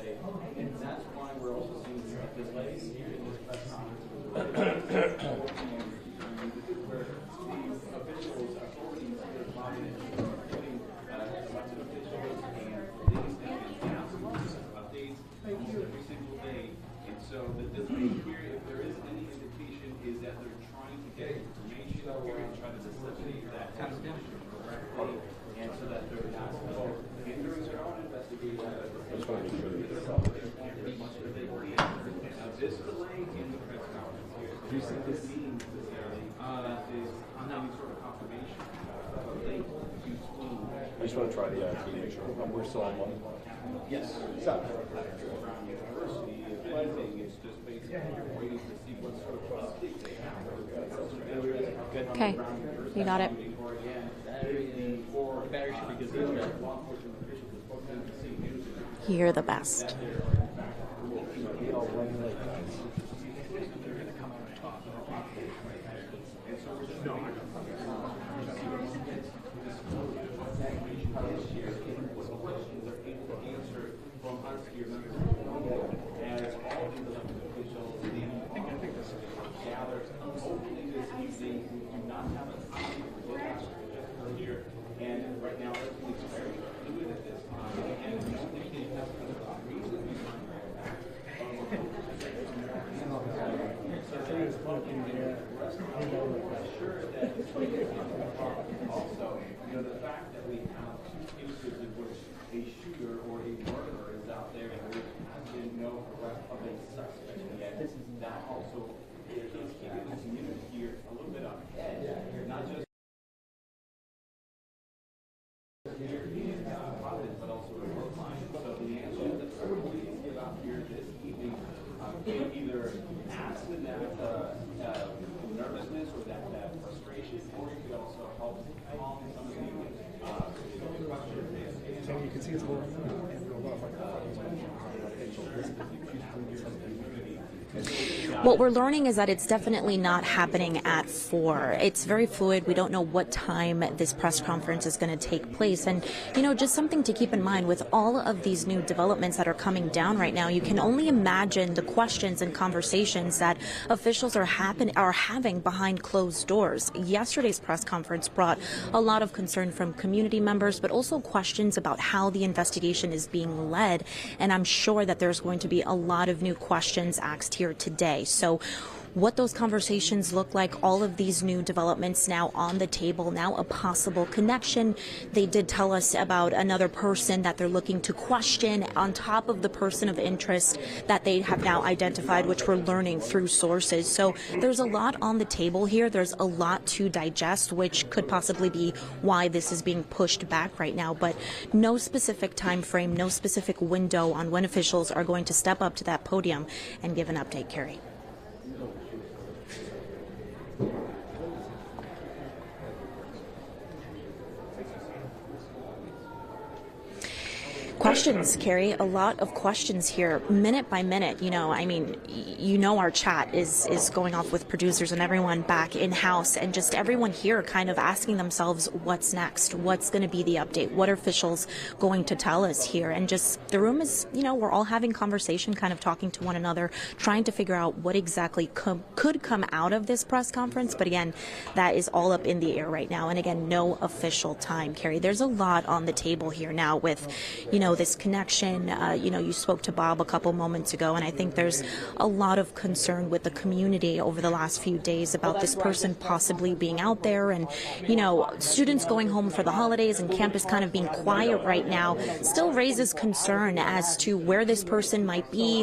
say, and that's why we're also seeing delays here in this press conference where the officials, authorities here at Providence, including elected officials and police and councils, updates almost every single day. And so the delay here, if there is any indication, is that they're trying to get information here and try to disseminate that information correctly, and so that they're not involved. And during their own investigation, this delay in the press conference here, do you think this means necessarily that is any sort of confirmation of a link between? I just want to try the key, make sure we're still on one. Yes. So, around university, if anything, it's just basically waiting to see what sort of update they have. Okay, you got it. You're the best. And right now, everything's very fluid at this time, and we don't think they have a reason behind also, you know, the fact that we have two cases in which a shooter or a murderer is out there and there has been no arrest of a suspect yet, that also is keeping the community here a little bit on edge, not just Providence, but also in Brookline. So the answer that the police give out here this evening can either ask in that nervousness or that frustration, or you could also help calm some of the questions. So you can see it's going What we're learning is that it's definitely not happening at 4. It's very fluid. We don't know what time this press conference is going to take place. And, you know, just something to keep in mind with all of these new developments that are coming down right now, you can only imagine the questions and conversations that officials are having behind closed doors. Yesterday's press conference brought a lot of concern from community members, but also questions about how the investigation is being led. And I'm sure that there's going to be a lot of new questions asked here today. So what those conversations look like, all of these new developments now on the table, now a possible connection. They did tell us about another person that they're looking to question on top of the person of interest that they have now identified, which we're learning through sources. So there's a lot on the table here. There's a lot to digest, which could possibly be why this is being pushed back right now. But no specific time frame, no specific window on when officials are going to step up to that podium and give an update, Carrie. Questions, Carrie, a lot of questions here, minute by minute. You know, I mean, you know, our chat is going off with producers and everyone back in-house, and just everyone here kind of asking themselves, what's next? What's going to be the update? What are officials going to tell us here? And just the room is, you know, we're all having conversation, kind of talking to one another, trying to figure out what exactly could come out of this press conference. But again, that is all up in the air right now. And again, no official time, Carrie. There's a lot on the table here now with, you know, this connection. You know, you spoke to Bob a couple moments ago, and I think there's a lot of concern with the community over the last few days about this person possibly being out there, and, you know, students going home for the holidays and campus kind of being quiet right now still raises concern as to where this person might be,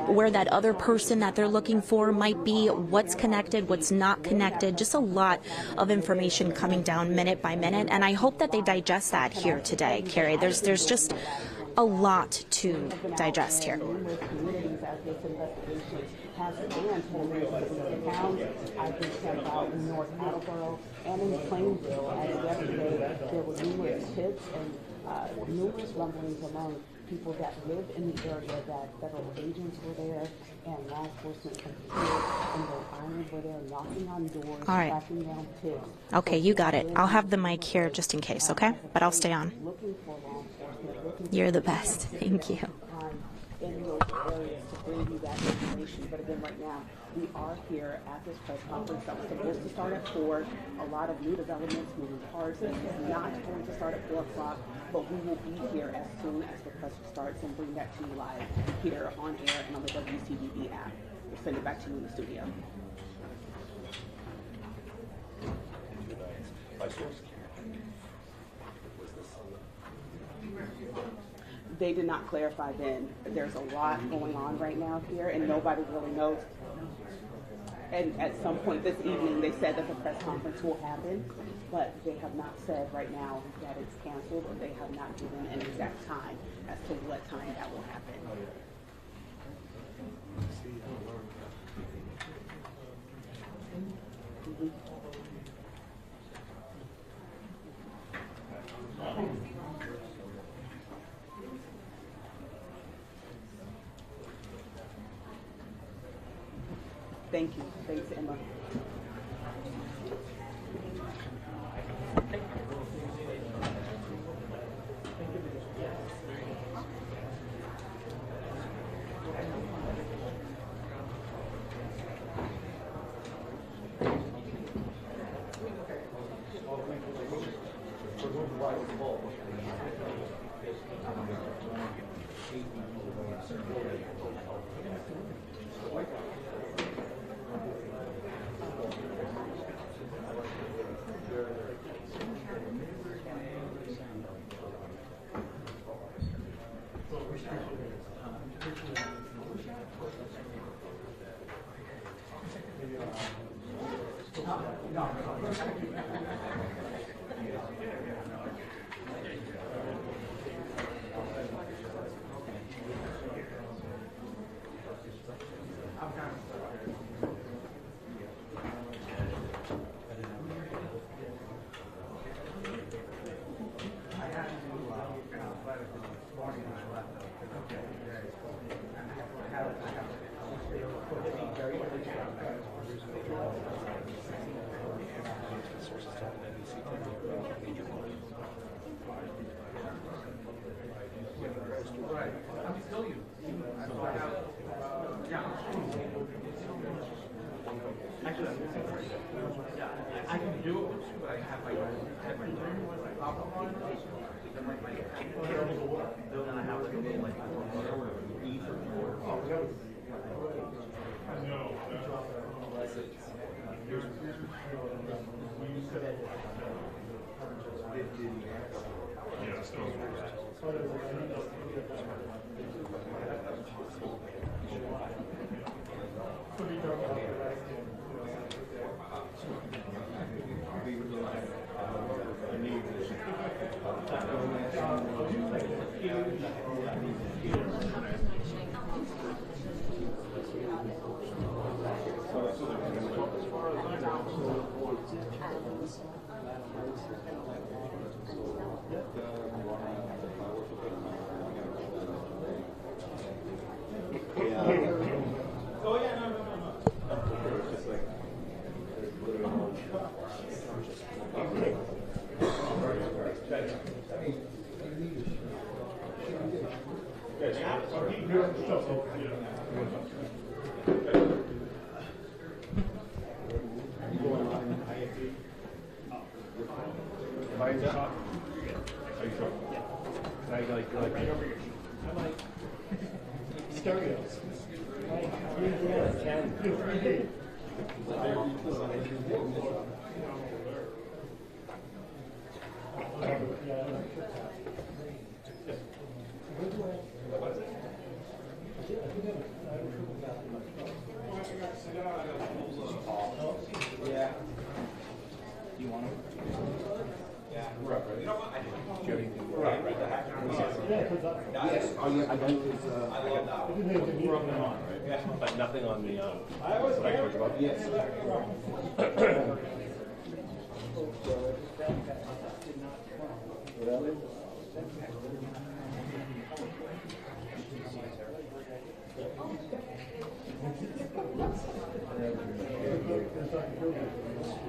where that other person that they're looking for might be, what's connected, what's not connected. Just a lot of information coming down minute by minute, and I hope that they digest that here today, Carrie. There's just a lot to digest here. I've been sent out in North Attleboro and in Plainville. As yesterday, there were numerous tips and numerous rumblings among people that live in the area that federal agents were there and law enforcement from here and Rhode Island were there knocking on doors, tracking down tips. Okay, you got it. I'll have the mic here just in case, okay? But I'll stay on. Looking for law enforcement. You're the best. Thank you. in those areas to bring you that information. But again, right now, we are here at this press conference that was supposed to start at 4. A lot of new developments, moving parts, and it's not going to start at 4 o'clock, but we will be here as soon as the press starts and bring that to you live here on air and on the WCBB app. We'll send it back to you in the studio. They did not clarify then. There's a lot going on right now here, and nobody really knows. And at some point this evening, they said that the press conference will happen, but they have not said right now that it's canceled, or they have not given an exact time as to what time that will happen. Thank you. Thanks, Emma. I can do it, but I have my problem on. They're gonna have like a little like But nothing on the what I talked about. Yes.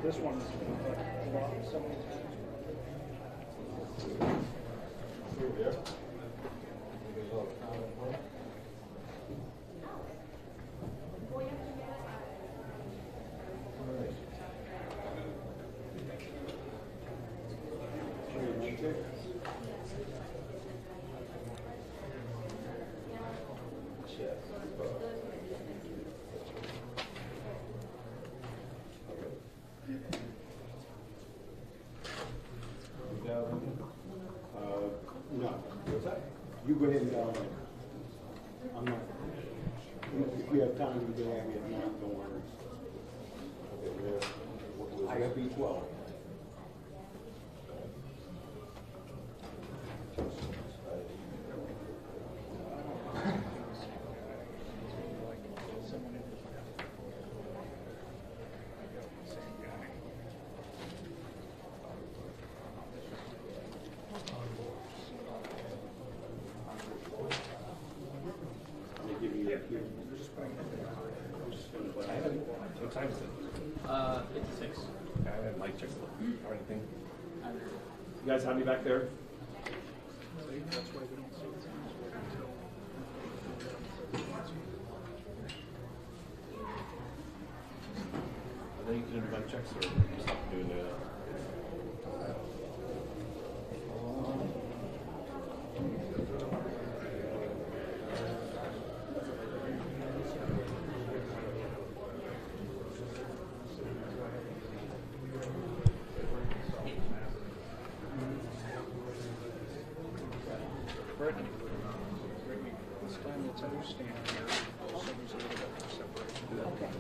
This one's I'm not. If we have time, we can have it. If not, don't worry. Okay, we'll have B12. What time is it? 56. I haven't mic checks or anything. You guys have me back there? Are they doing mic checks or just doing the? This time it's understand here, so there's a little bit of separation. Okay.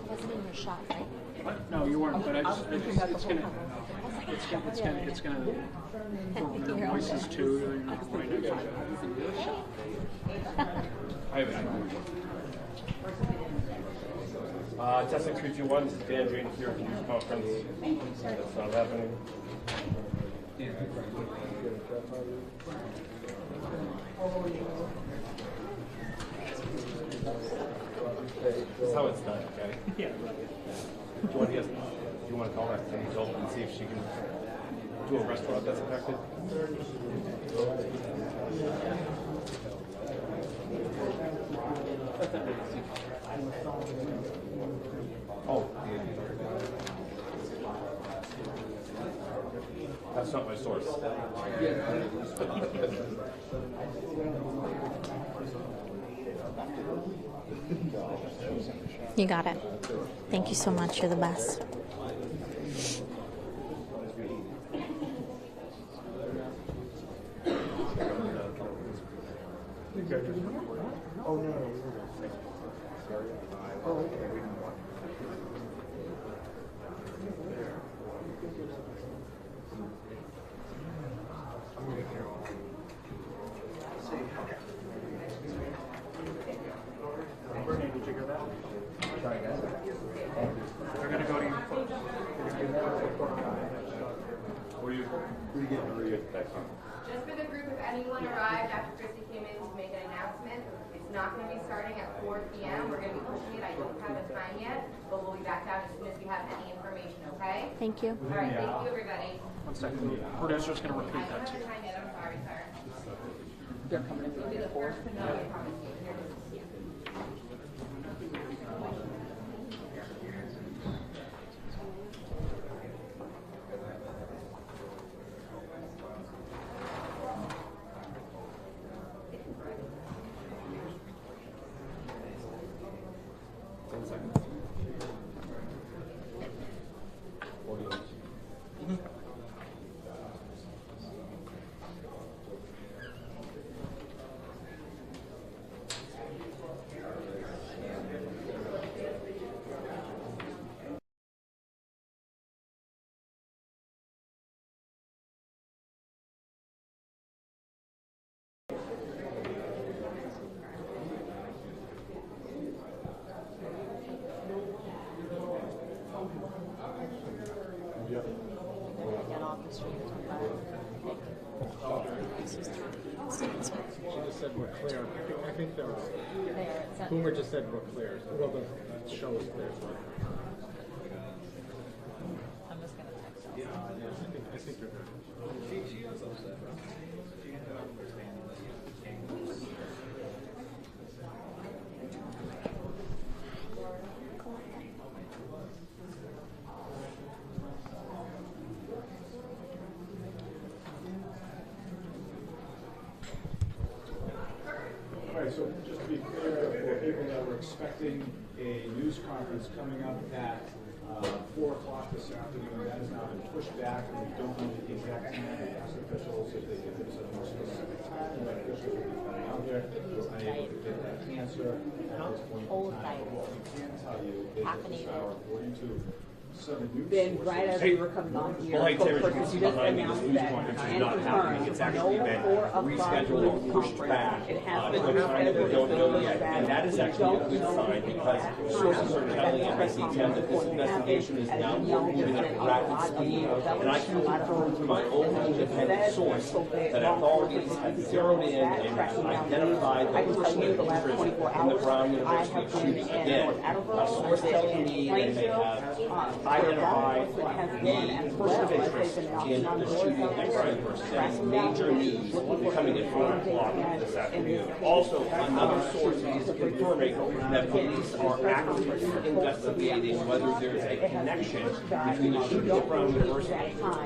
Wasn't in your shot, right? What? No, you weren't, but it's gonna the voices too, you're not right next to it. I have it. Testing 3, 2, 1. This is Dan Drayton here at the news conference. That's not happening. This is how it's done, okay? Yeah. Do you want to call that Angel and see if she can do a restaurant that's affected? Oh, that's not my source. You got it. Thank you so much. You're the best. Oh, no. Oh, okay. Brittany, did you hear that? They're gonna go to you first. What are you getting? Just for the group, if anyone arrived after Chrissy came in to make an announcement, it's not going to be starting at 4 p.m. We're going to be pushing it. I don't have a time yet, but we'll be back down as soon as we have any information, okay? Thank you. All right, thank you, everybody. 1 second. The producer's gonna I repeat don't that have to a you. time yet. I'm sorry, sir. They're coming in You'll be the first to know, I promise you. Here it is. She just said we're clear. I think they're. Boomer just said we're clear. Well, the show is clear. I'm just gonna text them. Yeah, I think you're good. She is upset. She ended up understanding that she can't go. All right, so just to be clear, for people that were expecting a news conference coming up at 4 o'clock this afternoon, that has now been pushed back, and we don't know the exact time. We asked officials if they could give us a more specific time, and the officials will be coming out there. was unable to get that answer at this point in Cold time. diet. What we can tell you is that this Caffeinated. hour, according to some news Then right as sources, we were coming on here, Well, hey, Terry, you can spokesperson see just behind me, this announced news that conference is and not happening. confirmed It's actually no been 4 o'clock rescheduled or news pushed conference. back. It has To been a time that we don't know rescheduled yet. And that is actually a good sign because sources are telling NBC10 that this investigation is now moving at rapid speed. And I can confirm through my own independent source that authorities have zeroed in and identified the person of interest in the Brown University shooting. Again, a source telling me that they have identified the person of interest in the shooting at Brown University. That is major news coming at 4 o'clock this afternoon. Also, another source is confirming that police are actively investigating whether there's a connection between the shooting at Brown University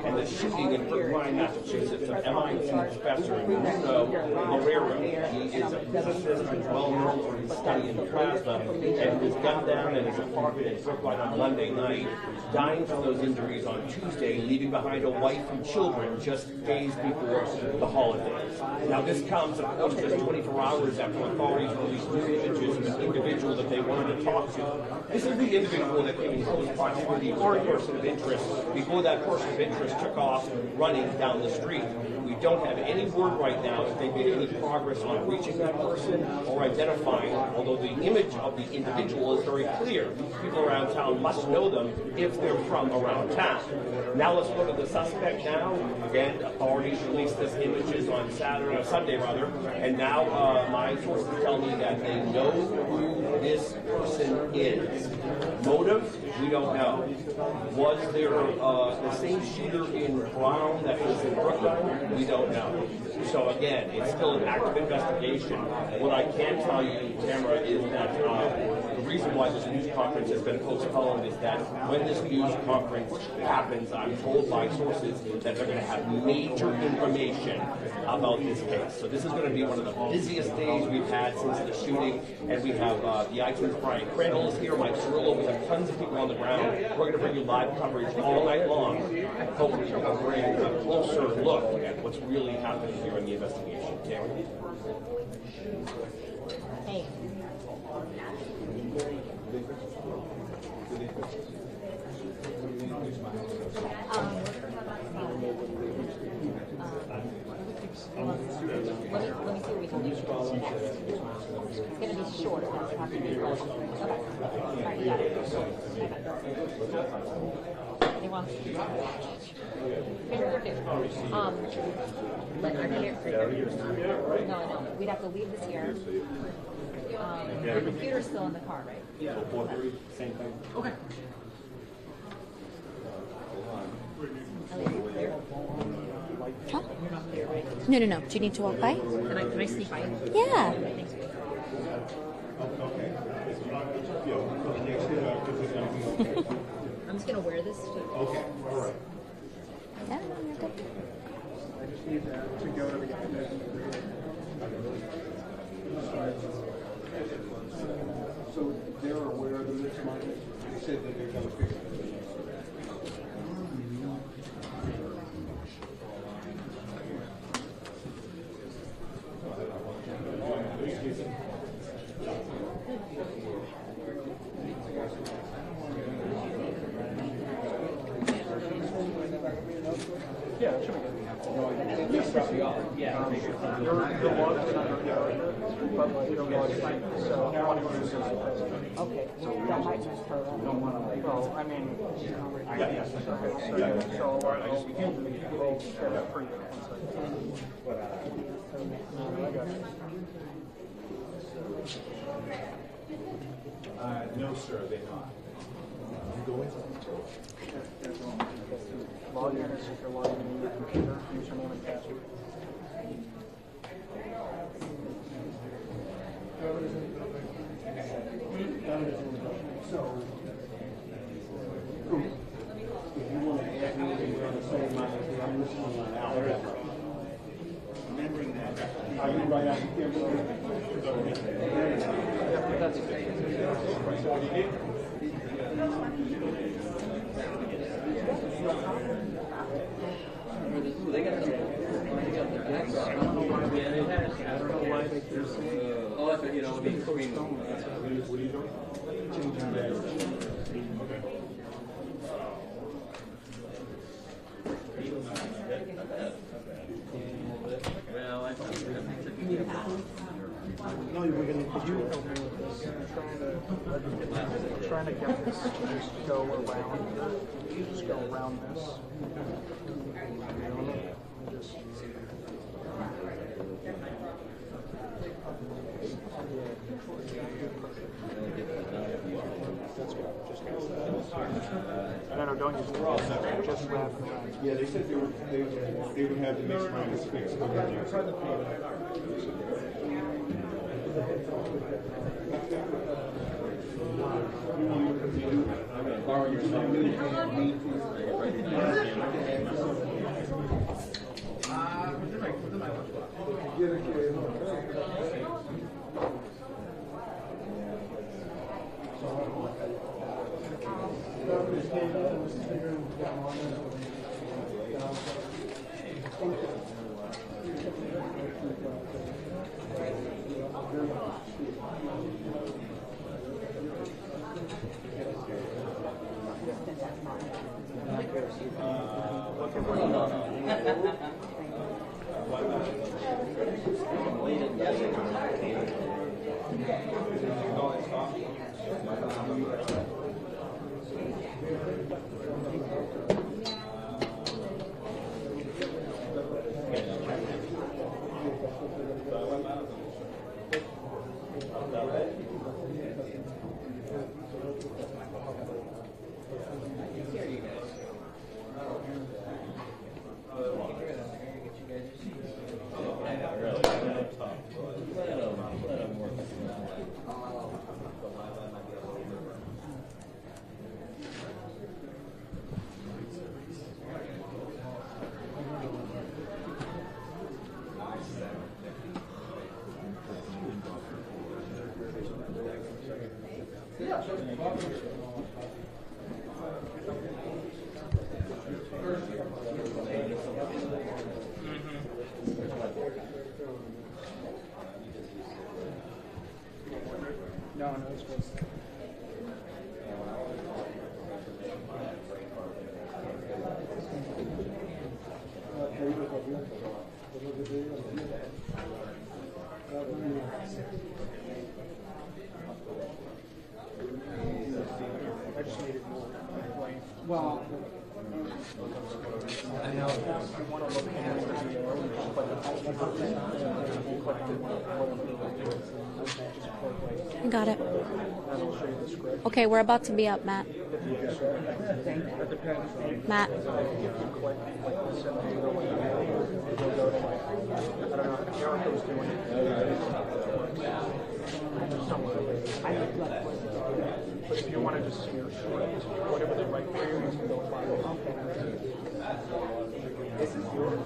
and the shooting in Brookline, Massachusetts of MIT professor Nuno Marrero. He is a physicist who's well known for his study in plasma and was gunned down in his apartment in Brookline on Monday night, dying from those injuries on Tuesday, leaving behind a wife and children just days before the holidays. Now this comes, of course, just 24 hours after authorities released new images of an individual that they wanted to talk to. This is the individual that came in close proximity to the person of interest before that person of interest took off running down the street. We don't have any word right now if they made any progress on reaching that person or identifying, although the image of the individual is very clear. People around town must know them if they're from around town. Now let's go to the suspect now. Again, authorities released this images on Sunday, and now my sources tell me that they know who this person is. Motive? We don't know. Was there the same shooter in Brown that was in Brooklyn? We don't know. So again, it's still an active investigation. What I can tell you, Tamara, is that the reason why this news conference has been postponed is that when this news conference happens, I'm told by sources that they're going to have major information about this case. So this is going to be one of the busiest days we've had since the shooting, and we have the iTunes Brian Crandall is here, Mike Cirillo, we have tons of people on the ground. We're going to bring you live coverage all night long. Hopefully we're going to bring a closer look at what's really happening here in the investigation. Tamara? Hey. Let me see what we can do next. It's going to be short. It's have to be close. Okay. All right, you got it. Okay. They want figure. But I'm here. No, I know. We'd have to leave this here. The computer's still in the car, right? Yeah. 4:30, same thing. Okay. Huh? No, no, no. Do you need to walk by? Can I sneak by? Yeah. I'm just gonna wear this. Okay, all right. Yeah, you're good. I just need to go to the So they're aware of the mixed market? They said that they're gonna fix it. Yeah, it should be good. Yeah. Your log is not your character, but your log is fine. So I want to go to the system. Okay, so that might mess her up. Well, I mean, so we'll share that for you. No, sir, they're not. Log in as if you're logging in your computer, username and password. So, if you want to add me, you're on the same line as I'm listening on now. Remembering that. Are you right after Kimberly? That's They got the decks. I don't know why they Oh, that's what, you know, I mean, What are you doing? Changing batteries. well, I thought No, we're gonna put you help me with this. Trying to get this to just go around here. Just go around this. Just no, don't use it. Just wrap it around. Yeah, they said they would have the mixed minus fixed. borrow your phone. no, it's good. I just needed more. Well, I know. You want to look at it, just click I got it. that'll show you the script. Okay, we're about to be up, Matt. That depends. Matt. If you click like the 70 or whatever, it'll go to like, I don't know, Erica was doing it. But if you want to just see your script, whatever they write for you, you can go find it. This is yours.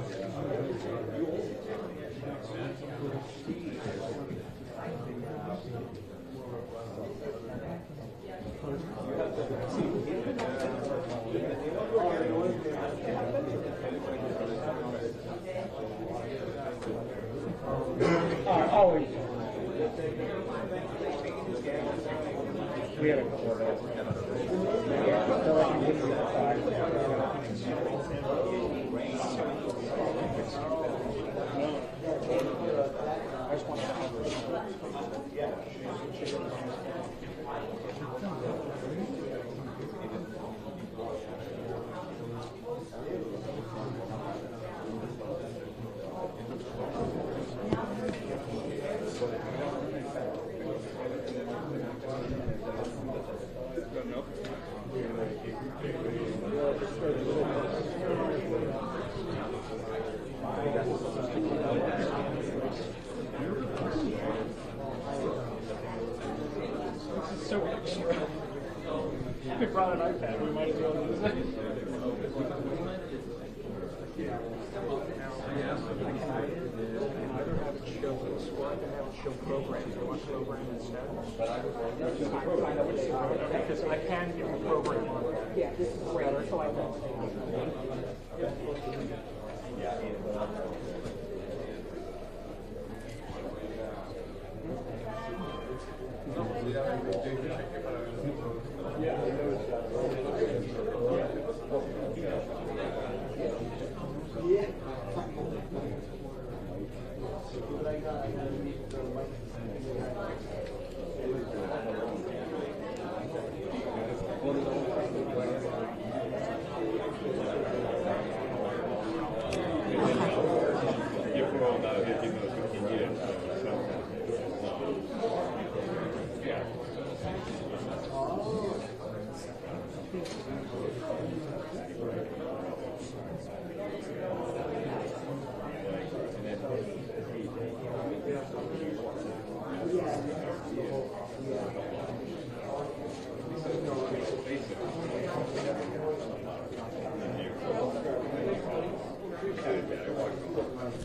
Always. We had a couple of those. I just want to so extra. If we brought an iPad, we might as well use it. I can either have it show this one, I can have it show programs. I want program instead. Because I can get the program on it. Yeah, this is great. So I will.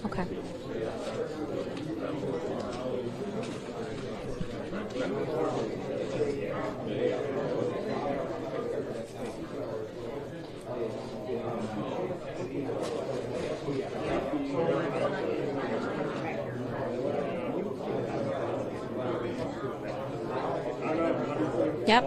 Okay. Yep.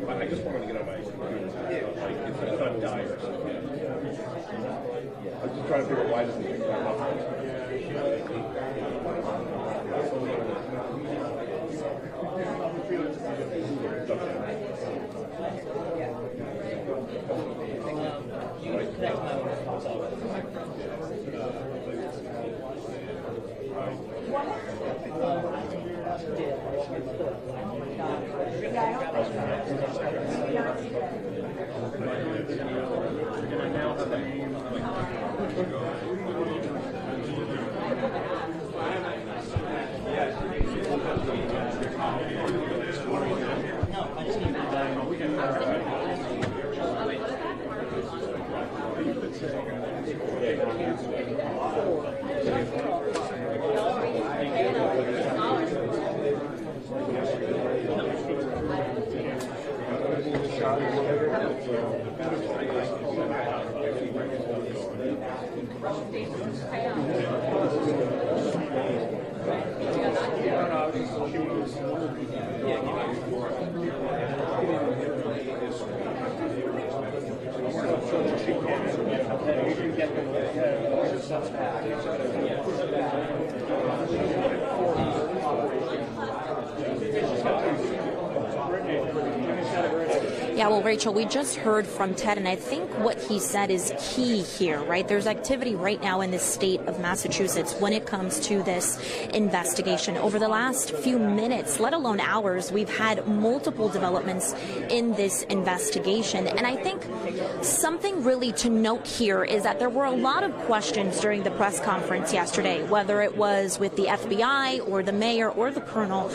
I just wanted to get on my computer. Like, it's not dying or something. I'm just trying to figure out why doesn't it come up. Yeah, well, Rachel, we just heard from Ted, and I think what he said is key here, right? There's activity right now in the state of Massachusetts when it comes to this investigation. Over the last few minutes, let alone hours, we've had multiple developments in this investigation. And I think something really to note here is that there were a lot of questions during the press conference yesterday, whether it was with the FBI or the mayor or the colonel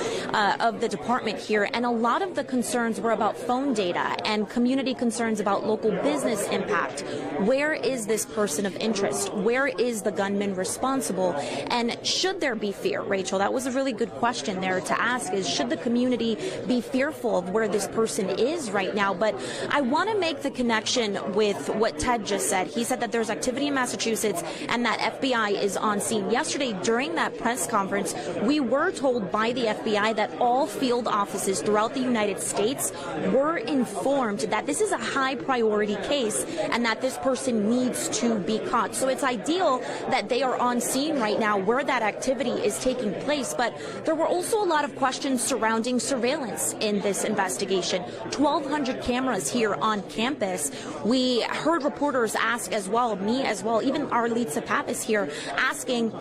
of the department here. And a lot of the concerns were about phone data and community concerns about local business impact. Where is this person of interest? Where is the gunman responsible? And should there be fear, Rachel? That was a really good question there to ask, is should the community be fearful of where this person is right now? But I want to make the connection with what Ted just said. He said that there's activity in Massachusetts and that FBI is on scene. Yesterday, during that press conference, we were told by the FBI that all field offices throughout the United States were informed informed that this is a high priority case and that this person needs to be caught. So it's ideal that they are on scene right now where that activity is taking place. But there were also a lot of questions surrounding surveillance in this investigation. 1,200 cameras here on campus. We heard reporters ask as well, me as well, even our lead Pappas here asking,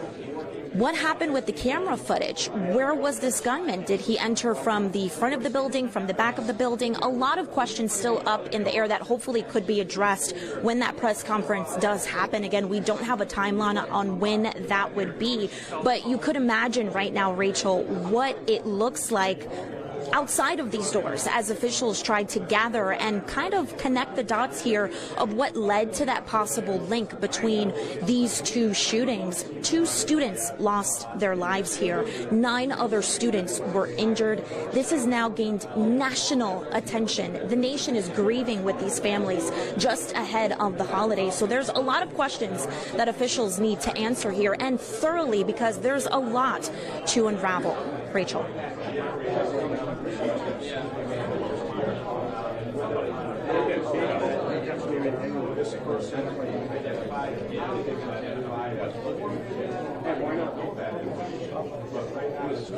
what happened with the camera footage? Where was this gunman? Did he enter from the front of the building, from the back of the building? A lot of questions still up in the air that hopefully could be addressed when that press conference does happen. Again, we don't have a timeline on when that would be, but you could imagine right now, Rachel, what it looks like outside of these doors as officials tried to gather and kind of connect the dots here of what led to that possible link between these two shootings. 2 students lost their lives here. 9 other students were injured. This has now gained national attention. The nation is grieving with these families just ahead of the holidays. So there's a lot of questions that officials need to answer here, and thoroughly, because there's a lot to unravel. Rachel. This person identified, and why not know that? But right now, it's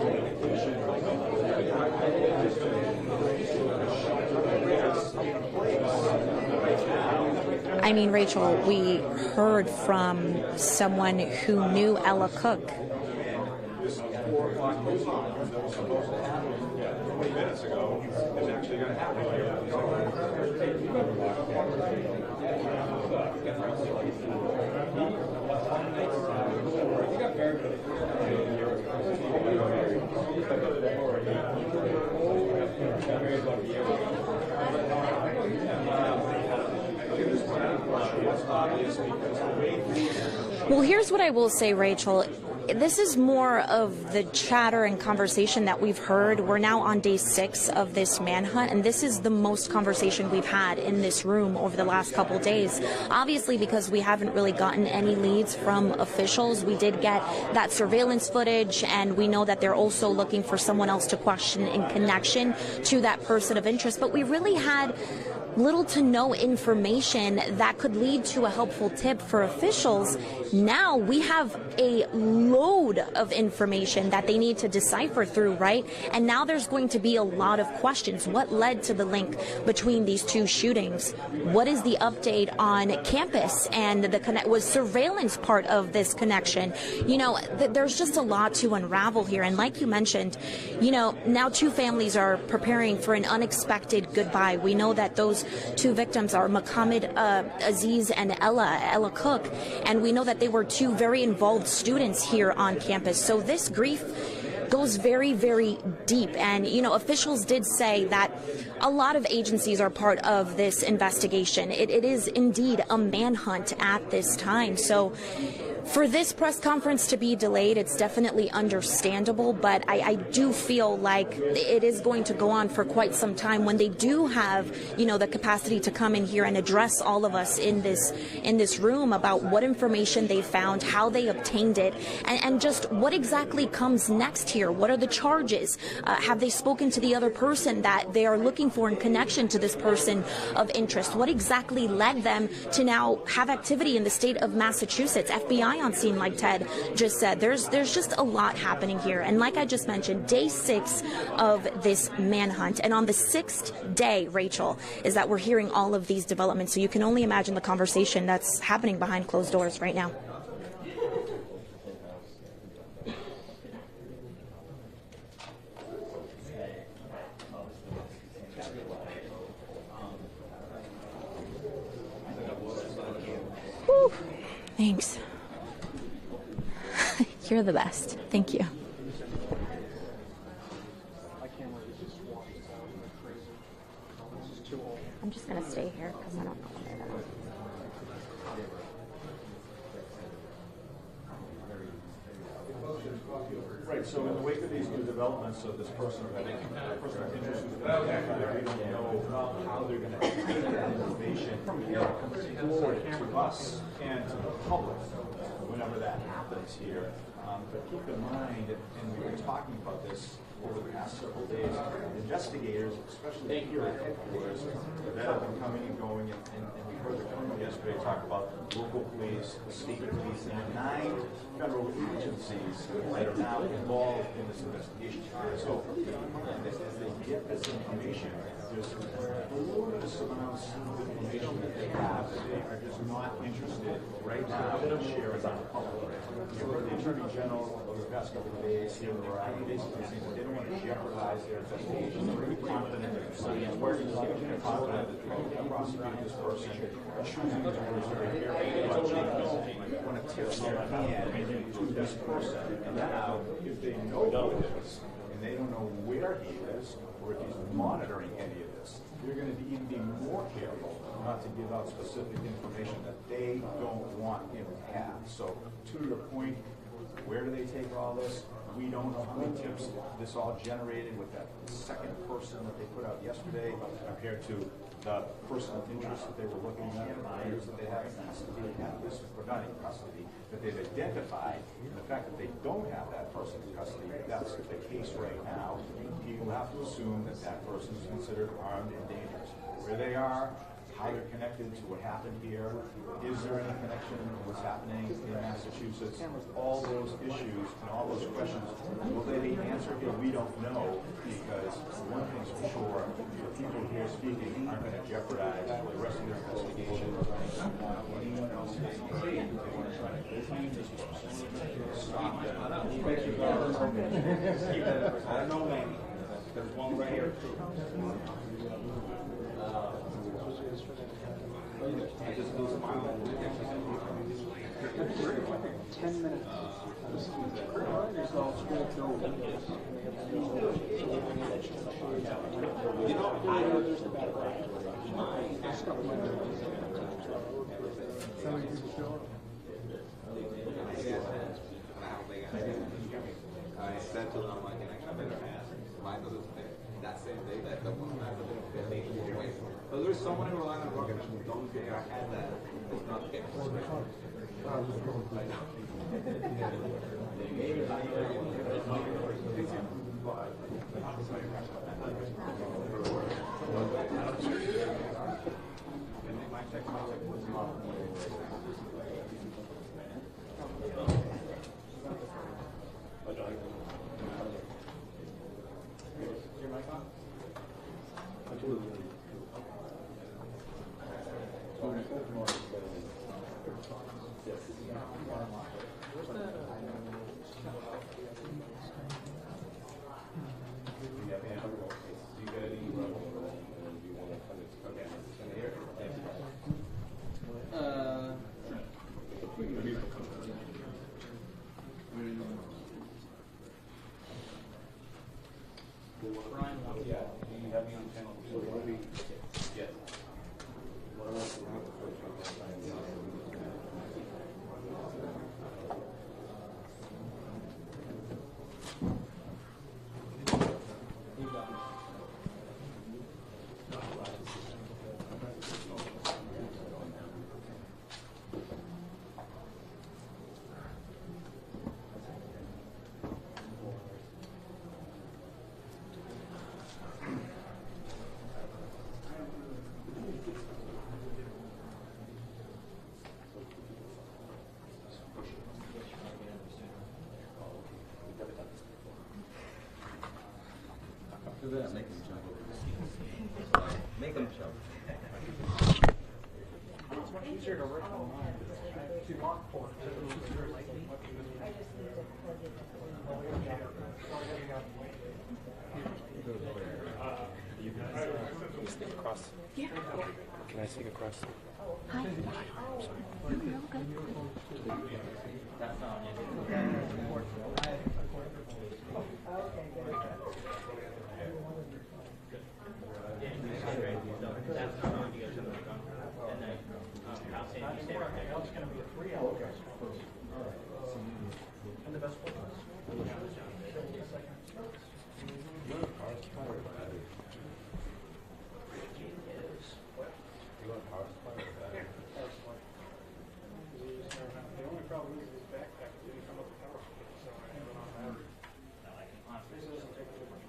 I mean, Rachel, we heard from someone who knew Ella Cook. This 4 o'clock news conference that was supposed to happen 20 minutes ago is actually going to happen here. Well, here's what I will say, Rachel. This is more of the chatter and conversation that we've heard. We're now on day 6 of this manhunt, and this is the most conversation we've had in this room over the last couple days. Obviously, because we haven't really gotten any leads from officials. We did get that surveillance footage, and we know that they're also looking for someone else to question in connection to that person of interest. But we really had little to no information that could lead to a helpful tip for officials. Now we have a load of information that they need to decipher through, right? And now there's going to be a lot of questions. What led to the link between these 2 shootings? What is the update on campus? And was surveillance part of this connection? You know, there's just a lot to unravel here. And like you mentioned, you know, now 2 families are preparing for an unexpected goodbye. We know that those 2 victims are Muhammad Aziz and Ella Cook, and we know that they were 2 very involved students here on campus. So this grief goes very, very deep. And, you know, officials did say that a lot of agencies are part of this investigation. It is indeed a manhunt at this time. So for this press conference to be delayed, it's definitely understandable, but I do feel like it is going to go on for quite some time when they do have, you know, the capacity to come in here and address all of us in this room about what information they found, how they obtained it, and just what exactly comes next here. What are the charges? Have they spoken to the other person that they are looking for in connection to this person of interest? What exactly led them to now have activity in the state of Massachusetts? FBI on scene, like Ted just said. There's just a lot happening here. And like I just mentioned, day 6 of this manhunt. And on the 6th day, Rachel, is that we're hearing all of these developments. So you can only imagine the conversation that's happening behind closed doors right now. Whew. Thanks. You're the best. Thank you. I'm just going to stay here because I don't know when they're going to. Right, so in the wake of these new developments of this person of interest who's been identified, we don't know how they're going to take that information from here forward to us and to the public whenever that happens here. But keep in mind, and we were talking about this over the past several days, investigators, especially here at headquarters, that have been coming and going, and we heard the colonel yesterday talk about local police, state police, and 9 federal agencies that are now involved in this investigation. So as they get this information, there's tremendous amounts of information that they have that they are just not interested right now in sharing with the public. You heard the Attorney General over the past couple of days here, basically saying that they don't want to jeopardize their investigation. They're pretty confident that they're working, they're confident that they'll prosecute this person, choosing these words very carefully, but they don't want to tip their hand to this person. And now, if they know who it is, and they don't know where he is, or if he's monitoring any of this, they're going to even be more careful not to give out specific information that they don't want him to have. So, to your point, where do they take all this? We don't know how many tips this all generated with that second person that they put out yesterday compared to the person of interest that they were looking at, minors that they have in custody, or not in custody, that they've identified. And the fact that they don't have that person in custody, if that's the case right now, people have to assume that that person is considered armed and dangerous. Where they are, how they're connected to what happened here, is there any connection to what's happening in Massachusetts, all those issues and all those questions, will they be answered here? We don't know, because one thing's for sure, the people here speaking aren't going to jeopardize the rest of their investigation. Anyone else they say they want to try to detain this person, stop them. I don't know, maybe. There's one right here. I just lose my own. 10 minutes. You know, I said to them, like, I better ask. Mine doesn't fit. That same day, that the one that they moved away from. So there's someone in Rhode Island working on it. Don't figure I had that. It's not the case. Make them jump. Make them jump. It's much easier to rip them to Lockport. Can you sneak across? Yeah. Can I sneak across? Hi. I'm sorry. No, good. It's going to be a 3-hour and the best one the only problem is his backpack didn't come up with power, so I have it on battery. This doesn't take a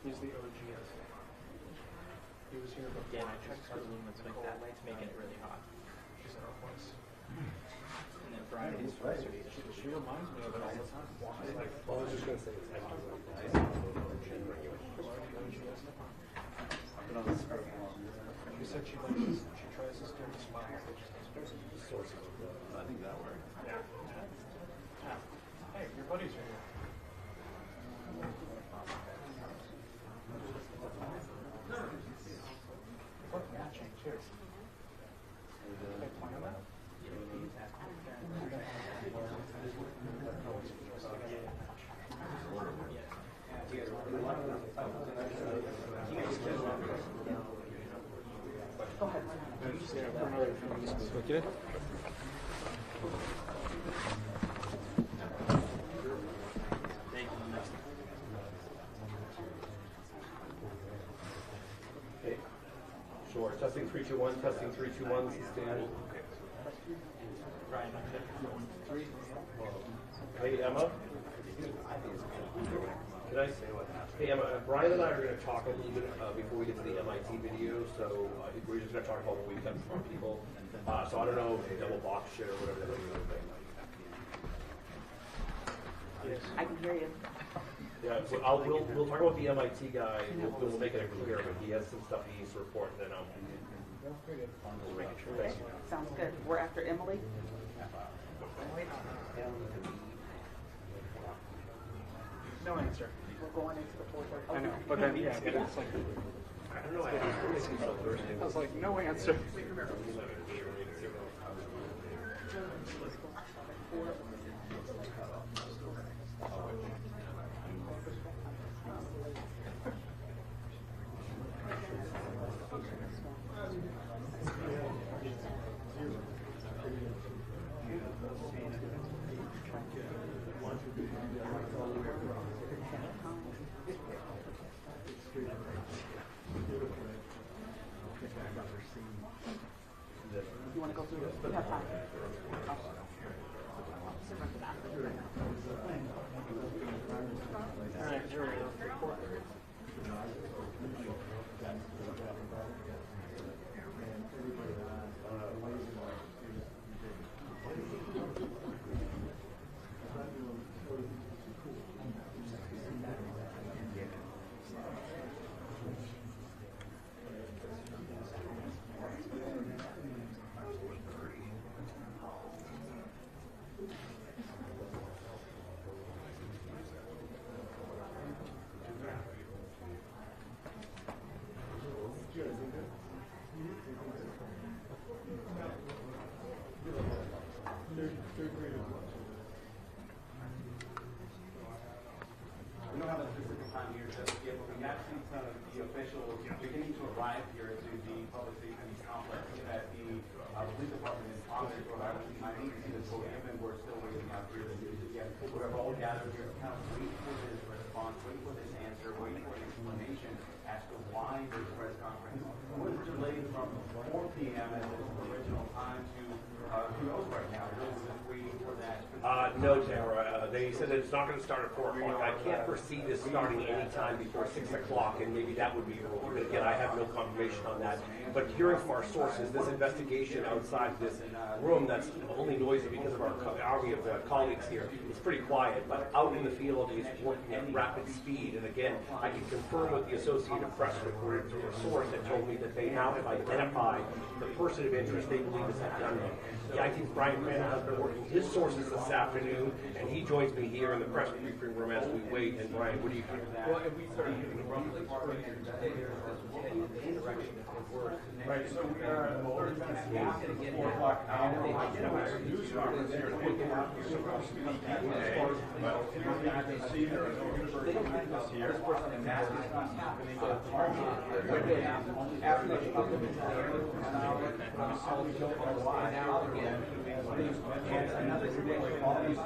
He's the OGS. He was here before. Yeah, I checked our lumens like that to make it really hot. He's in our place. And then Brian is supposed to be. She reminds me of it all the time. Well, I was just going to say it's She said she likes this. She tries this dirty smile. I think that works. Yeah. Hey, your buddies are here. Look, matching too. They plan on that? Get it? Okay. Sure. Testing 321. Testing 321. This is Dan. Hey Emma. Can I say what happened? Hey Emma, Brian and I are going to talk a little bit before we get to the MIT video. So we're just going to talk about what we've done for people. So I don't know if double box shit or whatever the hell you're doing. I can hear you. Yeah, so we'll talk about the MIT guy. We'll make it clear, but he has some stuff he needs to report, and then I'll. Okay. Sounds good. We're after Emily. No answer. We're going into the 4:30. I know, but then yeah, it's like I don't know. I was like, no answer. You want to go through this? We have time. All right, here we go. We don't have a specific time here just yet, but we have seen some of the officials beginning to arrive here to the public safety complex at the police department in Providence, Rhode Island. I need to see the podium, and we're still waiting out here. We're all gathered here to kind of wait for this response, wait for this answer, wait for an explanation as to why this press conference was delayed from 4 p.m. as its original time to who knows right now. We're just waiting for that. No, Tamara. They said said that it's not going to start at 4 o'clock. I can't foresee this starting any time before 6 o'clock, and maybe that would be early. But again, I have no confirmation on that. But hearing from our sources, this investigation outside this room that's only noisy because of our army of colleagues here, it's pretty quiet. But out in the field, it's working at rapid speed. And again, I can confirm with the Associated Press reported through a source that told me that they now have identified the person of interest they believe is that gunman. The IT's Brian Crandall has been working with his sources this afternoon, and he joins me here in the press briefing room as we wait. And Brian, what do you think? Well, if we start roughly right, so we are 30 minutes past 4 o'clock now. News conference here. Supposed to be but I can see there are no university witnesses here. And that is not happening. After they come to now again. And another thing, all these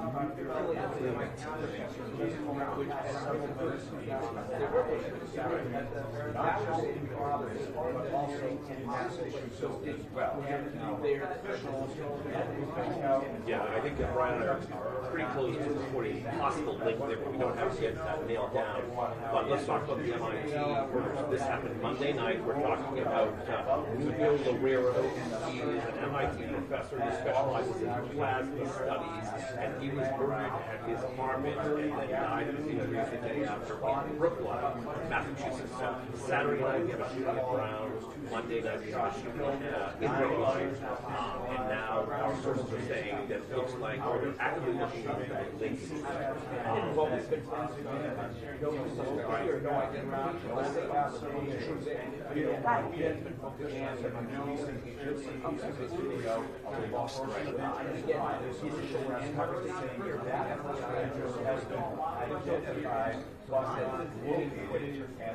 which has several but also in Massachusetts as well. Their officials yeah, I think that Brian and I are pretty close to reporting a possible link there, but we don't have to get that nailed down. But let's talk about the MIT first. This happened Monday night. We're talking about Nubio Lorero. He is an MIT professor who specializes in plasma studies, and he was murdered at his apartment and then died of his injuries the day after in Brookline, Massachusetts. So Saturday night we have a shooting at Brown. Monday night we have a shooting in Brookline. And now our sources are saying that it looks like we're actively looking for links.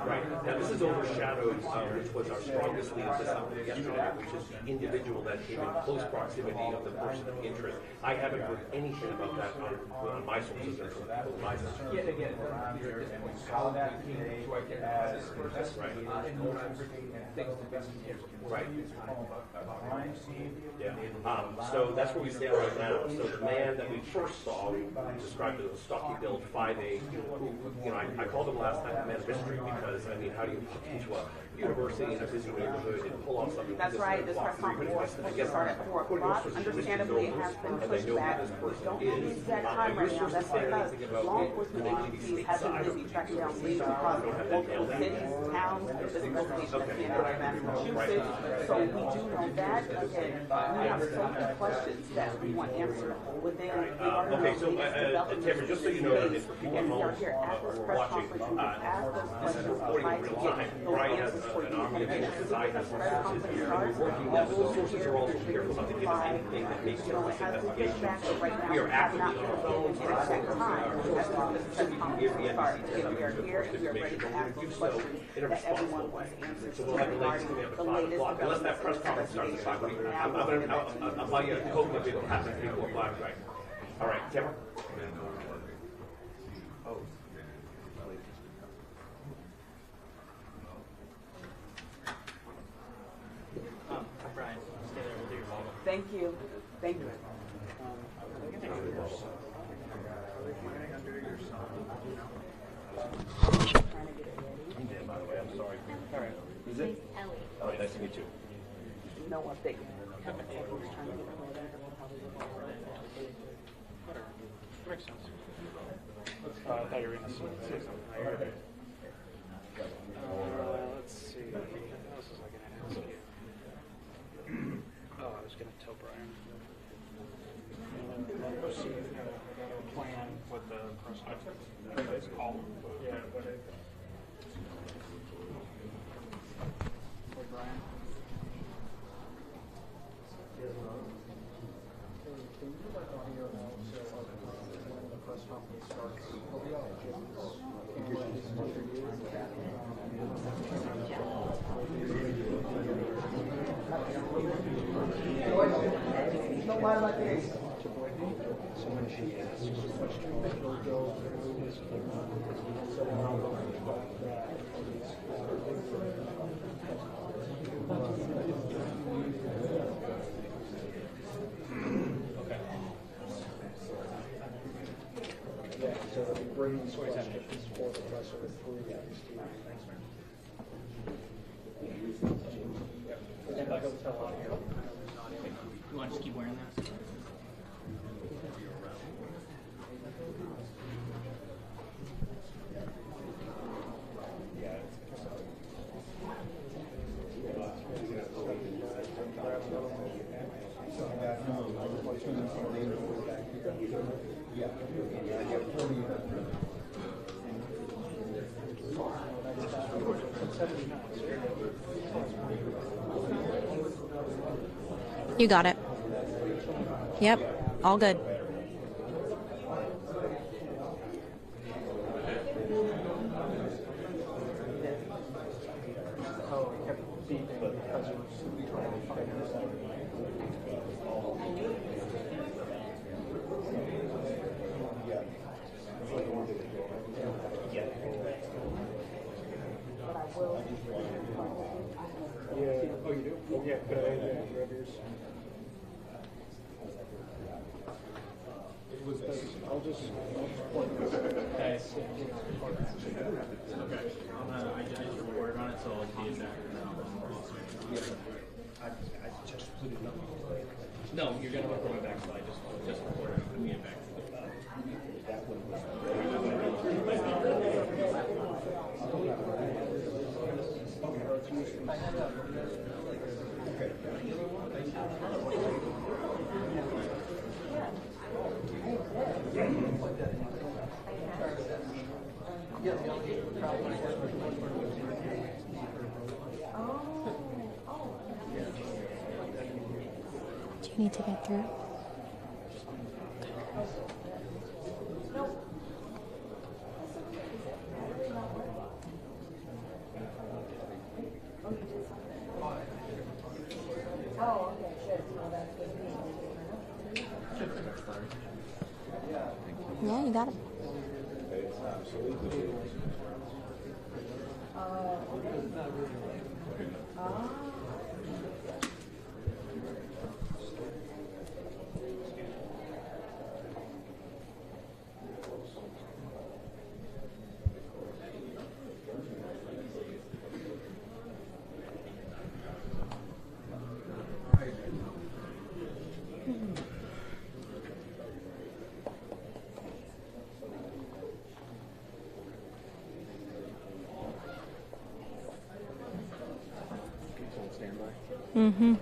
Right. Now this is overshadowed, which was our strongest lead this yesterday, which is the individual that came in close proximity of the person of interest. I haven't heard anything about that on my sources or from people in my sources. Yet again, how that came to I get as that's right. Right. Yeah. So that's where we stand right now. So the man that we first saw, we described as a stocky-built 5'8", who, you know, I called him last night a man of mystery because, I mean, how do you walk into a university in a busy neighborhood and pull off something? That's right. This press conference was supposed to start at 4 o'clock. Understandably, it has been pushed back. We don't know the exact time right now. That's because law enforcement agencies have been busy tracking down leads across multiple cities, towns, and this investigation at the end of Massachusetts. So we do know that, and we have so many questions that we want answered within the okay, so Tamara, just so you know, that for people at home watching, this is reporting in real time. Brian has an army of agencies, I have sources here, and we're working with those sources are also careful not to give us anything that makes sense of this investigation. We are actively on our phones, texting our so we can give the NBC 10 the first information, but we're going to do so in a responsible way. So we'll have the latest coming up at 5 o'clock. Unless that press conference starts at 5 o'clock, I'll buy you a Coke if it happens before 5, right? All right, Tamara? Brian, stay there. We'll do your follow. Thank you. Thank you. I'm Dan, by the way. I'm sorry. All right. Is it? Ellie. Oh, nice to meet you. No update. Makes sense. I thought you were going to say something. Let's see. What else was I going to ask you? Oh, I was going to tell Brian. Proceed plan with the person. It's called. Yeah. For Brian. Can you do that audio now? So when the press conference starts, No, why like this? so when she asks a question, she'll go through his bringing these questions for the rest of the three. Thanks, man. You want to just keep wearing that? You got it. Yep, all good. Yeah. Oh, you do? Oh, yeah. Could I grab yours? I'll just point this out. Okay. I just reported on it, so I'll be back. I just put it up. No, you're gonna report it back, so I just reported it and get back. That one Do you need to get through? Yeah, you got it. Mm-hmm.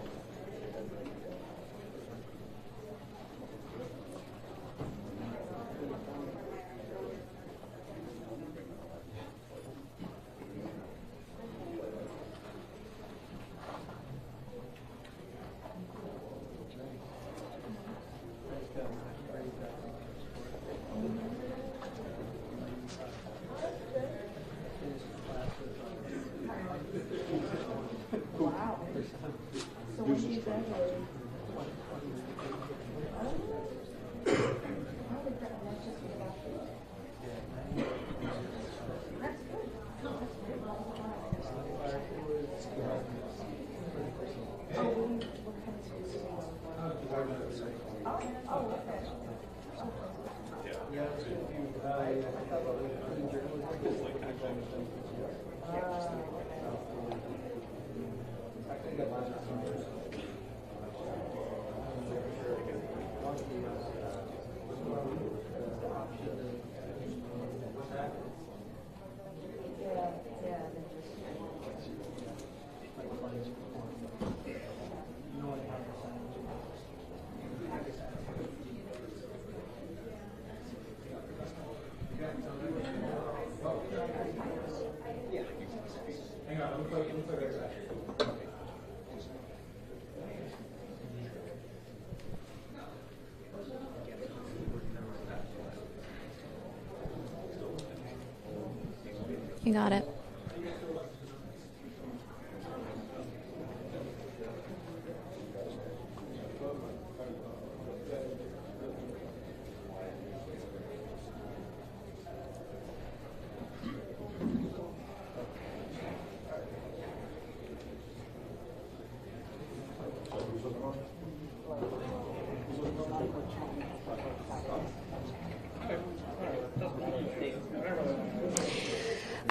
You got it.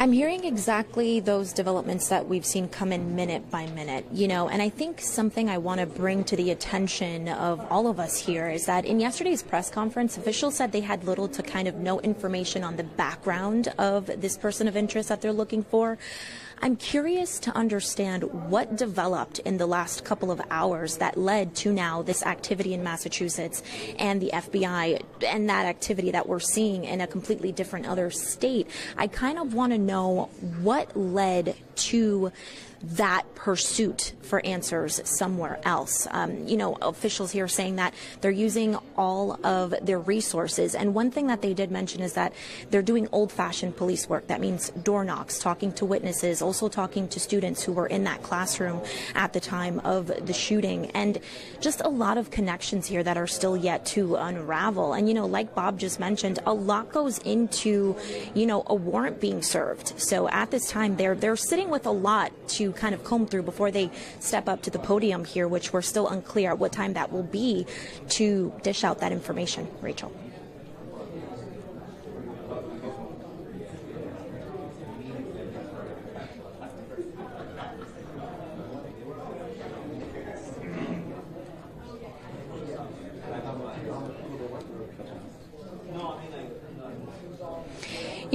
I'm hearing exactly those developments that we've seen come in minute by minute, and I think something I want to bring to the attention of all of us here is that in yesterday's press conference, officials said they had little to kind of no information on the background of this person of interest that they're looking for. I'm curious to understand what developed in the last couple of hours that led to now this activity in Massachusetts and the FBI and that activity that we're seeing in a completely different other state. I kind of want to know what led to that pursuit for answers somewhere else. Officials here saying that they're using all of their resources. And one thing that they did mention is that they're doing old-fashioned police work. That means door knocks, talking to witnesses, also talking to students who were in that classroom at the time of the shooting. And just a lot of connections here that are still yet to unravel. And, like Bob just mentioned, a lot goes into, a warrant being served. So at this time, they're sitting with a lot to kind of comb through before they step up to the podium here, which we're still unclear at what time that will be, to dish out that information. Rachel.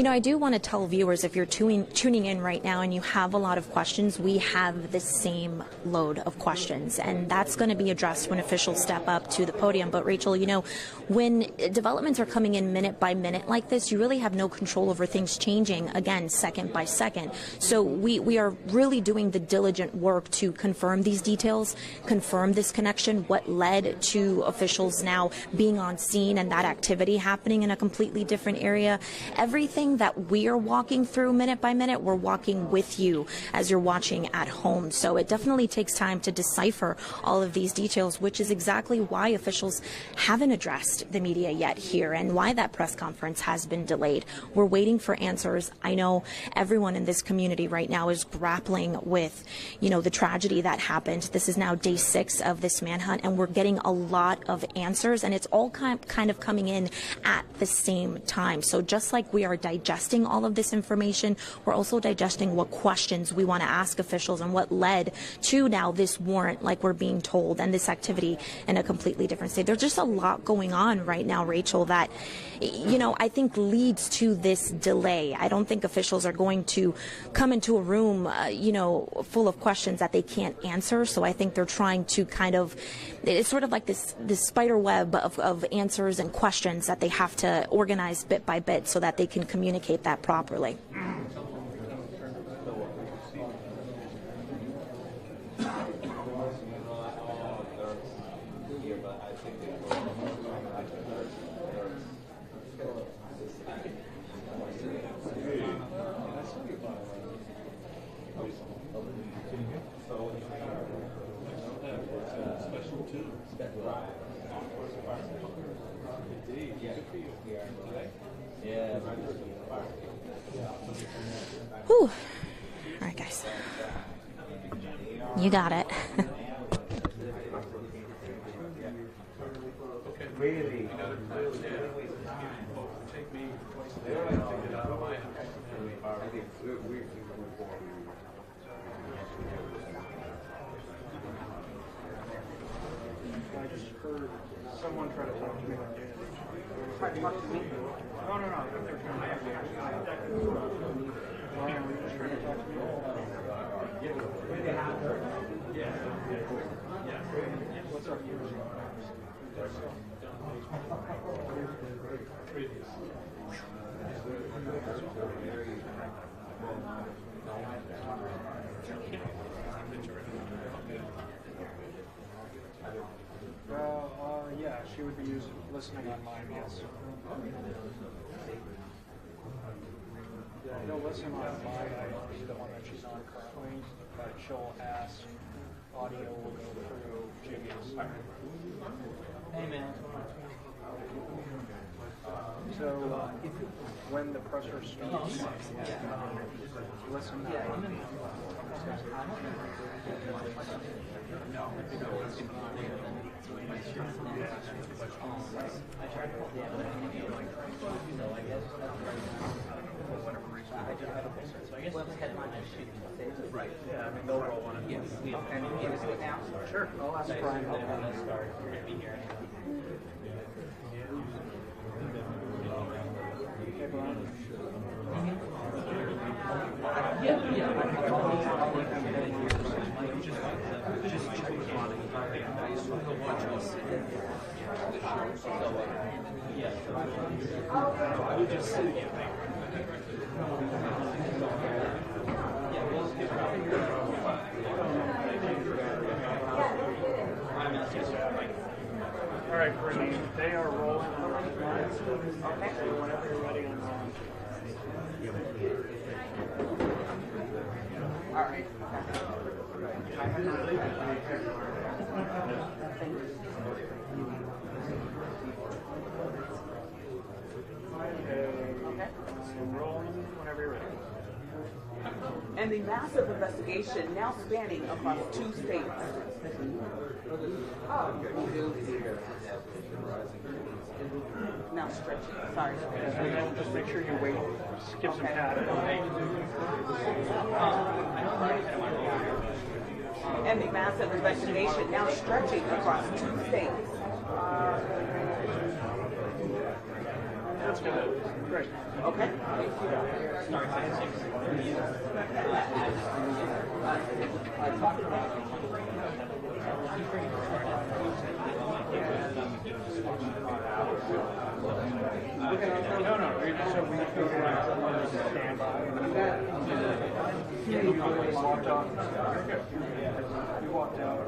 I do want to tell viewers, if you're tuning in right now and you have a lot of questions, we have the same load of questions, and that's going to be addressed when officials step up to the podium. But Rachel, when developments are coming in minute by minute like this, you really have no control over things changing, again, second by second. So we are really doing the diligent work to confirm these details, confirm this connection, what led to officials now being on scene and that activity happening in a completely different area. Everything that we are walking through minute by minute, we're walking with you as you're watching at home. So it definitely takes time to decipher all of these details, which is exactly why officials haven't addressed the media yet here and why that press conference has been delayed. We're waiting for answers. I know everyone in this community right now is grappling with, the tragedy that happened. This is now day 6 of this manhunt, and we're getting a lot of answers, and it's all kind of coming in at the same time. So just like we are digesting all of this information, we're also digesting what questions we want to ask officials and what led to now this warrant, like we're being told, and this activity in a completely different state. There's just a lot going on right now, Rachel, that, I think leads to this delay. I don't think officials are going to come into a room, full of questions that they can't answer. So I think they're trying to it's sort of like this spider web of answers and questions that they have to organize bit by bit so that they can communicate that properly. Whew. All right, guys. You got it. I just heard someone try to talk to me on Unity. Try to talk to me? No. They're trying to talk to me. Ryan, were you just trying to talk to me? What's up? Yeah, she would be listening on mine, yes. Yeah, he'll listen on mine, the one that she's on currently, but she'll ask, audio will go through Jimmy's. Hey, man. So, when the pressure starts, listen now. Right. Yeah, I mean, they'll roll on it. Yes. And you need to sit now? Sure. I'll ask Brian when they start. You're going to be here. Okay, Brian. All right, Brittany, they are rolling. Okay. Whenever you're ready, I'm rolling. All right. I'm rolling whenever you're ready. And the massive investigation now spanning across 2 states. Now stretching. Sorry. Just make sure you wait. Skip some pattern. And the massive investigation now stretching across 2 states. That's good. Great. Okay. So we stand by. You walked out. You walked out.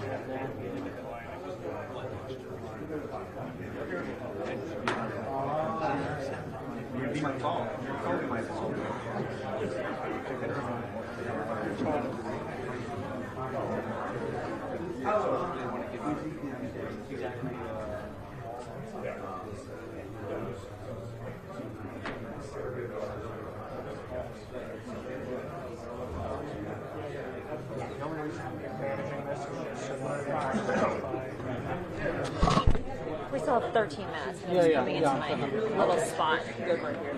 You'd be my phone. Your phone be my phone. We still have 13 minutes. I'm just coming into my little spot. Good right here.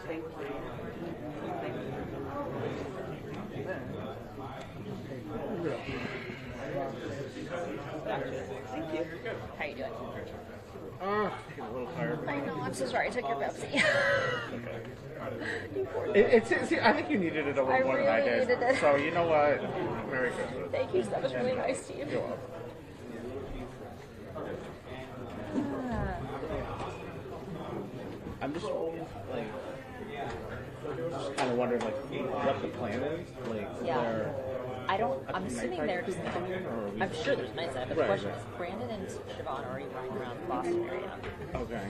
Thank you. Thank you. How you doing? Getting a little tired. I know. I'm so sorry. I took your Pepsi. I think you needed it over I more than really I did. needed it. So you know what? Merry Christmas. Thank you. That was really nice to you. You're welcome. I'm just like, just kind of wondering like what the plan is. Like, Yeah. I'm assuming they're just, I'm sure there's nights out, but the question is, Brandon and Siobhan are already running around the Boston area. Okay.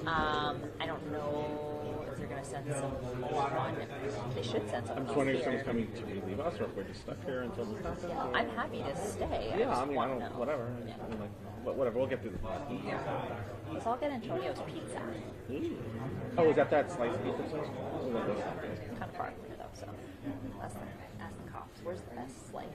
I don't know if they're going to send someone. They should send someone I'm just wondering if here. someone's coming to relieve us or if we're just stuck here until this happens. Yeah, I'm happy to stay. Yeah, just I mean, I wanna don't, know. whatever. Yeah. I mean, like, whatever, we'll get through this. So I'll get Antonio's pizza. Oh, is that slice pizza place? Oh, that is. Kind of far from it though, so that's the cops. Where's the best slice?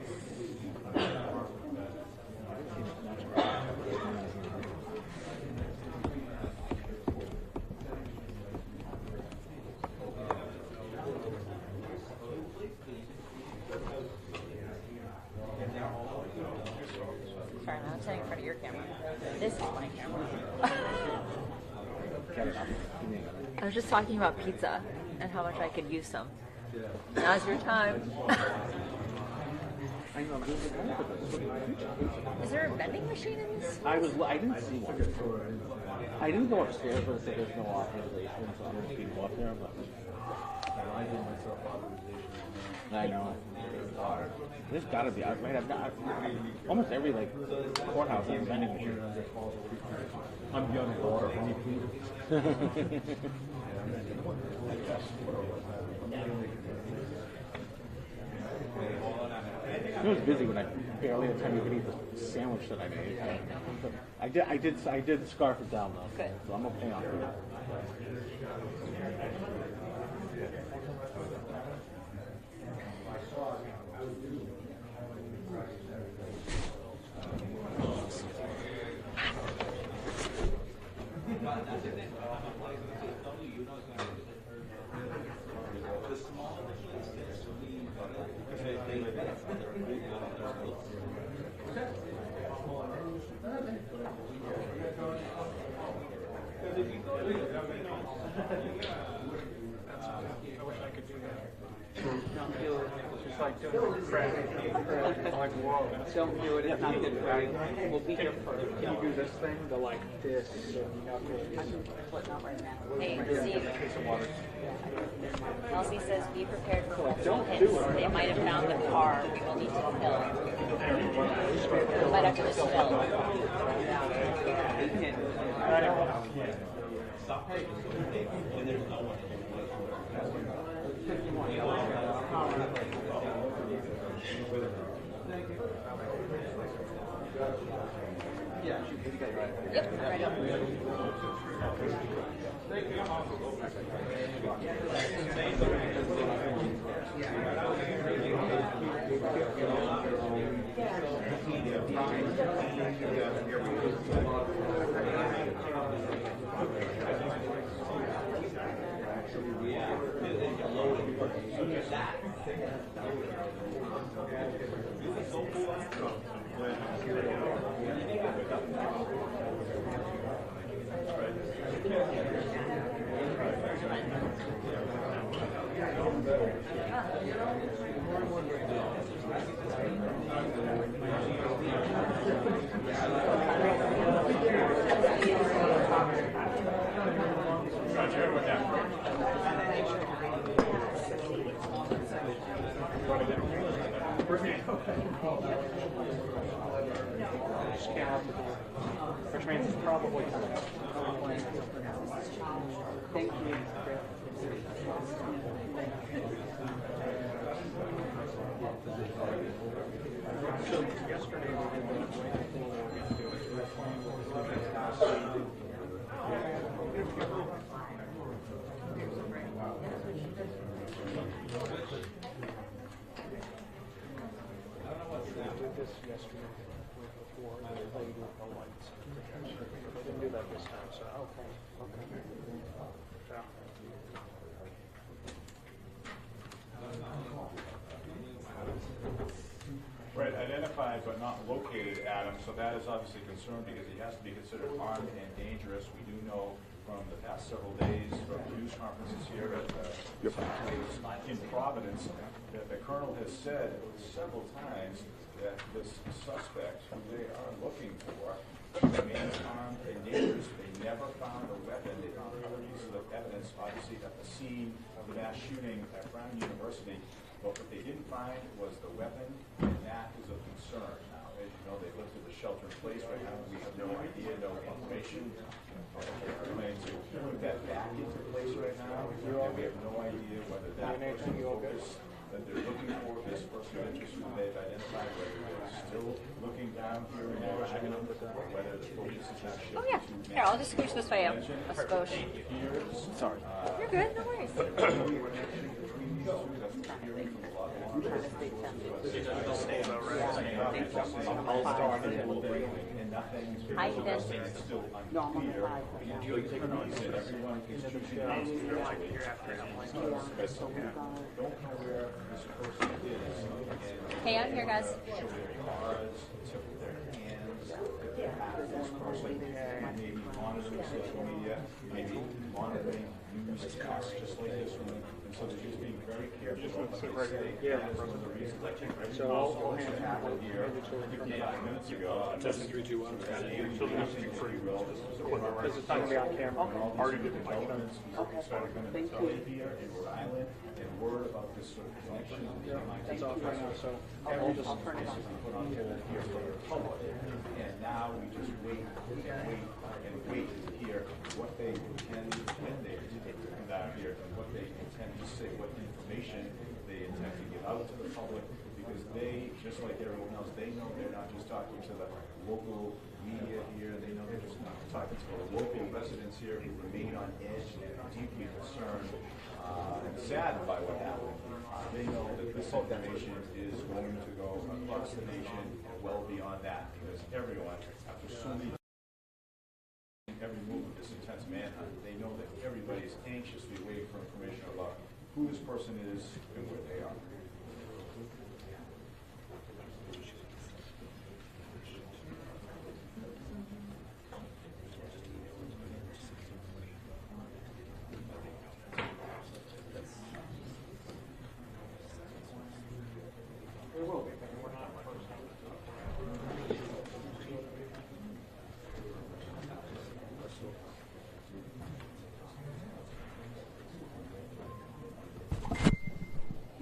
Sorry, I'm not standing in front of your camera. This is my camera. I was just talking about pizza and how much I could use some. Now's your time. Is there a vending machine in this? I didn't see one. I didn't go upstairs, but it said there's no authorization, so I'm just people up there. But I did myself authorization. I know. There's gotta be. Right? I've got almost every courthouse has a vending machine. I'm beyond the water. It was busy when I barely had time to even eat the sandwich that I made. But I did scarf it down though. Good. So I'm okay on it. I wish I could do that. Don't do it. It's just like doing crack. Like, whoa. Don't do it. It's not good for you. We'll be here for it. Can you do this thing? The like this. Hey, Steve. Elsie says, be prepared for multiple hits. They might have found the car. We will need to kill. We might have to just fill. Yep, right up. Which means it's probably Thank you. so yesterday we did the this yesterday before they played with the lights. They didn't do that this time, so okay. Yeah. Right, identified but not located, Adam, so that is obviously a concern because he has to be considered armed and dangerous. We do know from the past several days from news conferences here at in Providence that the colonel has said several times that this suspect who they are looking for remains armed and dangerous. They never found a weapon. They found other pieces of evidence, obviously, at the scene of the mass shooting at Brown University. But what they didn't find was the weapon, and that is of concern. Now, as you know, they lifted the shelter in place right now. We have no idea, no information. They're going to put that back into place right now. And we have no idea whether that person focus that they're looking for, this person of interest who they've identified, whether they're still looking down here in Oregon, or whether the focus is not shifted. Oh, yeah. Here, I'll just scooch this way up. A skosh. Sorry. You're good, no worries. Hi, Ethan. No, I'm on the side. Hey, I'm here, guys. Maybe monitoring social media, maybe monitoring news casts just like this one. And so they're just being very careful about what they say. Yeah, for the reasons I think. So I'll hand it happened here 5 minutes ago. Test 3, 2, 1. Because it's not going to be on camera. Already did it. Thank you. Here in Rhode Island, and word about this sort of connection. That's off right now, so I'll turn it on. Put on here for the public. And now we just wait and wait to hear what they intend when they come down here and what they intend to say, what information they intend to give out to the public, because they, just like everyone else, they know they're not just talking to the local media here, they know they're just not talking to the local residents here who remain on edge and deeply concerned and saddened by what happened. They know that this information is going to go across the nation and well beyond that, because everyone, after so many every move of this intense manhunt, they know that everybody is anxiously waiting for information about who this person is and where they are. There will be, but we're not first.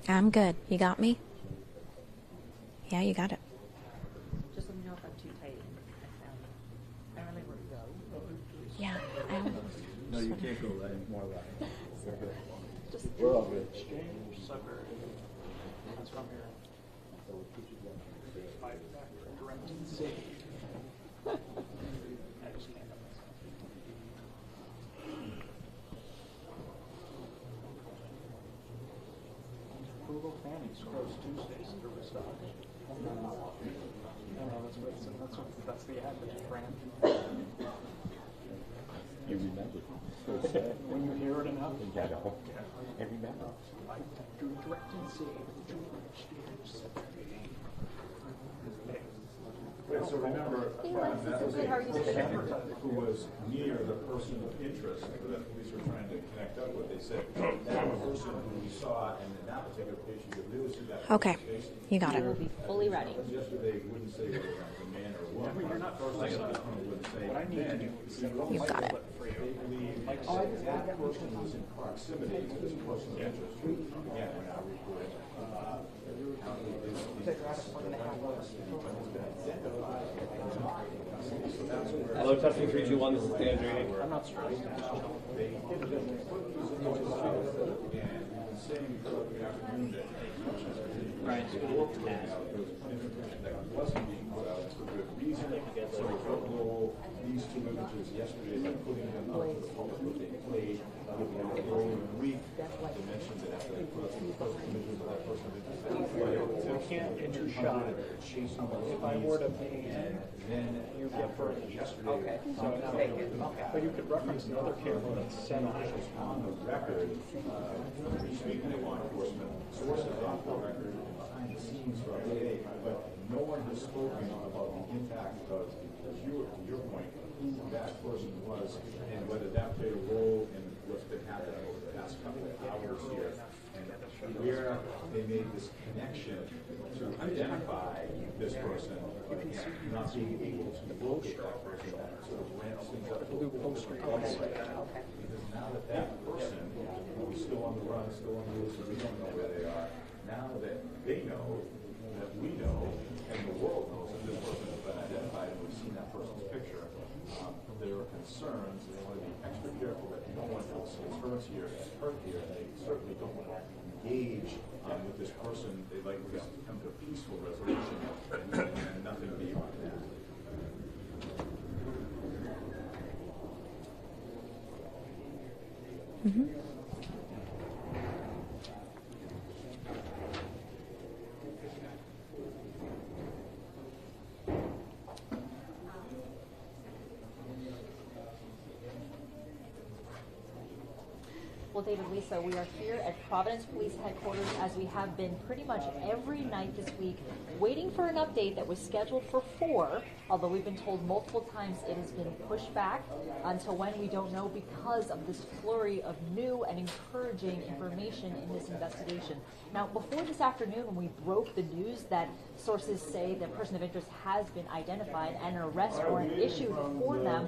I'm good. You got me? Yeah, you got it. Just let me know if I'm too tight. I really want to go. Yeah. No, you can't go right more right. Just We're all good. Exchange, sucker. That's from here. Fight back, direct and safe. I just can't. Frugal Fanny's closed Tuesdays to restock. That's the ad that you ran. You remember. So sad. When you hear it enough. Yeah, I remember. Like to direct and save George Saturday. Right, so remember, that was a who was near the person of interest that the police were trying to connect up with. They said that person who we saw, and in that particular case, you could really see that. Okay. You got it. We'll be fully ready. Yesterday, wouldn't say whether it was a man or a woman. You're not first. Wouldn't say What I need to do is set up You got it. for you. they believe that person was in proximity to this person of interest. Again, we're not recording. Hello, testing 3, 2, 1. This is Dan Drady. I'm not stressed. Right. That wasn't being put out for good reason. So we felt role these two images yesterday by putting them out to the public what they played giving them a rolling week. They mentioned that after they put up the first images of that person, We can't get your shot. If I were to pay, then you get further. Okay. So now, but you could reference the other camera that's set on. on the record, from speaking to law enforcement, sources off the record, behind the scenes for a day, but no one has spoken about the impact of, your point, who that person was and whether that played a role in what's been happening over the past couple of hours here. And where they made this connection to identify this person, but not being able to locate that person, that sort of ramps things up to a poster right now. Because now that that person, who's still on the run, still on the loose, and we don't know where they are, now that they know, that we know, and the world knows that this person has been identified and we've seen that person's picture, there are concerns, and they want to be extra careful that no one else gets hurt here, and they certainly don't want to engage with this person. They'd like this to come to a peaceful resolution and nothing beyond that. Mm-hmm. Well, David, Lisa, we are here at Providence Police Headquarters as we have been pretty much every night this week, waiting for an update that was scheduled for 4, although we've been told multiple times it has been pushed back until when we don't know because of this flurry of new and encouraging information in this investigation. Now, before this afternoon, when we broke the news that sources say the person of interest has been identified and an arrest warrant issued for them,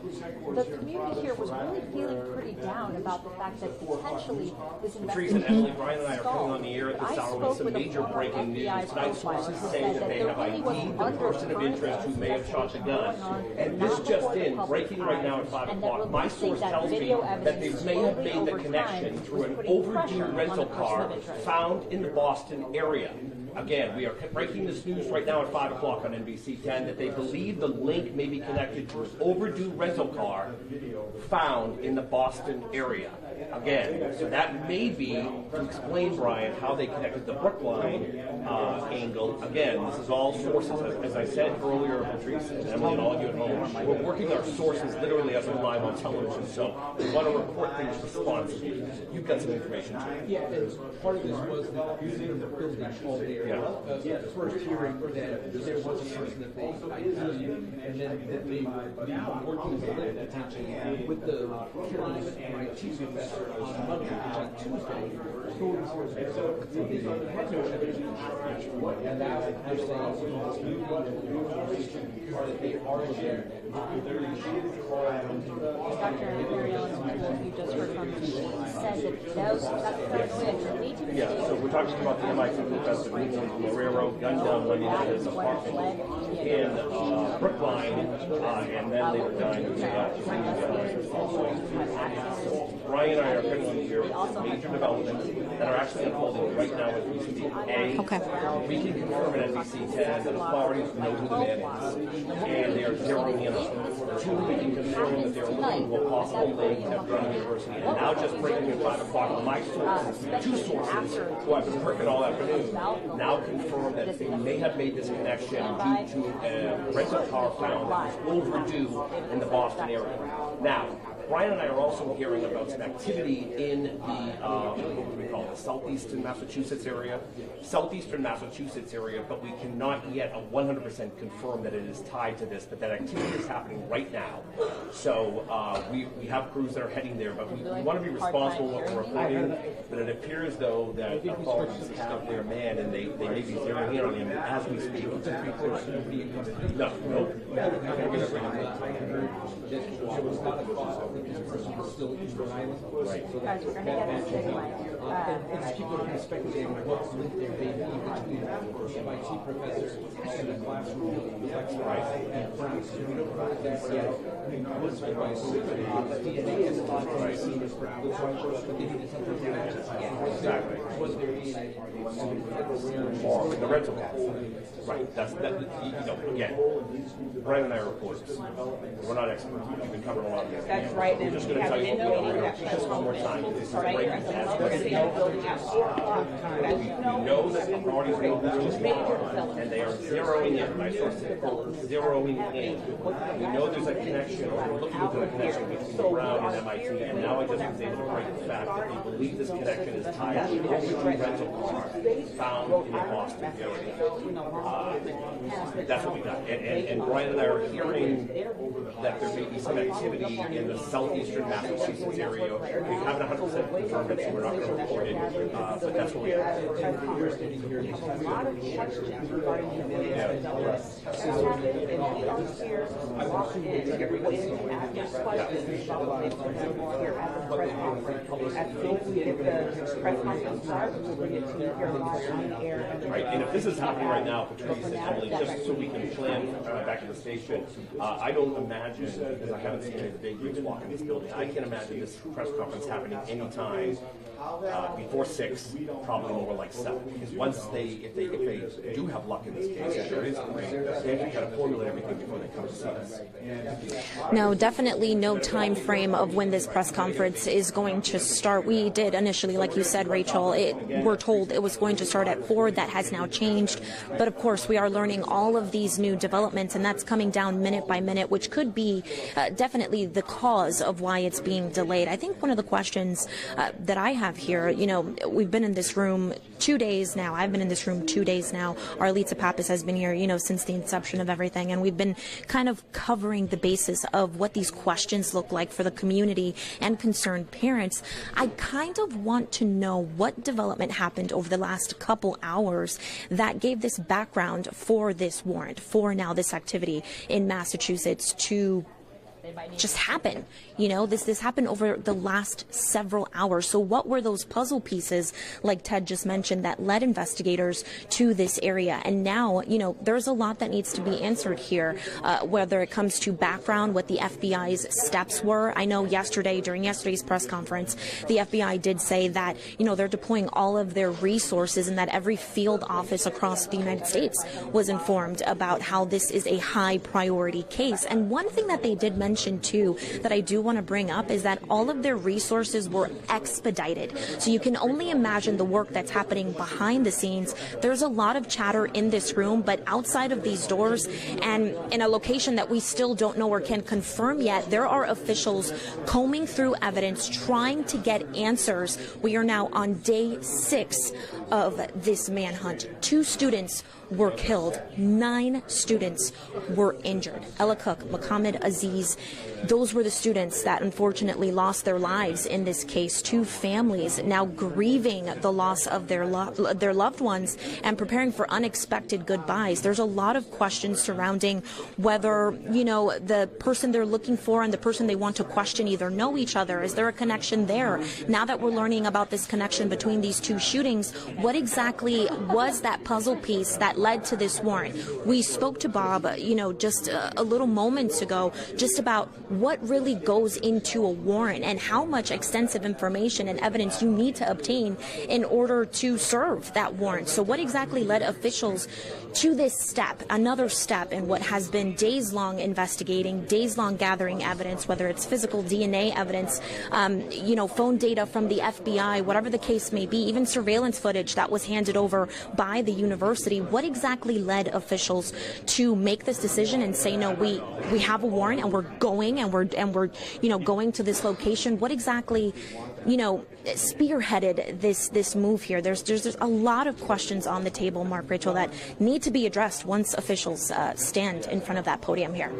the community here was really feeling pretty down about the fact that potentially this Teresa and Emily, investigation Brian and I are coming on the air at this hour with some major breaking news. Tonight, sources say that they have ID'd the person of interest who may have shot the gun. And this just in, breaking right now at 5 o'clock, my source tells me that they may have made the connection through an overdue rental car found in the Boston area. again, we are breaking this news right now at 5 o'clock on NBC 10 that they believe the link may be connected to an overdue rental car found in the Boston area. Again, so that may be to explain, Brian, how they connected the Brookline angle. Again, this is all sources. As I said earlier, Patrice and Emily and all of you at home, we're working our sources literally as we're live on television, so we want to report things responsibly. You've got some information too. Yeah, and part of this was the using the building all there. First hearing that there was a person that they ID'd, and then that they working potentially with the county IT professor on Monday, on Tuesday. So they had no evidence, and now they're saying that they are looking at Dr. Imperial, who you just heard from, said that those paranoia need to be so we're talking about the MIT professor from the railroad gunned down went into his apartment in Brookline, and then they were dying of Brian and I are currently here with major developments that are actually unfolding right now as we speak. We can confirm at NBC 10 that authorities know who the man is, and they are zeroing in on him. 2, we can confirm that they are looking for possible link at Brown University. And now just breaking at 5 o'clock, my sources, 2 sources who I've been working all afternoon, now confirm that they may have made this connection due to a rental car found that was overdue in the Boston area. Now, Brian and I are also hearing about some activity in the, what do we call it, southeastern Massachusetts area. But we cannot yet 100% confirm that it is tied to this, but that activity is happening right now. So we have crews that are heading there, but we want to be responsible for what we're reporting. But it appears, though, that authorities have their man, and they may be zeroing in on him as we speak. No. This person is still in Rhode Island. Right. So that's we're going to get a segue. and just people are speculating what link there may be between the MIT professor and the classroom and France. We don't know that yet. Once or twice, DNA has not been seen as but they need to tell them Exactly. Was there DNA or the rental car? Right. That's that. Again, Brian and I are reporters. We're not experts. We've been covering a lot of this. That's right. We're just going to tell you what we know. We're going to just one more time. This is breaking as we Building at 4 o'clock. We know that the authorities know who's and they are zeroing in. My source said, zeroing in. We know there's a connection, or we're looking into a connection between Brown and MIT, and now I just was able to break the fact that they believe this connection is tied to an overdue rental car found in the Boston area. That's what we got. And Brian and I are hearing that there may be some activity in the southeastern Massachusetts area. We haven't 100% confirmed it, so we're not going to report it, but that's what we have. There's a lot of questions regarding the video and we are here and everybody can ask us questions about what they've learned here at the press conference. As soon as we get the press conference started, we'll bring it to you here live on the air. Right, and if this is happening right now, Patrice and Emily, just so we can plan back at the station, I don't imagine, because I haven't seen any of the big wigs walk in this building, I can't imagine this press conference happening anytime before 6, probably more like 7. Because once if they do have luck in this case, if there is a ring, they have to kind of formulate everything before they come to see us. No, definitely no time frame of when this press conference is going to start. We did initially, like you said, Rachel, we're told it was going to start at 4. That has now changed. But of course, we are learning all of these new developments, and that's coming down minute by minute, which could be definitely the cause of why it's being delayed. I think one of the questions that I have here, we've been in this room 2 days now. I've been in this room 2 days now. Arlita Pappas has been here, since the inception of everything, and we've been kind of covering the basis of what these questions look like for the community and concerned parents. I kind of want to know what development happened over the last couple hours that gave this background for this warrant, for now this activity in Massachusetts to just happen. You know, this happened over the last several hours. So what were those puzzle pieces, like Ted just mentioned, that led investigators to this area? And now, you know, there's a lot that needs to be answered here, whether it comes to background, what the FBI's steps were. I know during yesterday's press conference, the FBI did say that, you know, they're deploying all of their resources and that every field office across the United States was informed about how this is a high priority case. And one thing that they did mention too that I do want to bring up is that all of their resources were expedited. So you can only imagine the work that's happening behind the scenes. There's a lot of chatter in this room, but outside of these doors and in a location that we still don't know or can confirm yet, there are officials combing through evidence, trying to get answers. We are now on day 6 of this manhunt. 2 students were killed. 9 students were injured. Ella Cook, Muhammad Aziz, those were the students that unfortunately lost their lives in this case. 2 families now grieving the loss of their loved ones and preparing for unexpected goodbyes. There's a lot of questions surrounding whether, you know, the person they're looking for and the person they want to question either know each other. Is there a connection there? Now that we're learning about this connection between these 2 shootings, what exactly was that puzzle piece that led to this warrant? We spoke to Bob, you know, just a little moments ago, just about what really goes into a warrant and how much extensive information and evidence you need to obtain in order to serve that warrant. So what exactly led officials to this step, another step in what has been days-long investigating, days-long gathering evidence, whether it's physical DNA evidence, you know, phone data from the FBI, whatever the case may be, even surveillance footage that was handed over by the university. What exactly led officials to make this decision and say, no, we have a warrant and we're going and we're you know, going to this location? What exactly, you know, spearheaded this move here? There's a lot of questions on the table, Mark, Rachel, that need to be addressed once officials stand in front of that podium here.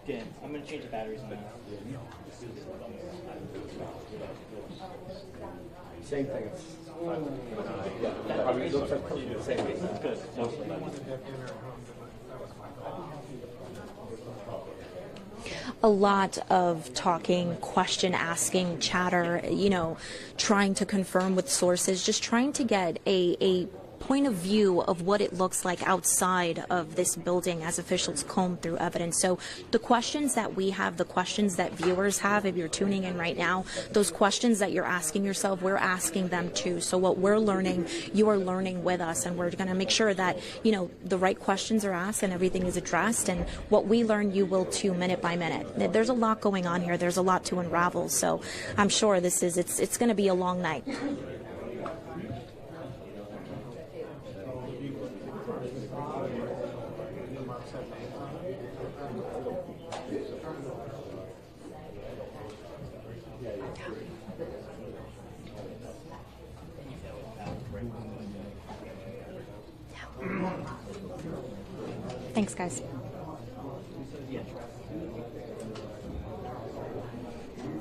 Dan, I'm going to change the batteries now. Same thing. Probably looks like the same thing. Good. A lot of talking, question asking, chatter, you know, trying to confirm with sources, just trying to get a point of view of what it looks like outside of this building as officials comb through evidence. So the questions that we have, the questions that viewers have, if you're tuning in right now, those questions that you're asking yourself, we're asking them too. So what we're learning, you are learning with us, and we're going to make sure that, you know, the right questions are asked and everything is addressed, and what we learn, you will too, minute by minute. There's a lot going on here. There's a lot to unravel. So I'm sure it's going to be a long night. Thanks, guys.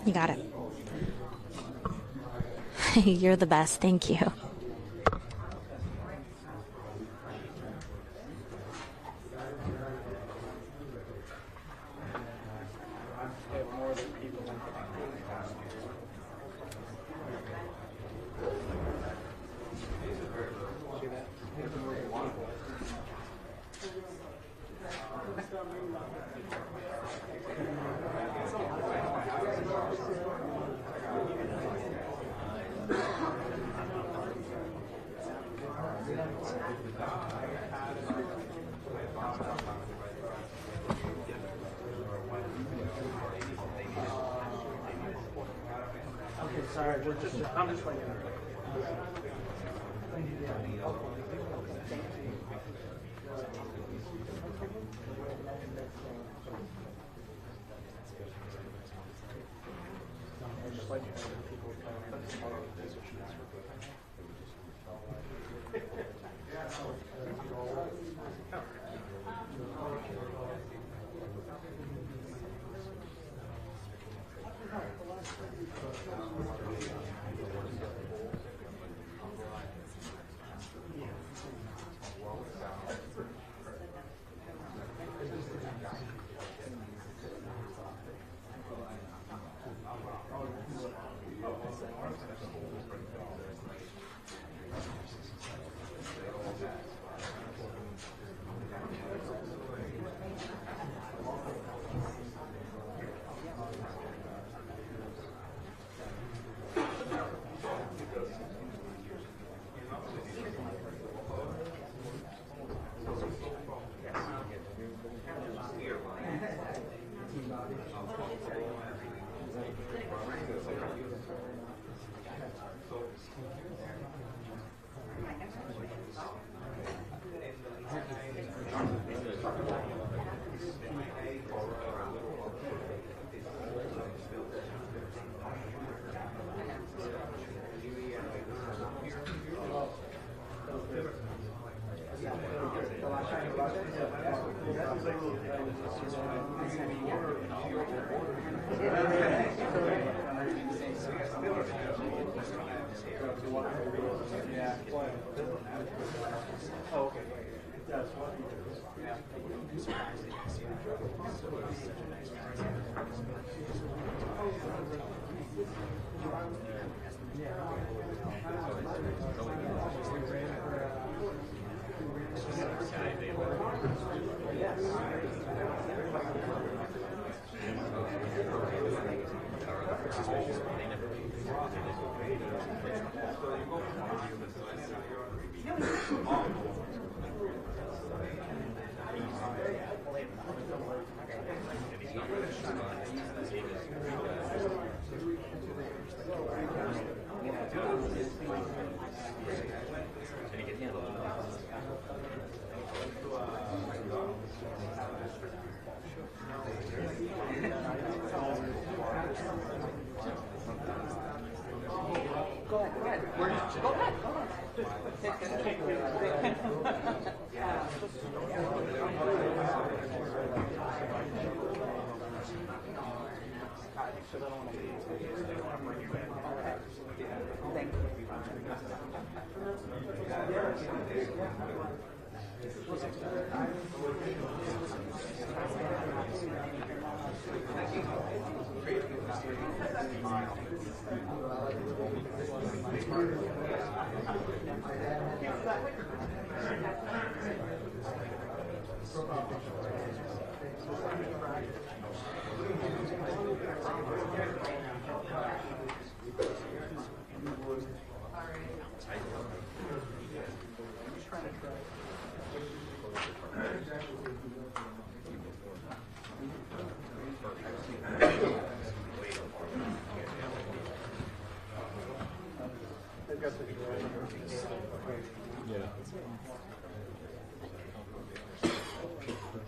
You got it. You're the best. Thank you. Sorry, I'm just waiting. Just like people that are part of these issues.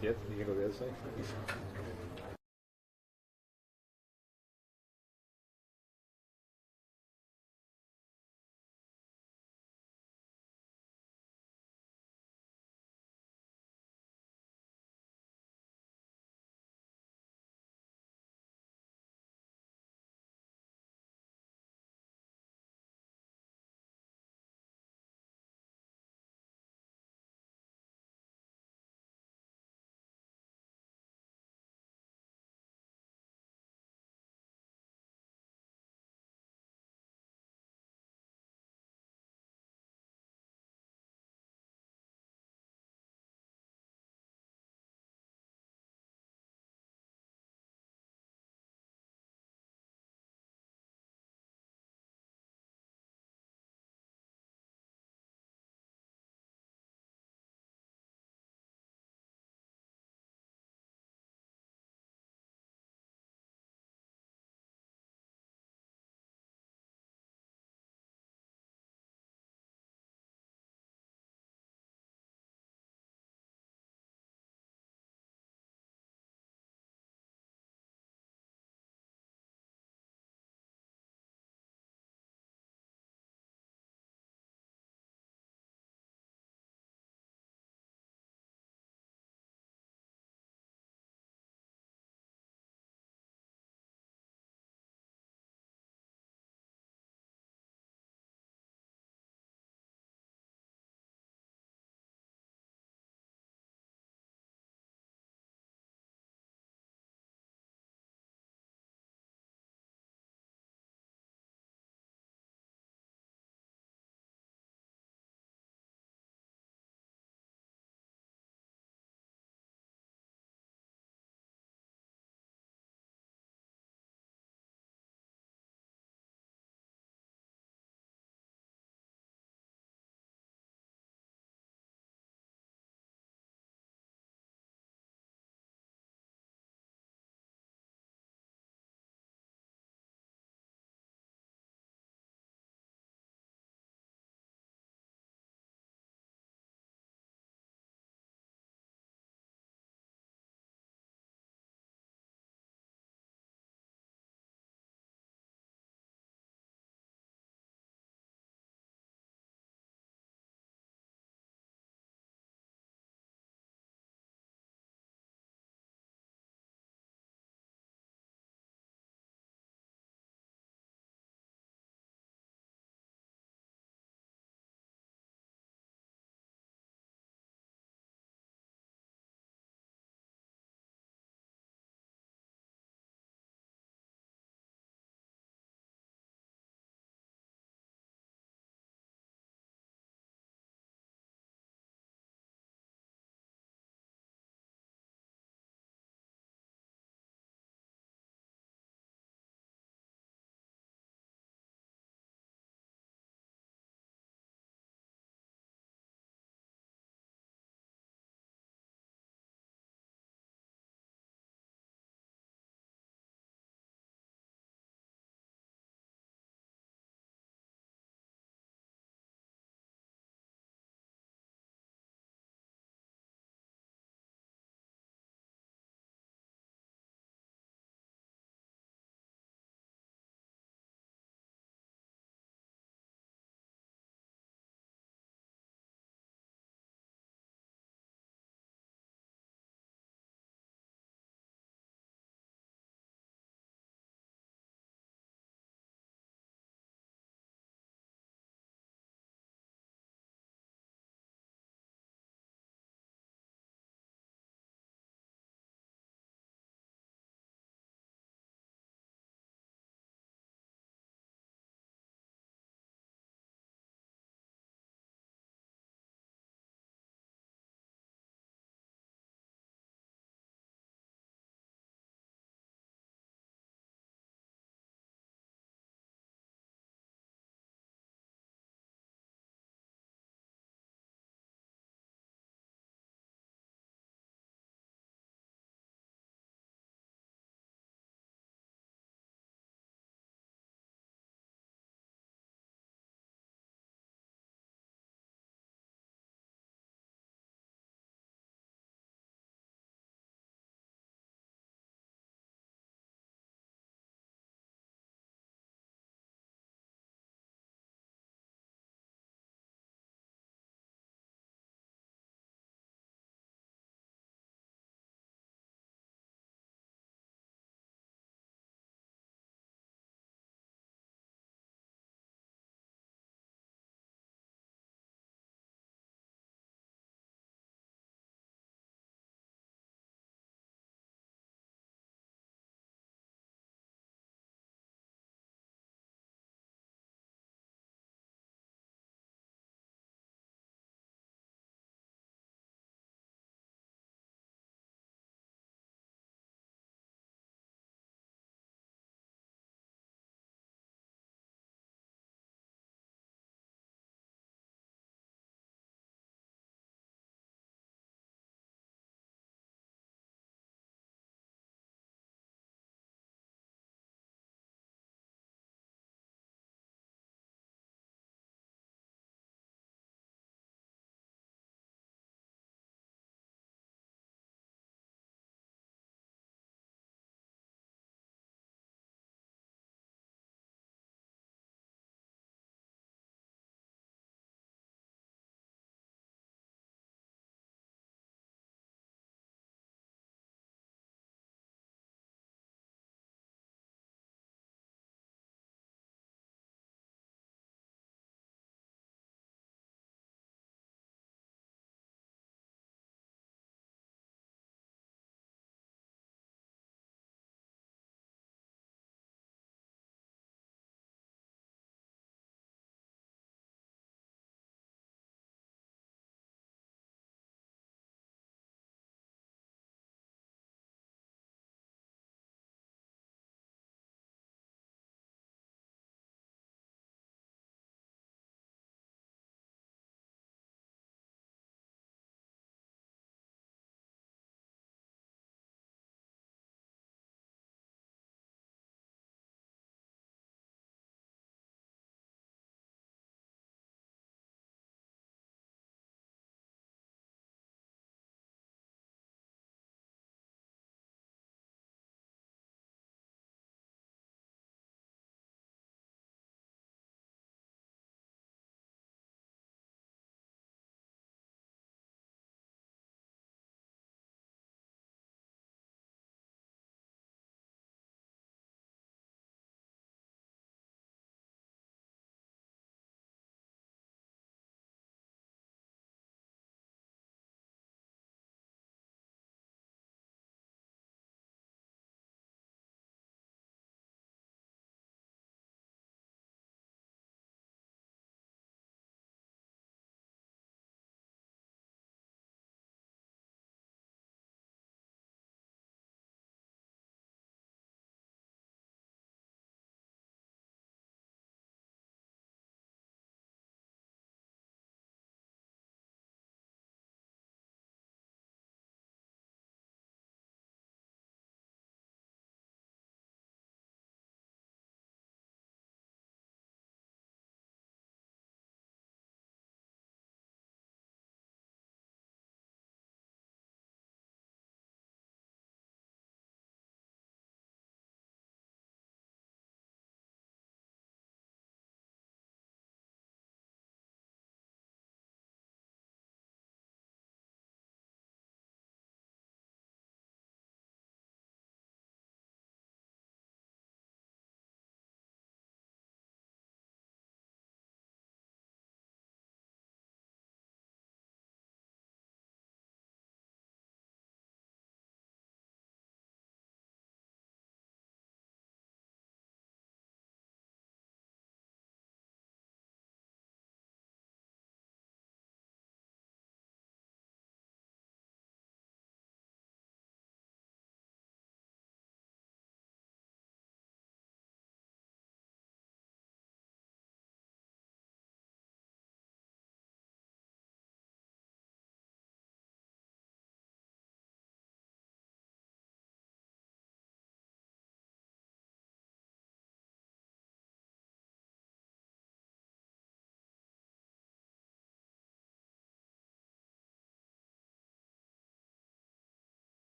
Yes, you can go the other side.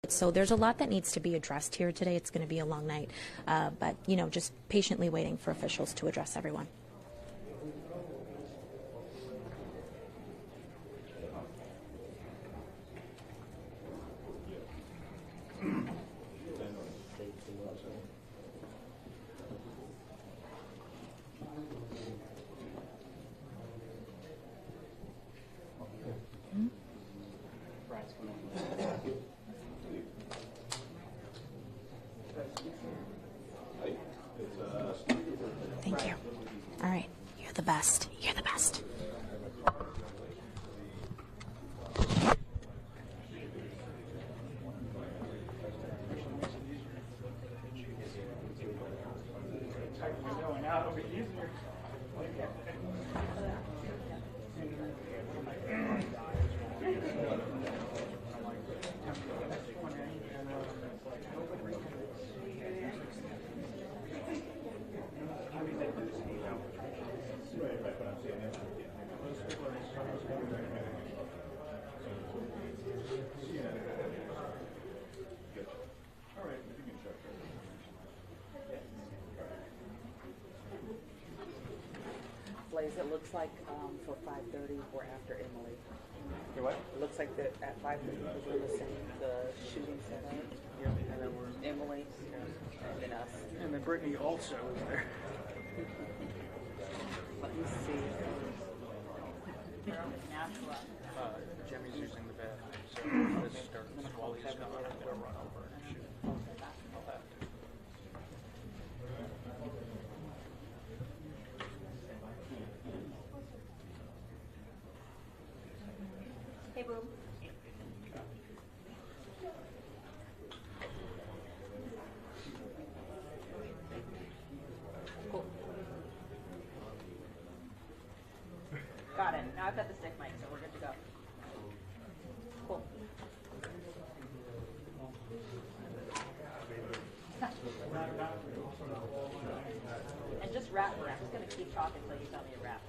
So there's a lot that needs to be addressed here today. It's going to be a long night, but just patiently waiting for officials to address everyone. Thank you. All right. You're the best. You're the best. Blaze, it looks like for 5:30 we're after Emily. You what? It looks like that at 5:30 because we're the same, the shooting setup. Yep. And then we're Emily, and then us. And then Brittany also is there. Let me see. Jimmy's using the bathroom, so this starts while he's gone. I'm gonna run over and shoot. I'll have to. Hey, Boom. Cool. Got it. Now I've got the stick mic, so we're good to go. Cool. And just rap me. I'm just going to keep talking until you tell me to rap.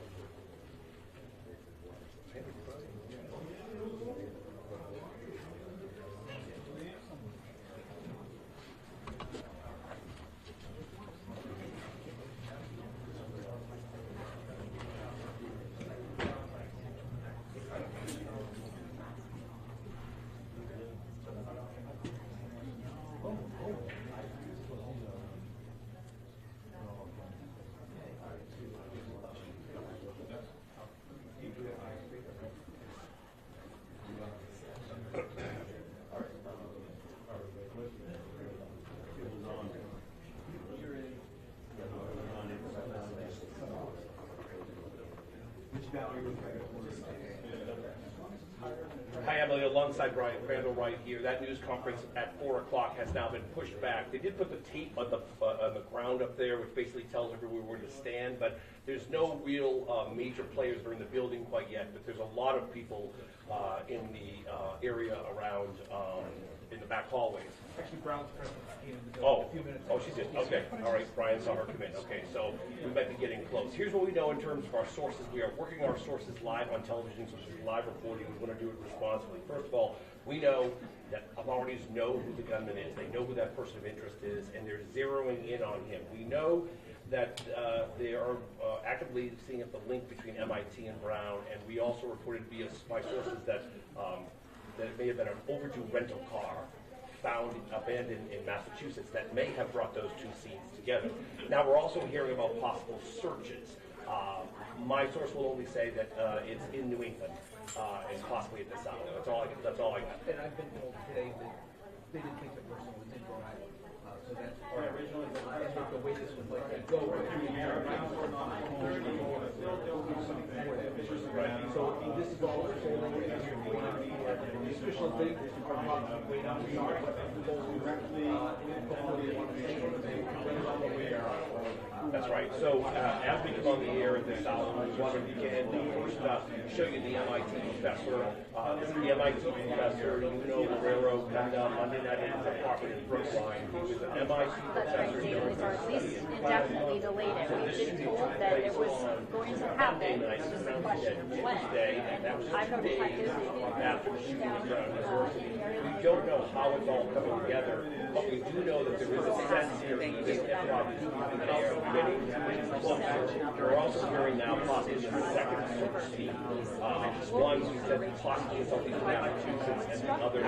Hi, Emily. Alongside Brian Crandall right here. That news conference at 4 o'clock has now been pushed back. They did put the tape on the ground up there, which basically tells everyone where to stand, but there's no real major players that are in the building quite yet, but there's a lot of people in the area around in the back hallways. Actually, Brown's present came in the building a few minutes ago. Oh, she did. Okay. All right. Brian saw her come in. Okay, so we might be getting close. Here's what we know in terms of our sources. We are working our sources live on television, so this is live reporting. We want to do it responsibly. First of all, we know that authorities know who the gunman is. They know who that person of interest is, and they're zeroing in on him. We know that they are actively seeing the link between MIT and Brown, and we also reported via my sources that that it may have been an overdue rental car found abandoned in Massachusetts that may have brought those two scenes together. Now we're also hearing about possible searches. My source will only say that it's in New England and possibly at the South. That's all I got. And I've been told today that they didn't think the person was in Rhode Island. So that's part of it. And that the way this was like to go. So this is all unfolding as we're waiting for the official date. That's right. So as we come on the air at this hour, we want to begin to first show you the MIT professor The MIT professor, you know, the railroad come down Monday night into the property in Brookline. He was an MIT professor. They or at least indefinitely delayed it. We've been told that it was going to happen. It's just a question of when. I've notified his After the shooting was done. We don't know how it's all coming together, but we do know that there is a sense here that this probably getting closer. We're also hearing now possibly a second search team. One who said possibly something in Massachusetts and the other.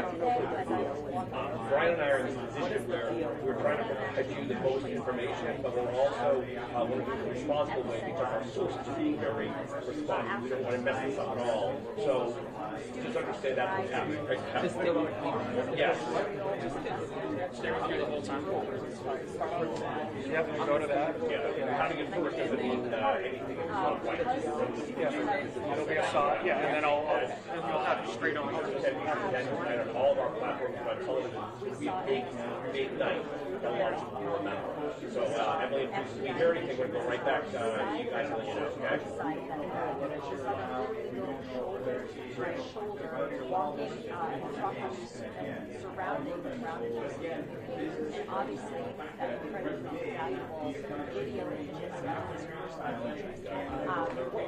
Brian and I are in this position where we're trying to provide you the most information, but we're also we're doing a responsible way because our sources are being very responsive. We don't want to mess this up at all. So just understand that's what's happening right now. Yes. Stay with you the whole time. You have to go to that? Yeah. Having it first doesn't mean anything is not right. Yeah. It'll be a thought. Yeah, and then you'll have it straight on. And on all of our platforms on television, we make night the largest amount. So Emily, if you hear anything, we're going to go right back to you guys and let you know. Walking, surrounding the ground, and obviously incredibly valuable video images. What we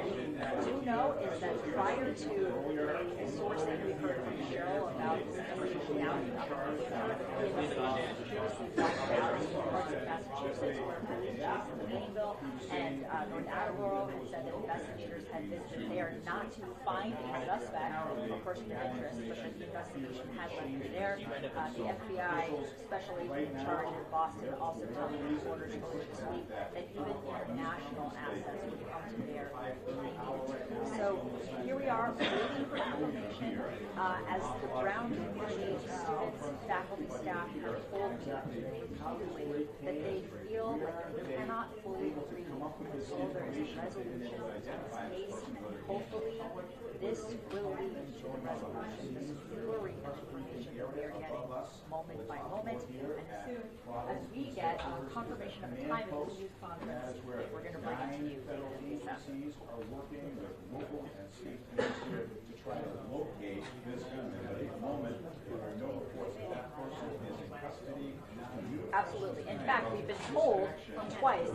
do know is that prior to the source that we heard from Cheryl about investigation down in the investigation previously brought out in parts of Massachusetts where police chiefs in Plainville and North Attleboro had said that investigators had visited there not to find a suspect or person of interest, but that the investigation had led them there. The FBI special agent in charge in Boston also telling reporters earlier this week that even international assets would come to bear. So here we are waiting for information as the Brown community, students, faculty, staff have told me repeatedly that they feel like they cannot fully agree until there is a resolution to this case. Hopefully, this will lead to a resolution. This is flurry of information that we are getting moment by moment. And as soon as we get confirmation of the time of the news conference, we're going to bring it to you. Agencies are working with local and state leadership to try to locate this gunman. But at the moment, there are no reports that that person is in custody. Absolutely. In fact, we've been told twice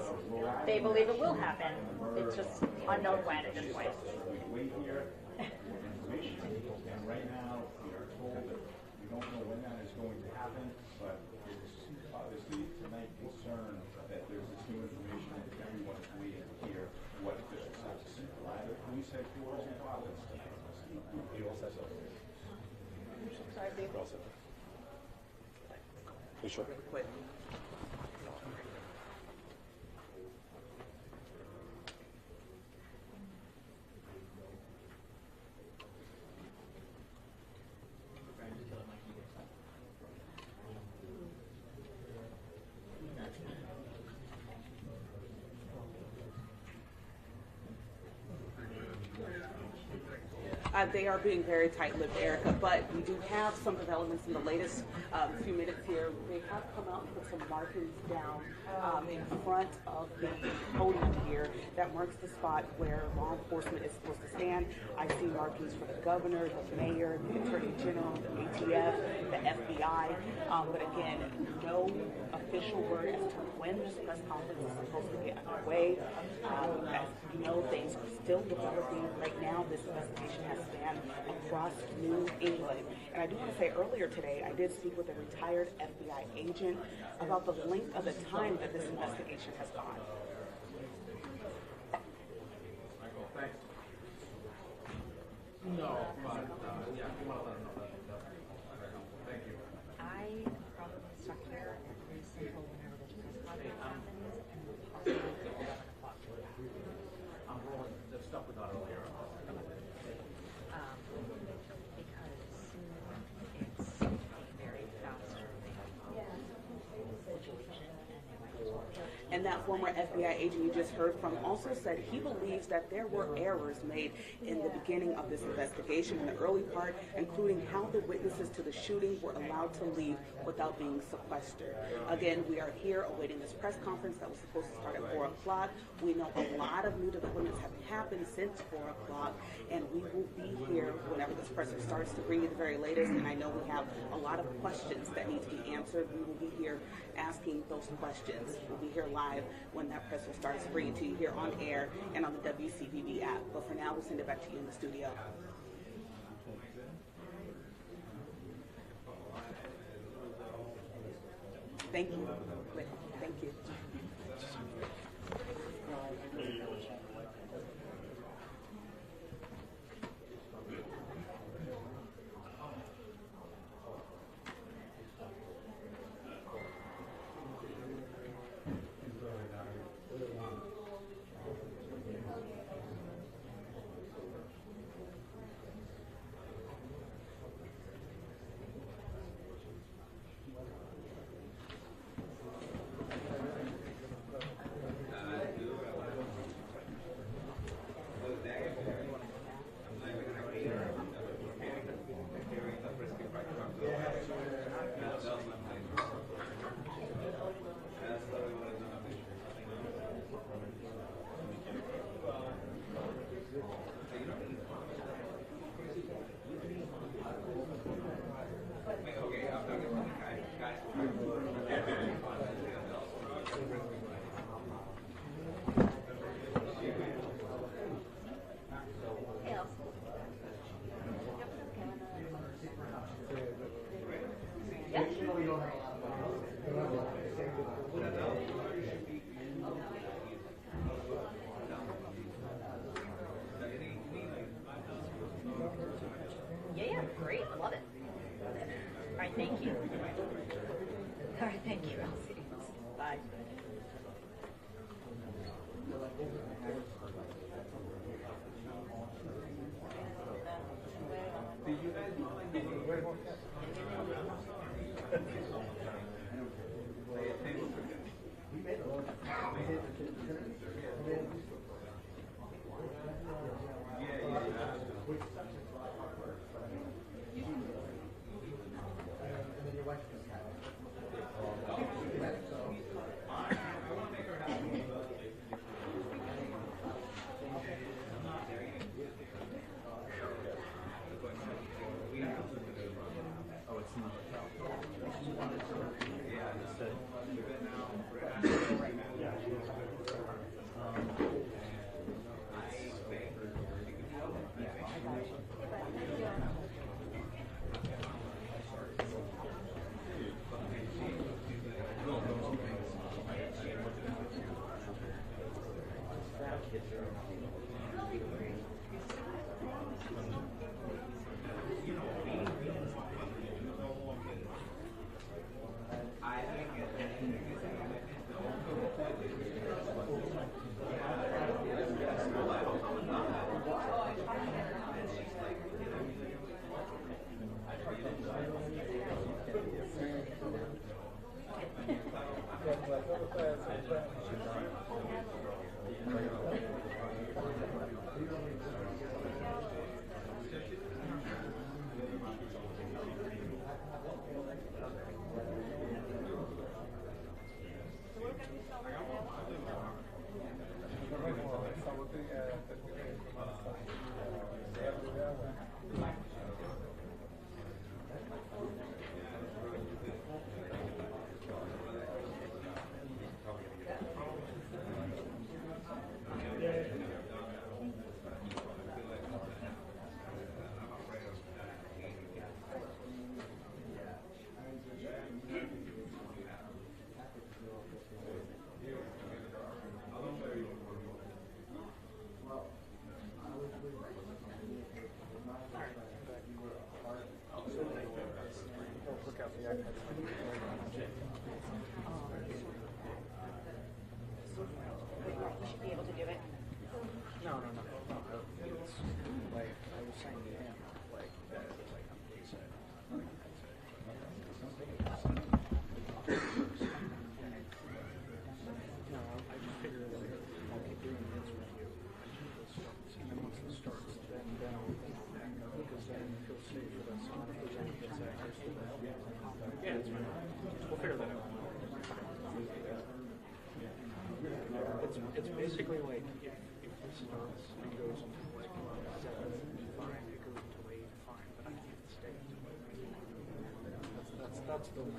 they believe it will happen. It's just unknown when at this point. We wait here for information, and right now we are told that we don't know when that is going to happen, but it is obviously tonight concern that there's this new information and everyone is waiting to hear what officials have to say. The police headquarters in Providence. You all set up? Sorry, Dave. You all set up? You sure? They are being very tight-lipped, Erica, but we do have some developments in the latest few minutes here. They have come out and put some markings down in front of the podium here that marks the spot where law enforcement is supposed to stand. I see markings for the governor, the mayor, the attorney general, the ATF, the FBI, but again, no official word as to when this press conference is supposed to get underway. As you know, things are still developing right now. This investigation has spanned across New England. And I do want to say earlier today, I did speak with a retired FBI agent about the length of the time that this investigation has gone. No, but yeah, if you want to let them know that. Thank you. I probably stuck here every single whenever this press conference happens, and we'll probably get 11 o'clock. I'm rolling the stuff we got earlier. Because it's a very fast situation, and they might as well And that former FBI agent you just heard from also said he believes that there were errors made in the beginning of this investigation, in the early part, including how the witnesses to the shooting were allowed to leave without being sequestered. Again, we are here awaiting this press conference that was supposed to start at 4 o'clock. We know a lot of new developments have happened since 4 o'clock, and we will be here whenever this presser starts to bring you the very latest. And I know we have a lot of questions that need to be answered. We will be here asking those questions. We'll be here live when that presser starts bringing to you here on air and on the WCVB app. But for now, we'll send it back to you in the studio. Thank you. Thank you. Yeah, great. I love it. All right, thank you. All right, thank you. I'll see you. Bye. It's basically like if this starts and goes into like 7, fine. It goes to 8, fine. But I can't stay until 8. That's the limit.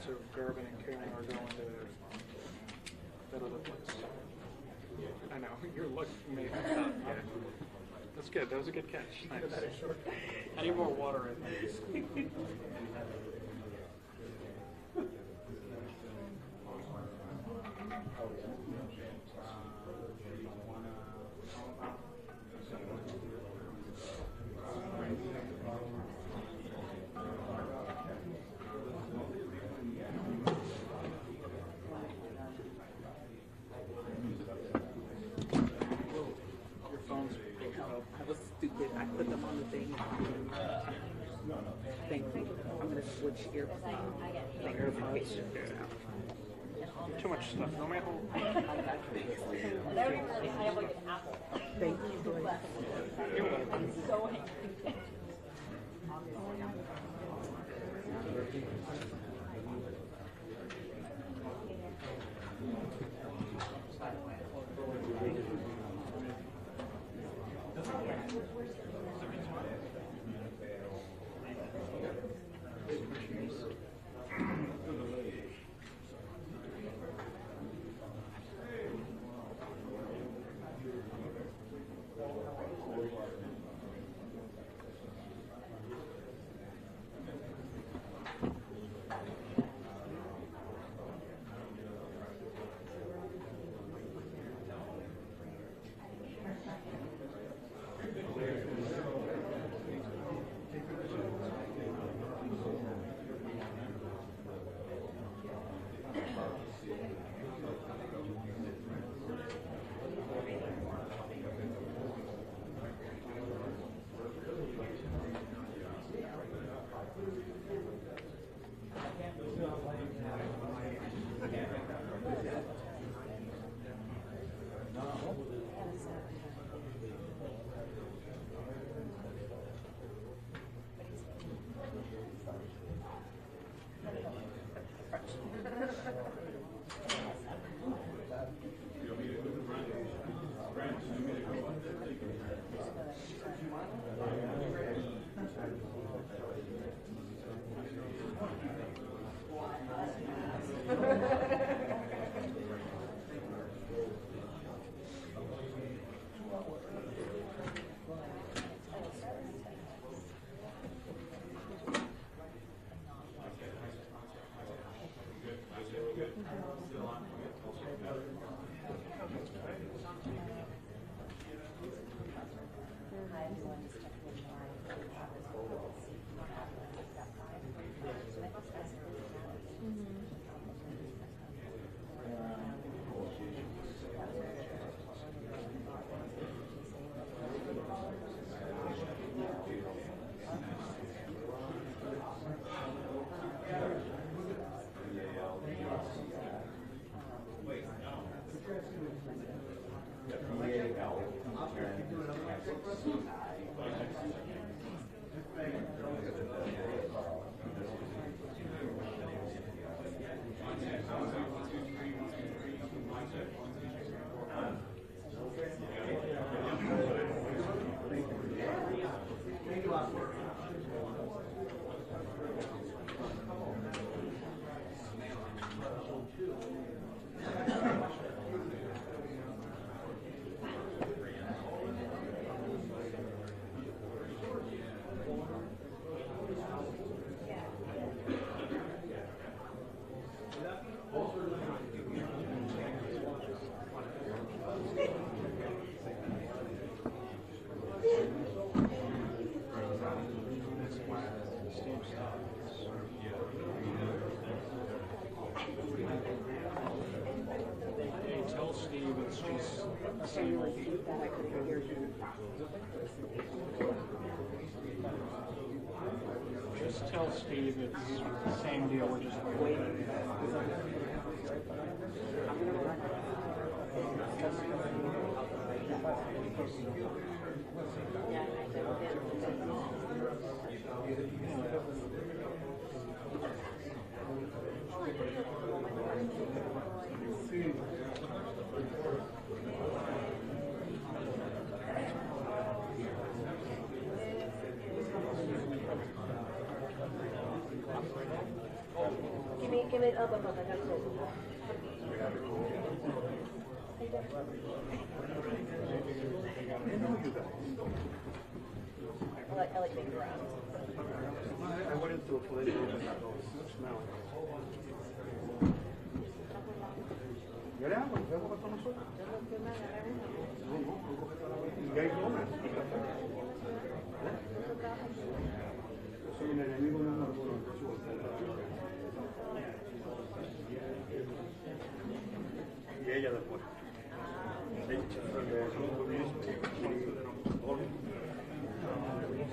So Garvin and Karen are going to that other place. I know, you're looking for me. Yeah. That's good. That was a good catch. Thanks. I need more water in there. Your phone's picking up. I was stupid. I put them on the thing. Thank you. I'm going to switch earphones. AirPods. Too much stuff. No matter. I have like an apple. Thank you. I'm so angry. Tell Steve it's just Just tell Steve it's the same deal. We're just waiting. Give me up above. I got it. I like being around. I went into a place where I was smelling. ¿Quieres algo? ¿Quieres comer con nosotros? ¿Y hay comer? Soy un enemigo número uno. Y ella después.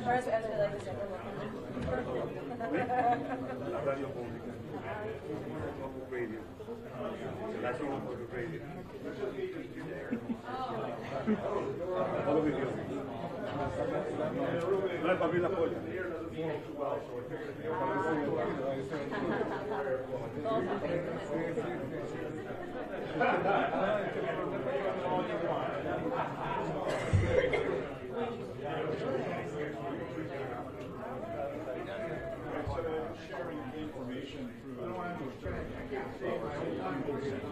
Or is it actually like the second La radio pública. Radio. La zona por radio. Todo mi Dios. No es para mí la polla. Sharing information through regional intelligence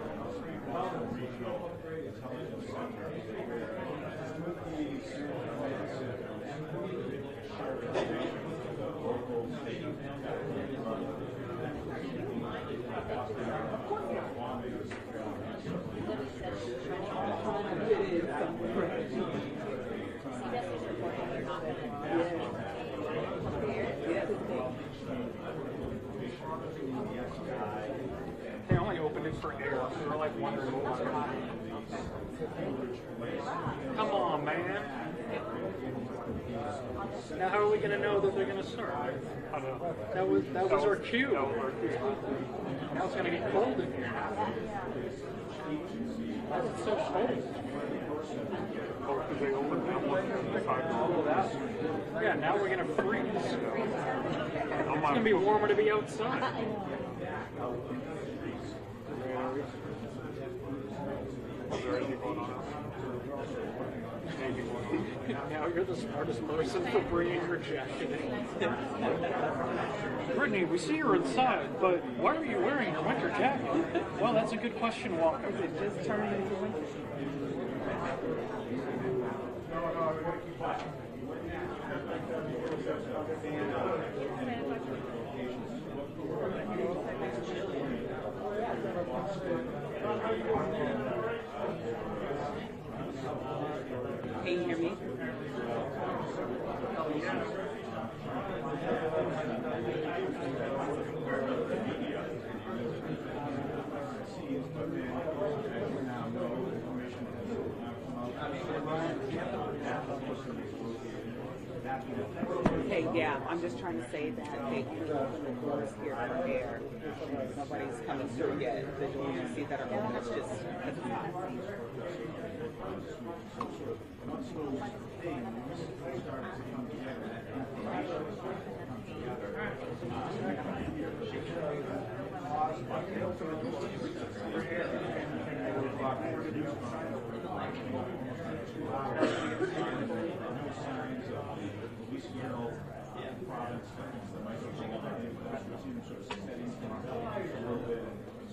They only opened it for air, so they're like wondering what was happening. Come on, man. Now how are we gonna know that they're gonna start? I don't know. That was our cue. Now it's gonna get cold in here. It's so cold. Oh, because they opened that one. Yeah, now we're gonna freeze. It's gonna be warmer to be outside. Now you're the smartest person for bringing your jacket in. Brittany, we see you're inside, but why are you wearing your winter jacket? Well, that's a good question, Walker. Is it just turning into winter? Can you hear me? Oh, yeah. Okay, yeah, I'm just trying to say that they can open the doors here for air. Nobody's coming through yet. The doors you see that are open, it's just it's not.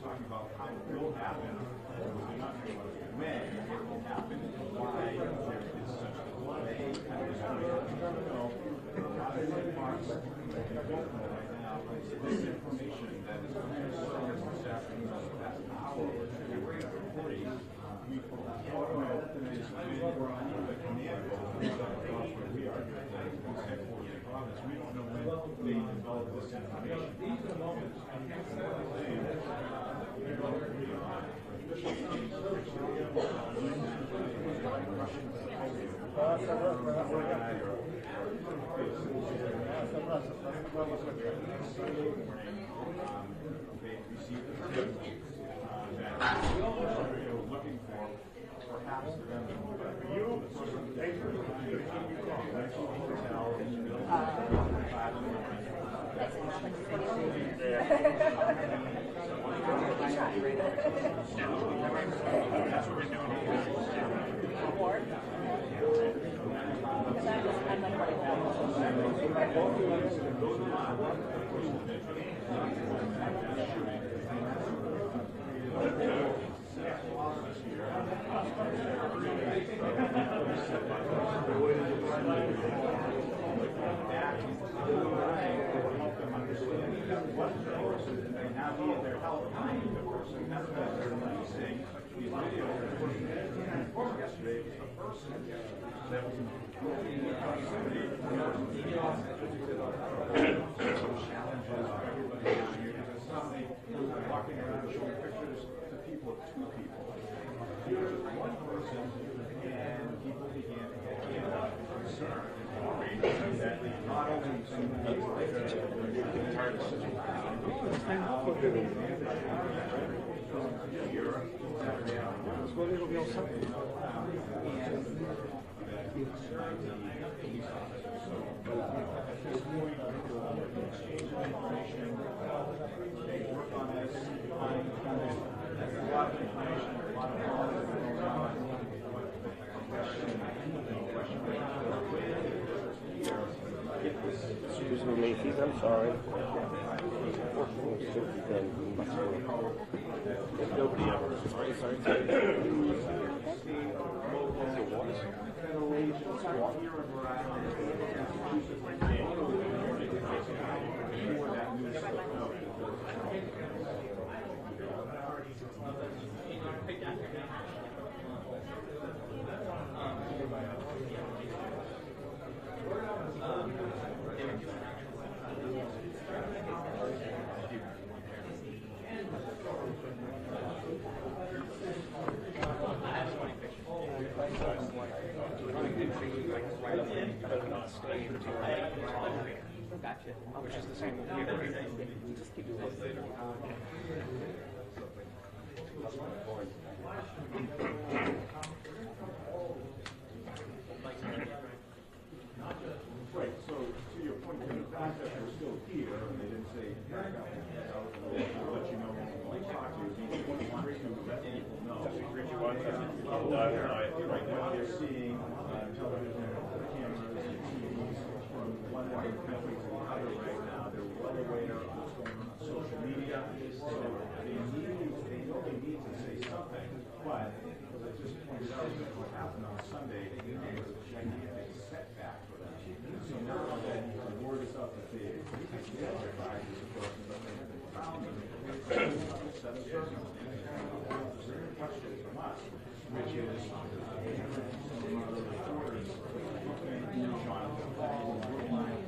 Talking about how it will happen, we're not talking about when it will happen, why there is such a delay. This information that is going to start this afternoon, that's our reporting. We don't know is when we're on the command where we are today, Providence. We don't know when they develop this information. Looking for perhaps Walking around showing pictures to people of two people. Here was one person, and people began to get concerned and worried that not only Excuse me, Macy's, I'm sorry. Nobody ever. Sorry. Gotcha. Which is the same with you. Just keep it later. Right, so to your point, the fact that they're still here, and they didn't say, back up, I'll let you know when we talk to you, we want to let people know. Right, what they're seeing on television, cameras, and TVs from one end of the country to the other right now, they're well aware of what's going on social media, so they know they need to say something, but, as I just pointed out, what happened on Sunday, was a gigantic setback for them. So now that the word is up that they identified as a person, but they haven't found them. Question from us, which is some of the reporters looking at John Brookline,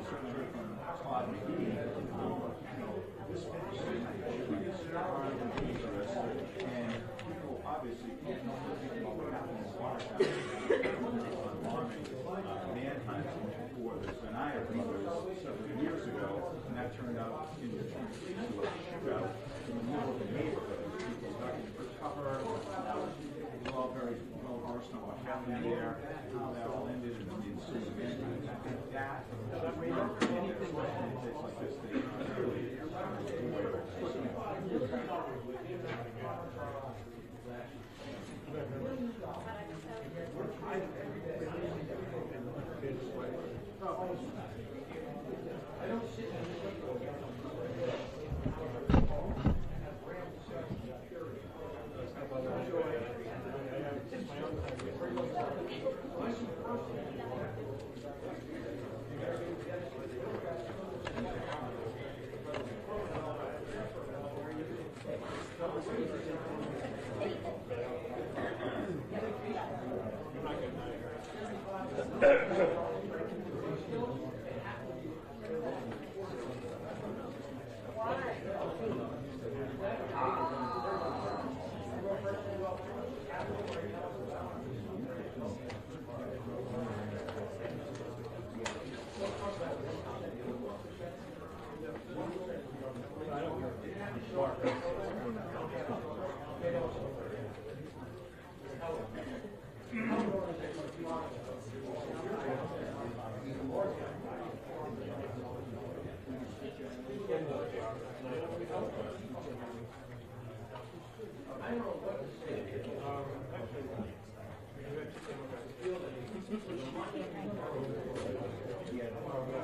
certainly from Todd McKee, this person is armed and dangerous, and people obviously can't know anything about what happened in Watertown. Alarming manhunt for the Zanaya brothers several years ago, and that turned out into a shootout in the middle of the neighborhood. People ducking for cover. We're all very well versed on what happened there, how that all ended, and the ensuing event. I think that anything that takes like this, they really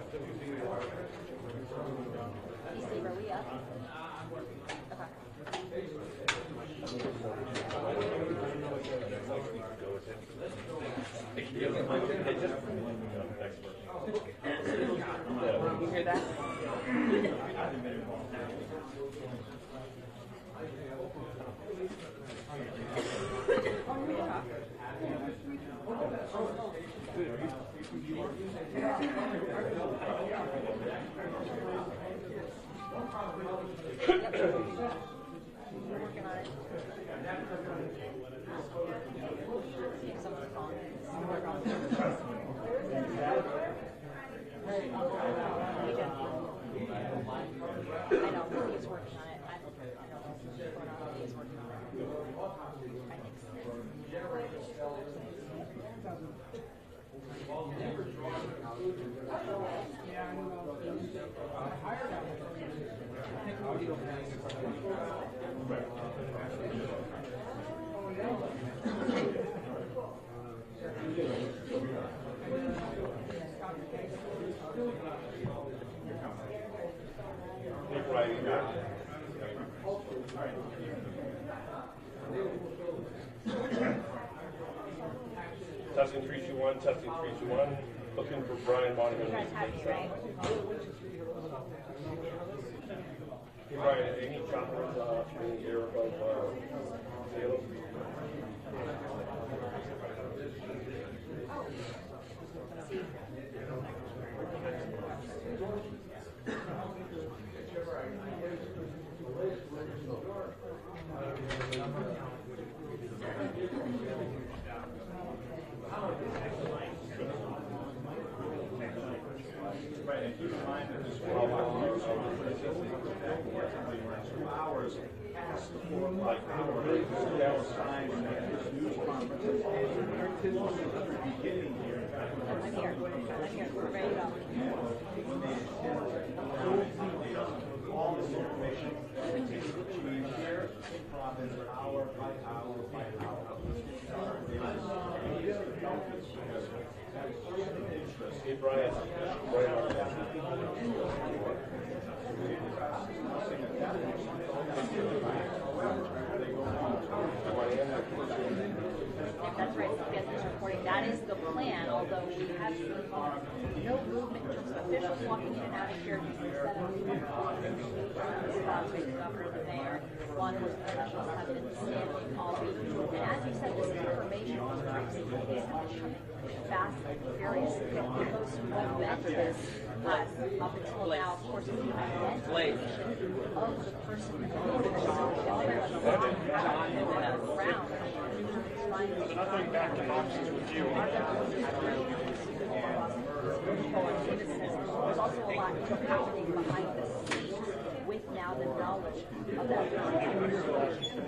Steve, are we up? You hear that? We're working on it. See if someone's calling. I know, he's working on it. I don't know what's going on. He's working on it. I think Testing 321, testing 321. Looking for Brian Monahan. you guys have me, right? Hey Brian, any choppers in the air above Salem? Right, and keep in mind that this will allow you to hours past the 4 o'clock hour. That was time that this news conference is beginning here. I'm here. We're ready to go. All this information continues to change here in Providence, hour by hour by hour. Hey Brian. That's right, business reporting. That is the plan, although we have seen no movement in terms of officials walking in and out of here. Instead of spots with the governor, the mayor, law enforcement officials have been standing all week. And as you said, this information was crazy. It's coming fast and furious. Most who have been to this up until now, of course, we have identification of the person that on the ground. There's nothing back to offices with you. There's also a lot happening behind the scenes with now the knowledge of that information.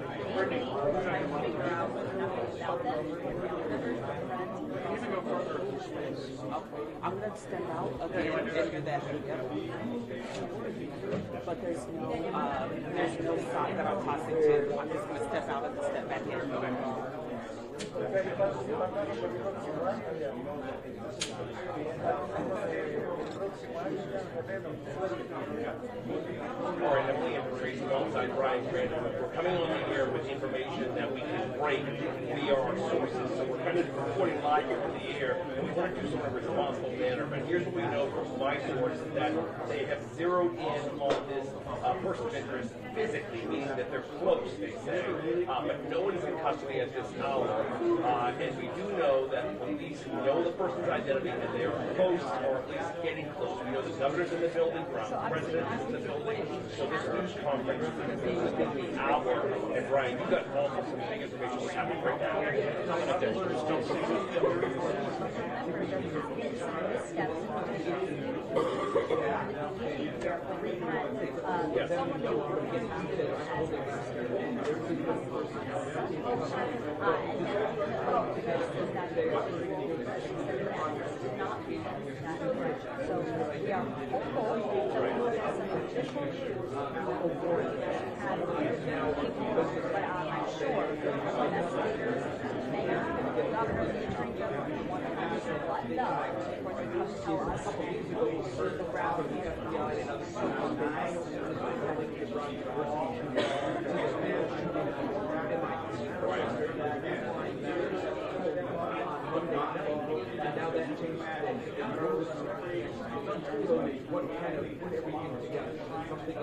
Namely, trying to figure out whether or not without them, I'm going to step out again and hear that. But there's no side that I'm tossing to. I'm just going to step out and step back in. All right, Emily and Tracy alongside Brian Grandin. We're coming on the air with information that we can break via our sources. So we're kind of reporting live here on the air, and we want to do so in a responsible manner. But here's what we know from my source, that they have zeroed in on this person of interest physically, meaning that they're close, they say. But no one is in custody at this hour. And we do know that police know the person's identity and they are close, or at least getting close. We know the governor's in the building, the president is in the building. So this news conference is going to be an hour. And Brian, you got also some big information what's happening right now. So we are hopeful that we will get some official news before we have but I'm sure investigators, the mayor, the governor, the attorney general, want to are buttoned up. Of course, they come tell us. The ground, the FBI and other and now that changed what kind of put everything together, something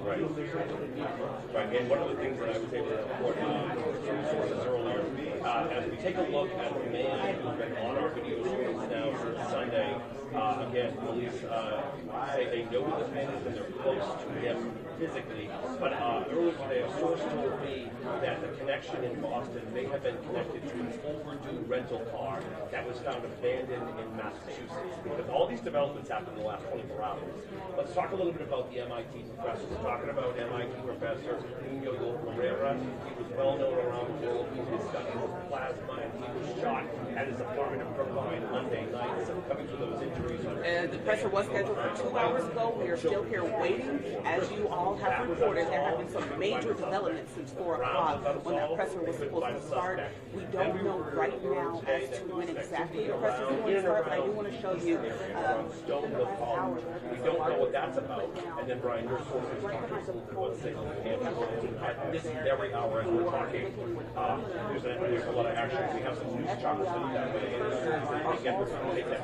Right. Right. And one of the things that I was able to report sources earlier, as we take a look at the man who's been on our video screens now since Sunday, again, police say they know who this man is and they're close to him physically. But earlier today, a source told me that the connection in Boston may have been connected to an overdue rental car that was found abandoned in Massachusetts. Because all these developments happened in the last 24 hours. Let's talk a little bit about the MIT professor. We're talking about MIT professor Nuno Pereira. He was well known around the world for his study of plasma, and he was shot at his apartment in Providence Monday night, coming to those injuries. And the presser was scheduled for 2 hours ago. We are still here waiting. As you all have reported, there have been some major developments since 4 o'clock when that presser was supposed to start. We don't know right now as to when exactly the presser is going to start, but I do want to show you We don't know what that's about. And then, Brian, your source is talking a little bit about signal at this very hour as we're talking. There's a lot of action. We have some news choppers in that way. Again, we're going to take that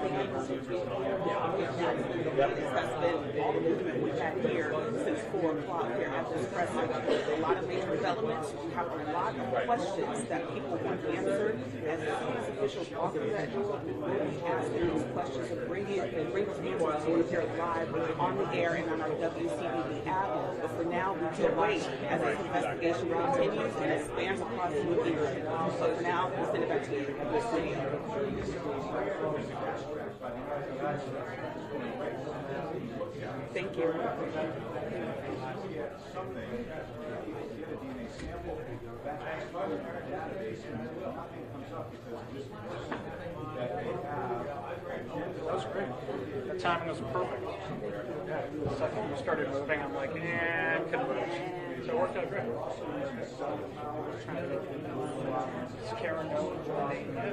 This has been all the movement we've had here since 4 o'clock here at this presser. A lot of major developments. We have a lot of questions that people want answered. As soon as officials walk through that door, we will be asking those questions and bring those answers to you here live on the air and on our WCBB app. But for now, we can wait as this investigation continues and expands across the region. So for now, we'll send it back to you. Thank you. That was great. The timing was perfect. Yeah, the second you started moving, I'm like, couldn't move. So it worked out great. Does Karen know the name yet?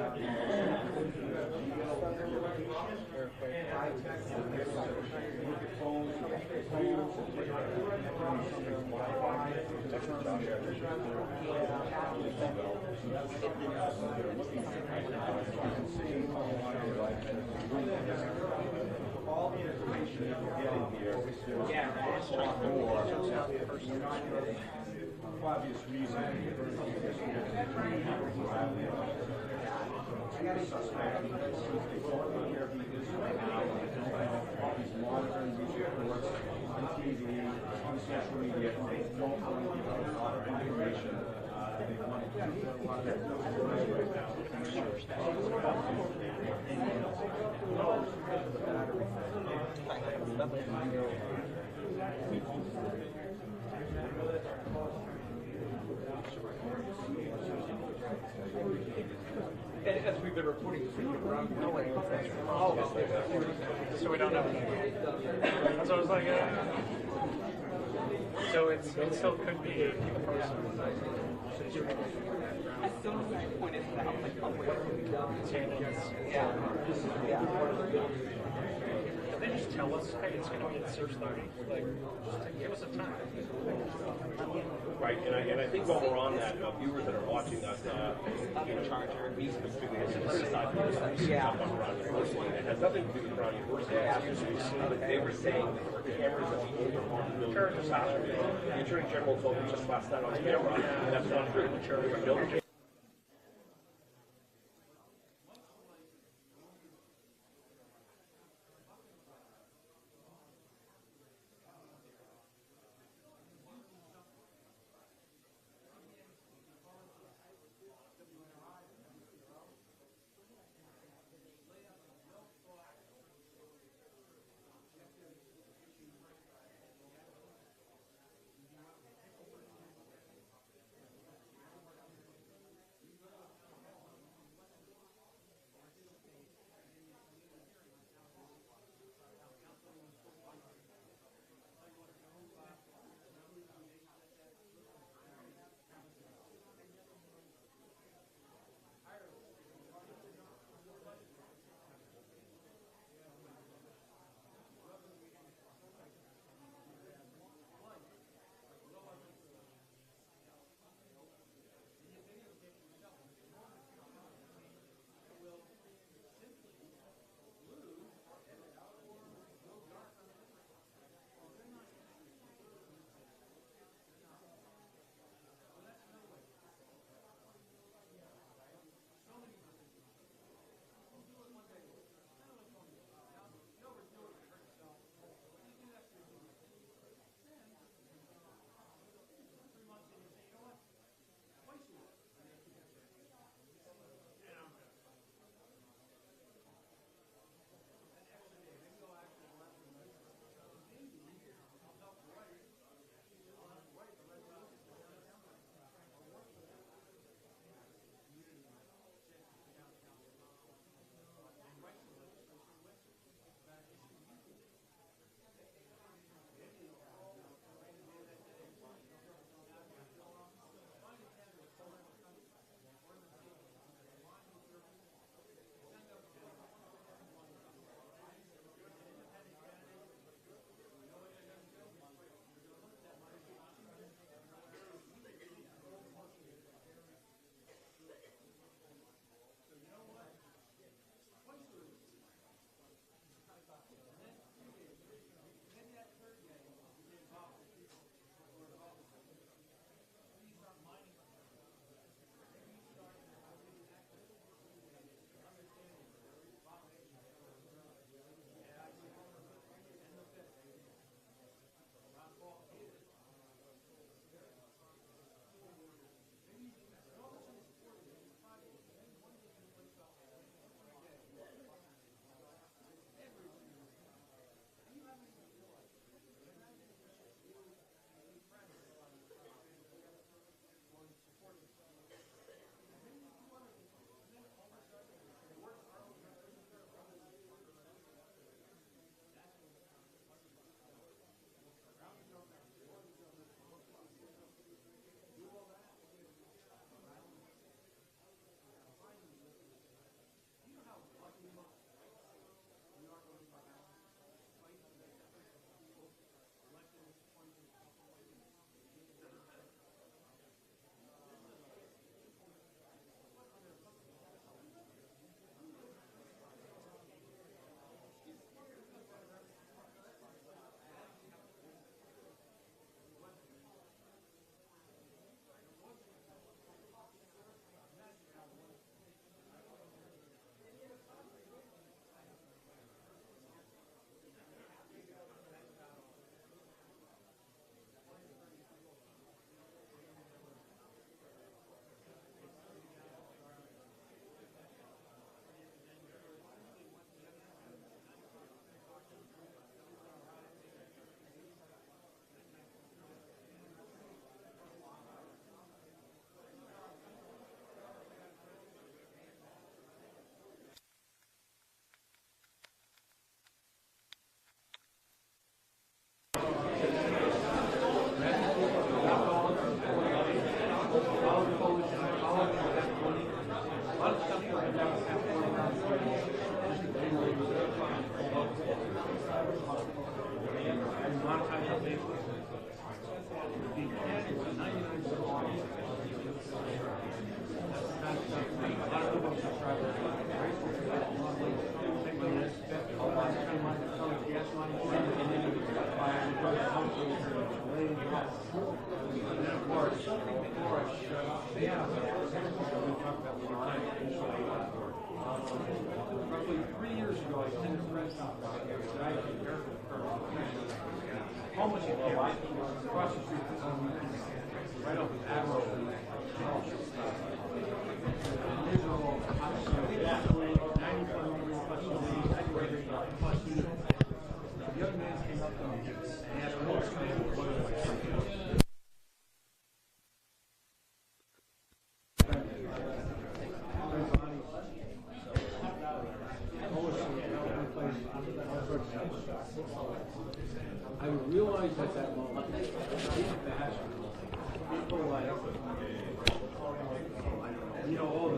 All the information that we're getting here is for obvious reasons. Suspect, they don't know where he is right now. He's monitoring these reports on TV, on social media. They don't really give a lot of information. They want to do a lot of information right now. And as we've been reporting, no way. So we don't know. So I was like, so it still could be a person. As soon as I pointed it out, like, oh, wait, yeah. Did they just tell us, hey, it's going to be at 6:30? Like, just give us a time. Right, and I think while we're on that, viewers that are watching us, me specifically, has criticized around University. It has nothing to do with Brown University. They were saying that there were cameras at the older building. The Attorney General told me just last night on camera, and that's not true. There were no cameras. Roughly 3 years ago, I attended a press conference here, and I homeless across the street from home, right up with Admiral. These are all, obviously, 95 plus years. The young man came up to me and asked me what I realized at that moment, people like, all the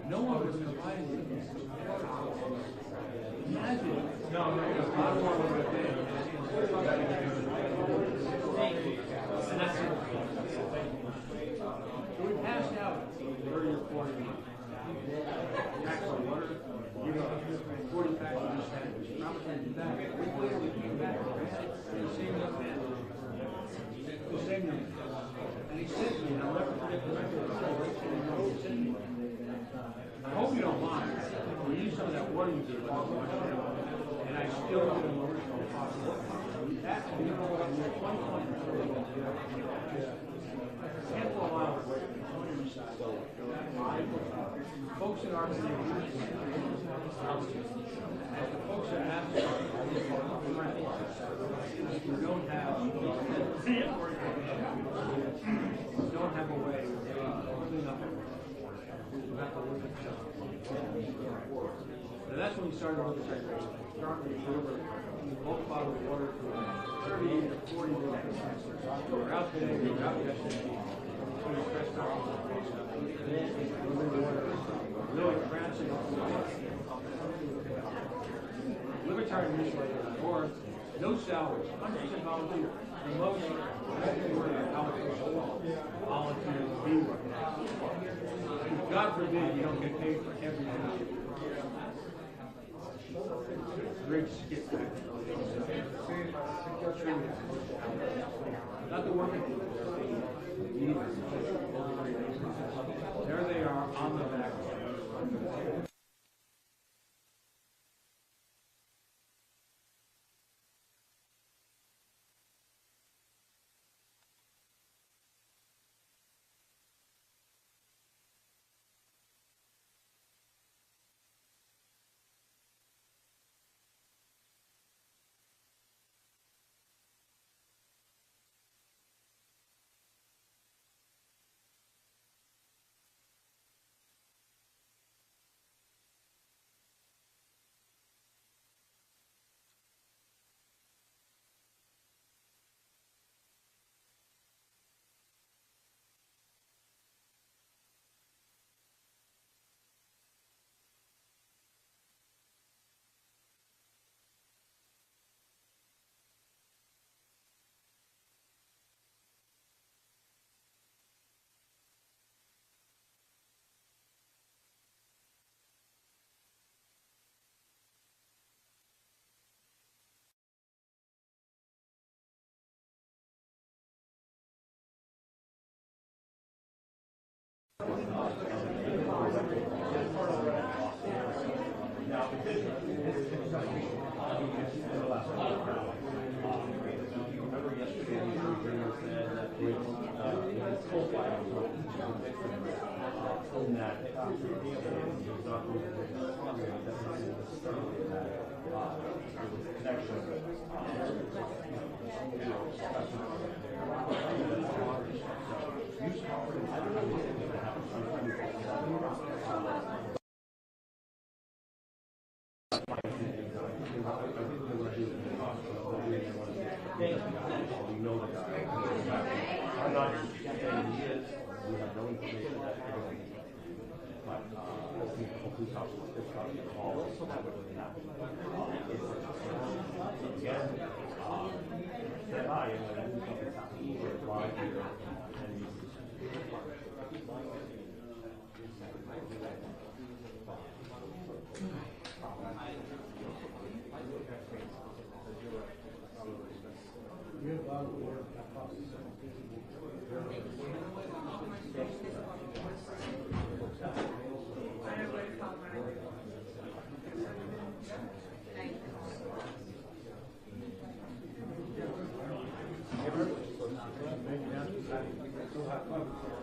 no one was providing it. Imagine, I don't want to so we passed out 30 or 40 packs of water, 40 packs of this sandwich. And I'm going to do that. We literally came back and the same young man. The same young man. And he said to me, and I'll never forget the record, he said to me, I hope you don't mind. We use some of that water you did, and I still don't know where it's going to possible. That's, in 2020, handful of miles away from the side. Folks in our community, as the folks that have to, we don't have a way of cleaning up everything. And that's when we started with the segregation. Starting to deliver bulk bottled water to 30 to 40 minutes. We're out today, we were out yesterday. Really prancing up the Libertarian.org, no salaries, 100% volunteer. The most volunteers be right now. God forbid you don't get paid for every job. Great skip. Not the working people. There they are on the back.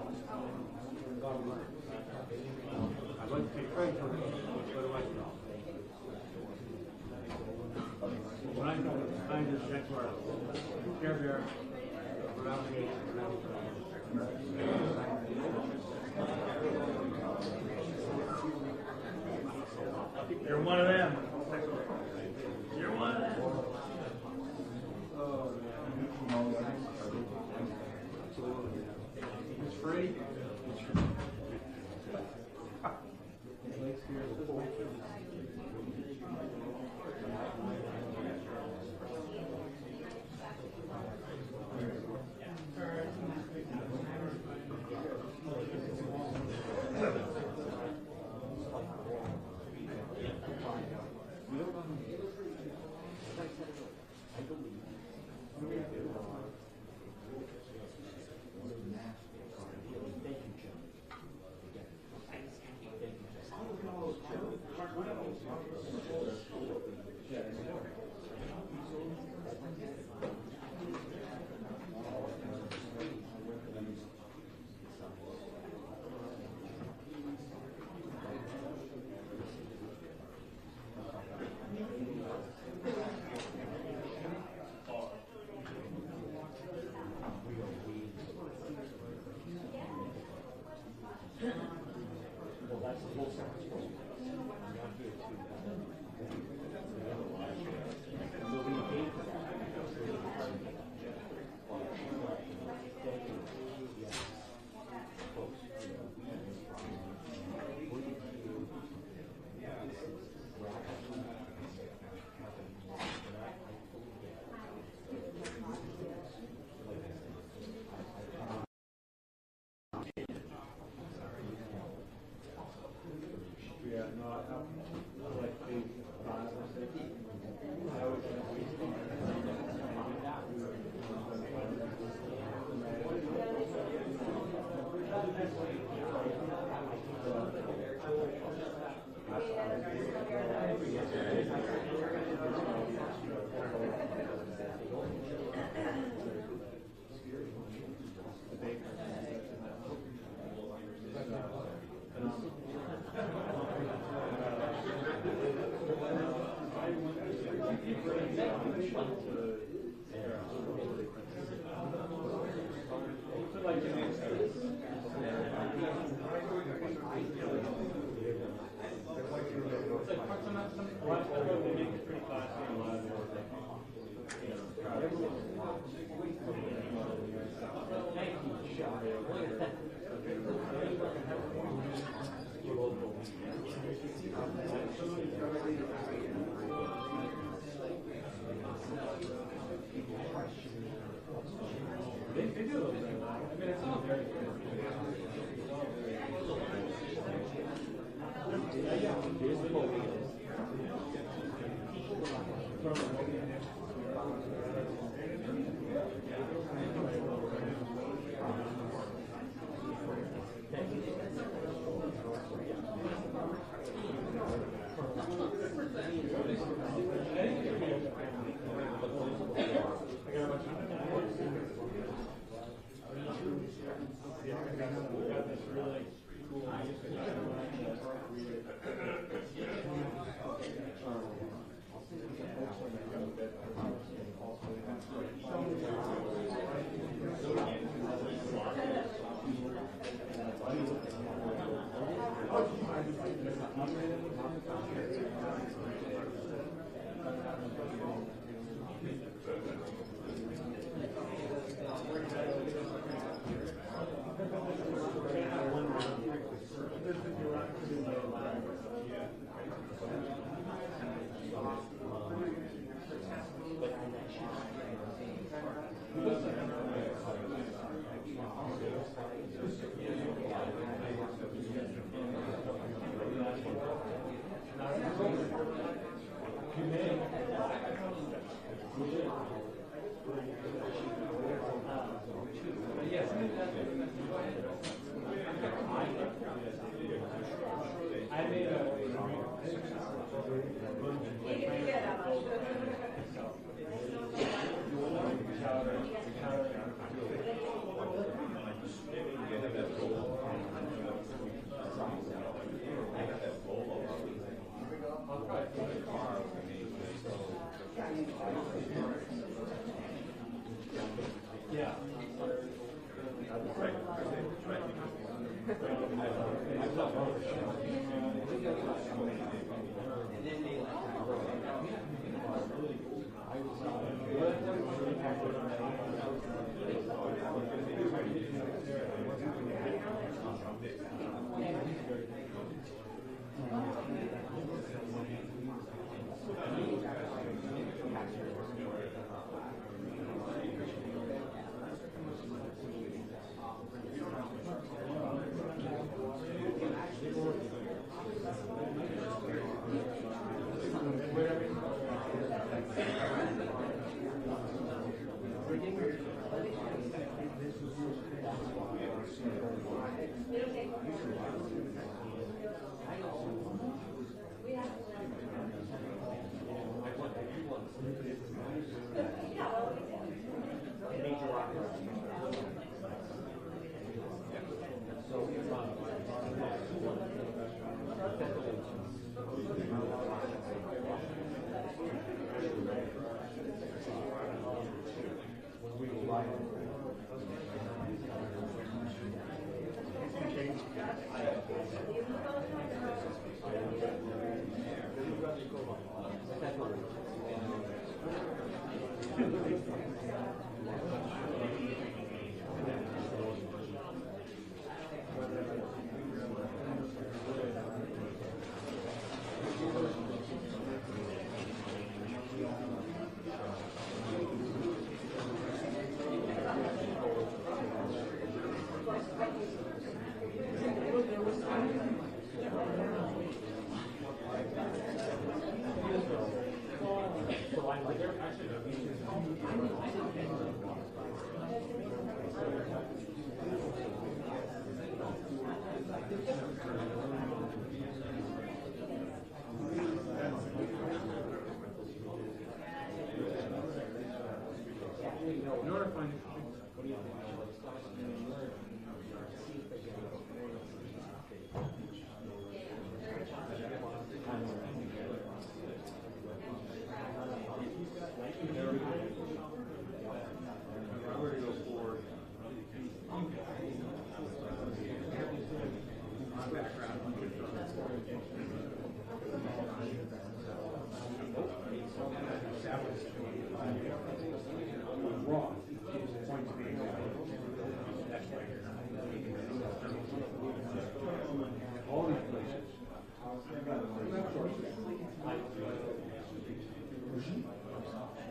I'd like to take Frank for a minute. What do I know? When I go behind this check for care bear, around the gate, you're one of them. You're one of them. Oh, it's free.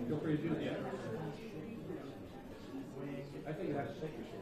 Feel free to do that. I think you have to take your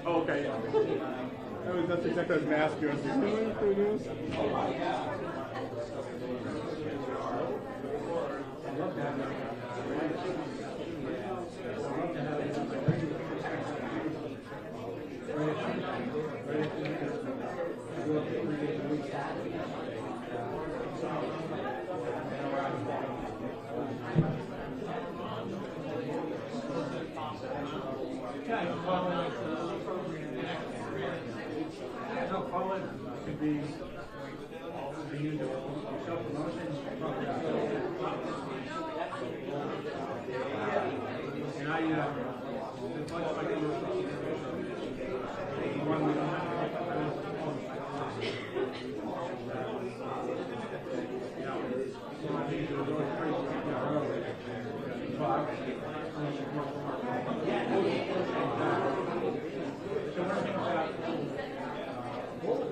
Oh, okay, yeah. That's exactly what I was asking you. Is this doing through news? Could be used self-promotion. And I,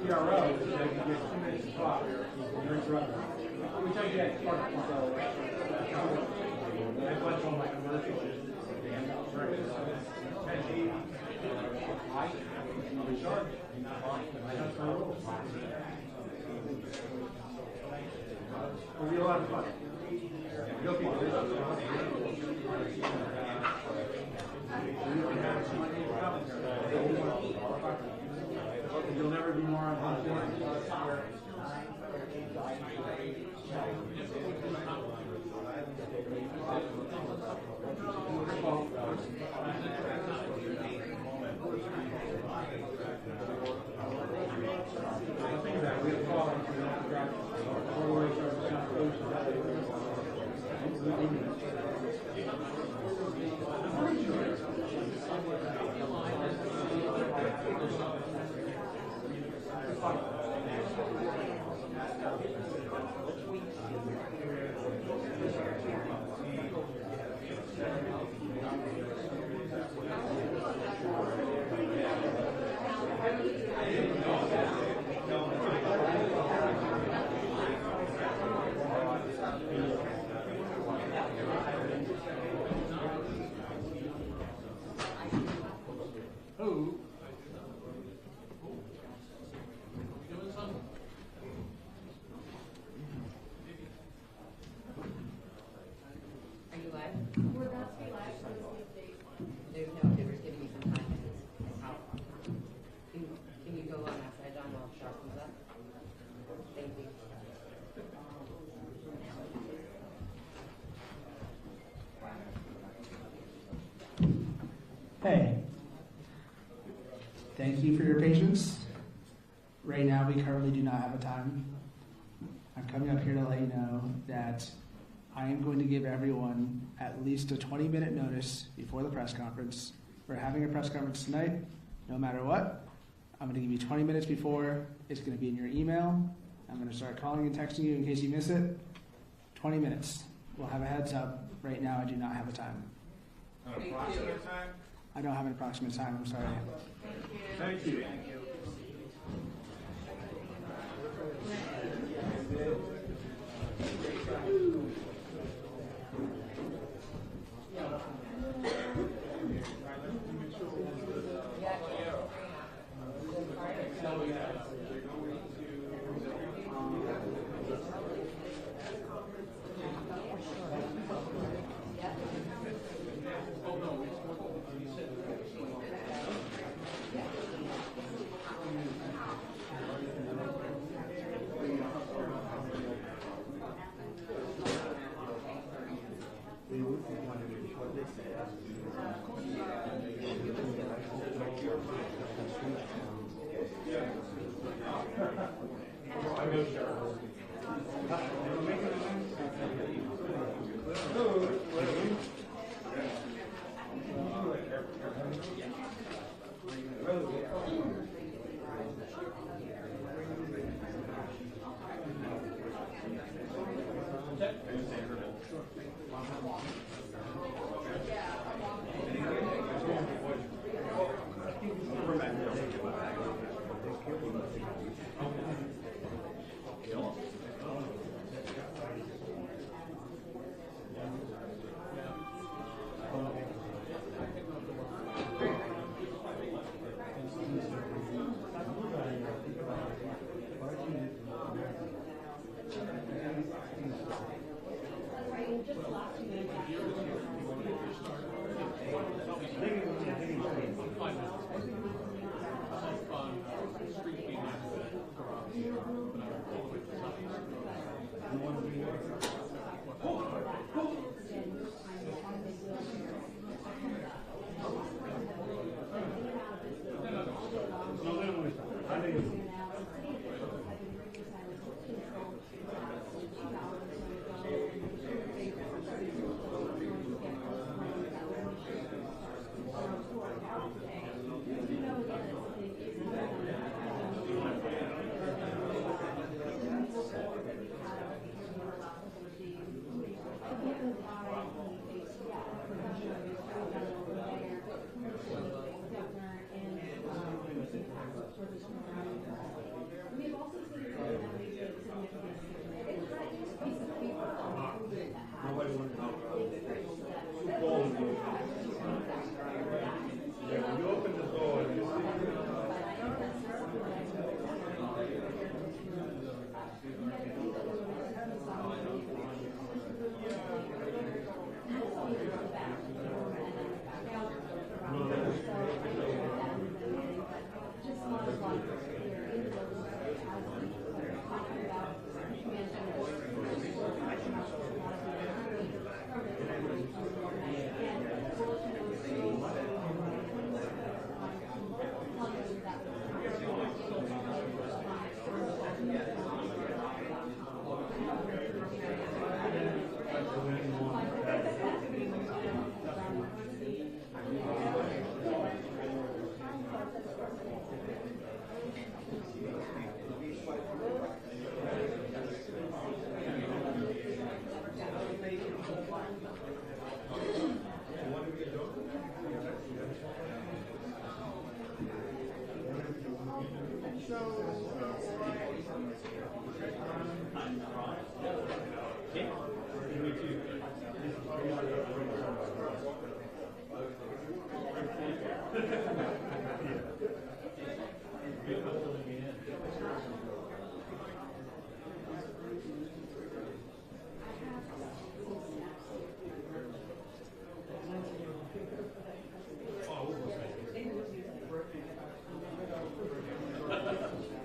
PRO, so they can get 2 minutes to talk, you're interrupted. Which I get part of the fun. I watch all my commercials. It'll be a lot of fun. You'll be you'll never be more on Hey, thank you for your patience. Right now, we currently do not have a time. I'm coming up here to let you know that I am going to give everyone at least a 20-minute notice before the press conference. We're having a press conference tonight, no matter what. I'm going to give you 20 minutes before. It's going to be in your email. I'm going to start calling and texting you in case you miss it. 20 minutes. We'll have a heads up. Right now, I do not have a time. An approximate time? I don't have an approximate time, I'm sorry. Thank you.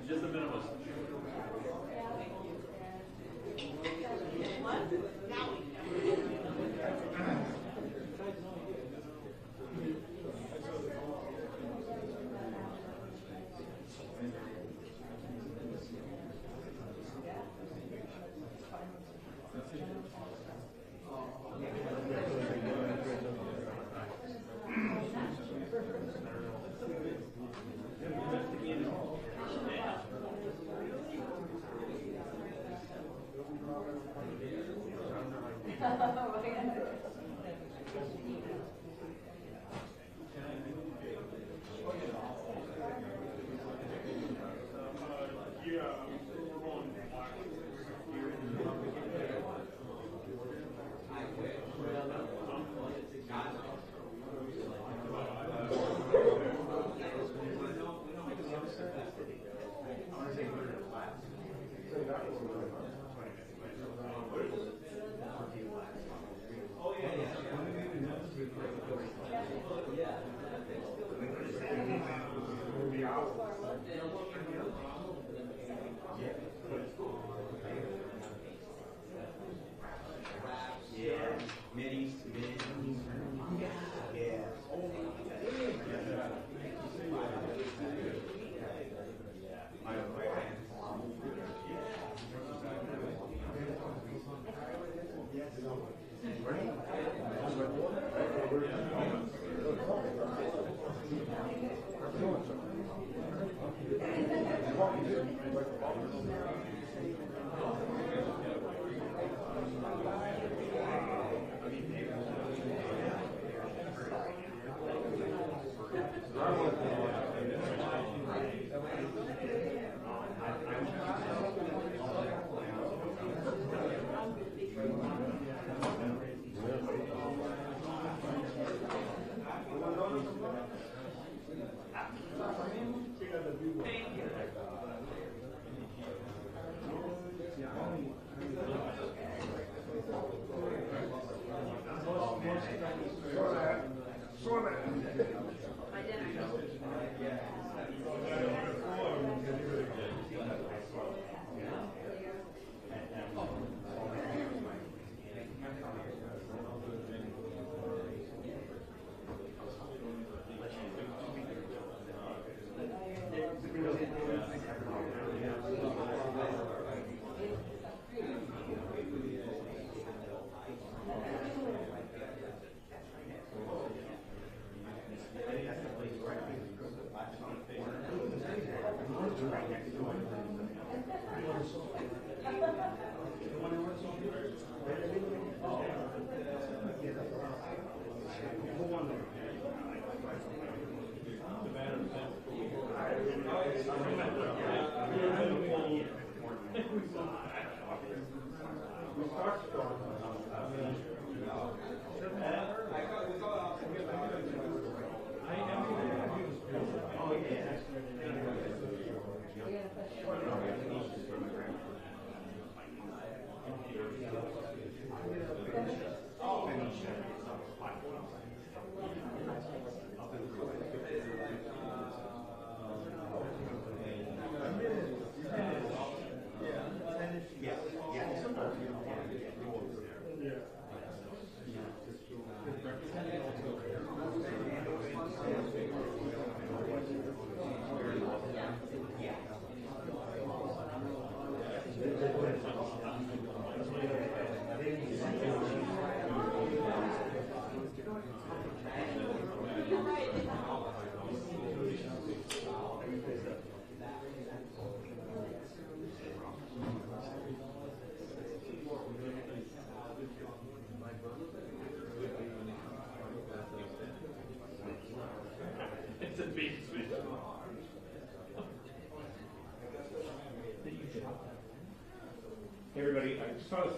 Just a minimum.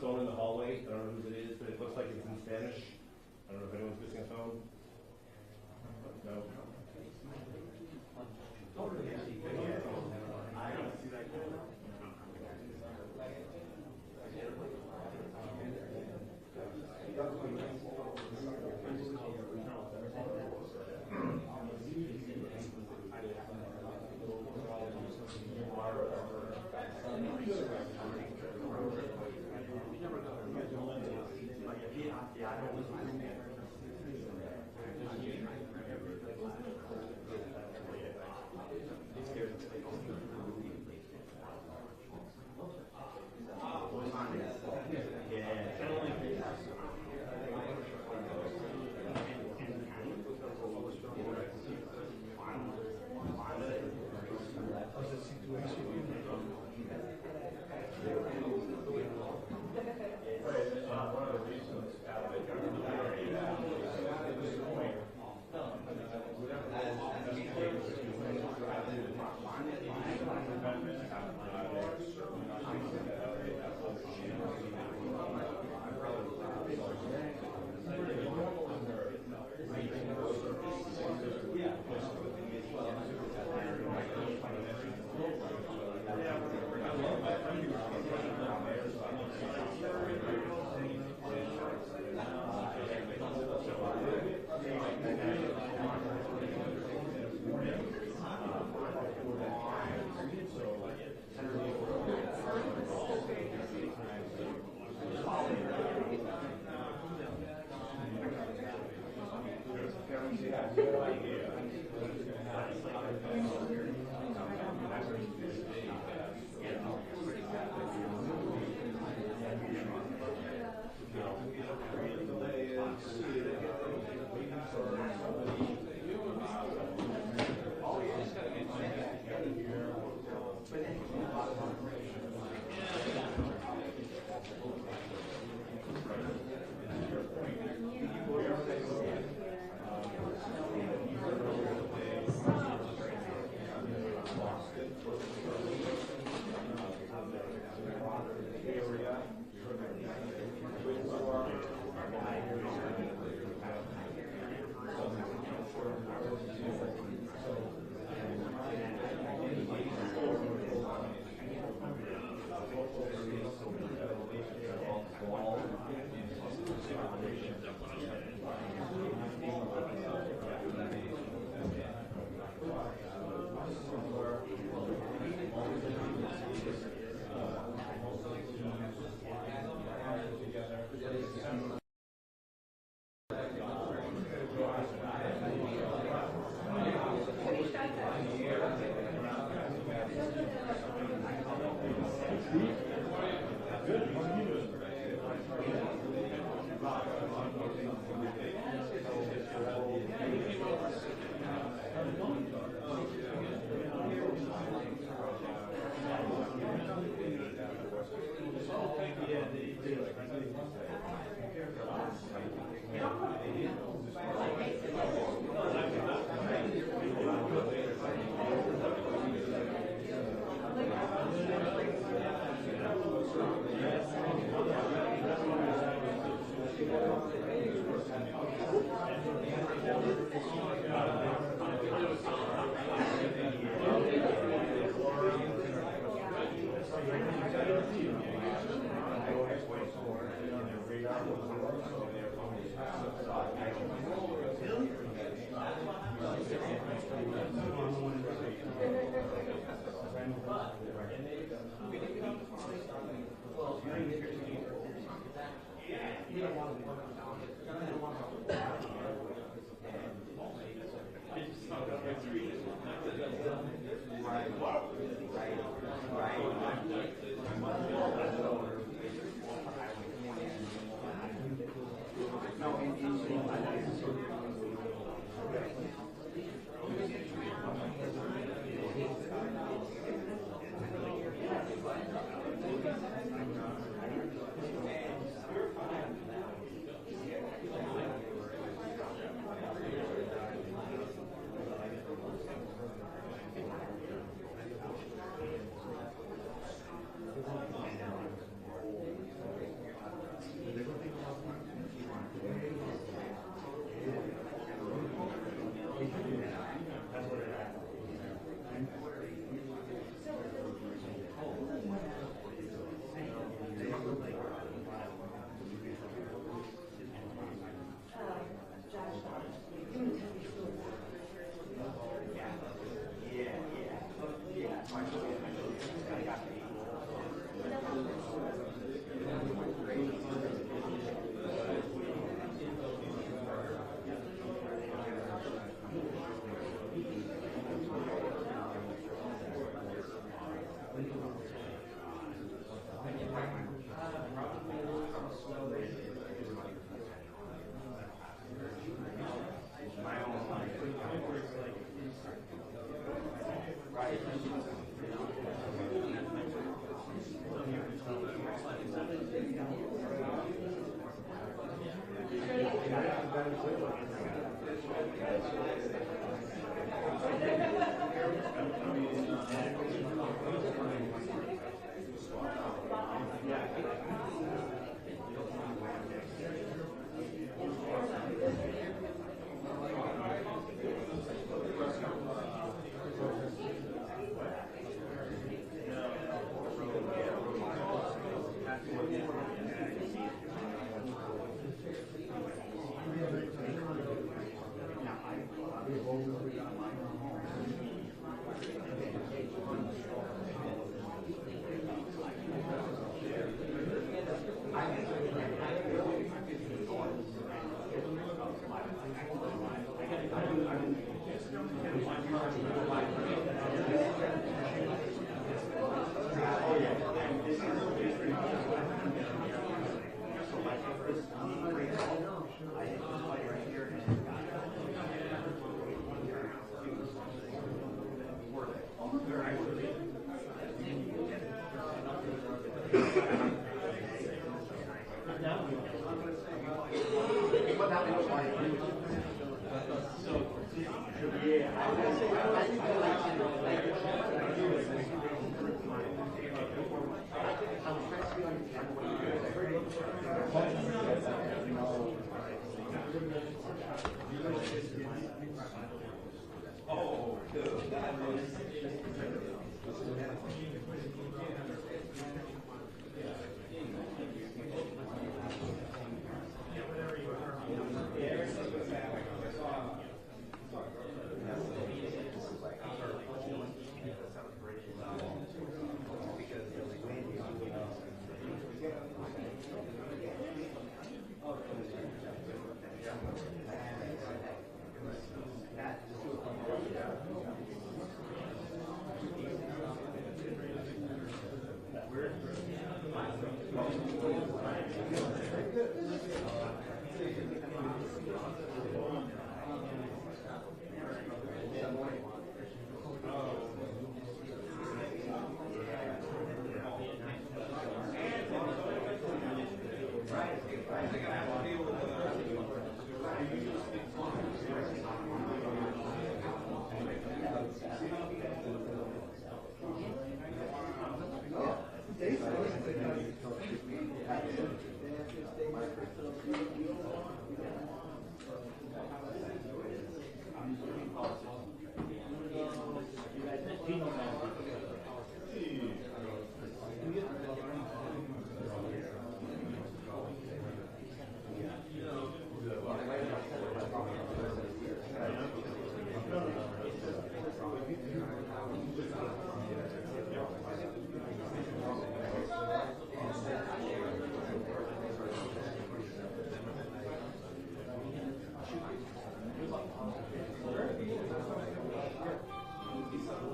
phone in the hallway. I don't know whose it is, but it looks like it's in Spanish. I don't know if anyone's missing a phone. No.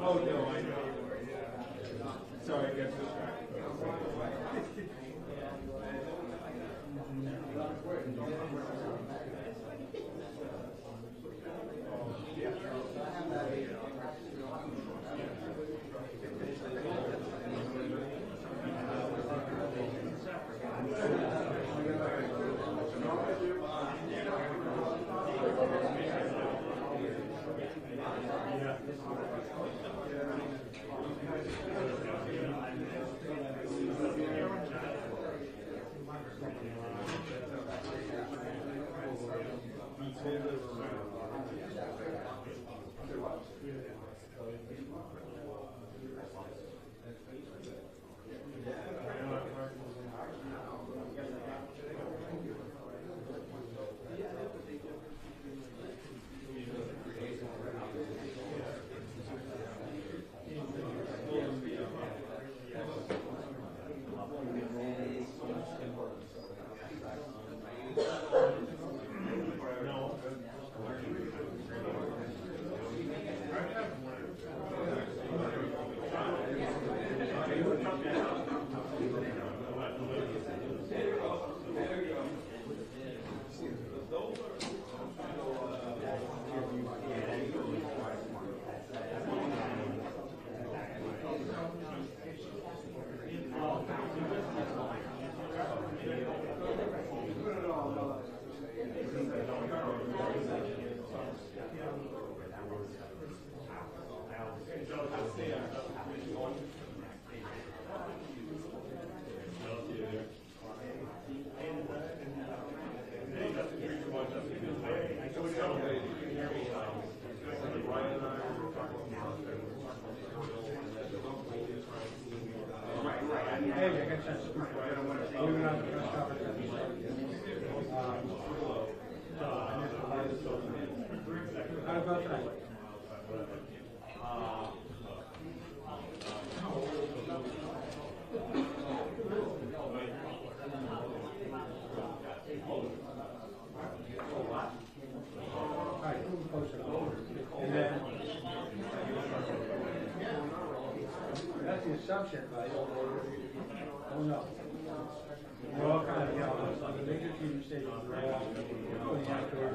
Oh, no, I know. Yeah. Sorry, I got distracted. Hey, I got a chance to speak. We're going to press conference. How about tonight? And then, that's the assumption, but oh no. We're all kind of, you know, on the major TV stations, they're all putting out there,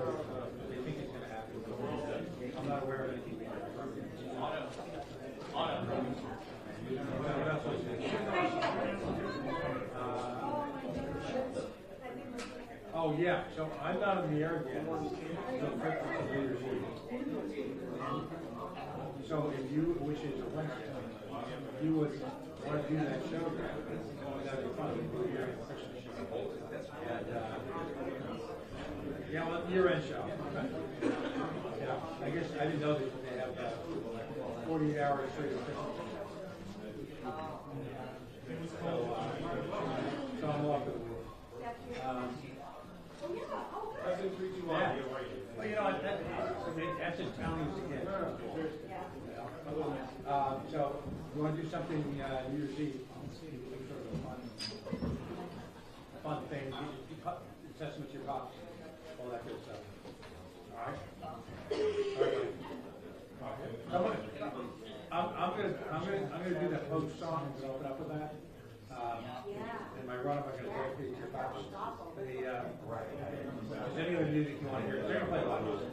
they think it's gonna happen. I'm not aware of anything. Oh, yeah, so I'm not in the air yet. So if you, which is a Wednesday, if you would want to do that show, that'd be fun. And, yeah, well, year-end show. Yeah, I guess I didn't know that they have 48 hours straight of Christmas. So I'm off the week. Yeah. Well, you know, that's just counties again. So, you want to do something New Year's Eve? Sort of a fun thing. Assessment your cops, all that good stuff. All right. All right. I'm gonna do that post song and open up with that. In my run up, I'm gonna dedicate your cops. Is any other music you want to hear? They're gonna play a lot of music.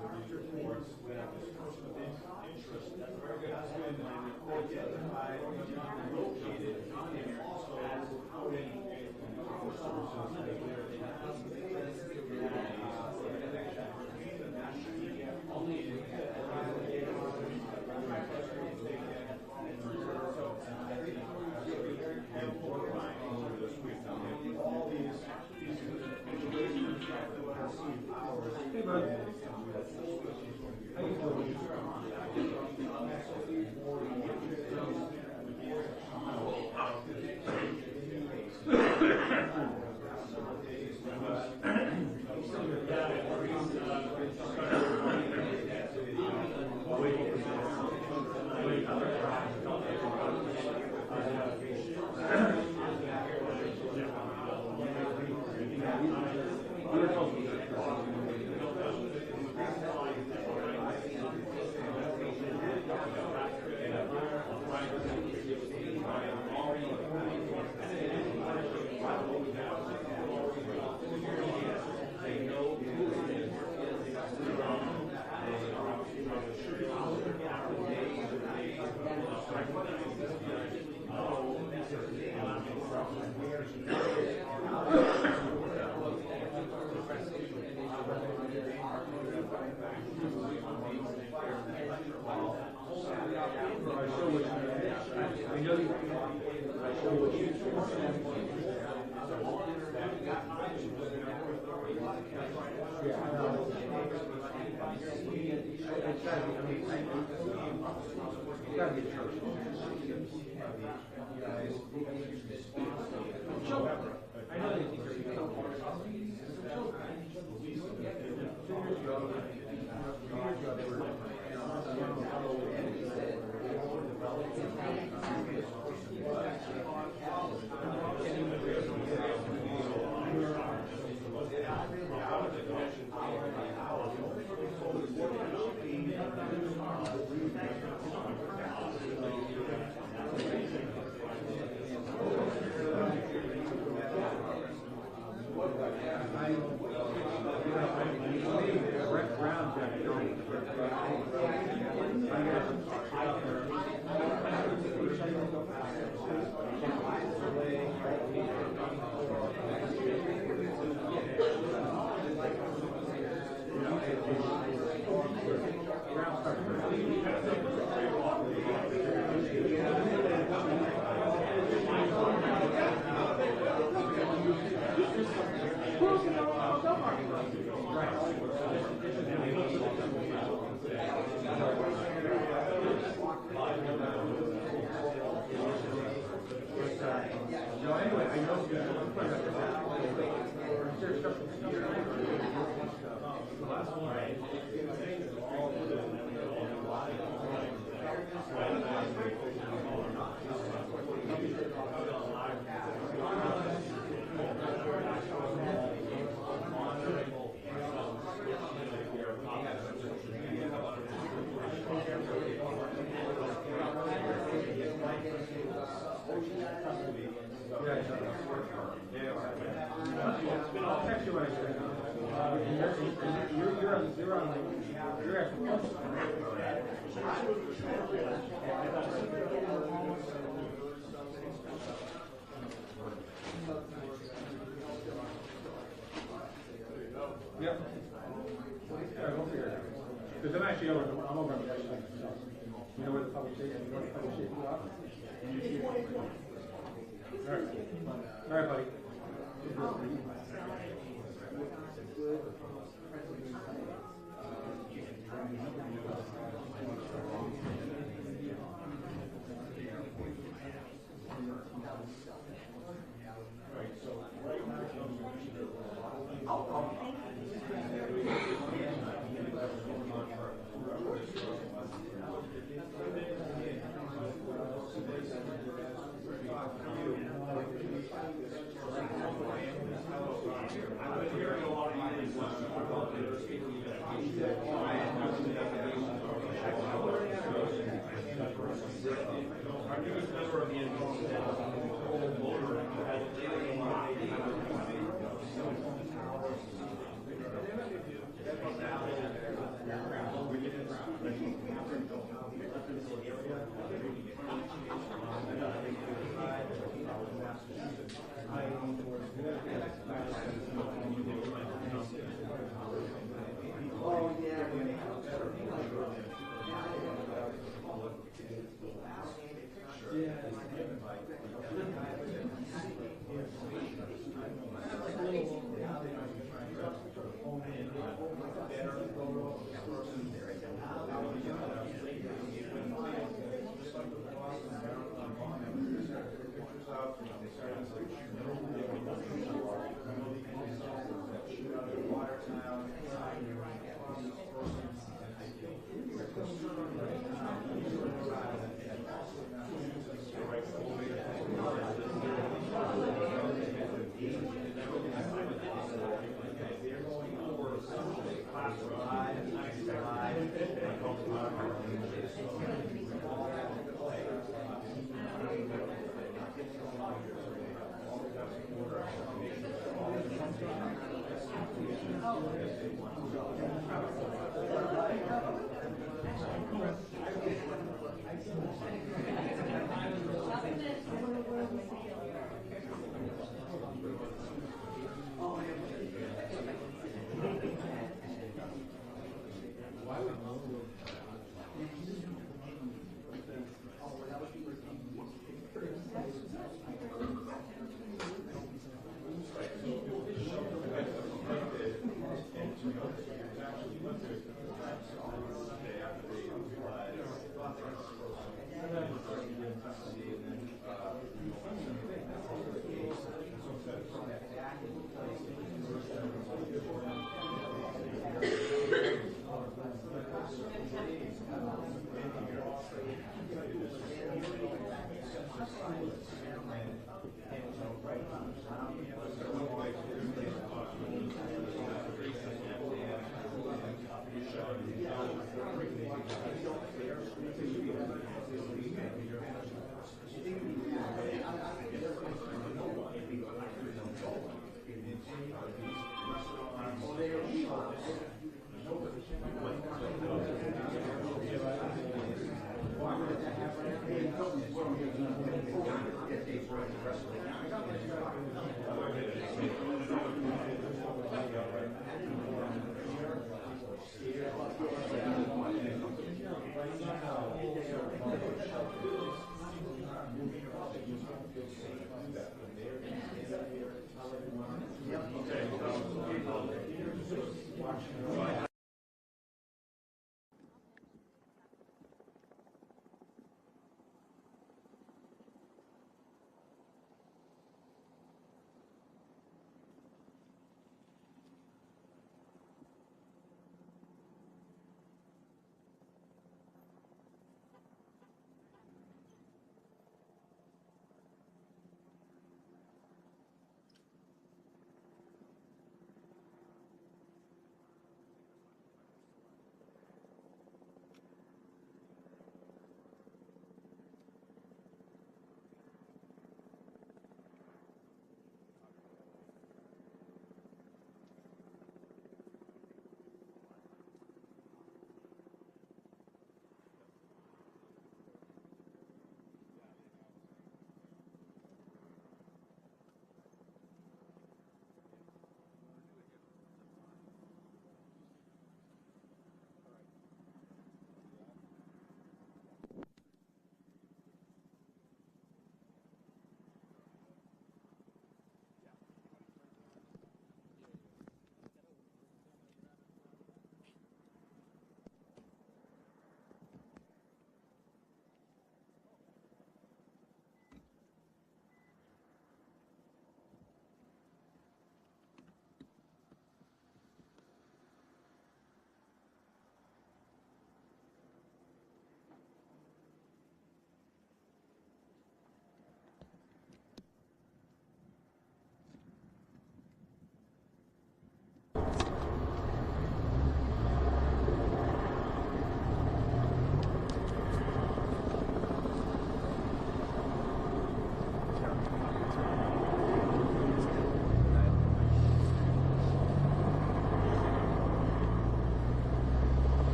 these reports that this person of interest has been identified and located and also out in Hey, bud. How you doing? Yep. Yeah, go figure it out. Because I'm actually over, I'm over on the other side. So, you know where the public safety, you know where the public safety are? All right, buddy.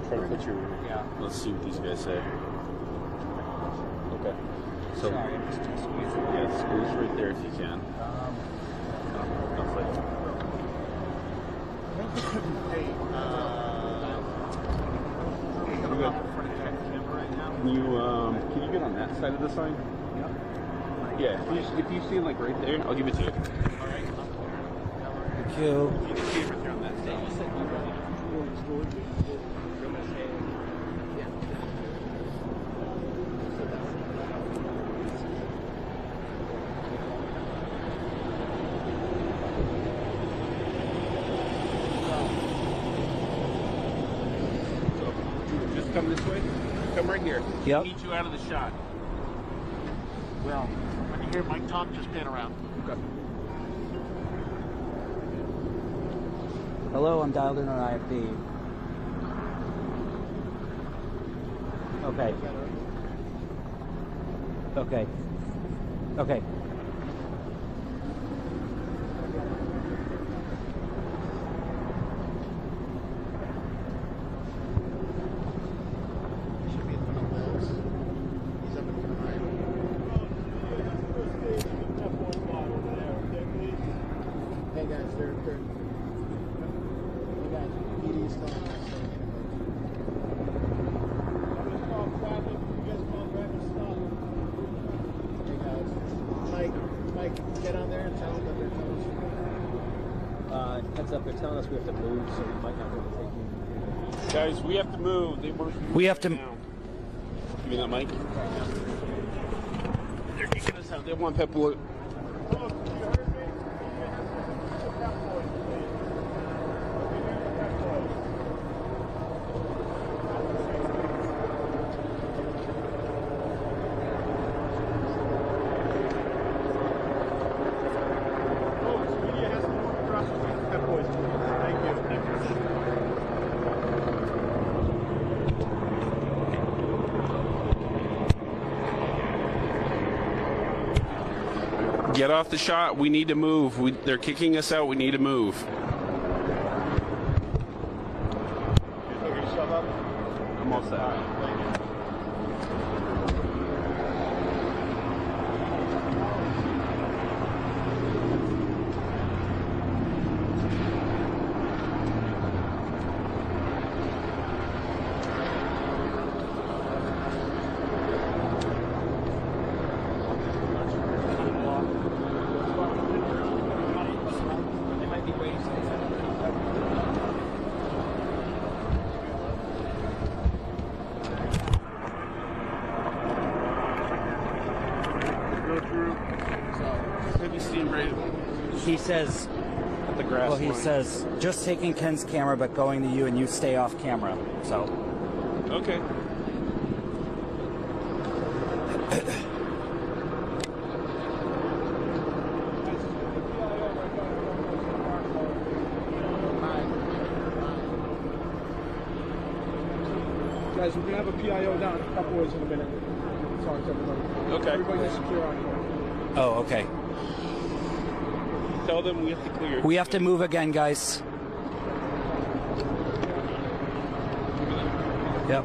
try to put your. Yeah. Let's see what these guys say. Okay. So. Sorry, I'm just squeezing. Yeah, squeeze right there if you can. Can you get on that side of the sign? Yep. Yeah, if you see like right there, I'll give it to you. you. Just come this way. Come right here. Yep. Meet you out of the shot. Well, when you hear Mike talk, just pan around. Okay. Hello, I'm dialed in on IFD. Okay. Okay. Okay. Hey guys, they're hey guys, PD's calling us. Hey guys, Mike, get on there and tell them that they're telling us. Heads up, they're telling us we have to move, so we might not be able to take you. Guys, we have to move. They want us to move We have to. now. Give me that mic. They're kicking us out. They want Pepper. Get off the shot. We need to move. They're kicking us out. We need to move. I'm all set. He says, the grass well, he line. says, just taking Ken's camera, but going to you, and you stay off camera. So. Okay. Guys, we're gonna have a PIO down a couple ways in a minute. Talk to everybody. Okay. Everybody's secure on here. Oh, okay. Tell them we have to clear. We have to move again, guys. Yep.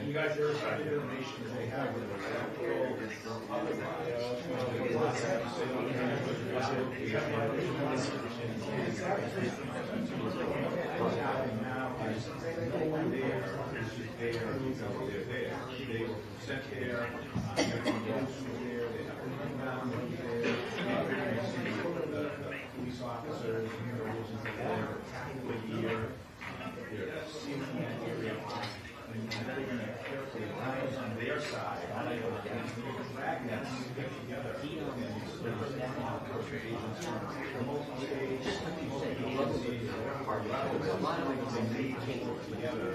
You guys are excited information they have with They were sent there, the police officers, the year, they're seeing the area. And they're going to carefully line on their side. Magnets get together and agents remote stage, agencies, our levels, they need to work together.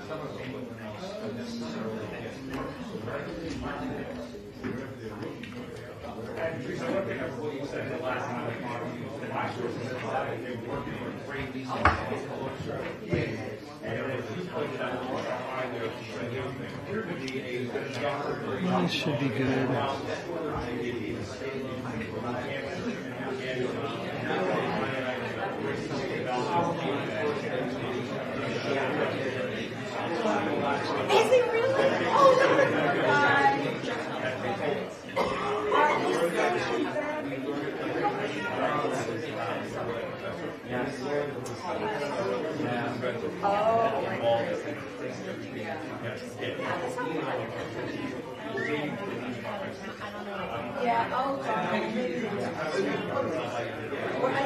Some of them wouldn't necessarily get so wherever they're looking for there. Teresa, one thing I believe you said the last time I talked to you, my sources said that they're working with great leasing. This should be good. Is he really? Oh, my yeah, oh,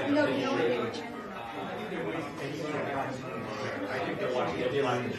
no, you know what they were trying I think they're watching it. They like it.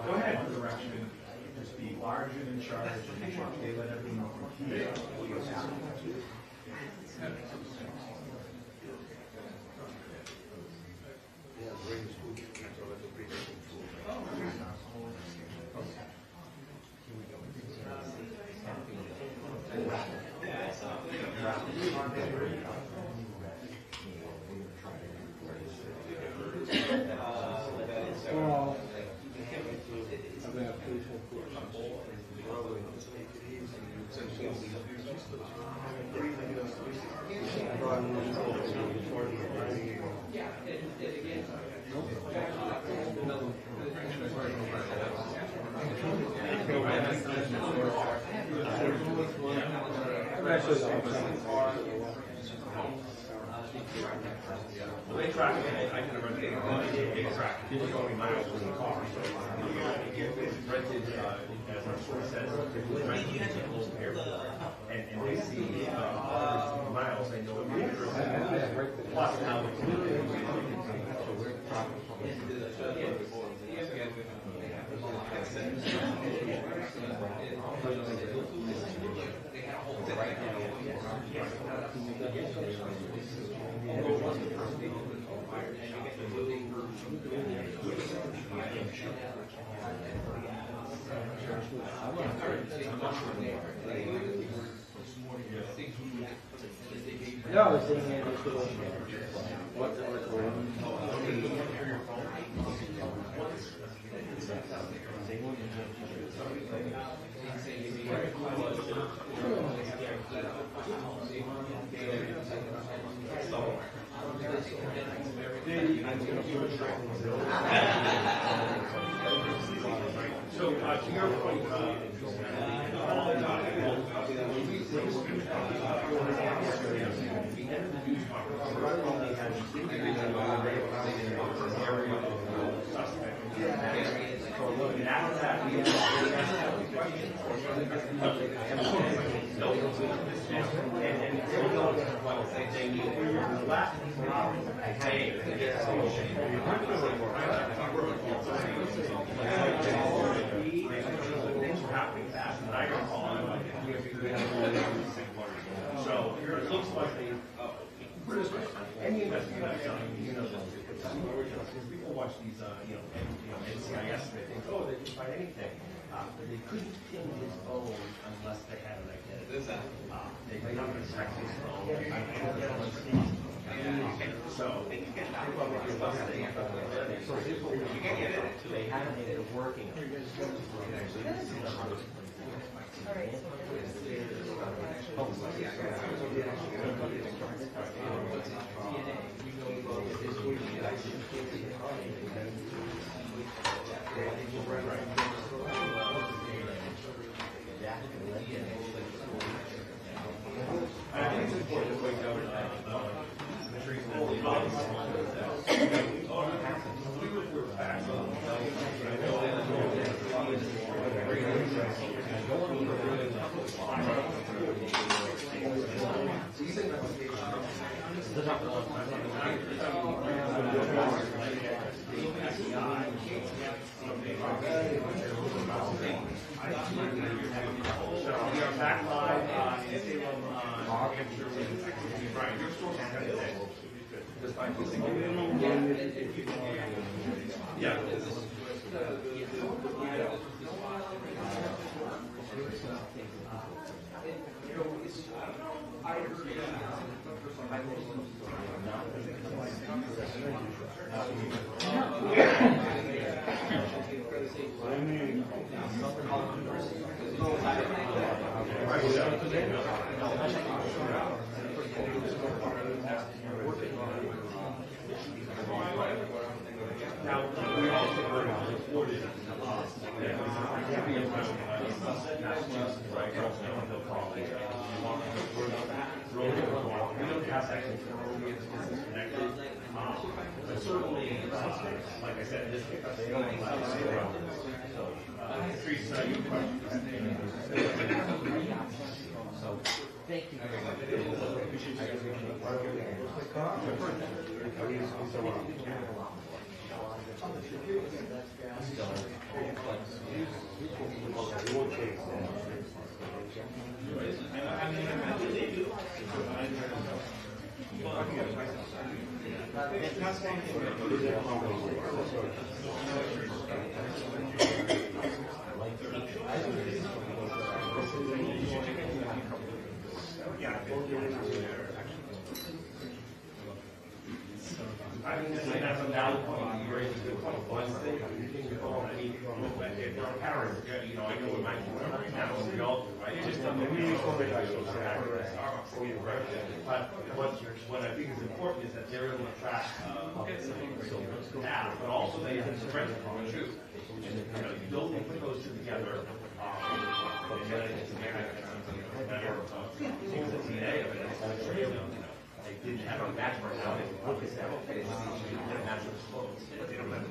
Go ahead. Direction. Just be large and in charge and make sure they let everyone know. They track it. I can remember they track people going miles in the car. Rented, as our source says, rented at the local airport, and they see miles. They know it. Plus now No, I was thinking it was what's the So, to your point, so it looks like any investigation, people watch these, NCIS, and they think, oh, they didn't find anything. They couldn't pin his phone unless they had an identity. They could not track his phone. So they had it working. I think it's important to point out that back live in Salem, New Hampshire with Brian. Your source yeah. Now, we also reported we don't have sections connected. But certainly, like I said, this case, Teresa, you so thank you very much. I think that's a valid point. You raise a good point. One thing, if you're a parent, you know, I know what my children now, we all do, right? It's just but what I think is important is that they're able to track but also they have to spread the truth. And you know, you don't put those two together. And then it's a matter of DNA of it. They didn't have a match right now. They look at that. They didn't have a match with clothes, but they don't have a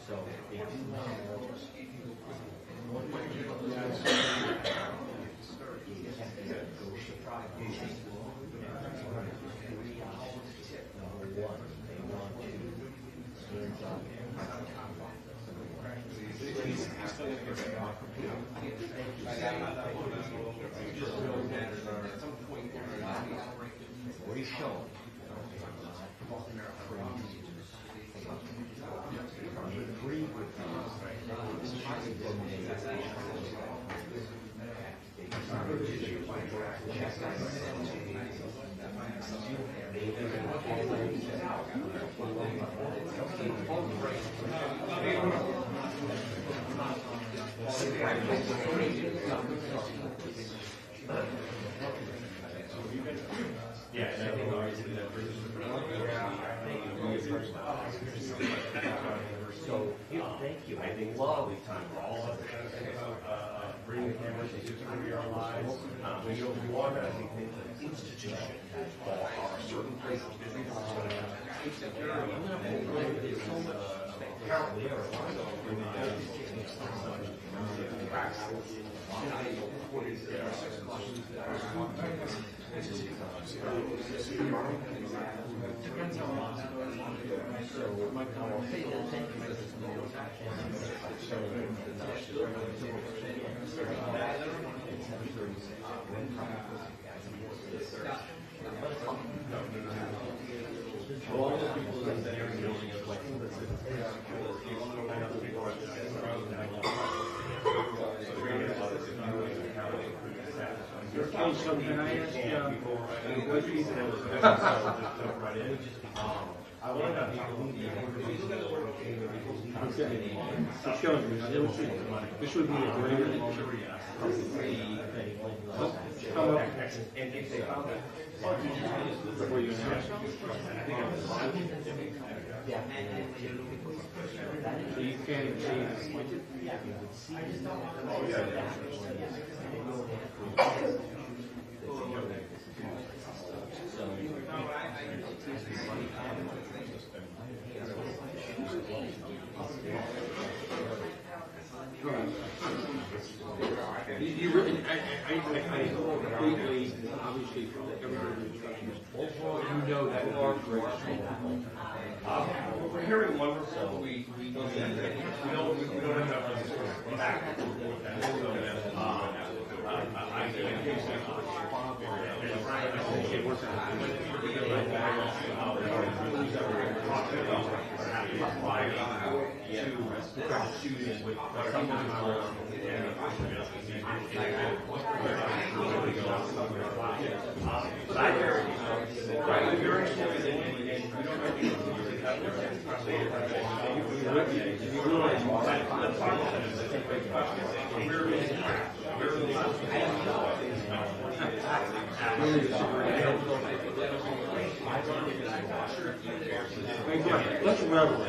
so they didn't yeah, and I think obviously that brings so thank you. I think lovely time for all of us. Bring the cameras to your lives. We want to, I think, make an institution for certain places. Apparently, all the people in that area building is like So can I ask what you I want to this would be a great come up and if they found it before you announce. So you can't even see it's pointed? Oh, yeah. You really, I completely, obviously, everybody in the instruction is full. You know that we are great. We're hearing wonderful. We don't have enough back. Let's revel.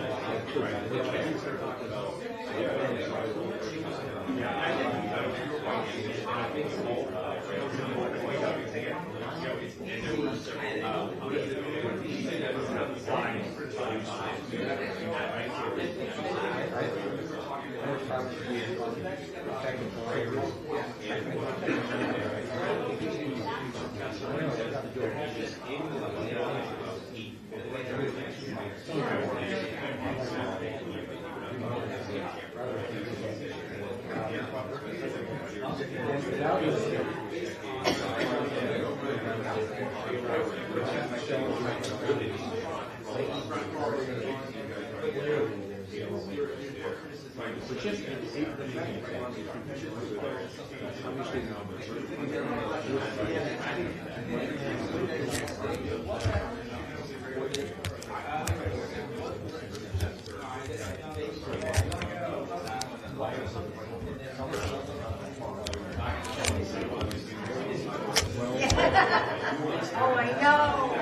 Oh, I know.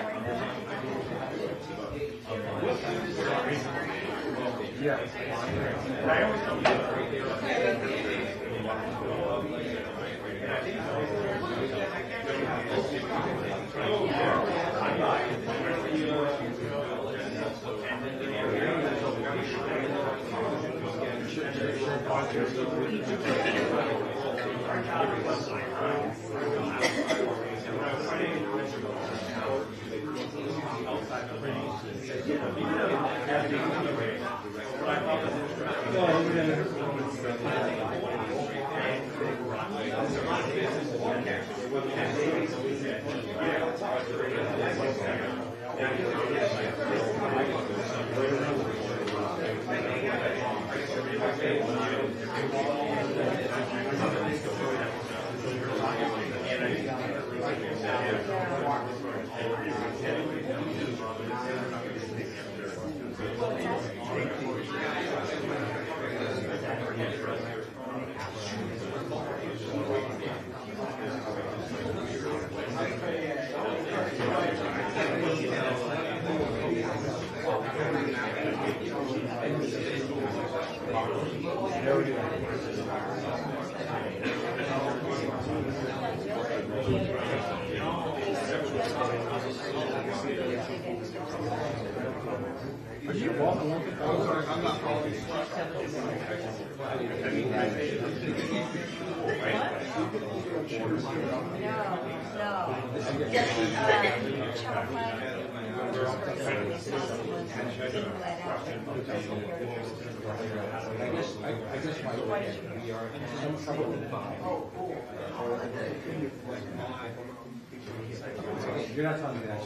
You're not telling me that.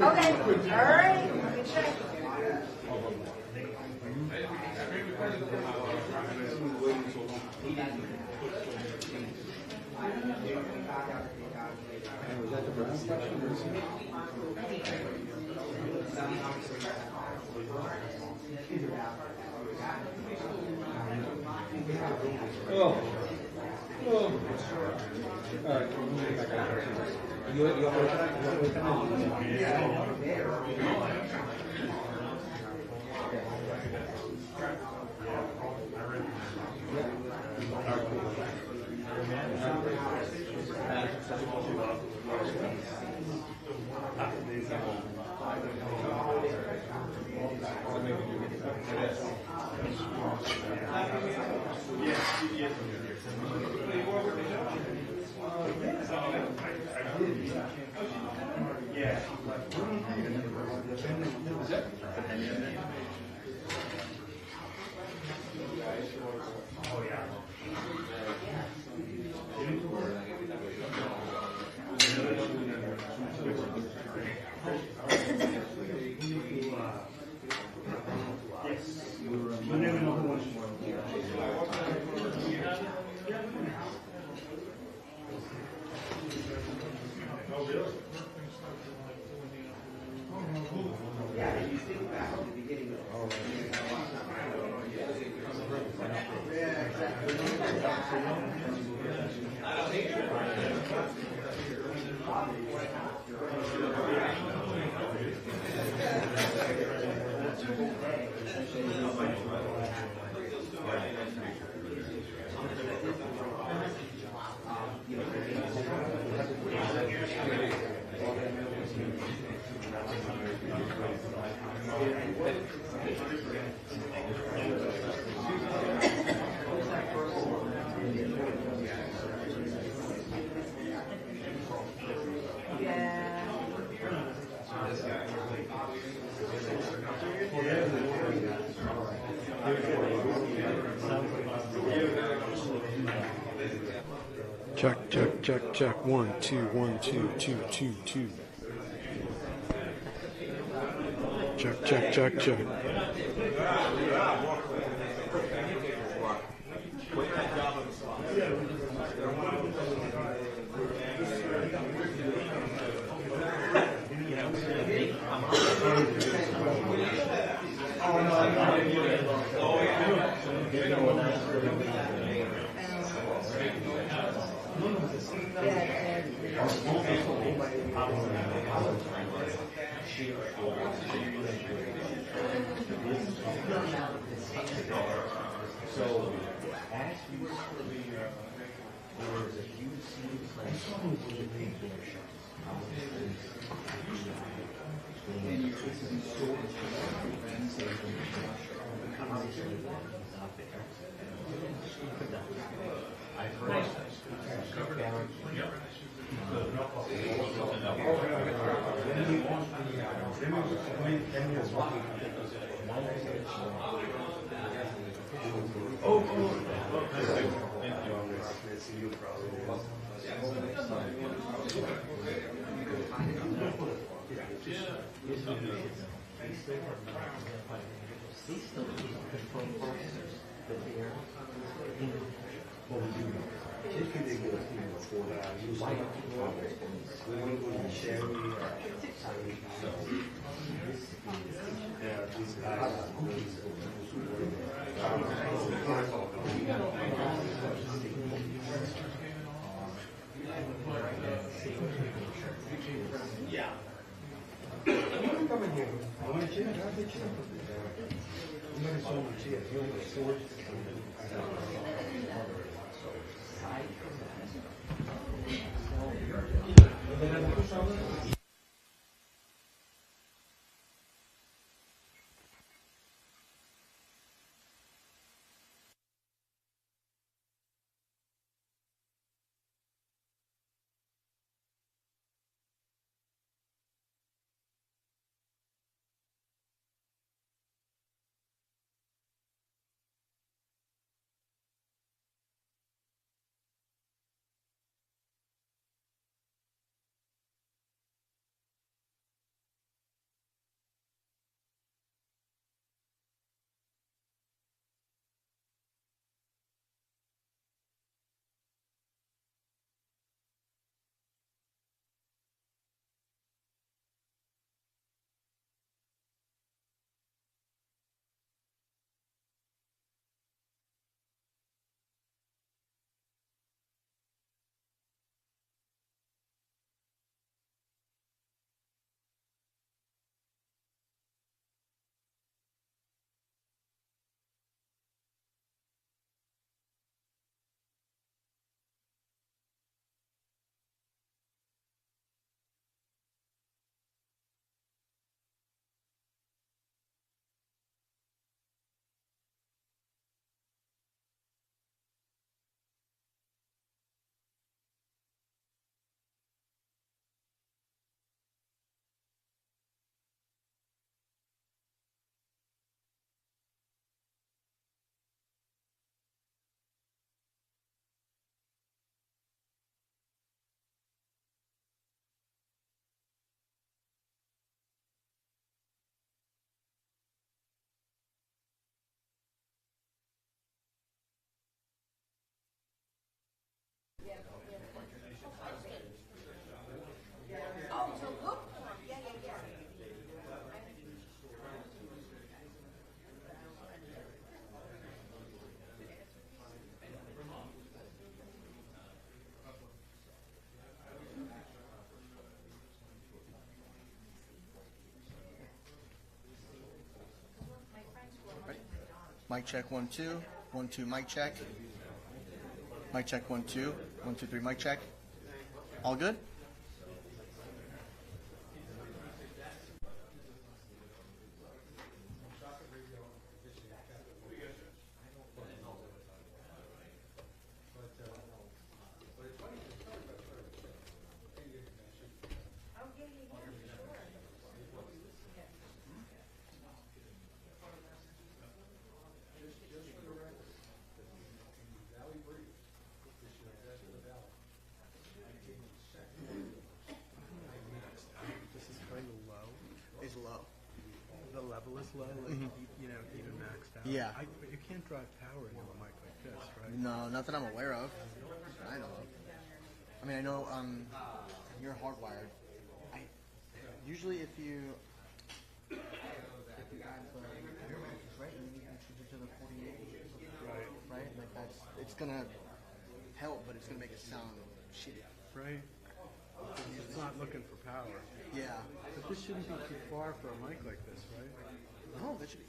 Okay, all right, good check. Was that the Brown question? Oh. Oh. All right. Yes. Check, check, check, check. 1, 2, 1, 2, 2, 2, 2. Check, check, check, check. So, as you there is a huge Mic check 1 2 1 2 mic check. Mic check 1 2 1 2 3 mic check. All good? This is kind of low. It's low. The level is low, like, you know, even maxed out. Yeah. But you can't drive power into a mic like this, right? No, not that I'm aware of. I know of. I mean, I know you're hardwired. Usually if you add the right, and you can change it to the 48, right? Like it's gonna help, but it's gonna make it sound shitty. Right? It's not looking for power. Yeah. But this shouldn't be too far for a mic like this, right? No, that should be.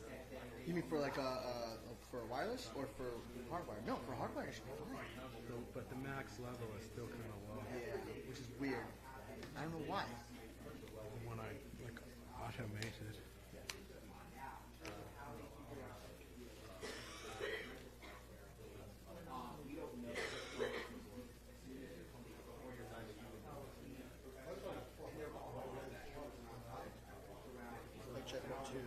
You mean for like for a wireless or for hardwire? No, for hardwire it should be fine. But the max level is still kind of low. Yeah, which is weird. I don't know why. When I like automated. Mic check 1 2.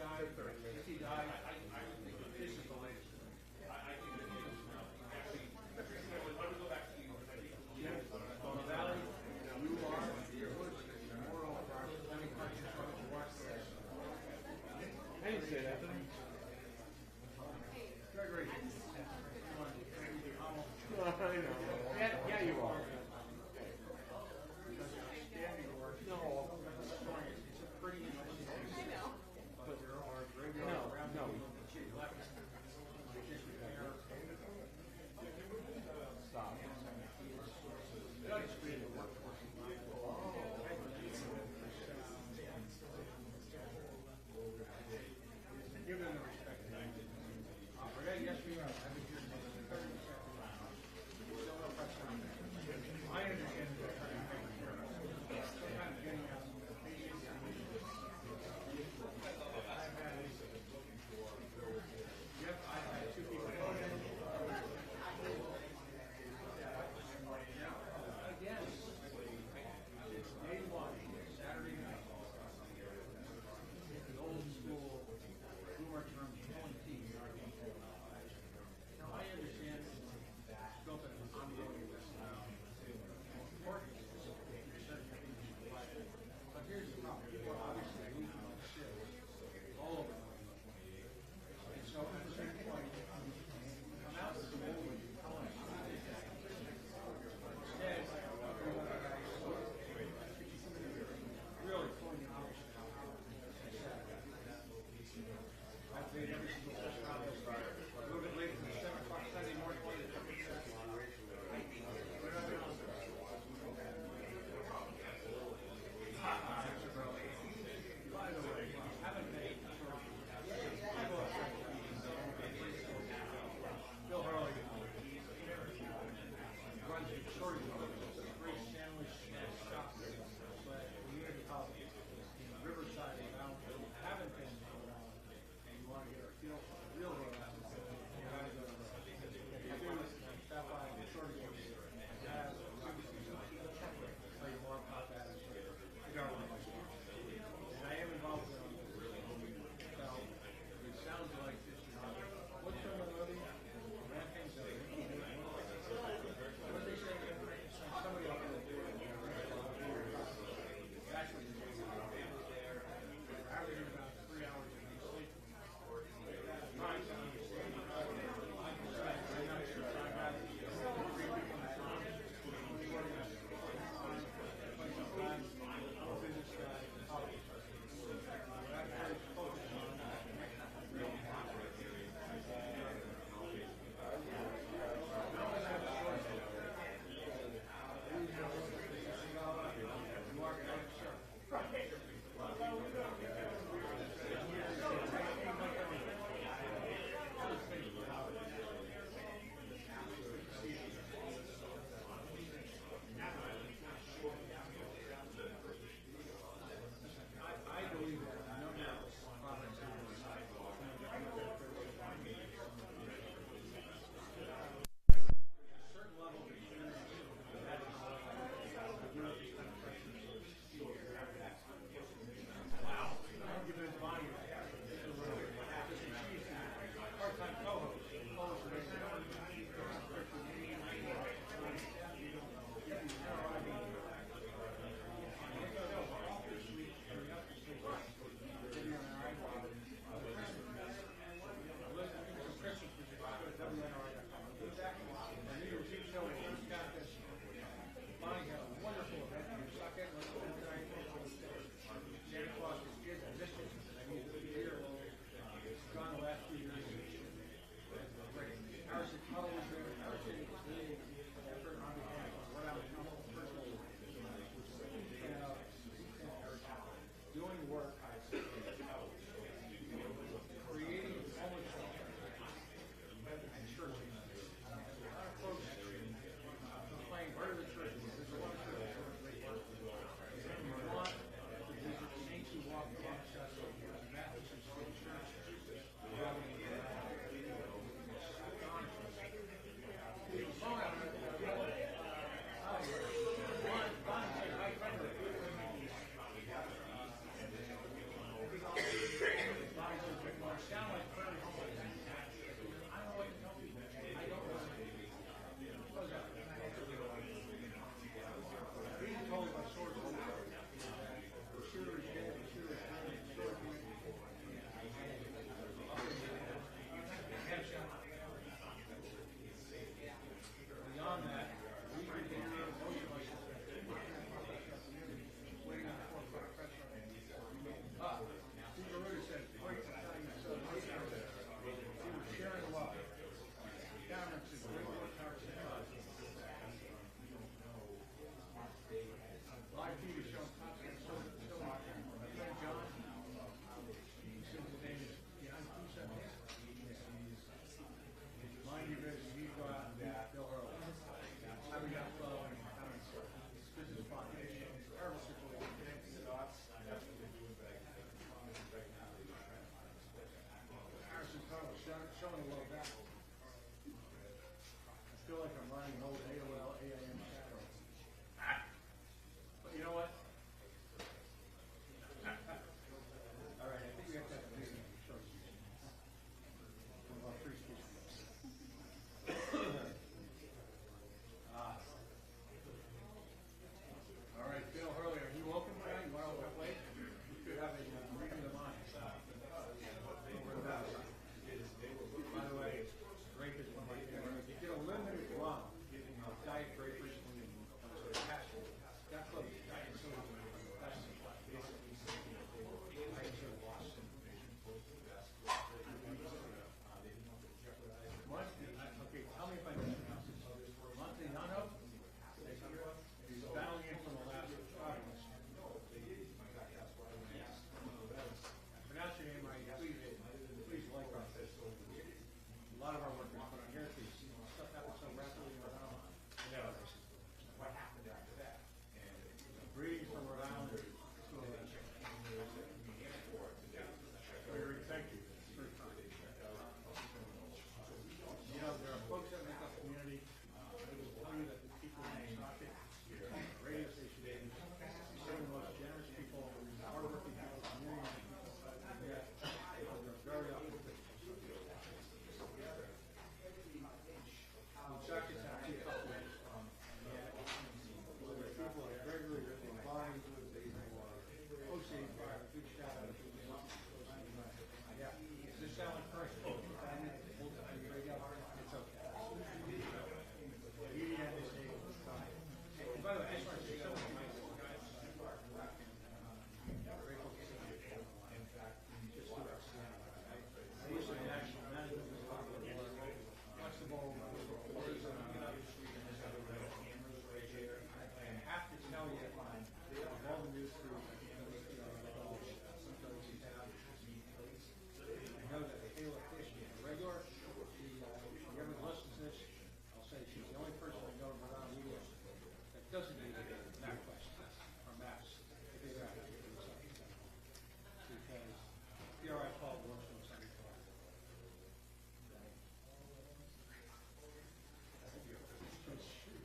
died, Missy died. This is the latest. Valley, you are, we're all representing countries from the west. I didn't say that, did I? Gregory. I know. Yeah, you are. No, it's a pretty. I know. But there are no. Stop. Give them the respect. Yes, we are. showing a little back. I feel like I'm running an old AOL AIM shadow. But you know what? All right, I think we have to have a meeting to show you. From our free speech. All right, Bill Hurley, are you open tonight? You want to open up late? We could have a meeting of the mind. By the way, grape is one of my favorites. You get a limited rum, diet grape recently, passion. That club is diet soda. That's basically diet soda lost. Okay, tell me if I mispronounce this. Montegnano? He's battling in from the last Providence. Pronounce your name right, please like our this. A lot of our work is put on here because stuff happens so rapidly in Rhode Island. Yeah. What happened after that? And breeding from Rhode Island. Thank you. You know, there are folks that make up the community. I will tell you that the people in Socket, radio station, some of the most generous people, hardworking people, community people, they're very optimistic. Sockets have two couples. People are regularly applying to the OC fire, big shout out to the yeah. Does this sound like first? It's okay. By the way, I just want to say something. I used to be national management. Watch the ball. And I have to tell you, of all the news crews, I know that Kayla Fish is a regular. She ever listens to this, I'll say she's the only person I know around media that doesn't need that question or maps to figure out how to do something. Because PRI Paul works on something.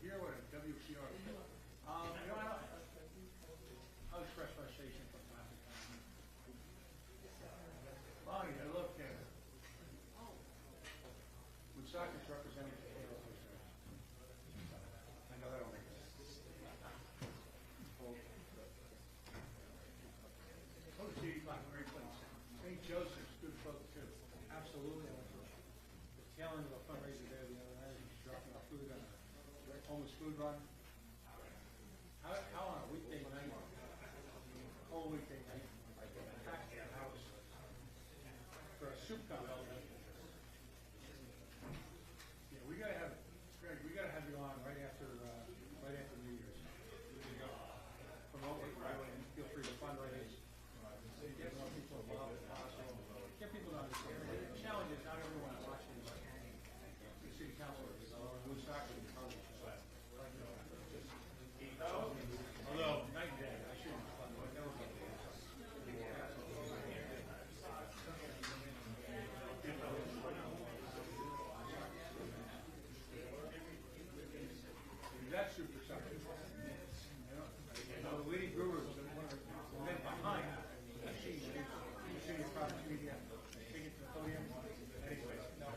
Hear what a WPR is. I'll express frustration from time to time. Bonnie, I love Canada. When Sockets representing the I know that don't make sense. OC, great place. St. Joseph's, good folk too. Absolutely. The tail end of a fundraiser there the other night, dropping off food on a homeless food run. How on a weekday night, whole weekday night, pack the house for a soup competition. Yeah, we gotta have Greg. We gotta have you on right after New Year's. Promote it and feel free to fundraise. Get more people involved if possible. Get people to understand. The challenge is not everyone watching the city council is blue soccer. Although night and day, I shouldn't. That's super soccer. The leading gurus and one of the men behind the machine, the city Providence media, take it to the podium. Anyway, no.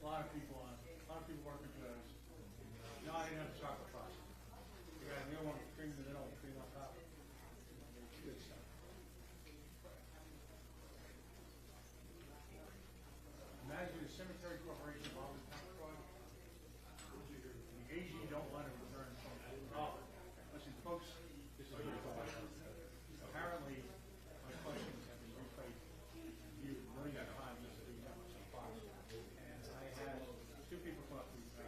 lot of people working for those. No, I didn't have the chocolate frosting. You got a new one, cream in the middle, and cream on top. Good stuff. Imagine a cemetery corporation involved in tax fraud. The AG don't want to return from that. Oh, listen, folks, this is your question. Apparently, my questions have been replayed and viewed millions of times as a network so far. And I had two people come up to me today.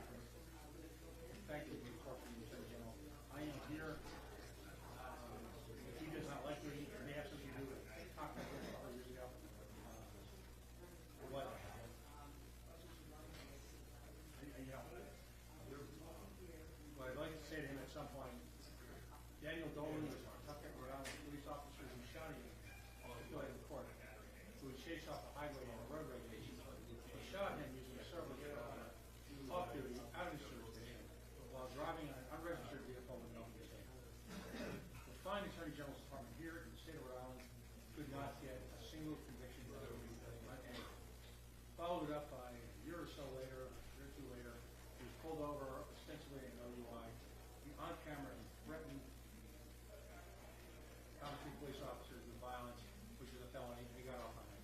Thank you for the report from the Attorney General. I am here. If he does not like me, it may have something to do with talk about this a couple of years ago. What? You know, what I'd like to say to him at some point, Daniel Dolan was our Tucker, Rhode Island police officer who shot him on the building of court, who was chased off the highway on a road regulation. He shot him using a service off duty out of the service station while driving an unregistered vehicle with no mistake. The fine Attorney General's Department here in the state of Rhode Island could not get a single conviction for the followed it up by a year or so later, a year or two later, he was pulled over ostensibly in an OUI. He on camera and threatened Providence police officers with violence, which is a felony, and he got off on it.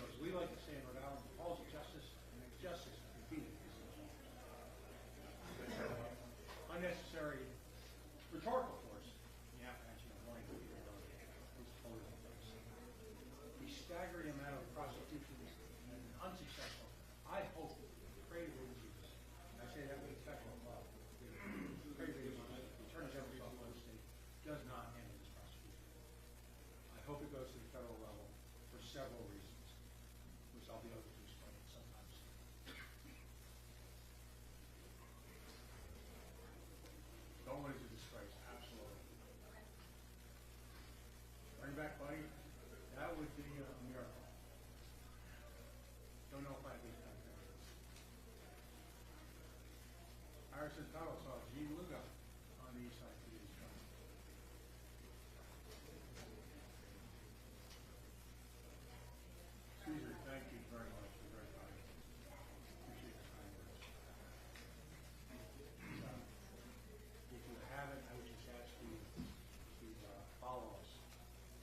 So as we like to say in Rhode Island, the halls of justice and make justice defeated. Unnecessary rhetorical force. You have to answer the line. The staggering amount of prosecutions and unsuccessful. I hope creative agencies, and I say that with respect to law, creative agencies, the Attorney General of the state does not handle this prosecution. I hope it goes to the federal level for several reasons, which I'll be able to explain sometimes. Don't want it to disgrace, absolutely. Bring back buddy, that would be a miracle. Don't know if I'd be back there. Harrison Tuttle saw G. Lugo on the east side of the east side. Caesar, thank you very much. You're very kind. Appreciate the kind words. If you haven't, I would just ask you to follow us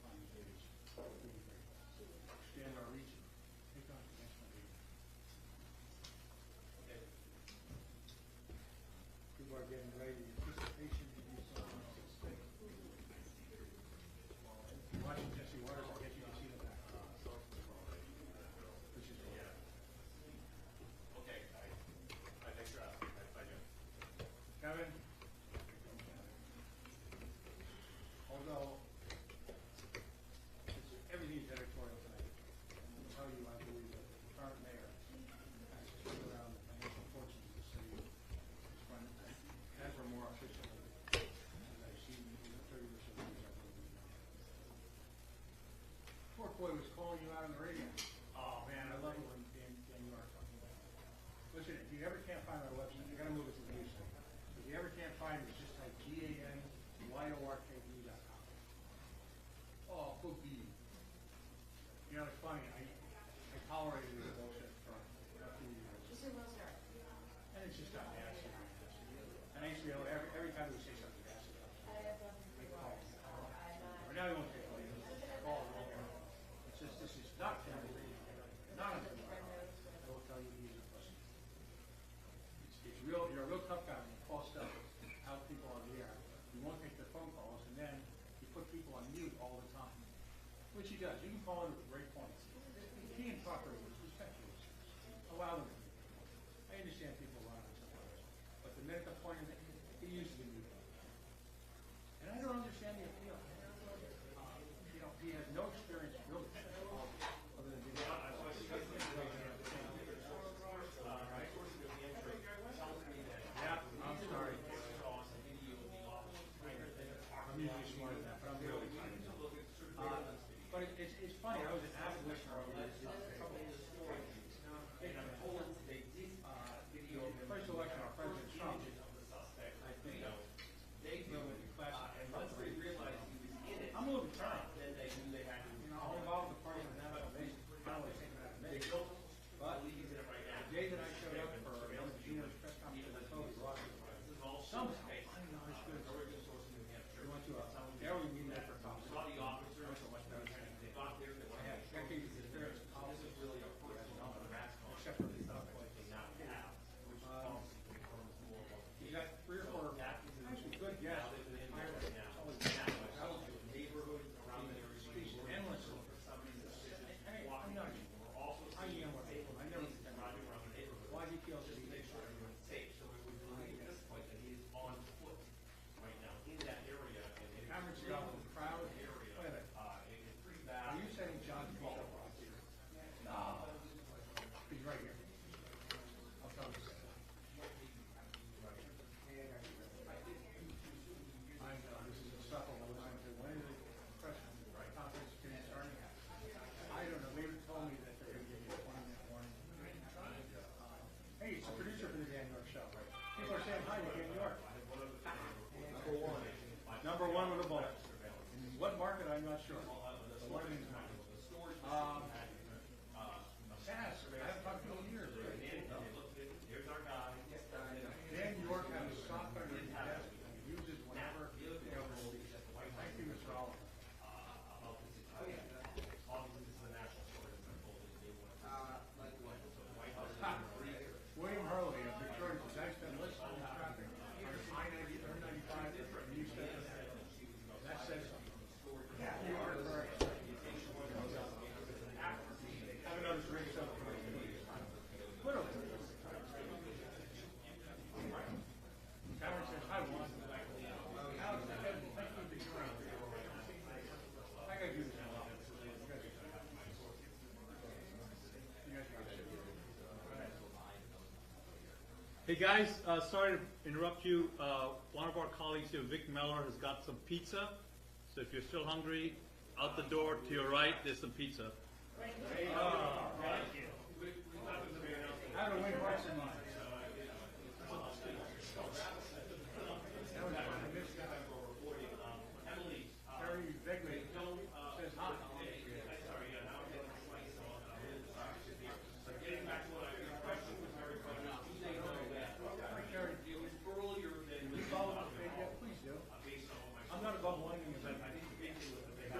on the page. Expand our reach. Take on the next one. People are getting ready. Anticipation to do something. Watching Jesse Waters, I guess you can see the back. Which is Okay, thanks for asking. I do. Kevin. Although everything's editorial tonight, and I'll tell you, I believe that the current mayor has turned around the financial fortunes of the city. As we're more efficiently, as I've seen in the 30 or so years I've lived in town. Poor boy was calling you out on the radio. Oh man, I love it when Dan York talking about it. Listen, if you ever can't find our website, you got to move it to the news site. If you ever can't find it, just type GANYORKV.com. Oh, could be. You know, it's funny. I tolerated this bullshit for a few years. And it's just not nasty. And I used to be able to, every time we say something nasty, I call. But now you won't take it. Call it. It's just, this is not family. Not a I will tell you he's a pussy. It's real, you're a real tough guy when you call stuff out people on the air. You won't take their phone calls, and then you put people on mute all the time. Which he does. You can call him with great points. He and talk respectfully. Allow them to. I understand people lie on sometimes. But the minute the point is, he uses the mute. And I don't understand the appeal. You know, he has no experience really other than being yeah, I'm sorry. I'm usually smarter than that, but I'm really excited. But it's funny, I was an avid listener of this. The first election, our President Trump Yes. Now they've been in there right now. Now, neighborhoods around the area. Speaks endlessly. Hey, I'm not, I am what I never pretend. Why do you feel to be Safe, so we would believe at this point that he is on foot right now in that area. And it is Cameron's a got a crowd. area. Wait a minute. It's pretty Are bad. you saying John Paul? No. He's right here. I'll tell you. I know, this is a stuff I'm listening to. When is the press conference going to start? I don't know. They told me that they're going to give you a 20-minute warning. Hey, it's the producer for the Dan York show. People are saying hi to Dan York. Number one with a bullet. What market, I'm not sure. The one means money. Yes, I haven't talked to him in years. Here's our guy. Dan York has a soft under his desk. He uses whatever. Thank you, Mr. Oliver. William Hurley of Victoria says, I've been listening to traffic on I-90, 95, and you said that says something. You are correct. Have another drink, so. Literally. Cameron says, hi, Juan. Alex, thank you for being around. I gotta do this now. You guys got it. Hey guys, sorry to interrupt you. One of our colleagues here, Vic Meller, has got some pizza. So if you're still hungry, out the door to your right, there's some pizza. Thank you. How to win hearts and minds. Terry Begley says hi. Getting back to what your question was very funny. Terry, Earlier than we follow the page yet? Please do. I'm not above lining the event.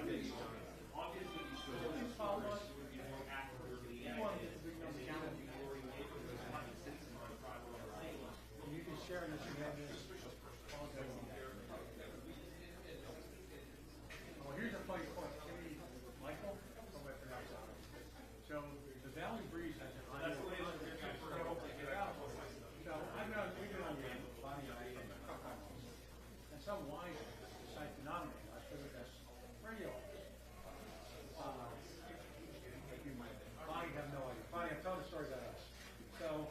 Please follow us. You want to get the big number down. And you can share this and have this. Well, here's a funny point. Michael, so the Valley Breeze has an idea. So I've been on, we've been on the body and some wise decide to nominate us for the best radio. Bonnie have no idea. Bonnie, I'm telling a story about us. So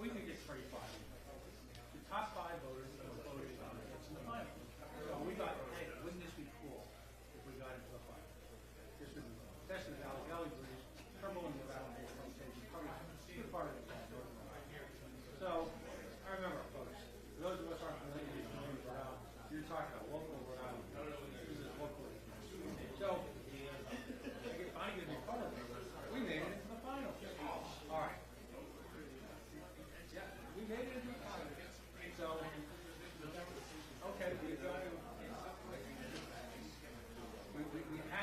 we could get 35. The top 5 voters that were voted on it's in the final. So we got, hey, wouldn't this be cool if we got into the final? This would be testing the Valley Breeze, Cumberland around the station, probably a good part of the town. So I remember, folks, for those of us aren't familiar with the names around, you're talking about local around. This is local. So I get the color. We made it into the final. All right. Yeah, we made it into the final. So, okay, we had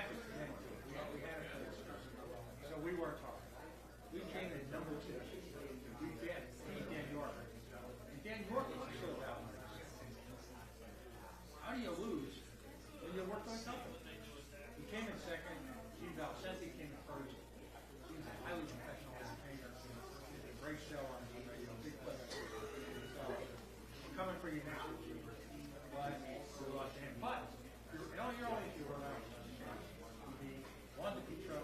to commit to it. We had to finish. So we worked hard. We came in number 2. We beat Dan York. And Dan York was still out. How do you lose when you work on something? He came in second. Gene Valcenti came in first. He's a highly professional entertainer. Did a great show on the radio. Big player. So, we're coming for you next week. But we lost him. But you're only if you were around. You beat Juan DePietro,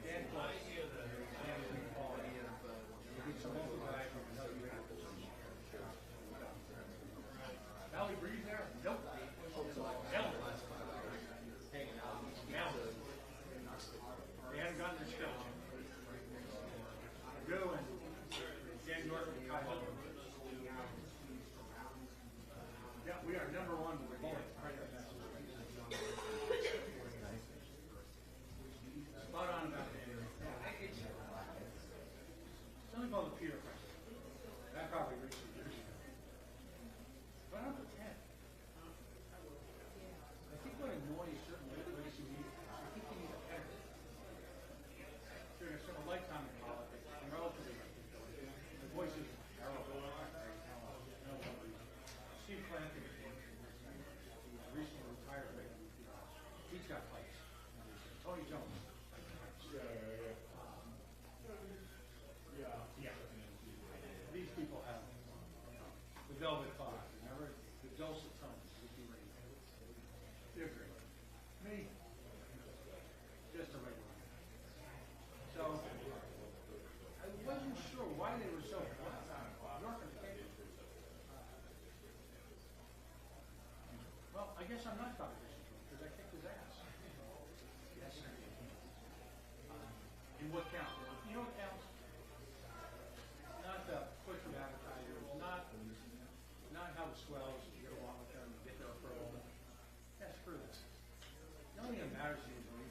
Dan Clark, and Paul. You beat some local guy from another unit. Valley Breeze there? Nope. They hadn't gotten their skills. Go and Dan York and Kai Hutton. Yeah, we are number 1 with the bullet. Spot on about that. Something called the Peter Price. That probably reached the years ago. But I'm for 10. I think what annoys certain ways you need, I think you need a pedigree. During a sort of lifetime in politics, I'm relatively the voices are terrible. Steve Clanton, recently retired mayor of the house. He's got pipes. Tony Jones. Yeah. These people have the velvet fog, remember? The dulcet tones. They're great. Me, just a regular. So, I wasn't sure why they were so flat on York and Cape. Well, I guess I'm not competition because I kicked his ass. Yes, sir. In what counts? You know what counts? Not the push of advertisers, not how the swells get along with them and get their approval. That's screw this. The only thing that matters to me is what you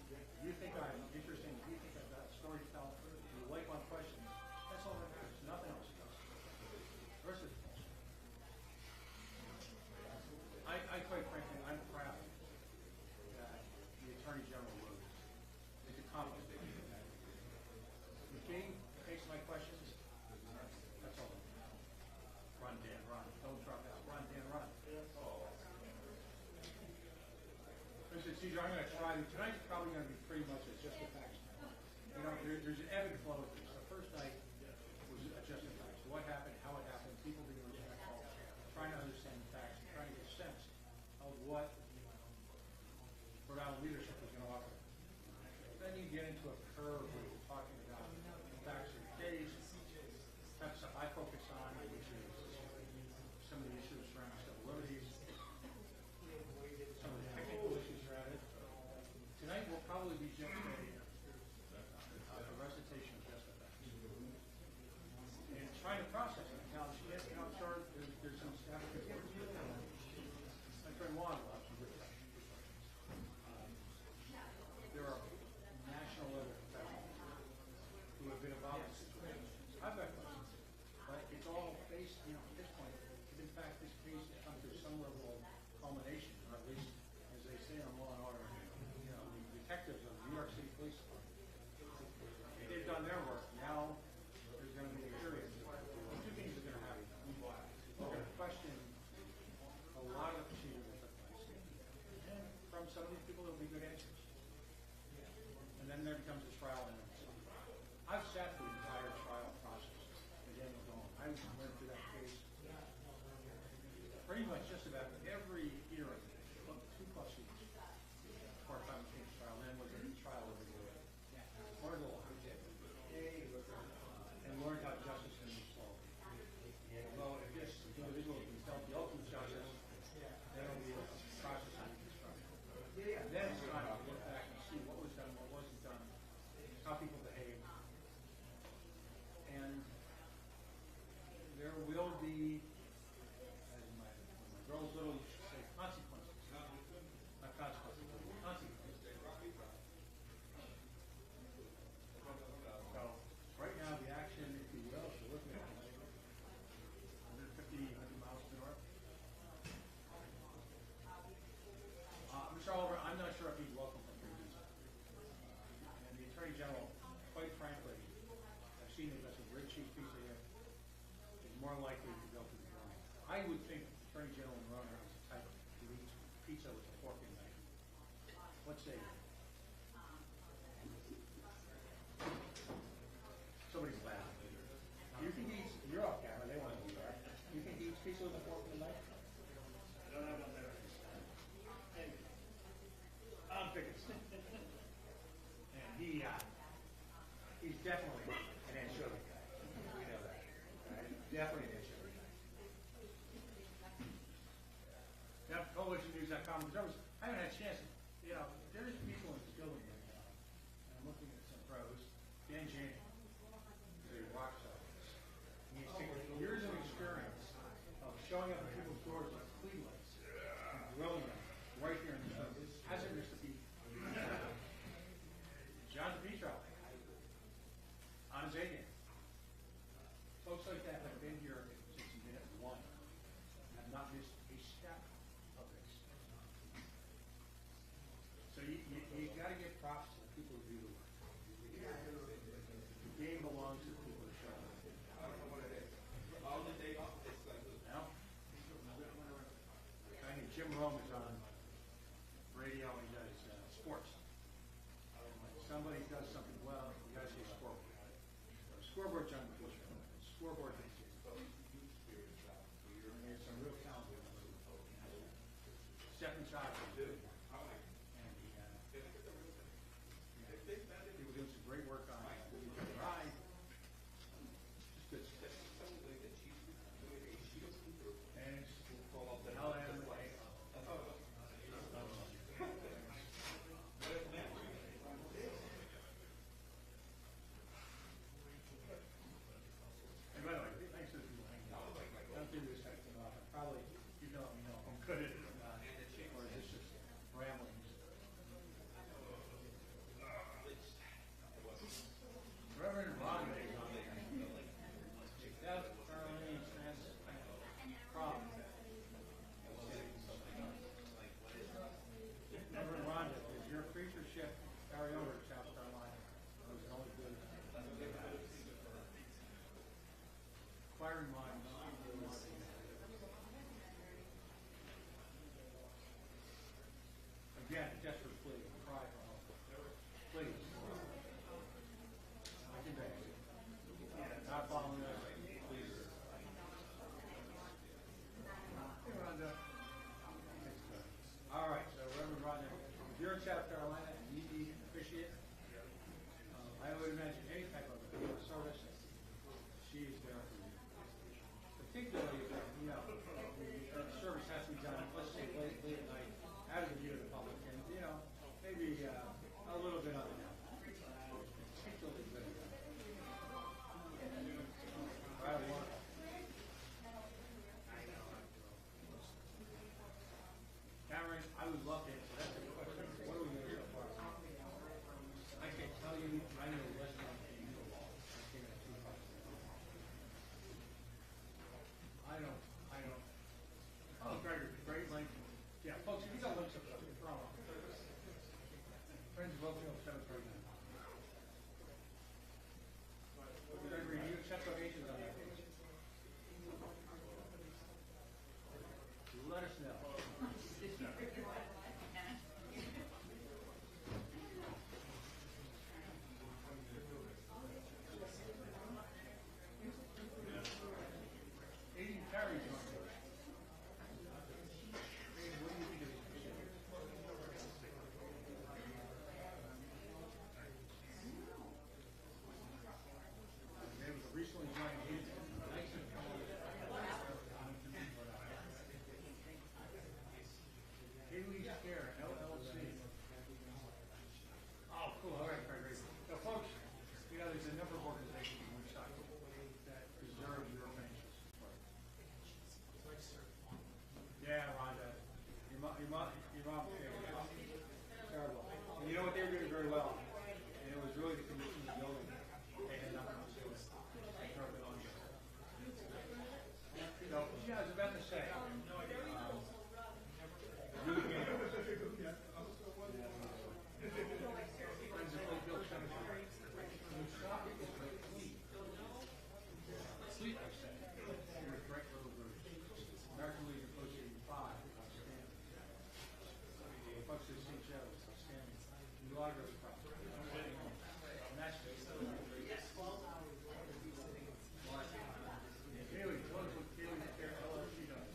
think. You think I'm interesting, you think I've got a story to tell, you like my questions, that's all that matters. Nothing else does. The rest is bullshit. I quite frankly, I'm proud that the Attorney General wrote it's a conflict. McKee takes my questions, that's all. Run, Dan, run. Don't drop out. Run, Dan, run. Listen, Caesar, I'm going to try. Tonight's probably going to be pretty much just the facts. You know, there's an ebb and flow of this. The first night was just the facts. What happened, how it happened, people being respectful, trying to understand the facts, trying to get a sense of what Rhode Island leadership was going to offer. Then you get into a curve where you're talking about the facts of the case, that's stuff I focus on, which is some of the issues surrounding civil liberties, some of the technical issues around it. Tonight will probably be just a recitation of just the facts. And trying to process it. Now, I'm sure there's some staff reports. My friend Juan will have some good questions. There are national level professionals who have been involved in situations. I've got questions. But it's all based, at this point, if in fact this case has come to some level of culmination, or at least, as they say on Law and Order, the detectives of the New York City Police Department, if they've done their work, now there's going to be a period. Two things are going to happen. We're going to question a lot of the procedures that took place. And from some of these people, there'll be good answers. And then there becomes a trial and I've sat through the entire trial process. I went through that case pretty much just about every hearing, 2+ years before I finally came to trial, and then was a trial over the year. Learned a lot. And learned how justice can be solved. Although if this individual can tell the ultimate justice, then it'll be a process of reconstruction. Then it's time to look back and see what was done, what wasn't done, how people behaved. And there will be, as my girls little used to say, consequences. Not consequences, but consequences. So, right now, the action, if you will, if you're looking at it, 150 miles north. Mr. Oliver, I'm not sure if he's welcome from Providence. And the Attorney General, quite frankly, I've seen him as a great chief piece of here. More likely to go to the ground. I would think the Attorney General and Runner is the type who eats pizza with a fork and knife. Let's say somebody's laughing. You think he eats, you're off camera, they want to do that. You think he eats pizza with a fork and knife? I don't have one there. Hey, I'm thinking. And he's definitely an anchovy guy. We know that. Definitely an issue. Now, coalitionnews.com. I haven't had a chance. There's people in this building right now, and I'm looking at some pros. Dan Jane is a rock star. He's taken years of experience of showing up at people's doors with Cleveland's and grilling them right here in the building. Hasn't missed a beat. John DePietro on his A game. Folks like that have been here since minute one and have not missed a step of this. So you got to give props to the people who do the work. The game belongs to the people who show up. I don't know what it is. All the day off. Now, Jerome is on radio and he does sports. When somebody does something well, you gotta say scoreboard. Scoreboard's on the picture. Scoreboard is there's some real talent. Second shot. And people doing some great work on it. Ride. Just good stuff. And I'll add them away. And by the way, thanks to the people hanging out. Don't do this type of stuff. Probably, you know if I'm good at it or not. Or is this just ramblings? Reverend Rodney is on there. That's Charlene Spence problem. Reverend Rhonda, is your preachership carry over to South Carolina? Or is it only good? Inquiring minds. Again, desperate plea, cry for help. Please. I can beg you. Not following us, please. Hey, Rhonda. All right, so Reverend Rhonda, if you're in South Carolina and you need an officiate, I would imagine any type of service, she is there for you. Particularly, you know, the service has to be done, let's say, late at night, out of the view of the public, and, you know, maybe a little bit on the down. Particularly good. I want. Cameron, I would love to answer that question. What do we know so far? I can tell you, I know less than you know. I came at 2 months. I don't. Oh, great length. Yeah, folks, if you don't look so close, you're wrong. Friends of Oakville, 7th grade. Gregory, you accept donations on that page? Let us know. Aiden Terry's on there. Aiden, what do you think of this? There was a recently joined Aiden. Nice and Haley's Care, LLC. Oh, cool, all right, great. So folks, you know, there's a number of organizations in Woodstock that preserve your financial support. Yeah, Rhonda, your mom, terrible. And you know what, they were doing very well. And it was really the condition of the building. They had nothing to do with it. They turned it on. So, yeah, I was about to say, really good. Friends of Oakville Cemetery. Woodstock is very clean. Sleep, I said. You're a great little group. American Legion Post 85, outstanding. Folks at St. Joe's, outstanding. Milagros Project. Nashville. Haley, tell us what Haley's Care LLC does.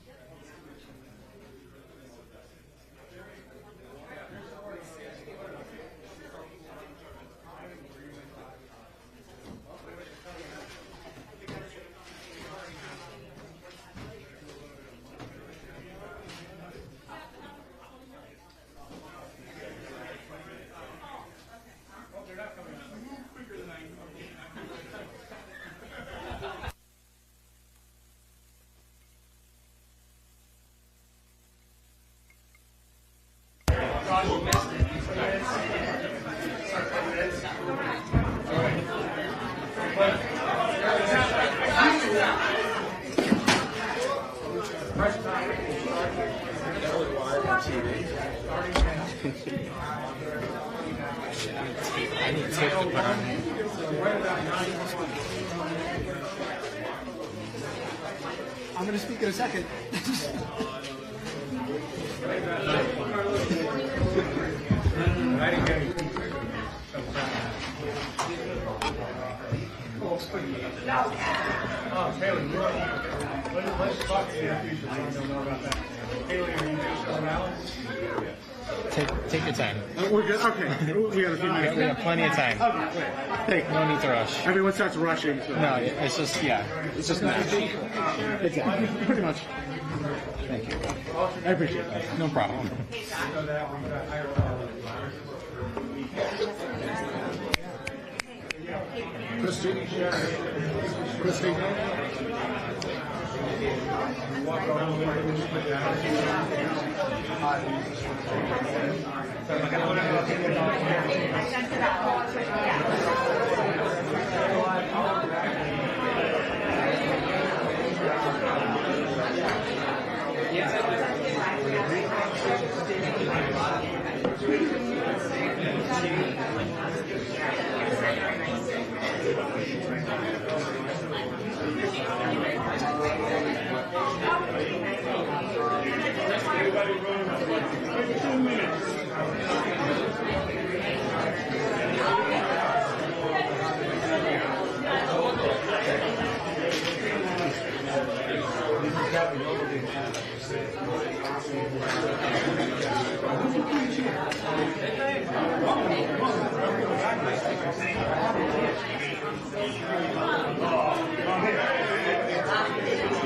I need tape to put on here. I'm going to speak in a second. Haley, let's talk to you after you know more about that. Haley, are you still around? Take your time. We're good. Okay, we got a few minutes. We have plenty of time. Okay, No need to rush. everyone starts rushing. So. No, it's just it's just match. Exactly. Pretty much. Thank you. I appreciate that. No problem. Christy.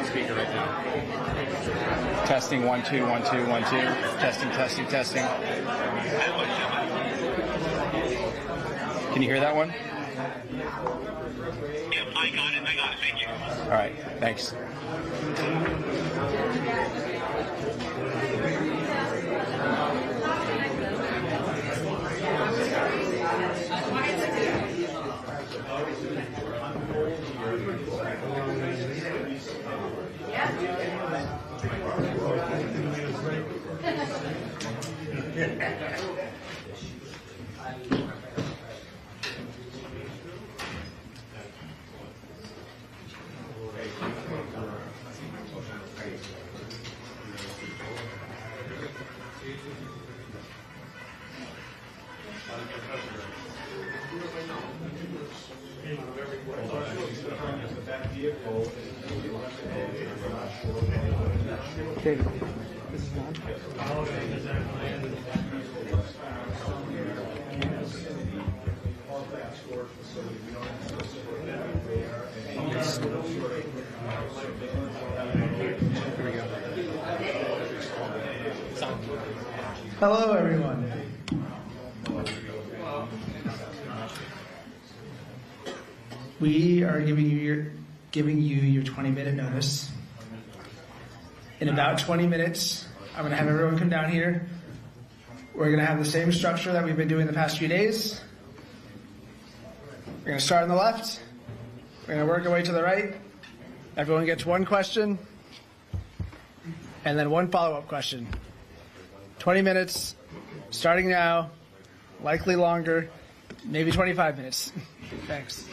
Speaker right now. Testing 1 2 1 2 1 2. Testing. Can you hear that one? Yep, I got it. Thank you. All right. Thanks. David, this is on. Hello, everyone. We are giving you your 20-minute notice. In about 20 minutes, I'm going to have everyone come down here. We're going to have the same structure that we've been doing the past few days. We're going to start on the left. We're going to work our way to the right. Everyone gets one question, and then one follow-up question. 20 minutes, starting now, likely longer, maybe 25 minutes. Thanks.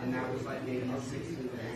And that was like maybe 60 minutes.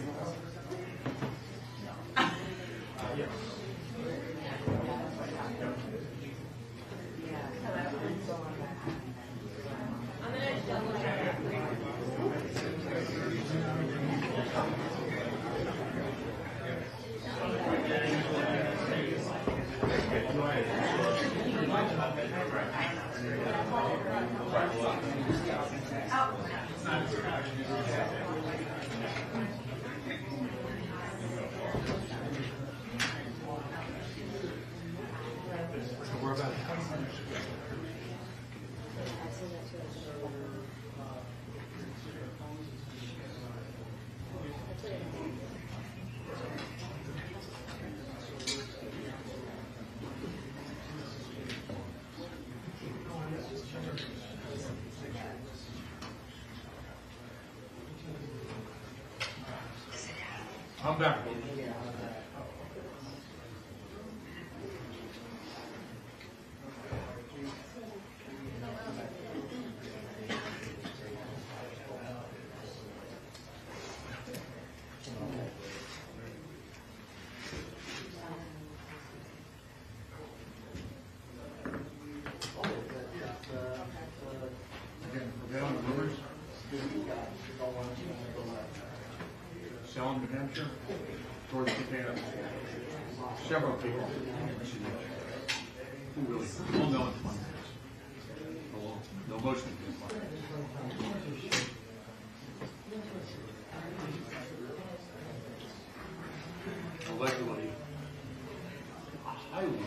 I'm back. Again, on the rumors. Selling New Hampshire towards Japan. Several people who really all know it's money. They'll mostly be money. Allegedly, highly.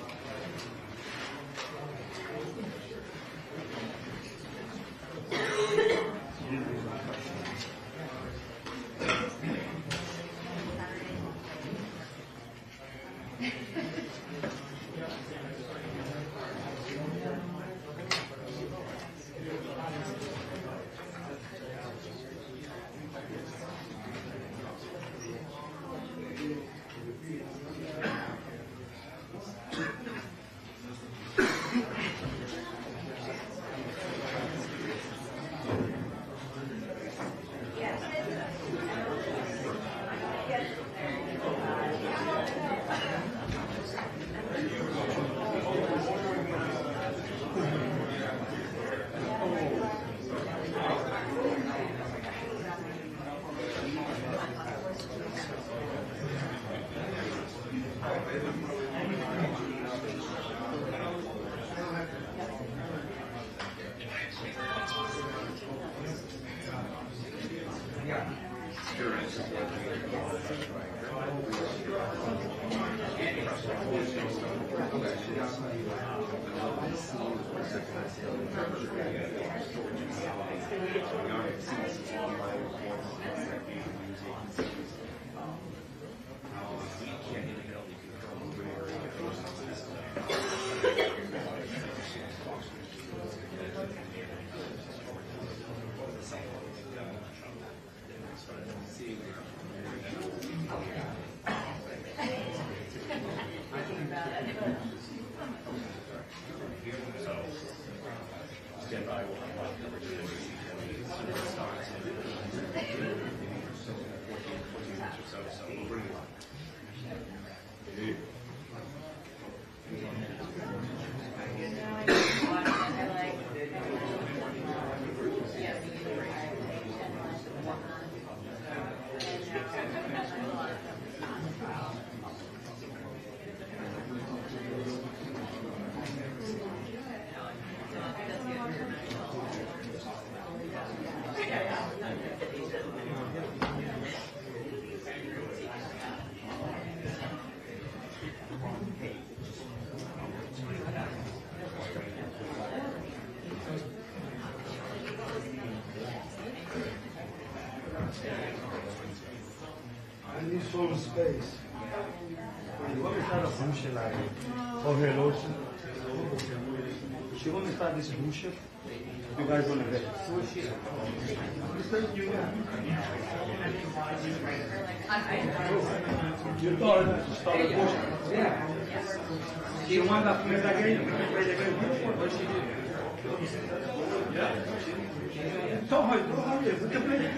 peaceful space. Vamos estar a bullshit like overload. She won't start this bullshit. You guys want to get you told her to stop the bullshit. Yeah. She wanted to play the game. Play the game. What she did? Yeah. Told her, we can play the game.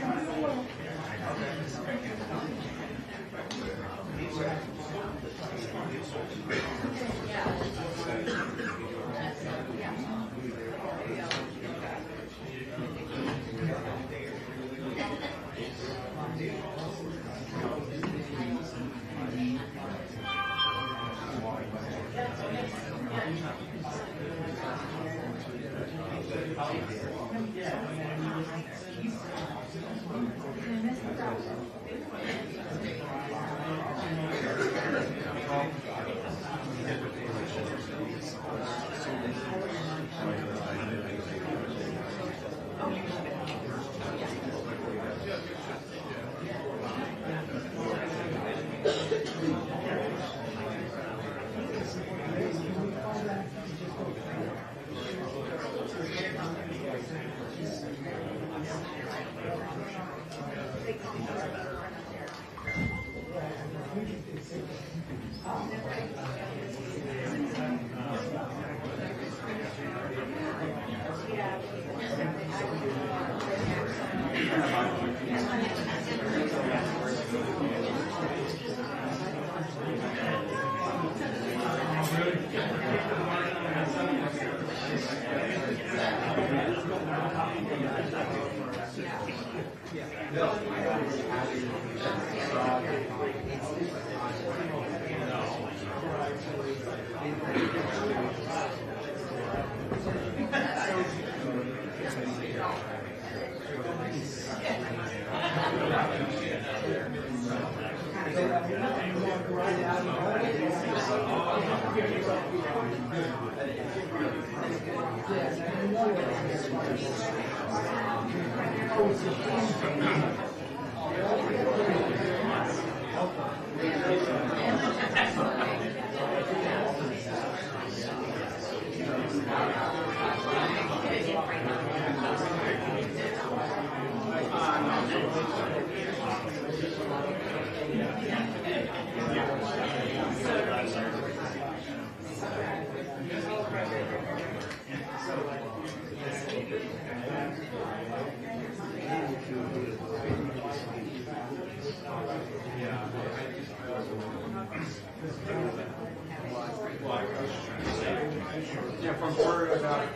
Yeah, from Florida about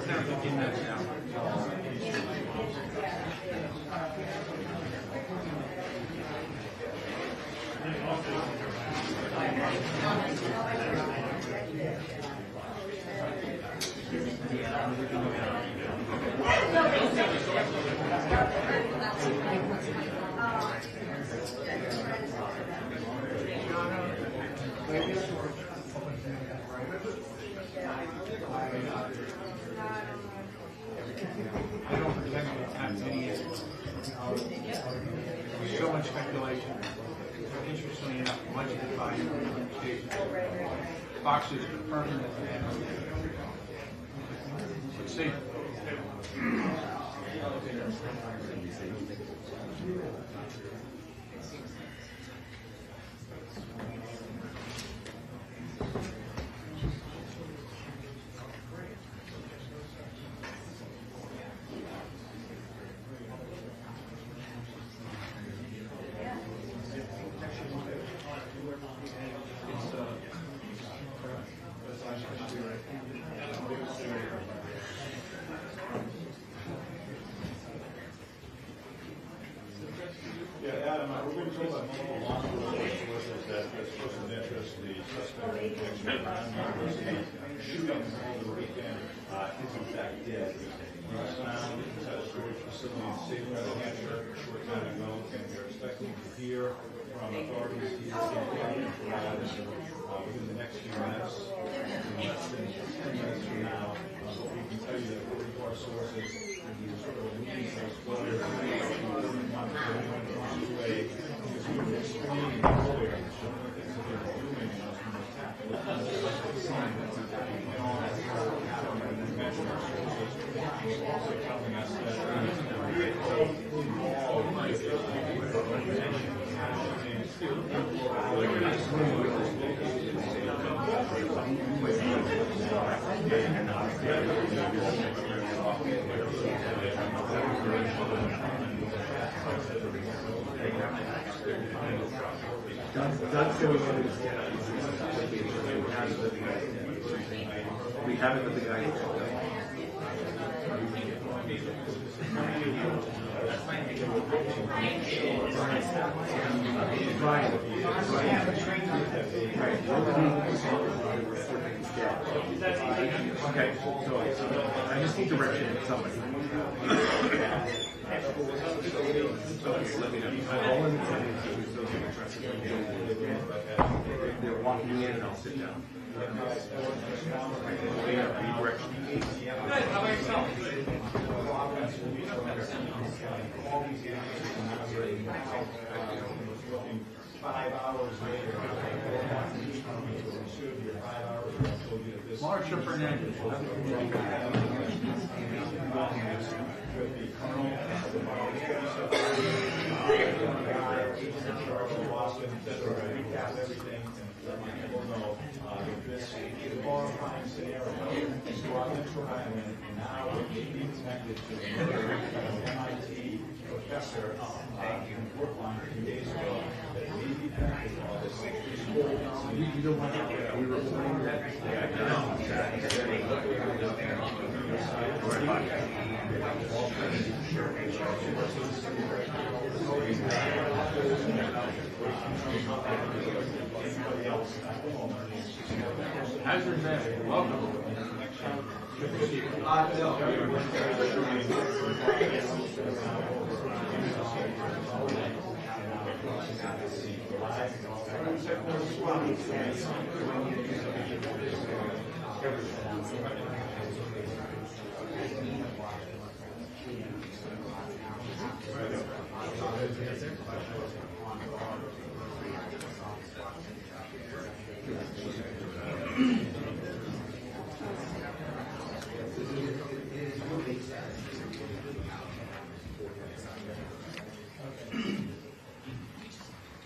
15 minutes now. I don't pretend to have any so much speculation. Interestingly enough, much of the time, Fox is confirming that. Let's see. Yeah, Adam, we're going to talk about multiple law enforcement sources that express an interest. The suspect in connection with Brown University shooting over the weekend is in fact dead. He was found inside a storage facility in Salem, New Hampshire, a short time ago, and we're expecting to hear from authorities here in Providence within the next few minutes. In less than 10 minutes from now, but we can tell you that according to our sources, he was sort of a leading exploded. He was way. He was We have it with the guys. Okay, so I just need direction from somebody. They're walking in and I'll sit down. Good, how about yourself? 5 hours later, Marsha Fernandez. MIT professor in Brookline 2 days ago that may be affected by this. You don't want to. We were playing Hazard Master, welcome.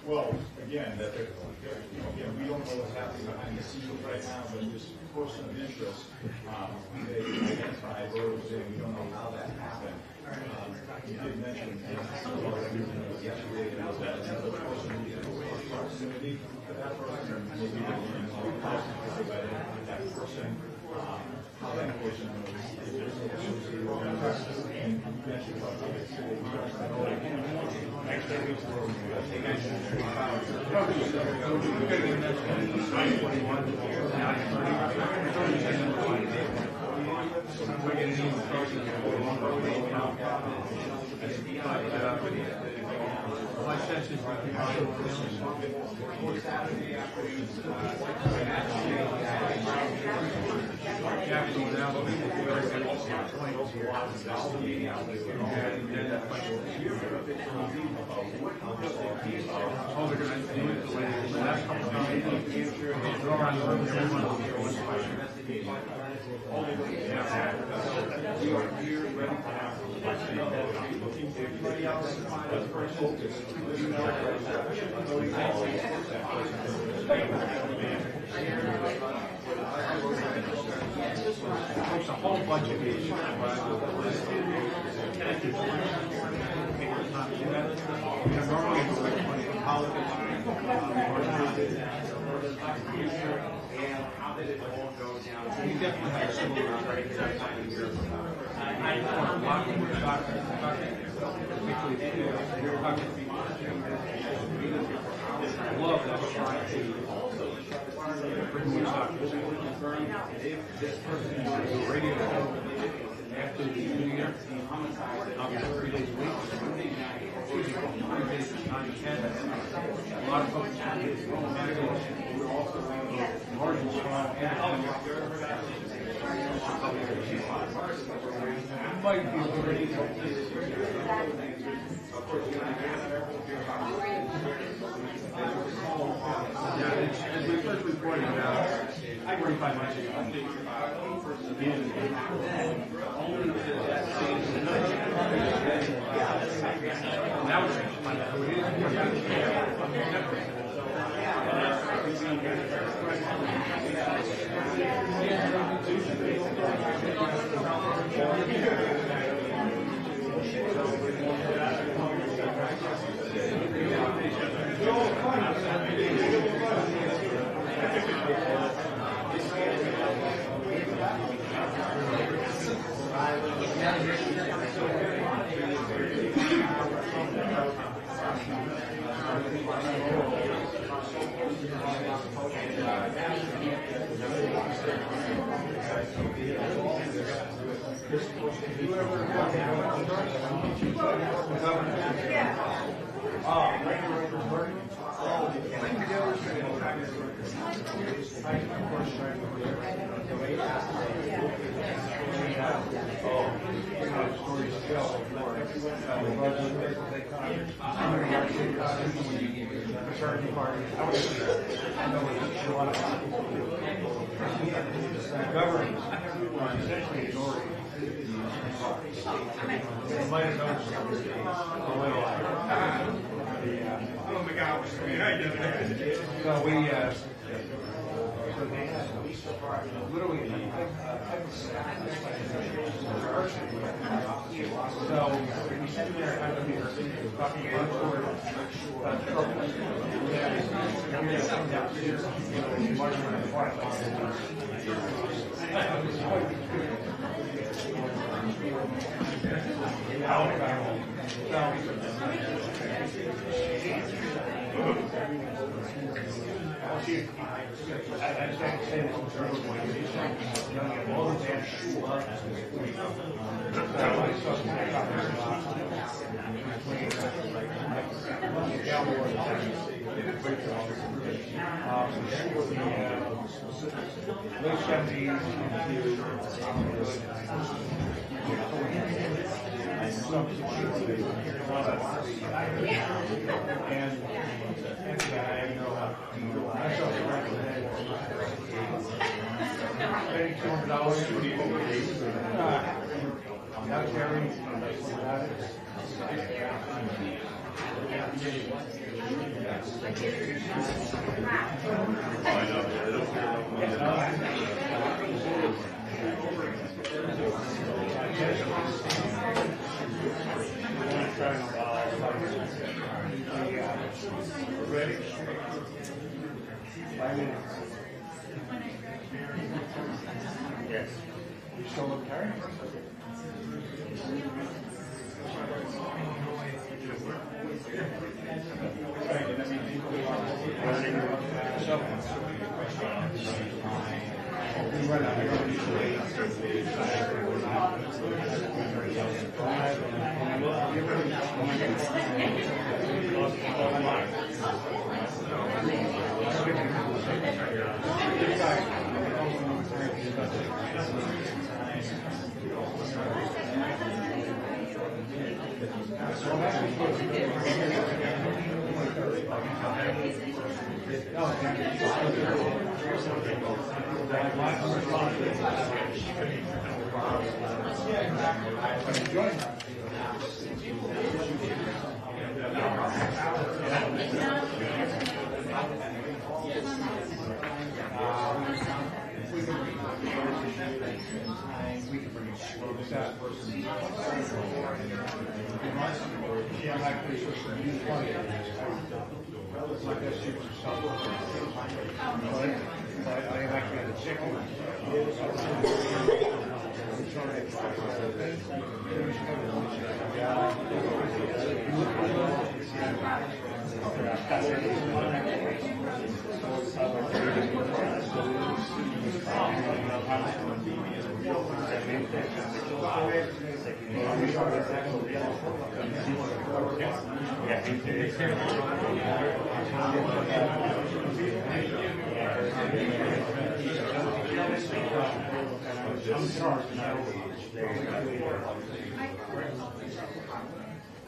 Well, again, we don't know what's happening behind the scenes right now, but this person of interest, they identified roads and we don't know how that happened. You did mention yesterday that another person in proximity to that person, maybe that person, how that person was associated with that person. And you mentioned about My sense is There's a whole bunch of issues. How did it all go down? We definitely had a similar right at that time of year. I walking with the doctor, I love that trying to bring more doctors. If this person is ready to go after the new year, I'll be 3 days a week. 3 days, 9 to 10. A lot of folks we're also margin strong and might be already as we first reported about 45 months ago. Now it's Yes. You still look carrying?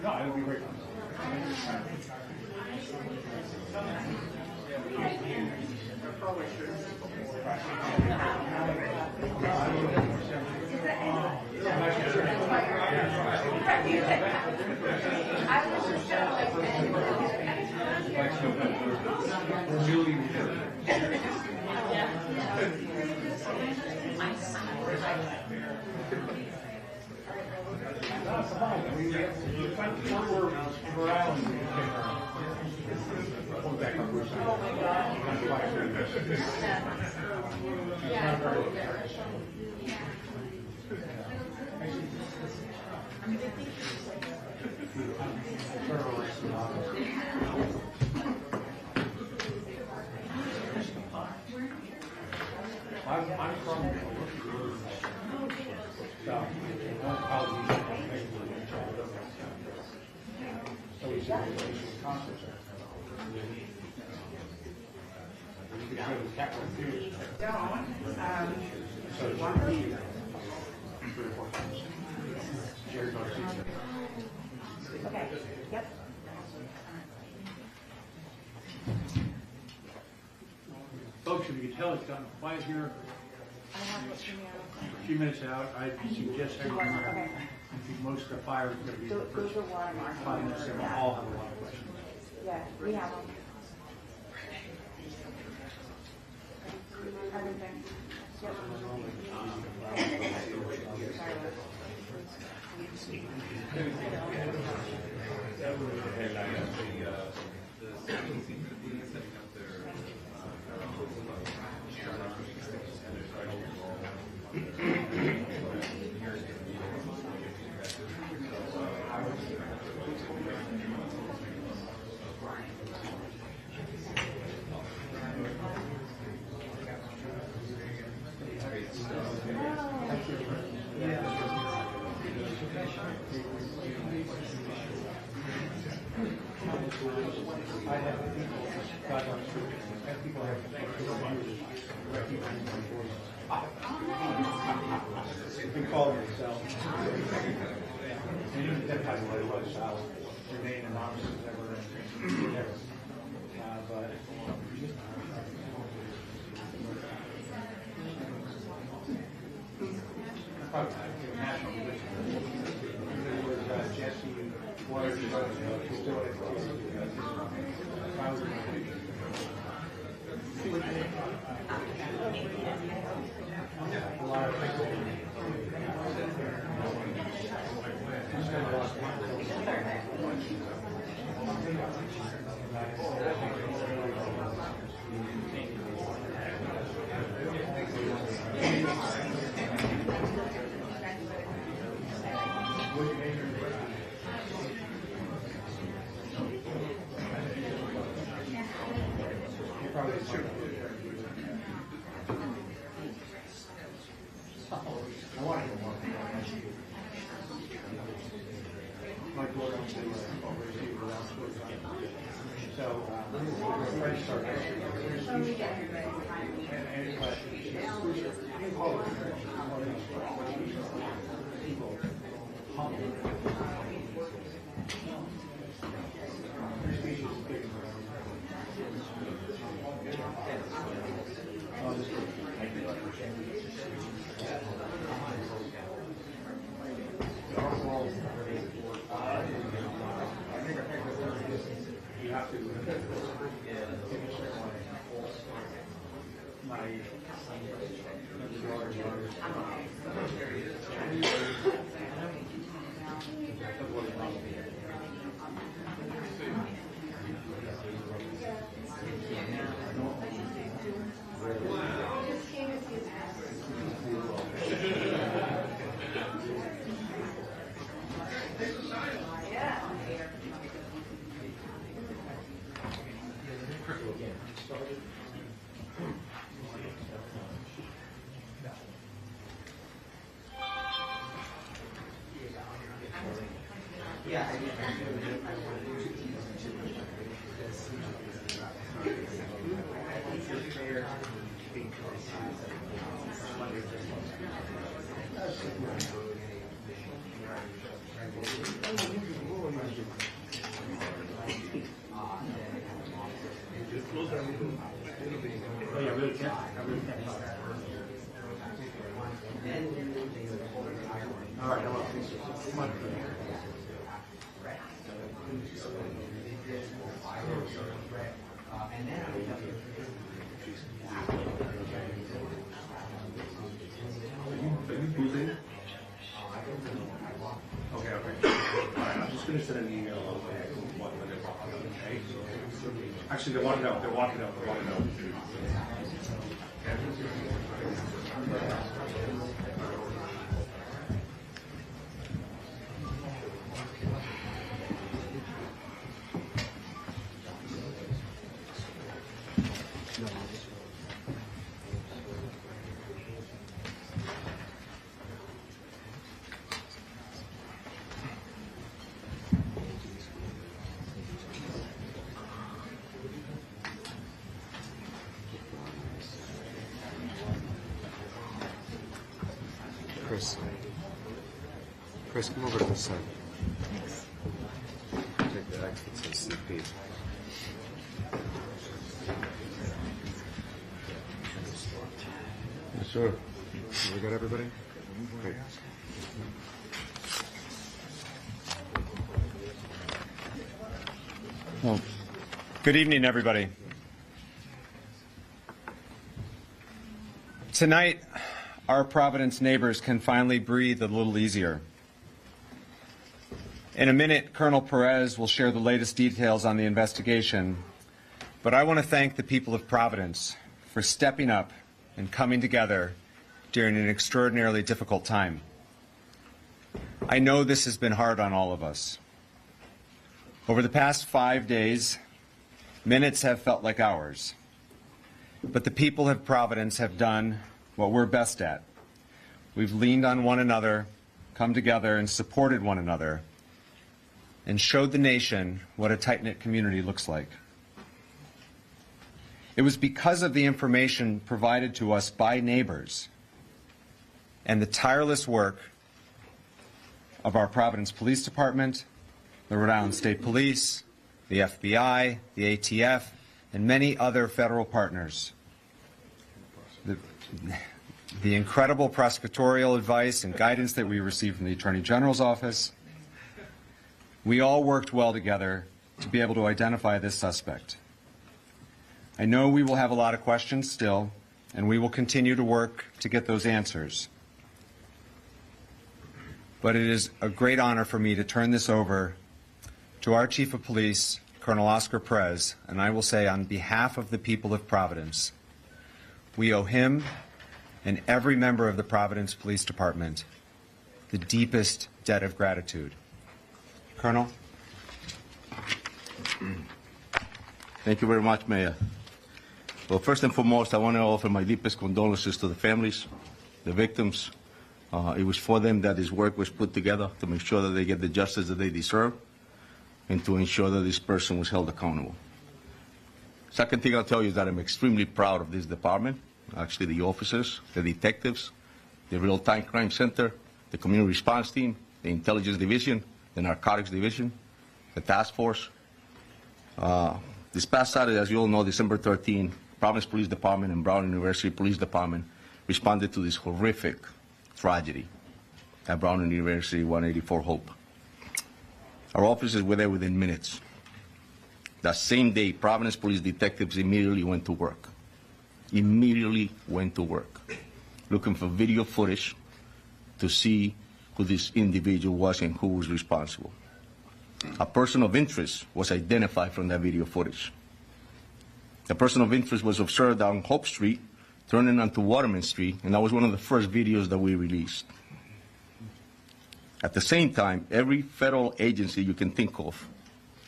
No, it'll be great. Yeah. Okay, yep. Folks, if you can tell, it's gotten quiet here. I have what you A few minutes out, I suggest everyone, I think most of the fire is going to be the first Those are watermarks. 5 minutes, they will all have a lot of questions. Yeah, we have them. Everything. We call it yourself. And you can identify what it was, remain anonymous as ever. But national religion. There was Jesse Waters, who's still at a lot of Actually, they want to know. They want to know. They want to know. Chris. Chris, come over to this side. Take the X that says CP. Yes, sir. We got everybody? Great. Well, good evening, everybody. Tonight, our Providence neighbors can finally breathe a little easier. In a minute, Colonel Perez will share the latest details on the investigation, but I want to thank the people of Providence for stepping up and coming together during an extraordinarily difficult time. I know this has been hard on all of us. Over the past 5 days, minutes have felt like hours. But the people of Providence have done what we're best at. We've leaned on one another, come together, and supported one another, and showed the nation what a tight-knit community looks like. It was because of the information provided to us by neighbors and the tireless work of our Providence Police Department, the Rhode Island State Police, the FBI, the ATF, and many other federal partners. The incredible prosecutorial advice and guidance that we received from the Attorney General's office. We all worked well together to be able to identify this suspect. I know we will have a lot of questions still, and we will continue to work to get those answers. But it is a great honor for me to turn this over to our Chief of Police, Colonel Oscar Perez, and I will say on behalf of the people of Providence, we owe him and every member of the Providence Police Department the deepest debt of gratitude. Colonel? Thank you very much, Mayor. Well, first and foremost, I want to offer my deepest condolences to the families, the victims. It was for them that this work was put together to make sure that they get the justice that they deserve and to ensure that this person was held accountable. Second thing I'll tell you is that I'm extremely proud of this department, actually the officers, the detectives, the Real-Time Crime Center, the Community Response Team, the Intelligence Division, the Narcotics Division, the Task Force. This past Saturday, as you all know, December 13, Providence Police Department and Brown University Police Department responded to this horrific tragedy at Brown University 184 Hope. Our officers were there within minutes. That same day, Providence Police detectives immediately went to work. Looking for video footage to see who this individual was and who was responsible. A person of interest was identified from that video footage. The person of interest was observed on Hope Street, turning onto Waterman Street, and that was one of the first videos that we released. At the same time, every federal agency you can think of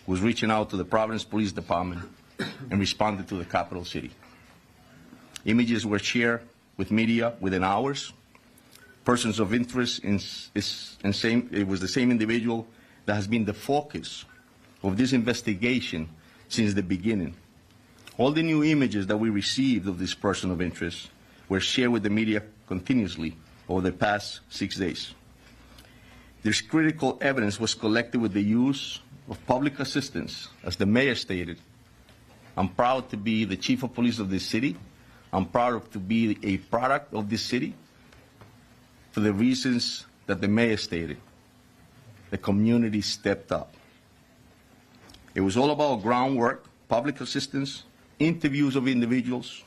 was reaching out to the Providence Police Department and responded to the capital city. Images were shared with media within hours. Persons of interest it was the same individual that has been the focus of this investigation since the beginning. All the new images that we received of this person of interest were shared with the media continuously over the past 6 days. This critical evidence was collected with the use of public assistance. As the mayor stated, I'm proud to be the chief of police of this city. I'm proud to be a product of this city for the reasons that the mayor stated. The community stepped up. It was all about groundwork, public assistance, interviews of individuals,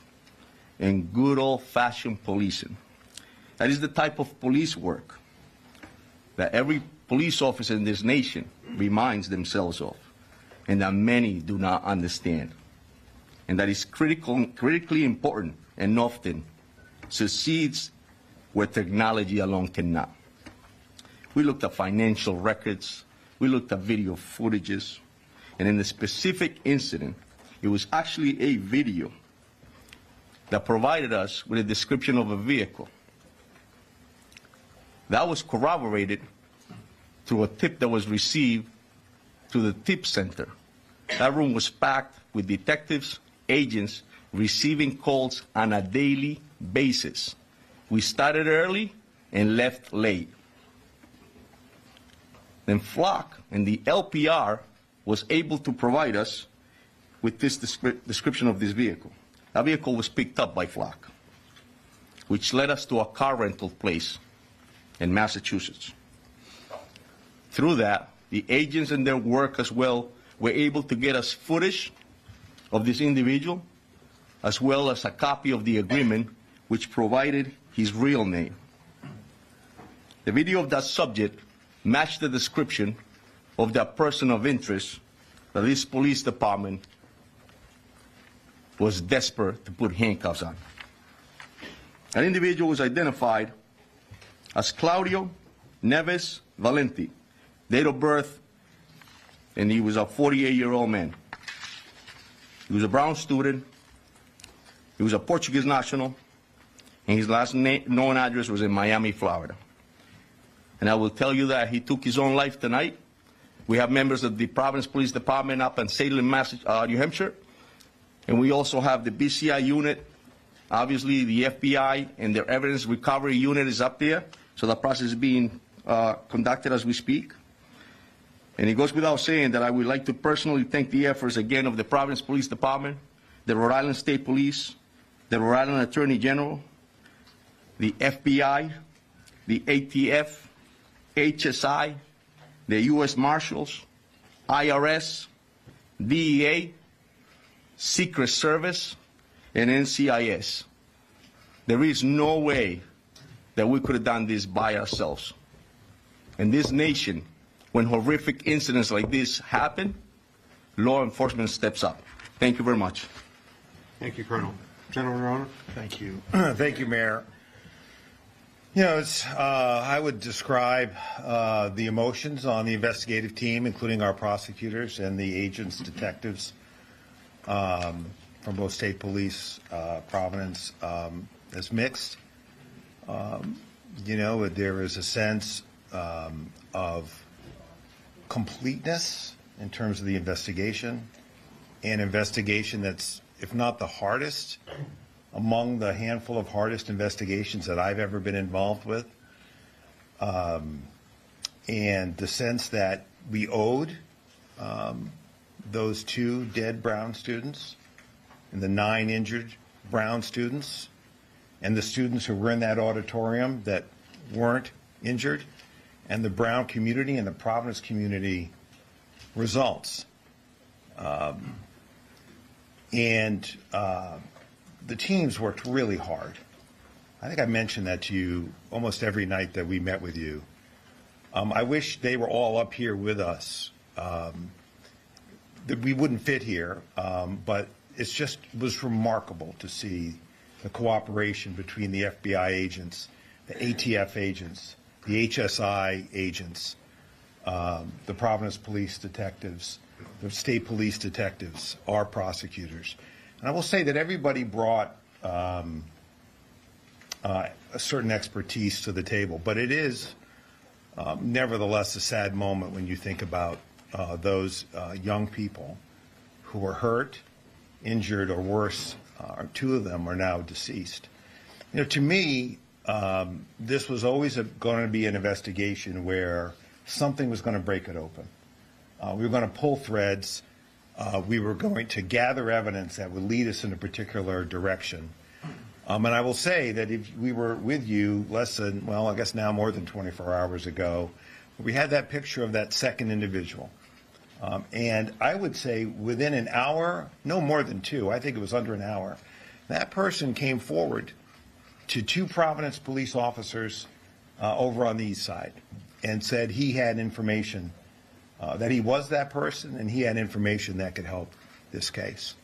and good old-fashioned policing. That is the type of police work that every police officer in this nation reminds themselves of, and that many do not understand. And that is critically important and often succeeds where technology alone cannot. We looked at financial records, we looked at video footages, and in the specific incident, it was actually a video that provided us with a description of a vehicle. That was corroborated through a tip that was received to the tip center. That room was packed with detectives, agents, receiving calls on a daily basis. We started early and left late. Then Flock and the LPR was able to provide us with this description of this vehicle. That vehicle was picked up by Flock, which led us to a car rental place in Massachusetts. Through that, the agents and their work as well were able to get us footage of this individual, as well as a copy of the agreement which provided his real name. The video of that subject matched the description of that person of interest that this police department was desperate to put handcuffs on. An individual was identified as Claudio Neves Valenti, date of birth, and he was a 48-year-old man. He was a Brown student, he was a Portuguese national, and his last known address was in Miami, Florida. And I will tell you that he took his own life tonight. We have members of the Providence Police Department up in Salem, New Hampshire, and we also have the BCI unit. Obviously, the FBI and their evidence recovery unit is up there, so the process is being conducted as we speak. And it goes without saying that I would like to personally thank the efforts again of the Providence Police Department, the Rhode Island State Police, the Rhode Island Attorney General, the FBI, the ATF, HSI, the U.S. Marshals, IRS, DEA, Secret Service, and NCIS. There is no way that we could have done this by ourselves. And this nation, when horrific incidents like this happen, law enforcement steps up. Thank you very much. Thank you, Colonel. General Roner? Thank you. Thank you, Mayor. You know, I would describe the emotions on the investigative team, including our prosecutors and the agents, detectives from both state police, Providence, as mixed. You know, there is a sense of completeness in terms of the investigation, an investigation that's, if not the hardest, among the handful of hardest investigations that I've ever been involved with. And the sense that we owed those 2 dead Brown students and the 9 injured Brown students and the students who were in that auditorium that weren't injured, and the Brown community and the Providence community results. The teams worked really hard. I think I mentioned that to you almost every night that we met with you. I wish they were all up here with us. That we wouldn't fit here, but it was remarkable to see the cooperation between the FBI agents, the ATF agents, the HSI agents, the Providence police detectives, the state police detectives, our prosecutors. And I will say that everybody brought a certain expertise to the table, but it is nevertheless a sad moment when you think about those young people who were hurt, injured, or worse, 2 of them are now deceased. You know, to me, this was always going to be an investigation where something was going to break it open. We were going to pull threads. We were going to gather evidence that would lead us in a particular direction. And I will say that if we were with you less than, well, I guess now more than 24 hours ago, we had that picture of that second individual. And I would say within an hour, no more than 2, I think it was under an hour, that person came forward to 2 Providence police officers over on the east side and said he had information, that he was that person, and he had information that could help this case.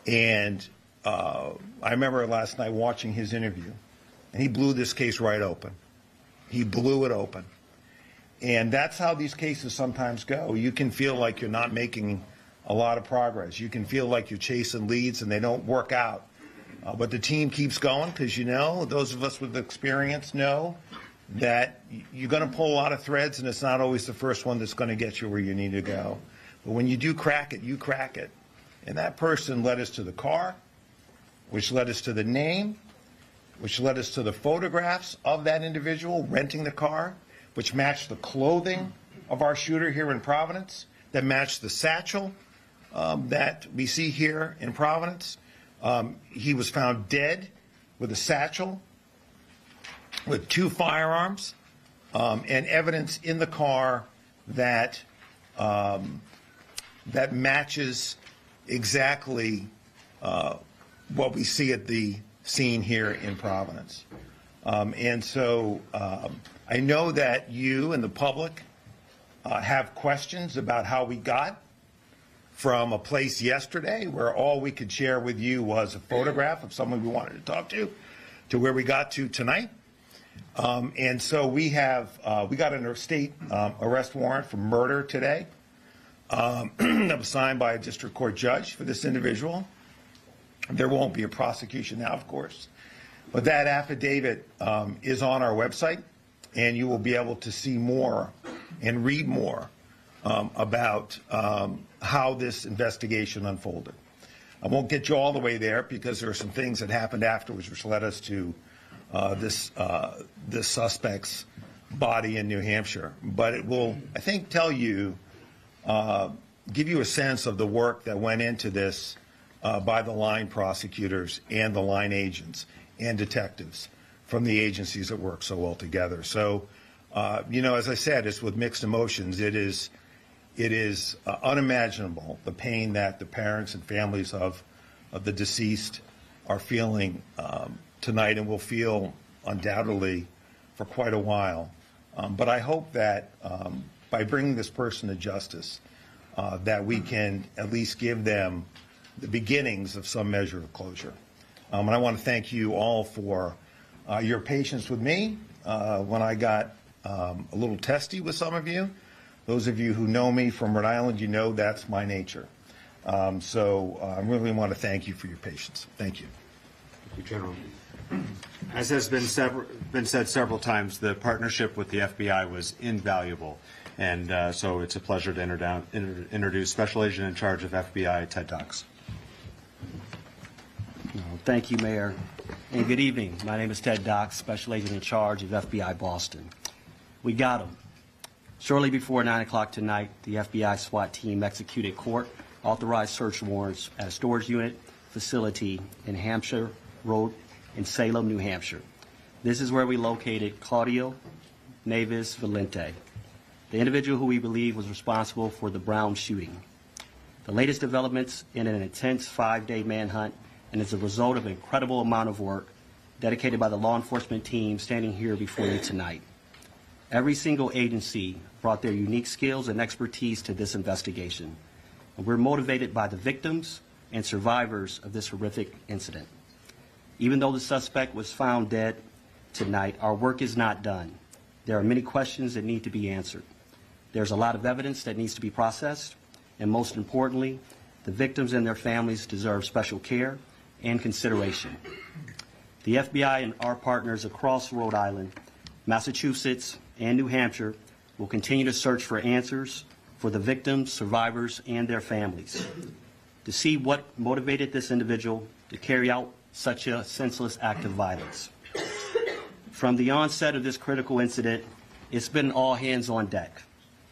And I remember last night watching his interview, and he blew this case right open. He blew it open. And that's how these cases sometimes go. You can feel like you're not making a lot of progress. You can feel like you're chasing leads and they don't work out. But the team keeps going because, you know, those of us with experience know that you're going to pull a lot of threads, and it's not always the first one that's going to get you where you need to go. But when you do crack it, you crack it. And that person led us to the car, which led us to the name, which led us to the photographs of that individual renting the car, which matched the clothing of our shooter here in Providence, that matched the satchel that we see here in Providence. He was found dead with a satchel with 2 firearms and evidence in the car that that matches exactly what we see at the scene here in Providence. And so I know that you and the public have questions about how we got from a place yesterday where all we could share with you was a photograph of someone we wanted to talk to where we got to tonight. And so we got a state arrest warrant for murder today that was signed by a district court judge for this individual. There won't be a prosecution now, of course, but that affidavit is on our website, and you will be able to see more and read more about how this investigation unfolded. I won't get you all the way there because there are some things that happened afterwards which led us to this suspect's body in New Hampshire. But it will, I think, tell you, give you a sense of the work that went into this by the line prosecutors and the line agents and detectives from the agencies that work so well together. So, as I said, it's with mixed emotions. It is unimaginable, the pain that the parents and families of the deceased are feeling tonight and will feel undoubtedly for quite a while. But I hope that by bringing this person to justice, that we can at least give them the beginnings of some measure of closure. And I want to thank you all for your patience with me when I got a little testy with some of you. Those of you who know me from Rhode Island, you know that's my nature. So I really want to thank you for your patience. Thank you. Thank you, General. As has been said several times, the partnership with the FBI was invaluable. And so it's a pleasure to introduce Special Agent in Charge of FBI, Ted Dox. Thank you, Mayor. And good evening. My name is Ted Dox, Special Agent in Charge of FBI Boston. We got him. Shortly before 9 o'clock tonight, the FBI SWAT team executed court-authorized search warrants at a storage unit facility in Hampshire Road in Salem, New Hampshire. This is where we located Claudio Neves Valente, the individual who we believe was responsible for the Brown shooting. The latest developments in an intense 5-day manhunt, and as a result of an incredible amount of work dedicated by the law enforcement team standing here before you tonight. Every single agency brought their unique skills and expertise to this investigation, and we're motivated by the victims and survivors of this horrific incident. Even though the suspect was found dead tonight, our work is not done. There are many questions that need to be answered. There's a lot of evidence that needs to be processed, and most importantly, the victims and their families deserve special care and consideration. The FBI and our partners across Rhode Island, Massachusetts, and New Hampshire will continue to search for answers for the victims, survivors, and their families, to see what motivated this individual to carry out such a senseless act of violence. From the onset of this critical incident, it's been all hands on deck.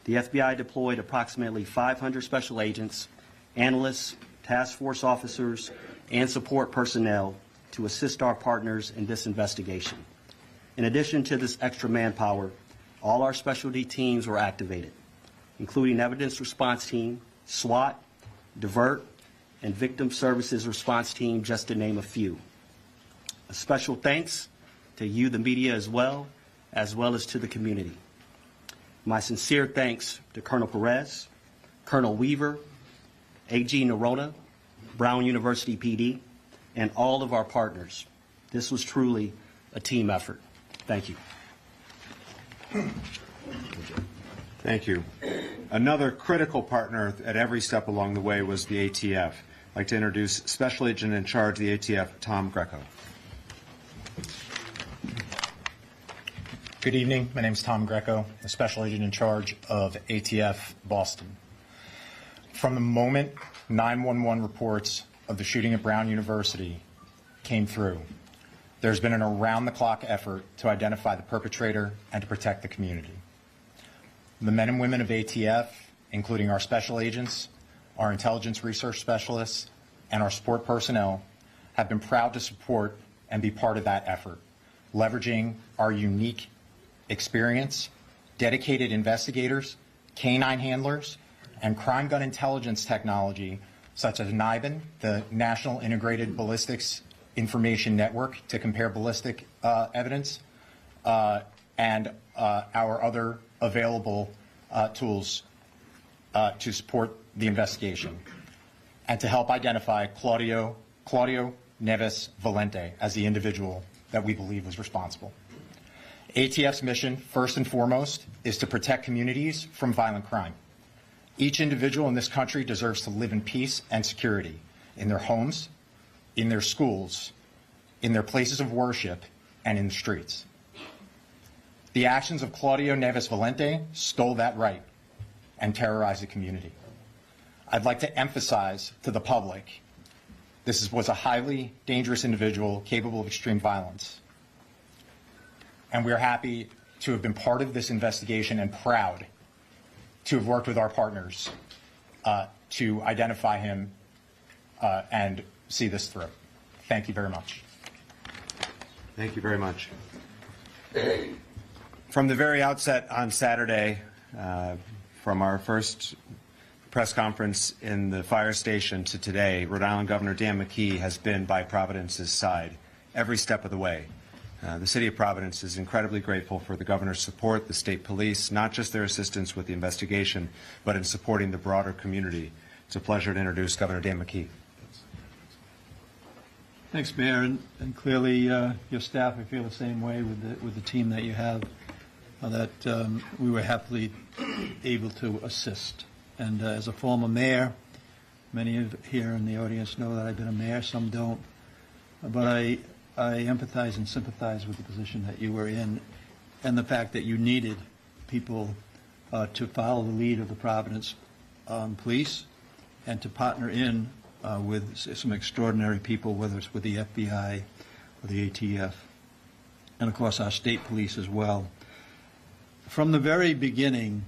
The FBI deployed approximately 500 special agents, analysts, task force officers, and support personnel to assist our partners in this investigation. In addition to this extra manpower, all our specialty teams were activated, including Evidence Response Team, SWAT, Divert, and Victim Services Response Team, just to name a few. A special thanks to you, the media, as well as to the community. My sincere thanks to Colonel Perez, Colonel Weaver, AG Nerona, Brown University PD, and all of our partners. This was truly a team effort. Thank you. Thank you. Another critical partner at every step along the way was the ATF. I'd like to introduce Special Agent in Charge of the ATF, Tom Greco. Good evening. My name is Tom Greco, the Special Agent in Charge of ATF Boston. From the moment 911 reports of the shooting at Brown University came through, there's been an around-the-clock effort to identify the perpetrator and to protect the community. The men and women of ATF, including our special agents, our intelligence research specialists, and our support personnel, have been proud to support and be part of that effort, leveraging our unique experience, dedicated investigators, canine handlers, and crime gun intelligence technology such as NIBIN, the National Integrated Ballistics Information Network, to compare ballistic evidence, and our other available tools to support the investigation, and to help identify Claudio Neves Valente as the individual that we believe was responsible. ATF's mission, first and foremost, is to protect communities from violent crime. Each individual in this country deserves to live in peace and security in their homes, in their schools, in their places of worship, and in the streets. The actions of Claudio Neves Valente stole that right and terrorized the community. I'd like to emphasize to the public, this was a highly dangerous individual capable of extreme violence. And we're happy to have been part of this investigation and proud to have worked with our partners to identify him and see this through. Thank you very much. Thank you very much. From the very outset on Saturday, from our first press conference in the fire station to today, Rhode Island Governor Dan McKee has been by Providence's side every step of the way. The City of Providence is incredibly grateful for the governor's support, the state police, not just their assistance with the investigation, but in supporting the broader community. It's a pleasure to introduce Governor Dan McKee. Thanks, Mayor, and clearly your staff, I feel the same way with the team that you have, that we were happily able to assist. And as a former mayor, many of here in the audience know that I've been a mayor, some don't, but I empathize and sympathize with the position that you were in and the fact that you needed people to follow the lead of the Providence Police and to partner in with some extraordinary people, whether it's with the FBI or the ATF, and of course our state police as well. From the very beginning,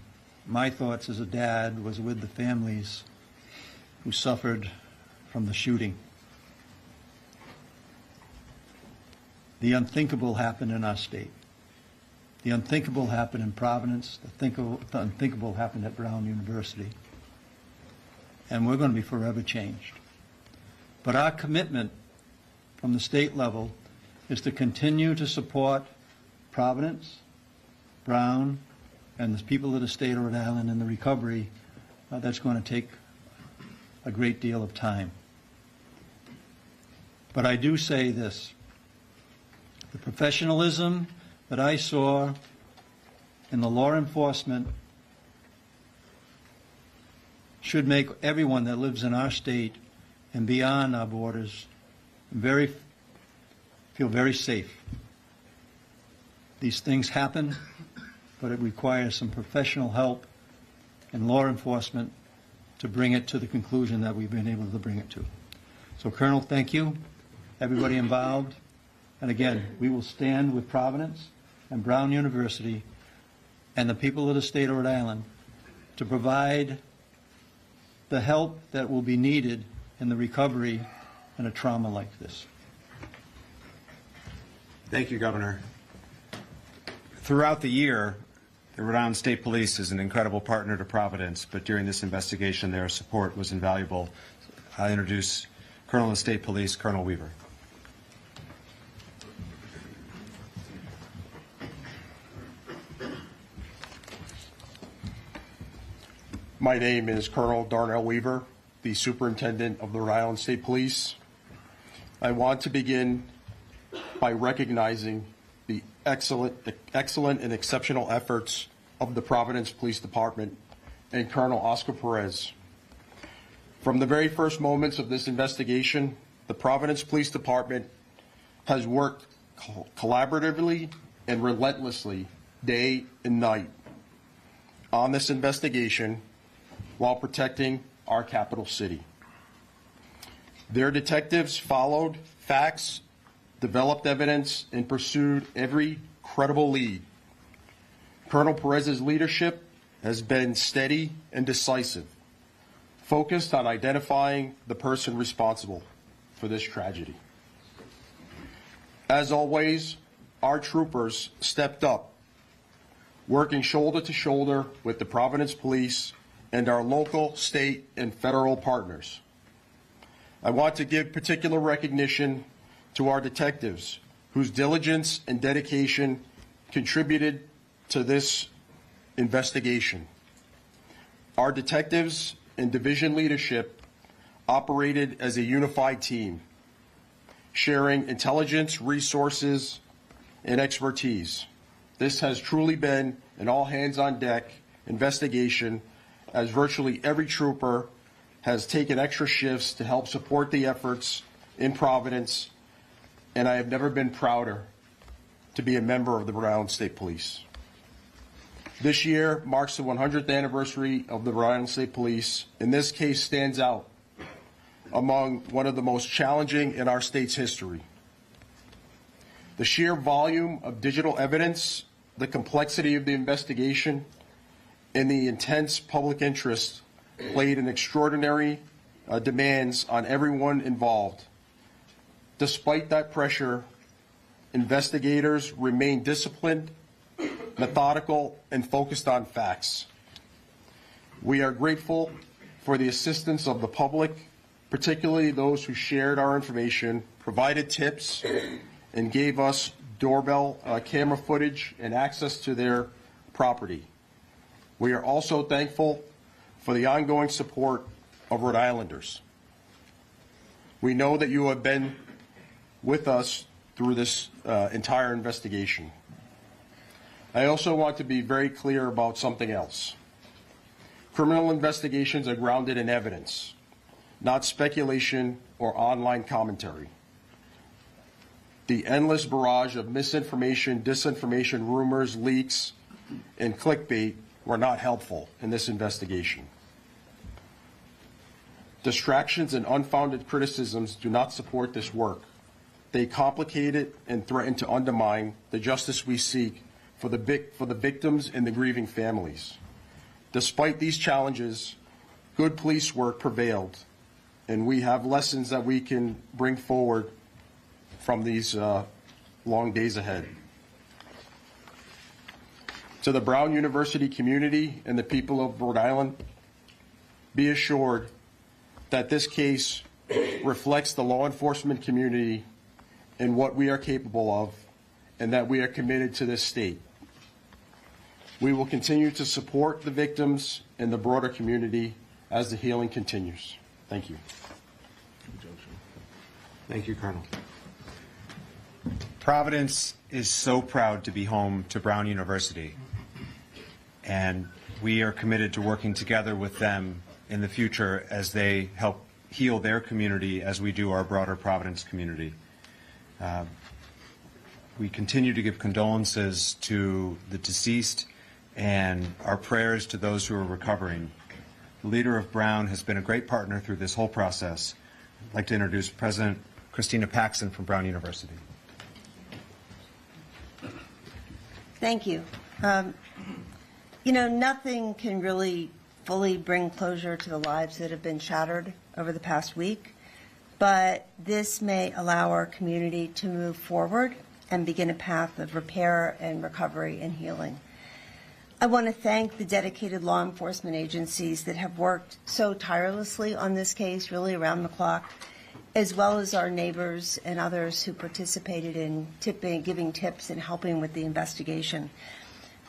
my thoughts as a dad was with the families who suffered from the shooting. The unthinkable happened in our state. The unthinkable happened in Providence. The unthinkable happened at Brown University. And we're going to be forever changed. But our commitment from the state level is to continue to support Providence, Brown, and the people of the state of Rhode Island in the recovery. That's going to take a great deal of time. But I do say this. The professionalism that I saw in the law enforcement should make everyone that lives in our state and beyond our borders feel very safe. These things happen, but it requires some professional help in law enforcement to bring it to the conclusion that we've been able to bring it to. So, Colonel, thank you, everybody involved. And again, we will stand with Providence and Brown University and the people of the state of Rhode Island to provide the help that will be needed in the recovery in a trauma like this. Thank you, Governor. Throughout the year, the Rhode Island State Police is an incredible partner to Providence, but during this investigation, their support was invaluable. I introduce Colonel of State Police, Colonel Weaver. My name is Colonel Darnell Weaver, the Superintendent of the Rhode Island State Police. I want to begin by recognizing the excellent and exceptional efforts of the Providence Police Department and Colonel Oscar Perez. From the very first moments of this investigation, the Providence Police Department has worked collaboratively and relentlessly day and night on this investigation while protecting our capital city. Their detectives followed facts developed evidence, and pursued every credible lead. Colonel Perez's leadership has been steady and decisive, focused on identifying the person responsible for this tragedy. As always, our troopers stepped up, working shoulder to shoulder with the Providence Police and our local, state, and federal partners. I want to give particular recognition to our detectives, whose diligence and dedication contributed to this investigation. Our detectives and division leadership operated as a unified team, sharing intelligence, resources, and expertise. This has truly been an all-hands-on-deck investigation, as virtually every trooper has taken extra shifts to help support the efforts in Providence, and I have never been prouder to be a member of the Rhode Island State Police. This year marks the 100th anniversary of the Rhode Island State Police, and this case stands out among one of the most challenging in our state's history. The sheer volume of digital evidence, the complexity of the investigation, and the intense public interest played an extraordinary demands on everyone involved. Despite that pressure, investigators remain disciplined, methodical, and focused on facts. We are grateful for the assistance of the public, particularly those who shared our information, provided tips, and gave us doorbell camera footage and access to their property. We are also thankful for the ongoing support of Rhode Islanders. We know that you have been with us through this entire investigation. I also want to be very clear about something else. Criminal investigations are grounded in evidence, not speculation or online commentary. The endless barrage of misinformation, disinformation, rumors, leaks, and clickbait were not helpful in this investigation. Distractions and unfounded criticisms do not support this work. They complicate it and threaten to undermine the justice we seek for the victims and the grieving families. Despite these challenges, good police work prevailed, and we have lessons that we can bring forward from these long days ahead. To the Brown University community and the people of Rhode Island, be assured that this case reflects the law enforcement community and what we are capable of, and that we are committed to this state. We will continue to support the victims and the broader community as the healing continues. Thank you. Thank you, Colonel. Providence is so proud to be home to Brown University, and we are committed to working together with them in the future as they help heal their community as we do our broader Providence community. We continue to give condolences to the deceased and our prayers to those who are recovering. The leader of Brown has been a great partner through this whole process. I'd like to introduce President Christina Paxson from Brown University. Thank you. You know, nothing can really fully bring closure to the lives that have been shattered over the past week, but this may allow our community to move forward and begin a path of repair and recovery and healing. I want to thank the dedicated law enforcement agencies that have worked so tirelessly on this case, really around the clock, as well as our neighbors and others who participated in giving tips and helping with the investigation.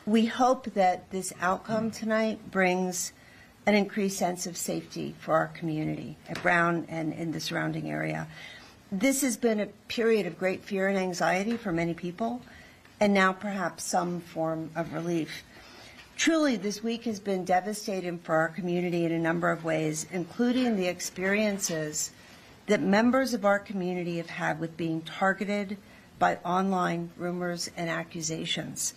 We hope that this outcome tonight brings an increased sense of safety for our community at Brown and in the surrounding area. This has been a period of great fear and anxiety for many people, and now perhaps some form of relief. Truly, this week has been devastating for our community in a number of ways, including the experiences that members of our community have had with being targeted by online rumors and accusations.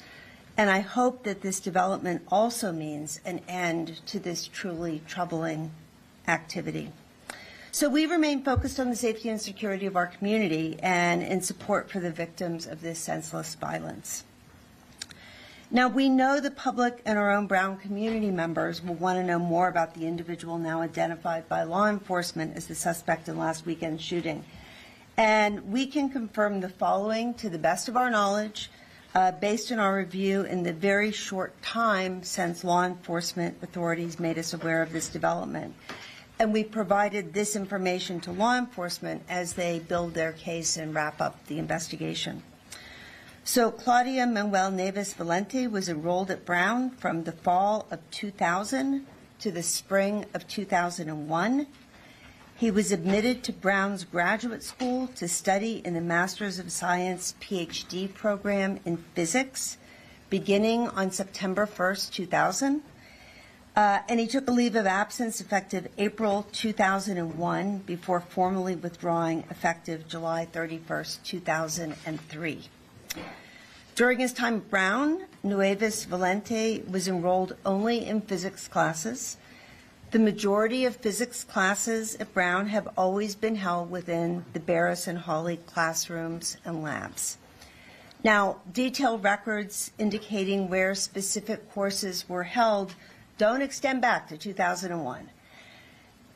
And I hope that this development also means an end to this truly troubling activity. So we remain focused on the safety and security of our community and in support for the victims of this senseless violence. Now, we know the public and our own Brown community members will want to know more about the individual now identified by law enforcement as the suspect in last weekend's shooting. And we can confirm the following to the best of our knowledge, based on our review in the very short time since law enforcement authorities made us aware of this development. And we provided this information to law enforcement as they build their case and wrap up the investigation. So Claudia Manuel Neves Valente was enrolled at Brown from the fall of 2000 to the spring of 2001. He was admitted to Brown's graduate school to study in the Master's of Science PhD program in physics, beginning on September 1st, 2000. And he took a leave of absence effective April 2001 before formally withdrawing effective July 31st, 2003. During his time at Brown, Nueves Valente was enrolled only in physics classes. The majority of physics classes at Brown have always been held within the Barris and Hawley classrooms and labs. Now, detailed records indicating where specific courses were held don't extend back to 2001.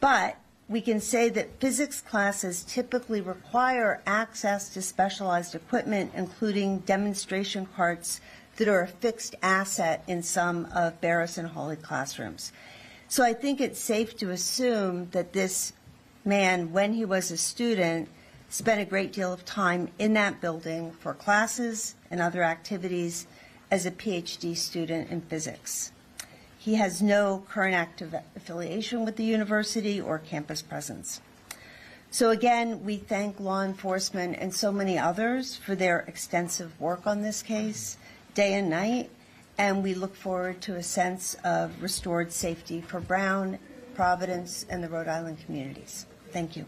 But we can say that physics classes typically require access to specialized equipment, including demonstration carts that are a fixed asset in some of Barris and Hawley classrooms. So I think it's safe to assume that this man, when he was a student, spent a great deal of time in that building for classes and other activities as a PhD student in physics. He has no current active affiliation with the university or campus presence. So again, we thank law enforcement and so many others for their extensive work on this case, day and night, and we look forward to a sense of restored safety for Brown, Providence, and the Rhode Island communities. Thank you.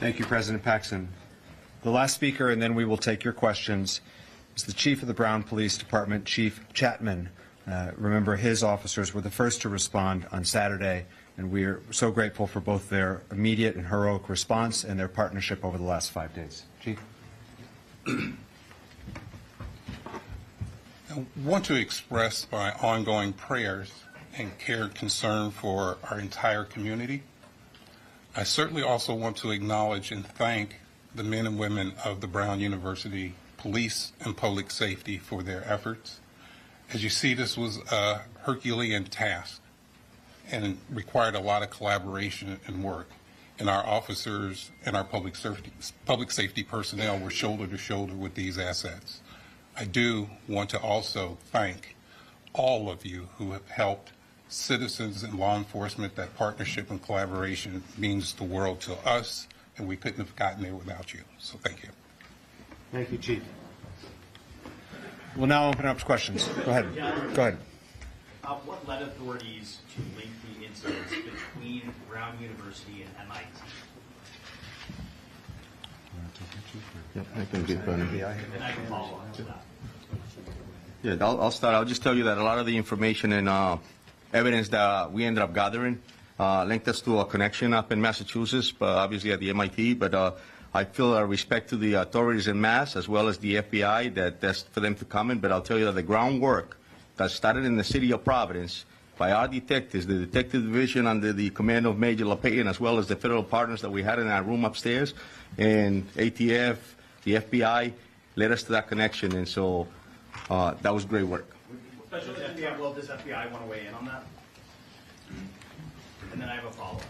Thank you, President Paxson. The last speaker, and then we will take your questions, is the Chief of the Brown Police Department, Chief Chapman. Remember, his officers were the first to respond on Saturday, and we are so grateful for both their immediate and heroic response and their partnership over the last 5 days. Chief? I want to express my ongoing prayers and care and concern for our entire community. I certainly also want to acknowledge and thank the men and women of the Brown University Police and Public Safety for their efforts. As you see, this was a Herculean task and required a lot of collaboration and work. And our officers and our public safety personnel were shoulder to shoulder with these assets. I do want to also thank all of you who have helped citizens and law enforcement. That partnership and collaboration means the world to us, and we couldn't have gotten there without you. So thank you. Thank you, Chief. We'll now open up to questions. Go ahead. Go ahead. What led authorities to link the incidents between Brown University and MIT? I can give an And I can follow up to that. Yeah, I'll start. I'll just tell you that a lot of the information and evidence that we ended up gathering linked us to a connection up in Massachusetts, but obviously at the MIT. But I feel a respect to the authorities in Mass as well as the FBI that's for them to comment. But I'll tell you that the groundwork that started in the city of Providence by our detectives, the detective division under the command of Major LaPayne, as well as the federal partners that we had in our room upstairs, and ATF, the FBI, led us to that connection. And so that was great work. Especially FBI, well, does FBI want to weigh in on that? And then I have a follow-up.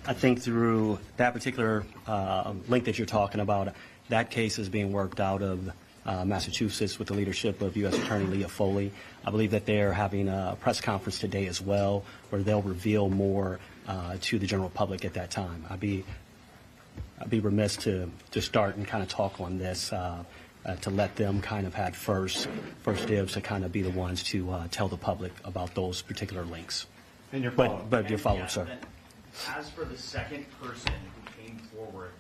I think through that particular link that you're talking about, that case is being worked out of Massachusetts with the leadership of U.S. Attorney Leah Foley. I believe that they're having a press conference today as well, where they'll reveal more to the general public at that time. I'd be remiss to start and kind of talk on this, to let them kind of have first dibs to kind of be the ones to tell the public about those particular links. And your follow-up. But your follow-up, sir. As for the second person who came forward,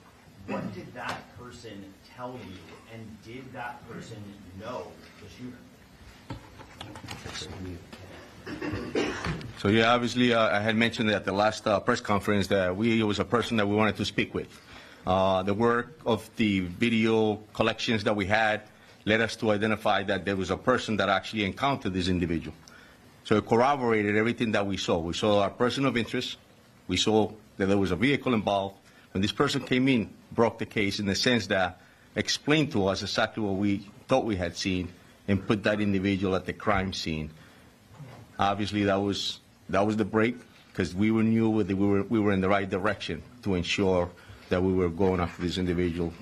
what did that person tell you, and did that person know the shooter? So yeah, obviously, I had mentioned at the last press conference that it was a person that we wanted to speak with. The work of the video collections that we had led us to identify that there was a person that actually encountered this individual. So it corroborated everything that we saw. We saw a person of interest. We saw that there was a vehicle involved. When this person came in, broke the case in the sense that explained to us exactly what we thought we had seen and put that individual at the crime scene. Obviously, that was the break, because we knew that we were in the right direction to ensure that we were going after this individual.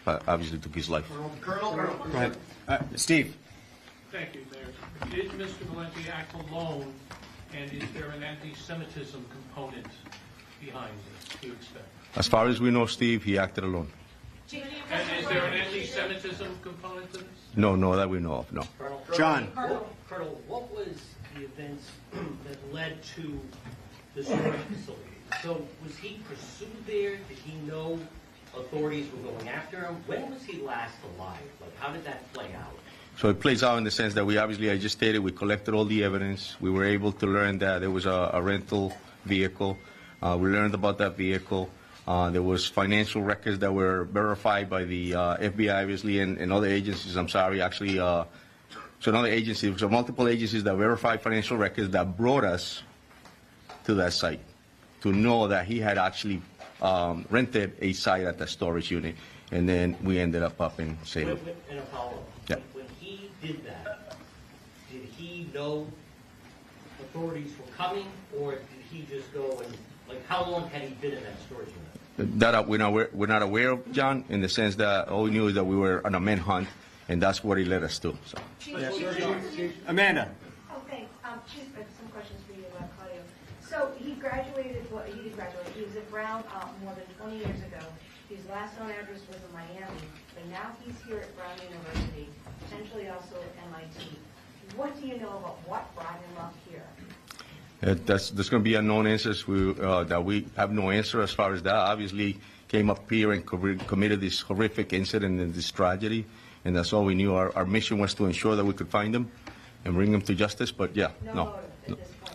Obviously, took his life. Colonel. Go ahead. Steve. Thank you, Mayor. Did Mr. Valenti act alone, and is there an anti-Semitism component behind this, do you expect? As far as we know, Steve, he acted alone. And is there an anti-Semitism component to this? No, that we know of, no. John. Colonel, what was the events that led to the storage facility? So was he pursued there? Did he know authorities were going after him? When was he last alive? Like, how did that play out? So it plays out in the sense that I just stated, we collected all the evidence. We were able to learn that there was a rental vehicle. We learned about that vehicle. There was financial records that were verified by the FBI, obviously, and other agencies. I'm sorry, actually. So another agency, so multiple agencies that verified financial records that brought us to that site to know that he had actually rented a site at the storage unit, and then we ended up in Salem. And a follow-up. Yeah. When he did that, did he know authorities were coming, or did he just go and, like, how long had he been in that storage unit? That we're not aware of, John, in the sense that all we knew is that we were on a manhunt, and that's what he led us to. So. Amanda. Oh, thanks. Chief, I have some questions for you about Claudio. So he graduated, he did graduate. He was at Brown more than 20 years ago. His last known address was in Miami, but now he's here at Brown University, potentially also at MIT. What do you know about what brought him up here? There's going to be unknown answers that we have no answer as far as that. Obviously, came up here and committed this horrific incident and this tragedy, and that's all we knew. Our mission was to ensure that we could find him and bring him to justice, but yeah, no.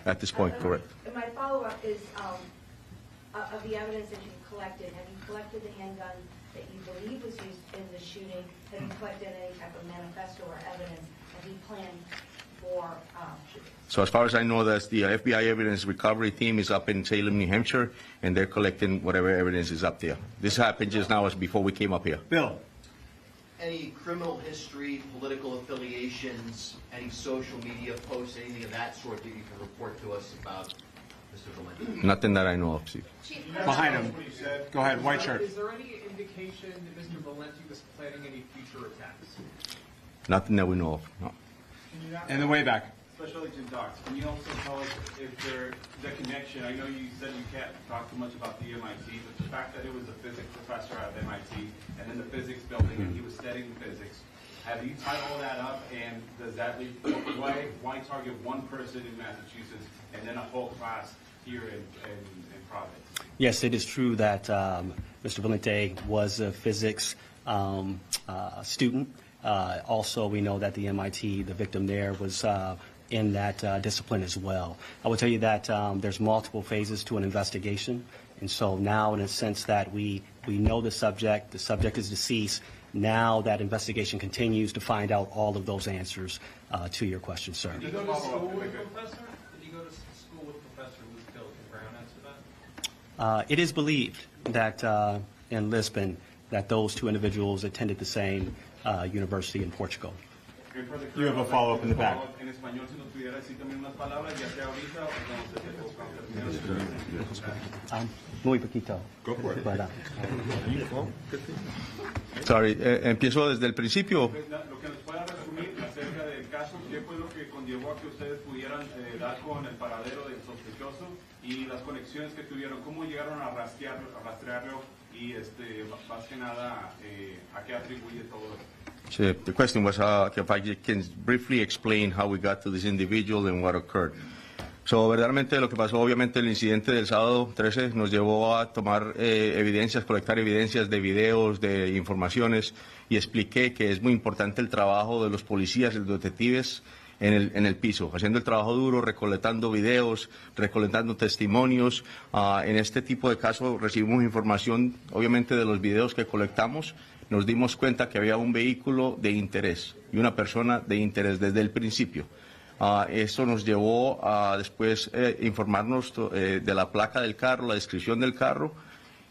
At this point, correct. And my follow-up is of the evidence that you've collected. Have you collected the handgun that you believe was used in the shooting? Have you collected any type of manifesto or evidence? Have you planned for shootings? So as far as I know, that's the FBI evidence recovery team is up in Salem, New Hampshire, and they're collecting whatever evidence is up there. This happened just now as before we came up here. Bill. Any criminal history, political affiliations, any social media posts, anything of that sort that you can report to us about Mr. Valenti? Nothing that I know of, Steve. Behind him. Go ahead, white shirt. Is there any indication that Mr. Valenti was planning any future attacks? Nothing that we know of, no. In the way back. Special Agent Docs, can you also tell us if the connection, I know you said you can't talk too much about the MIT, but the fact that it was a physics professor at MIT and in the physics building and he was studying physics, have you tied all that up, and does that leave, why target one person in Massachusetts and then a whole class here in Providence? Yes, it is true that Mr. Valenti was a physics student. Also, we know that the MIT, the victim there, was in that discipline as well. I will tell you that there's multiple phases to an investigation, and so now, in a sense that we know the subject is deceased. Now that investigation continues to find out all of those answers to your question, sir. Did you go to school with Professor? Did you go to school with Professor who was killed? Can Brown answer that? It is believed that in Lisbon that those two individuals attended the same university in Portugal. You have a follow-up in the back. Muy poquito. Go for it. Sorry, empiezo desde el principio. Lo que nos pueda resumir acerca del caso, ¿qué fue lo que conllevó a que ustedes pudieran dar con el paradero del sospechoso y las conexiones que tuvieron? ¿Cómo llegaron a rastrearlo y más que nada a qué atribuye todo esto? So the question was if I can briefly explain how we got to this individual and what occurred. So, verdaderamente lo que pasó, obviamente el incidente del sábado 13 nos llevó a tomar evidencias, colectar evidencias de videos, de informaciones, y expliqué que es muy importante el trabajo de los policías y los detectives en el piso, haciendo el trabajo duro, recolectando videos, recolectando testimonios. En este tipo de casos recibimos información, obviamente, de los videos que colectamos. Nos dimos cuenta que había un vehículo de interés y una persona de interés desde el principio. Eso nos llevó a después informarnos de la placa del carro, la descripción del carro,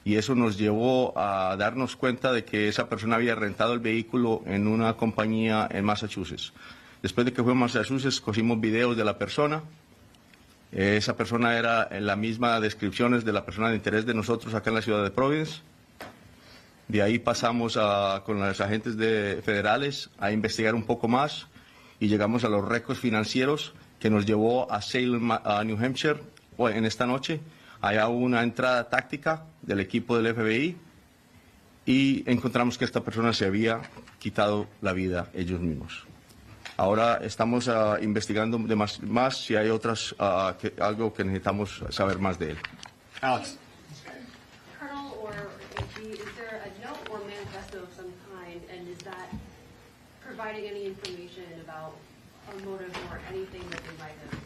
y eso nos llevó a darnos cuenta de que esa persona había rentado el vehículo en una compañía en Massachusetts. Después de que fue a Massachusetts, cogimos videos de la persona. Esa persona era en la misma descripciones de la persona de interés de nosotros acá en la ciudad de Providence. De ahí pasamos con los agentes federales a investigar un poco más y llegamos a los récords financieros que nos llevó a Salem, New Hampshire, en esta noche. Allá hubo una entrada táctica del equipo del FBI y encontramos que esta persona se había quitado la vida ellos mismos. Ahora estamos investigando más si hay algo que necesitamos saber más de él. Alex. Colonel or McKee, is there a note or manifesto of some kind, and is that providing any information about a motive or anything that they might have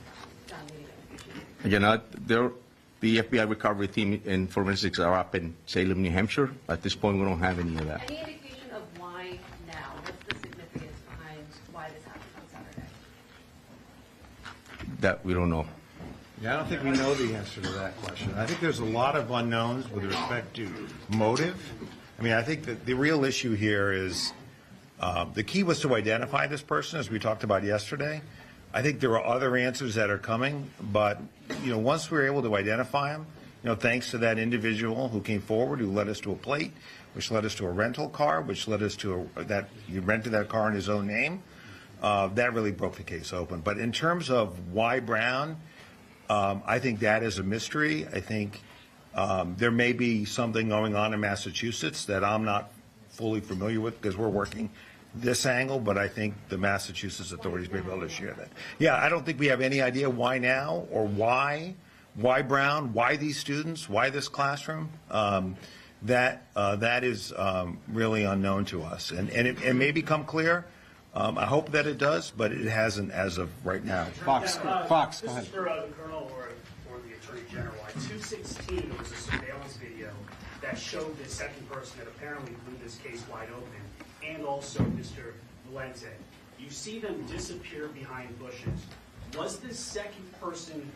done in the investigation? Again, the FBI recovery team and forensics are up in Salem, New Hampshire. At this point, we don't have any of that. Any indication of why now? What's the significance behind why this happened on Saturday? That we don't know. Yeah, I don't think we know the answer to that question. I think there's a lot of unknowns with respect to motive. I mean, I think that the real issue here is the key was to identify this person, as we talked about yesterday. I think there are other answers that are coming, but once we were able to identify him, thanks to that individual who came forward, who led us to a plate, which led us to a rental car, which led us to that he rented that car in his own name, that really broke the case open. But in terms of why Brown, I think that is a mystery. I think there may be something going on in Massachusetts that I'm not fully familiar with because we're working this angle, but I think the Massachusetts authorities may be able to share that. Yeah, I don't think we have any idea why now or why Brown, why these students, why this classroom. That is really unknown to us, and it may become clear. I hope that it does, but it hasn't as of right now. Fox, go ahead. This is for the Colonel or the Attorney General. At 2:16, there was a surveillance video that showed the second person that apparently blew this case wide open, and also Mr. Valente. You see them disappear behind bushes. Was this second person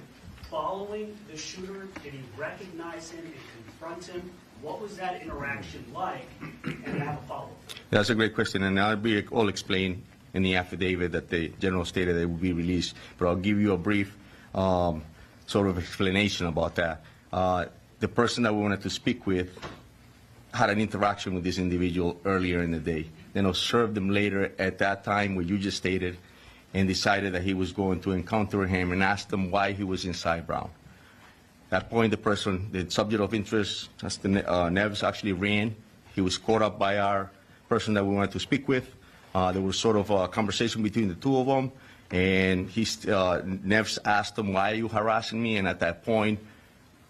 following the shooter? Did he recognize him and confront him? What was that interaction like? And I have a follow-up. That's a great question, and I'll be all explained in the affidavit that the general stated that will be released. But I'll give you a brief sort of explanation about that. The person that we wanted to speak with had an interaction with this individual earlier in the day, then observed him later at that time where you just stated, and decided that he was going to encounter him and asked him why he was inside Brown. At that point, the subject of interest, Neves, actually ran. He was caught up by our person that we wanted to speak with. There was sort of a conversation between the two of them, and Neves asked him, "Why are you harassing me?" And at that point,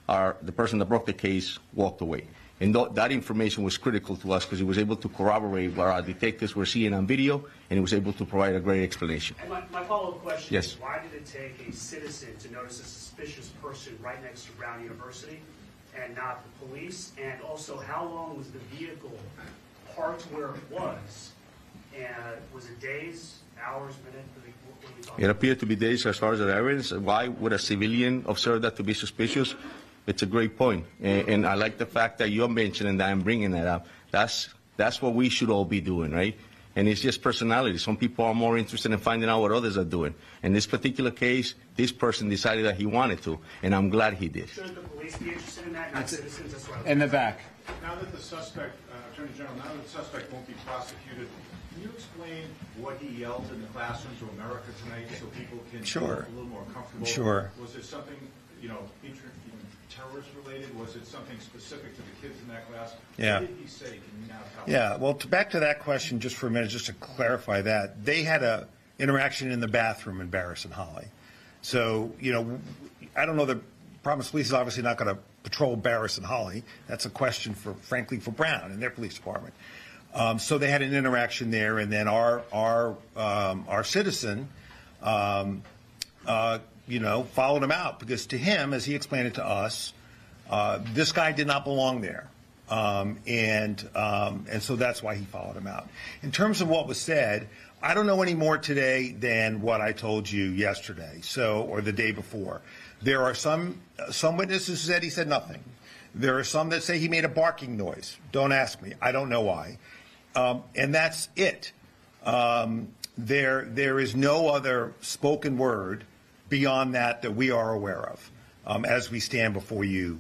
the person that broke the case walked away. And that information was critical to us because he was able to corroborate what our detectives were seeing on video, and he was able to provide a great explanation. And my follow-up question Yes. is, why did it take a citizen to notice a suspicious person right next to Brown University and not the police? And also, how long was the vehicle parked where it was? And was it days, hours, minutes? What are we talking It appeared to be days as far as the evidence. Why would a civilian observe that to be suspicious? It's a great point. And I like the fact that you're mentioning that and bringing that up. That's what we should all be doing, right? And it's just personality. Some people are more interested in finding out what others are doing. In this particular case, this person decided that he wanted to, and I'm glad he did. Should the police be interested in that, not citizens? That's what I was In the back. Now that the suspect, Attorney General, now that the suspect won't be prosecuted, can you explain what he yelled in the classrooms of America tonight so people can feel a little more comfortable? Sure. Was it something, terrorist related? Was it something specific to the kids in that class? Yeah. What did he say? Can you now tell us? Yeah, well, back to that question just for a minute, just to clarify that. They had a interaction in the bathroom in Barris and Holly. So, I don't know, the Providence Police is obviously not going to patrol Barris and Holly. That's a question, frankly, for Brown and their police department. So they had an interaction there, and then our citizen followed him out because to him, as he explained it to us, this guy did not belong there. And so that's why he followed him out. In terms of what was said, I don't know any more today than what I told you yesterday, or the day before. There are some witnesses who said he said nothing. There are some that say he made a barking noise. Don't ask me. I don't know why. And that's it. There is no other spoken word beyond that we are aware of as we stand before you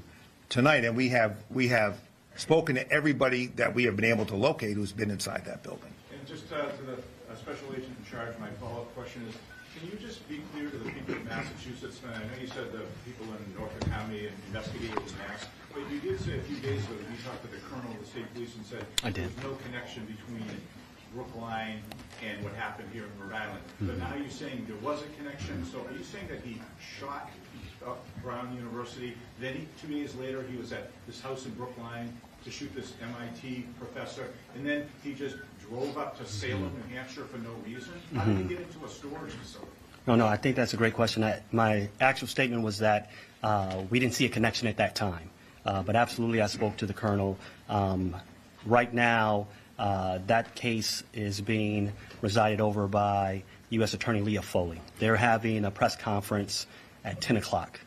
tonight. And we have spoken to everybody that we have been able to locate who's been inside that building. And just to the special agent in charge, my follow-up question is, can you just be clear to the people of Massachusetts, and I know you said the people in Norfolk County and investigators in Mass, but you did say a few days ago that you talked to the colonel of the state police and said there was no connection between Brookline and what happened here in Rhode Island. But now you're saying there was a connection, so are you saying that he shot up Brown University, then 2 days later he was at this house in Brookline to shoot this MIT professor, and then he just drove up to Salem, New Hampshire for no reason? How did he get into a storage facility? No, I think that's a great question. My actual statement was that we didn't see a connection at that time. But absolutely, I spoke to the colonel. Right now, that case is being resided over by U.S. Attorney Leah Foley. They're having a press conference at 10 o'clock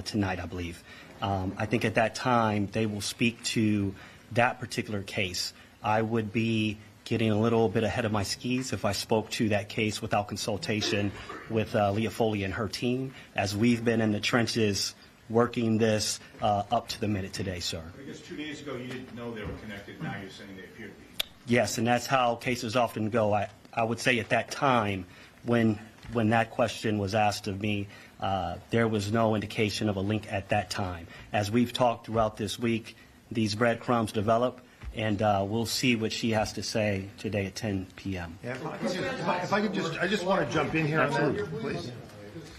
tonight, I believe. I think at that time, they will speak to that particular case. I would be getting a little bit ahead of my skis if I spoke to that case without consultation with Leah Foley and her team, as we've been in the trenches working this up to the minute today, sir. I guess 2 days ago you didn't know they were connected. Now you're saying they appear to be. Yes, and that's how cases often go. I would say at that time, when that question was asked of me, there was no indication of a link at that time. As we've talked throughout this week, these breadcrumbs develop, and we'll see what she has to say today at 10 p.m. Yeah, if I could I just want to jump in here on that, please.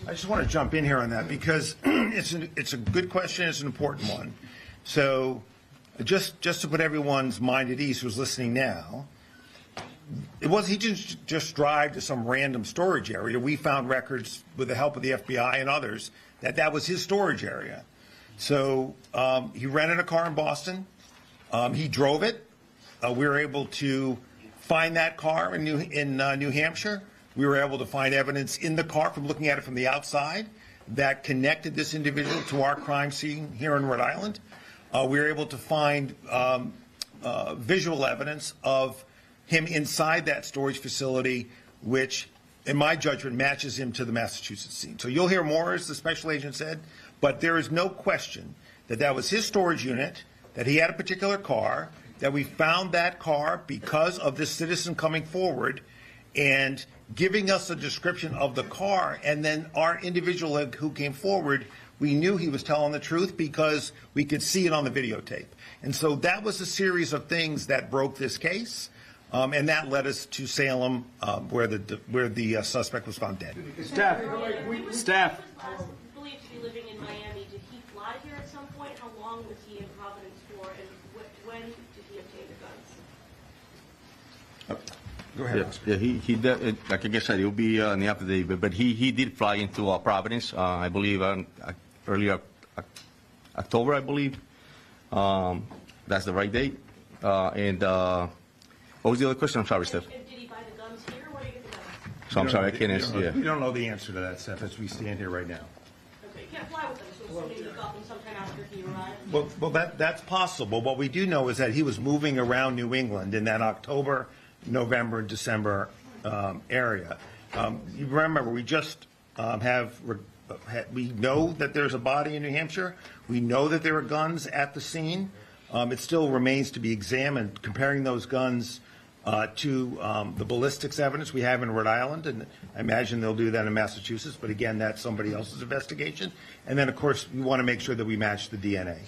I just want to jump in here on that because it's a good question. It's an important one. So just to put everyone's mind at ease who's listening now, he didn't just drive to some random storage area. We found records with the help of the FBI and others that was his storage area. So he rented a car in Boston. He drove it. We were able to find that car in New Hampshire. We were able to find evidence in the car from looking at it from the outside that connected this individual to our crime scene here in Rhode Island. We were able to find visual evidence of him inside that storage facility, which, in my judgment, matches him to the Massachusetts scene. So you'll hear more, as the special agent said, but there is no question that was his storage unit, that he had a particular car, that we found that car because of this citizen coming forward and giving us a description of the car, and then our individual who came forward, we knew he was telling the truth because we could see it on the videotape. And so that was a series of things that broke this case, and that led us to Salem, where the suspect was found dead. Staff. Believed to be living in Miami. Did he fly here at some point? How long was he in Providence for, and when did he obtain the guns? Go ahead. Yeah, he did, like I said, he'll be in the affidavit, but he did fly into Providence, I believe, early October, I believe. That's the right date. And what was the other question? I'm sorry, Steph. Did he buy the guns here, or where did he get the guns? So I'm sorry, I can't answer. Yeah. We don't know the answer to that, Steph, as we stand here right now. Okay, you can't fly with them, so assuming you got them sometime after he arrived. Well, that's possible. What we do know is that he was moving around New England in that October, November, and December area. You remember, we just we know that there's a body in New Hampshire. We know that there are guns at the scene. It still remains to be examined, comparing those guns to the ballistics evidence we have in Rhode Island, and I imagine they'll do that in Massachusetts, but again, that's somebody else's investigation. And then, of course, we want to make sure that we match the DNA.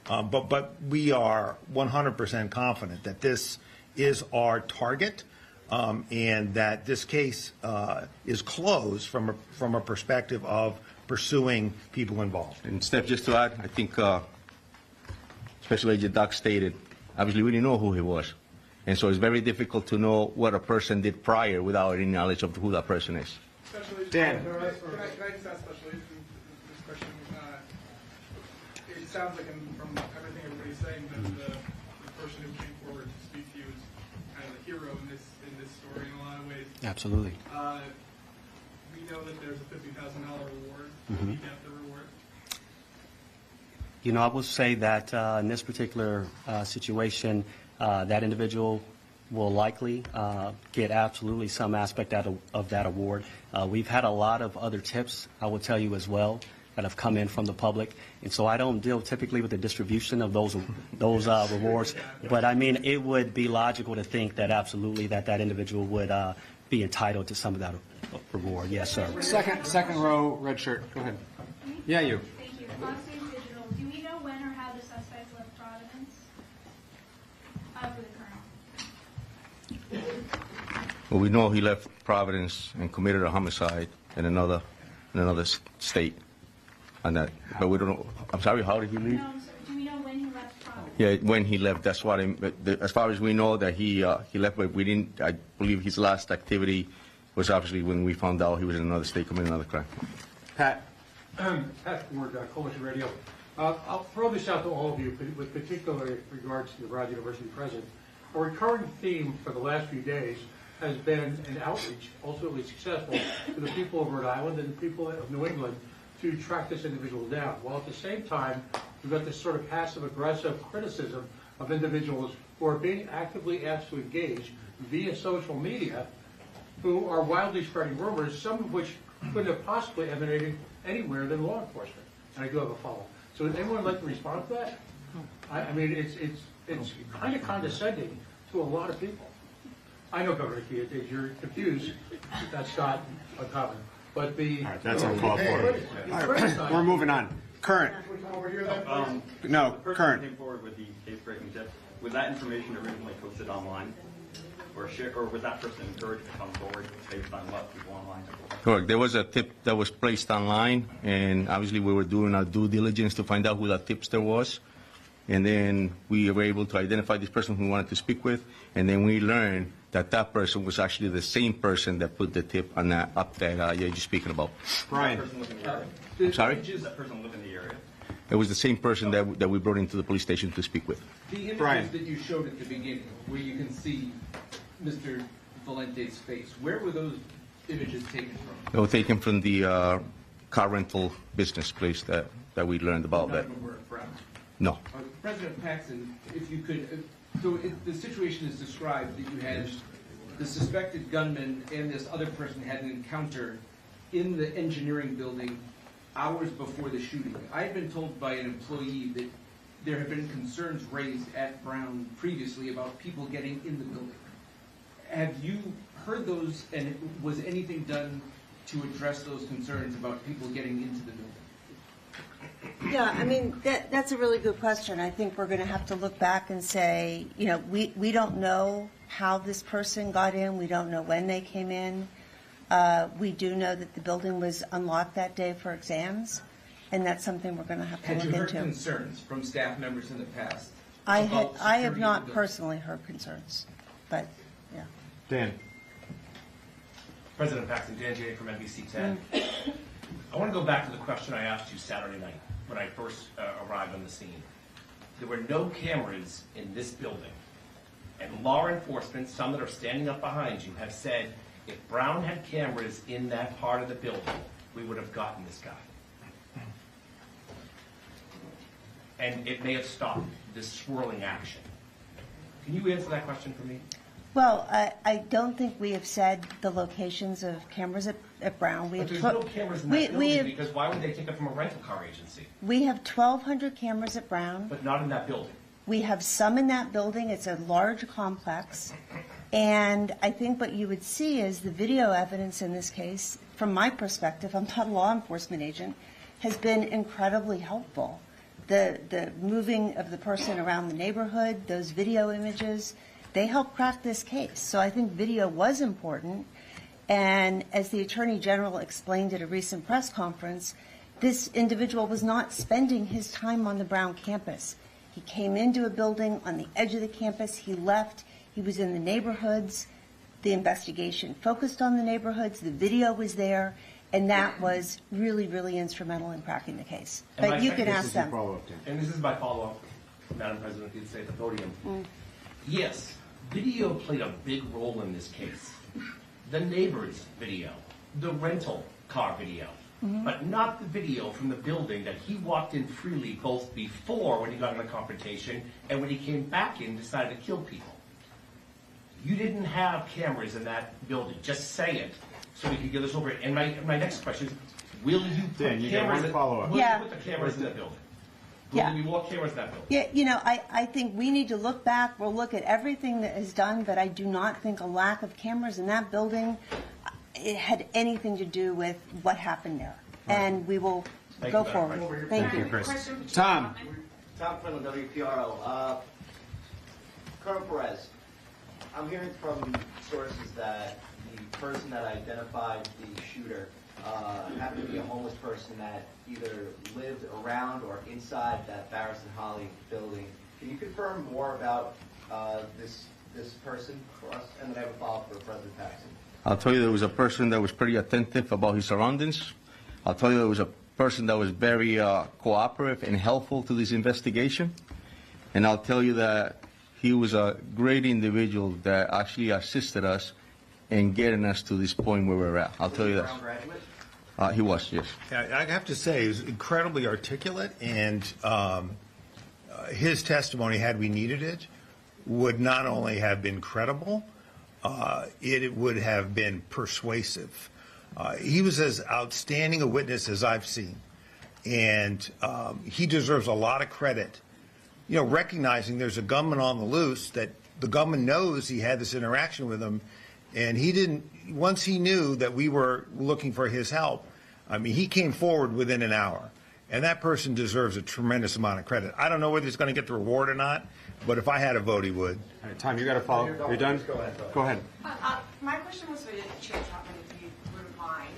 But we are 100% confident that this is our target, and that this case is closed from a perspective of pursuing people involved. And Steph, just to add, I think Special Agent Doc stated, obviously we didn't know who he was. And so it's very difficult to know what a person did prior without any knowledge of who that person is. Special Agent Dan. Torres, can I just ask Special Agent this question? It sounds like from everything everybody's saying that the person who came forward to speak to you is kind of the hero in this story in a lot of ways. Absolutely. We know that there's a $50,000 reward. Mhm. Will you get the reward? You know, I will say that in this particular situation, that individual will likely get absolutely some aspect out of that award. We've had a lot of other tips, I will tell you as well, that have come in from the public. And so I don't deal typically with the distribution of those rewards. But I mean, it would be logical to think that absolutely that individual would be entitled to some of that reward. Yes, sir. Second row, red shirt. Go ahead. Yeah, you. Thank you. On Stage Digital, do we know when or how the suspect left Providence? For the Colonel. Well, we know he left Providence and committed a homicide in another state. And that, but we don't know. I'm sorry, how did he leave? No, I'm sorry. Do we know when he left Providence? Yeah, when he left. That's what as far as we know that he left, but we didn't. I believe his last activity was obviously when we found out he was in another state committing another crime. Pat. Pat Ford, Coalition Radio. I'll throw this out to all of you, with particular regards to the Brown University president. A recurring theme for the last few days has been an outreach, ultimately successful, to the people of Rhode Island and the people of New England to track this individual down. While at the same time, we've got this sort of passive-aggressive criticism of individuals who are being actively asked to engage via social media, who are wildly spreading rumors, some of which couldn't have possibly emanated anywhere than law enforcement. And I do have a follow-up. So would anyone like to respond to that? I mean, it's kind of condescending to a lot of people. I know, Governor McKee, you're confused. That's not uncommon. But the... All right, that's uncalled for. All right, we're moving on. Current. No, the person current. who came forward with the case-breaking tip, was that information originally posted online? Or was that person encouraged to come forward based on what people online have? Correct. There was a tip that was placed online, and obviously we were doing our due diligence to find out who that tipster was. And then we were able to identify this person who we wanted to speak with, and then we learned that that person was actually the same person that put the tip on that up there you're speaking about. Brian. I'm sorry? Does that person live in the area? It was the same person that we brought into the police station to speak with. The images Brian. that you showed at the beginning, where you can see Mr. Valente's face, where were those images taken from? They were taken from the car rental business place that we learned about. None of them were at Brown. No. President Paxton, if you could, the situation is described that you had the suspected gunman and this other person had an encounter in the engineering building hours before the shooting. I had been told by an employee that there had been concerns raised at Brown previously about people getting in the building. Have you heard those, and was anything done to address those concerns about people getting into the building? Yeah, I mean, that's a really good question. I think we're going to have to look back and say, you know, we don't know how this person got in. We don't know when they came in. We do know that the building was unlocked that day for exams, and that's something we're going to have to Had look you heard into. concerns from staff members in the past? I about have security not of the- personally heard concerns, but, yeah. Dan. President Paxton, Dan Jay from NBC 10. I want to go back to the question I asked you Saturday night when I first arrived on the scene. There were no cameras in this building. And law enforcement, some that are standing up behind you, have said if Brown had cameras in that part of the building, we would have gotten this guy. And it may have stopped this swirling action. Can you answer that question for me? Well, I don't think we have said the locations of cameras at Brown. But there's no cameras in that building because why would they take it from a rental car agency? We have 1,200 cameras at Brown. But not in that building. We have some in that building. It's a large complex. And I think what you would see is the video evidence in this case, from my perspective, I'm not a law enforcement agent, has been incredibly helpful. The moving of the person around the neighborhood, those video images, they help crack this case. So I think video was important. And as the Attorney General explained at a recent press conference, this individual was not spending his time on the Brown campus. He came into a building on the edge of the campus. He left. He was in the neighborhoods. the investigation focused on the neighborhoods, the video was there, and that was really, really instrumental in cracking the case. But you can ask them. And this is my follow-up, Madam President, if you'd say at the podium. Yes, video played a big role in this case. The neighbor's video, the rental car video, but not the video from the building that he walked in freely both before when he got in a confrontation and when he came back in and decided to kill people. You didn't have cameras in that building. Just say it so we can get this over. And my next question is, will you put Dan, you got cameras? one follow-up. Will you put the cameras in that building? Will there be more cameras in that building? Yeah, you know, I think we need to look back. We'll look at everything that is done, but I do not think a lack of cameras in that building it had anything to do with what happened there. And we will go forward. Thank you. Chris. Tom. Tom from the WPRO. Colonel Perez, I'm hearing from sources that the person that identified the shooter happened to be a homeless person that either lived around or inside that Barris and Holly building. Can you confirm more about this person for us? And then I have a follow-up for President Paxson. I'll tell you there was a person that was pretty attentive about his surroundings. I'll tell you there was a person that was very cooperative and helpful to this investigation. And I'll tell you that he was a great individual that actually assisted us in getting us to this point where we're at. I'll tell you that. Brown graduate? He was, yes. Yeah, I have to say, he was incredibly articulate, and his testimony, had we needed it, would not only have been credible, it would have been persuasive. He was as outstanding a witness as I've seen, and he deserves a lot of credit. You know, recognizing there's a gunman on the loose, that the gunman knows he had this interaction with him, and he didn't, once he knew that we were looking for his help, I mean, he came forward within an hour. And that person deserves a tremendous amount of credit. I don't know whether he's going to get the reward or not, but if I had a vote, he would. All right, Tom, you got to follow. Are you done? Go ahead. My question was for Chair Chapman, if you wouldn't mind.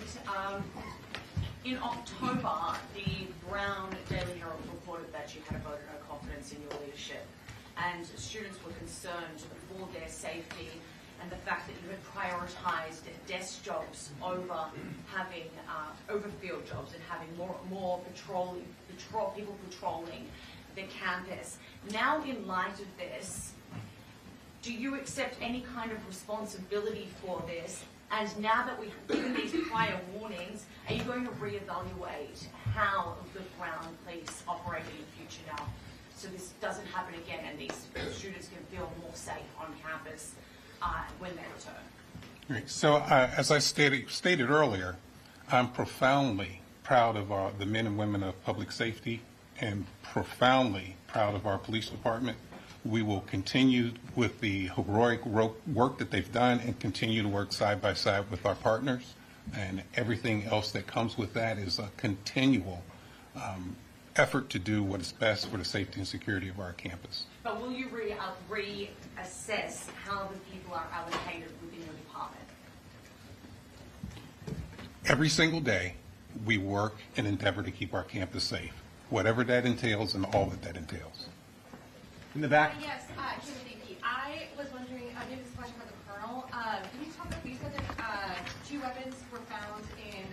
In October, the Brown Daily Herald reported that you had a vote of no confidence in your leadership, and students were concerned for their safety and the fact that you had prioritized desk jobs over having field jobs and having more people patrolling the campus. Now, in light of this, do you accept any kind of responsibility for this? And now that we've given these prior warnings, are you going to reevaluate how the Brown Police operate in the future now, so this doesn't happen again and these students can feel more safe on campus when they return? Right. So as I stated earlier, I'm profoundly proud of the men and women of public safety and profoundly proud of our police department. We will continue with the heroic work that they've done and continue to work side by side with our partners. And everything else that comes with that is a continual effort to do what is best for the safety and security of our campus. But will you reassess how the people are allocated within your department? Every single day, we work and endeavor to keep our campus safe, whatever that entails and all that entails. In the back. Yes, Timothy. I was wondering, maybe this is a question for the Colonel. Can you talk about, you said that 2 weapons were found in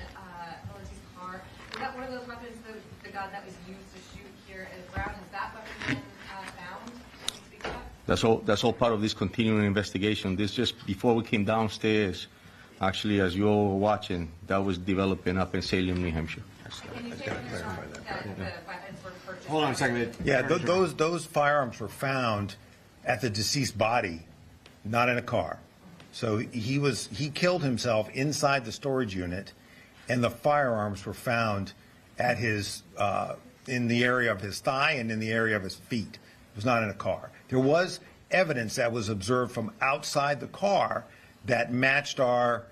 Melissa's car. Was that one of those weapons, the gun that was used to shoot here in Brown? Has that weapon been found? Can you speak to that? That's all part of this continuing investigation. This just before we came downstairs, actually, as you all were watching, that was developing up in Salem, New Hampshire. Can you say that the weapons were purchased? Hold on a second. Yeah, those firearms were found at the deceased body, not in a car. So he killed himself inside the storage unit, and the firearms were found at his in the area of his thigh and in the area of his feet. It was not in a car. There was evidence that was observed from outside the car that matched our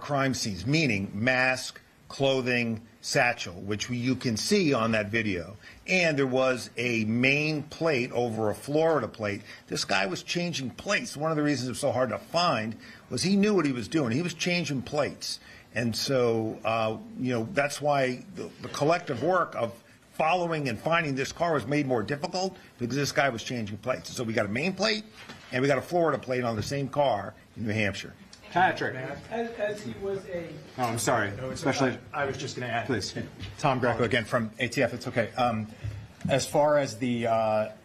crime scenes, meaning mask, clothing, satchel, which you can see on that video. And there was a main plate over a Florida plate. This guy was changing plates. One of the reasons it was so hard to find was he knew what he was doing. He was changing plates. And so, that's why the collective work of following and finding this car was made more difficult because this guy was changing plates. So we got a main plate and we got a Florida plate on the same car in New Hampshire. Patrick. As he was a. Oh, I'm sorry. Especially, I was just going to add. please. Tom Greco again from ATF. It's okay. As far as the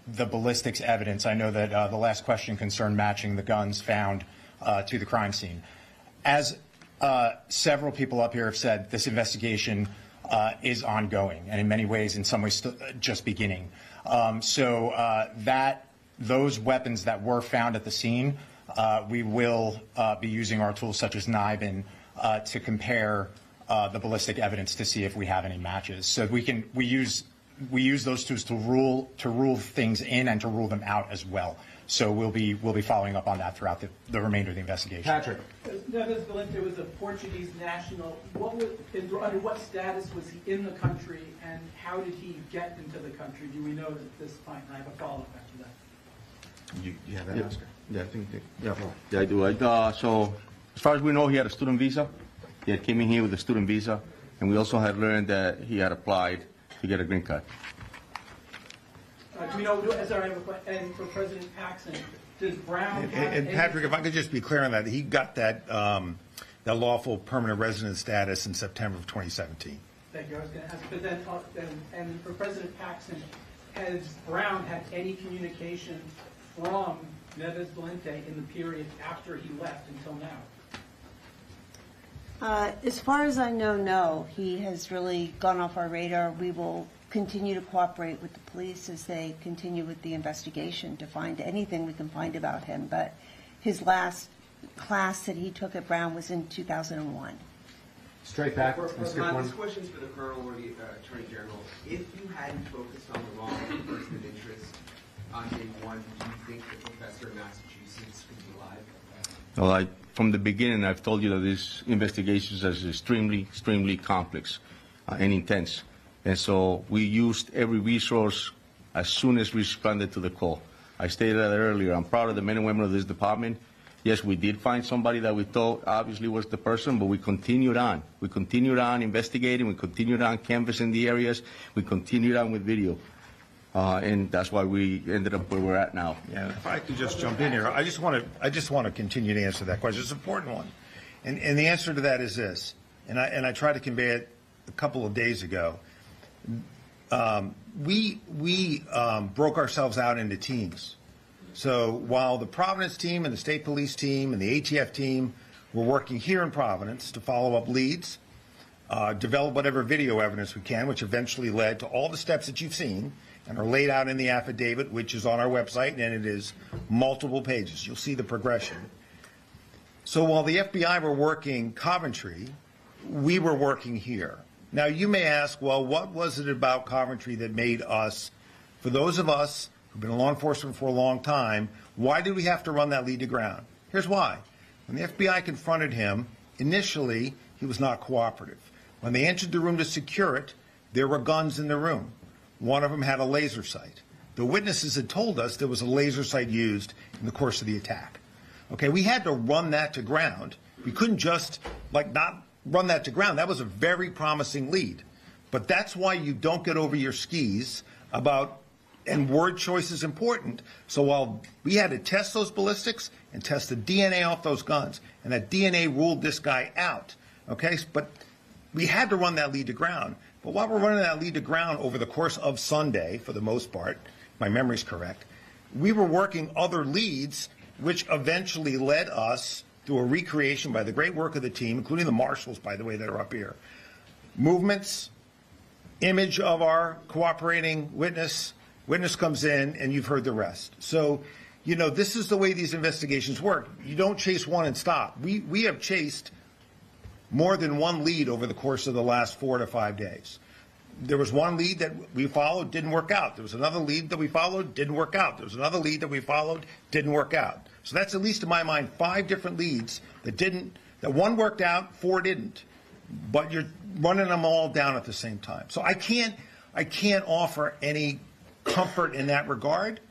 ballistics evidence, I know that the last question concerned matching the guns found to the crime scene. As several people up here have said, this investigation is ongoing, and in many ways, in some ways, just beginning. Those weapons that were found at the scene, we will be using our tools such as NIBIN to compare the ballistic evidence to see if we have any matches. So we use those tools to rule things in and to rule them out as well. So we'll be following up on that throughout the remainder of the investigation. Patrick. Neves Valente was a Portuguese national. Under what status was he in the country, and how did he get into the country? Do we know at this point? I have a follow-up after that. You have that, Oscar? Yeah, I think, yeah, I do. So as far as we know, he had a student visa. He had came in here with a student visa, and we also had learned that he had applied to get a green card. Do we know, and for President Paxson, does Brown have And Patrick, if I could just be clear on that, he got that lawful permanent resident status in September of 2017. Thank you. I was going to ask, but then, and for President Paxson, has Brown had any communication from Neves Valente in the period after he left until now? As far as I know, no. He has really gone off our radar. We will continue to cooperate with the police as they continue with the investigation to find anything we can find about him. But his last class that he took at Brown was in 2001. Straight back. This question's for the Colonel or the Attorney General. If you hadn't focused on the wrong person of interest on day one, do you think the professor in Massachusetts could be alive? Well, from the beginning, I've told you that this investigation is extremely complex and intense. And so we used every resource as soon as we responded to the call. I stated that earlier. I'm proud of the men and women of this department. Yes, we did find somebody that we thought obviously was the person, but we continued on. We continued on investigating. We continued on canvassing the areas. We continued on with video. And that's why we ended up where we're at now. Yeah, if I could just jump in here, I just want to continue to answer that question. It's an important one, and the answer to that is this. And I tried to convey it a couple of days ago. We broke ourselves out into teams. So while the Providence team and the state police team and the ATF team were working here in Providence to follow up leads, develop whatever video evidence we can, which eventually led to all the steps that you've seen and are laid out in the affidavit, which is on our website, and it is multiple pages. You'll see the progression. So while the FBI were working Coventry, we were working here. Now, you may ask, well, what was it about Coventry that made us, for those of us who've been in law enforcement for a long time, why did we have to run that lead to ground? Here's why. When the FBI confronted him, initially, he was not cooperative. When they entered the room to secure it, there were guns in the room. One of them had a laser sight. The witnesses had told us there was a laser sight used in the course of the attack. Okay, we had to run that to ground. We couldn't just, not run that to ground. That was a very promising lead. But that's why you don't get over your skis about, and word choice is important. So while we had to test those ballistics and test the DNA off those guns, and that DNA ruled this guy out, okay? But we had to run that lead to ground. But while we're running that lead to ground over the course of Sunday, for the most part, my memory's correct, we were working other leads, which eventually led us through a recreation by the great work of the team, including the marshals, by the way, that are up here. Movements, image of our cooperating witness comes in, and you've heard the rest. So, this is the way these investigations work. You don't chase one and stop. We have chased more than one lead over the course of the last 4 to 5 days. There was one lead that we followed, didn't work out. There was another lead that we followed, didn't work out. There was another lead that we followed, didn't work out. So that's, at least in my mind, 5 different leads that one worked out, 4 didn't. But you're running them all down at the same time. So I can't offer any comfort in that regard,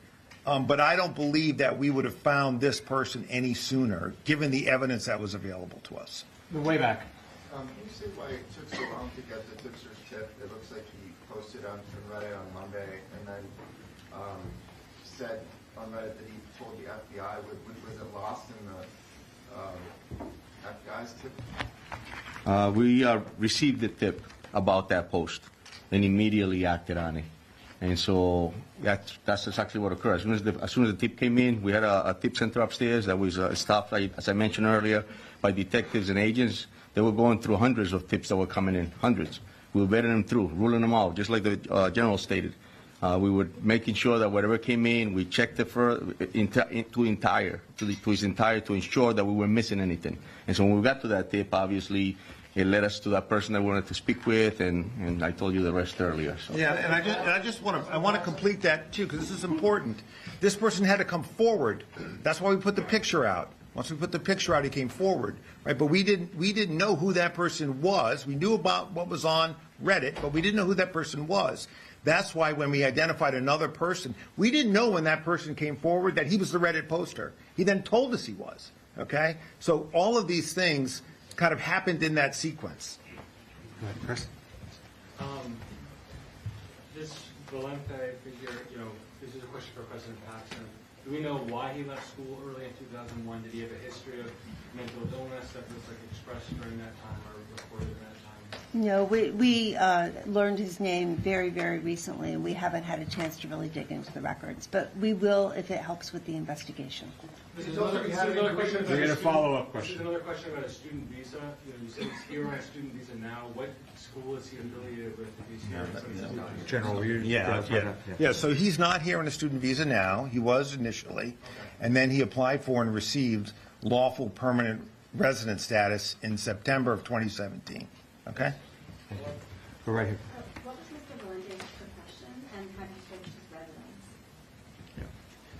but I don't believe that we would have found this person any sooner, given the evidence that was available to us. Way back. Can you say why it took so long to get the tipster's tip? It looks like he posted on Reddit on Monday and then said on Reddit that he told the FBI. Was it lost in the FBI's tip? We received the tip about that post and immediately acted on it. And so that's exactly what occurred. As soon as the tip came in, we had a tip center upstairs that was staffed, as I mentioned earlier, by detectives and agents. They were going through hundreds of tips that were coming in, hundreds. We were vetting them through, ruling them out, just like the general stated. We were making sure that whatever came in, we checked it to his entire to ensure that we weren't missing anything. And so when we got to that tip, obviously, it led us to that person that we wanted to speak with, and I told you the rest earlier. So. Yeah, and I just want to complete that too, because this is important. This person had to come forward. That's why we put the picture out. Once we put the picture out, he came forward, right? But we didn't know who that person was. We knew about what was on Reddit, but we didn't know who that person was. That's why when we identified another person, we didn't know when that person came forward that he was the Reddit poster. He then told us he was, okay? So all of these things kind of happened in that sequence. Go ahead, Chris. This Valente figure, this is a question for President Paxton. Do we know why he left school early in 2001? Did he have a history of mental illness that was expressed during that time or reported in that time? No, we learned his name very, very recently, and we haven't had a chance to really dig into the records. But we will if it helps with the investigation. This is another question. We're going to follow up question. This is another question about a student visa. You said he's here on a student visa now. What school is he affiliated with if he's here? General, Yeah, so he's not here on a student visa now. He was initially, and then he applied for and received lawful permanent resident status in September of 2017. Okay? Go right here. What was Mr. Valente's profession, and how did you change his residence?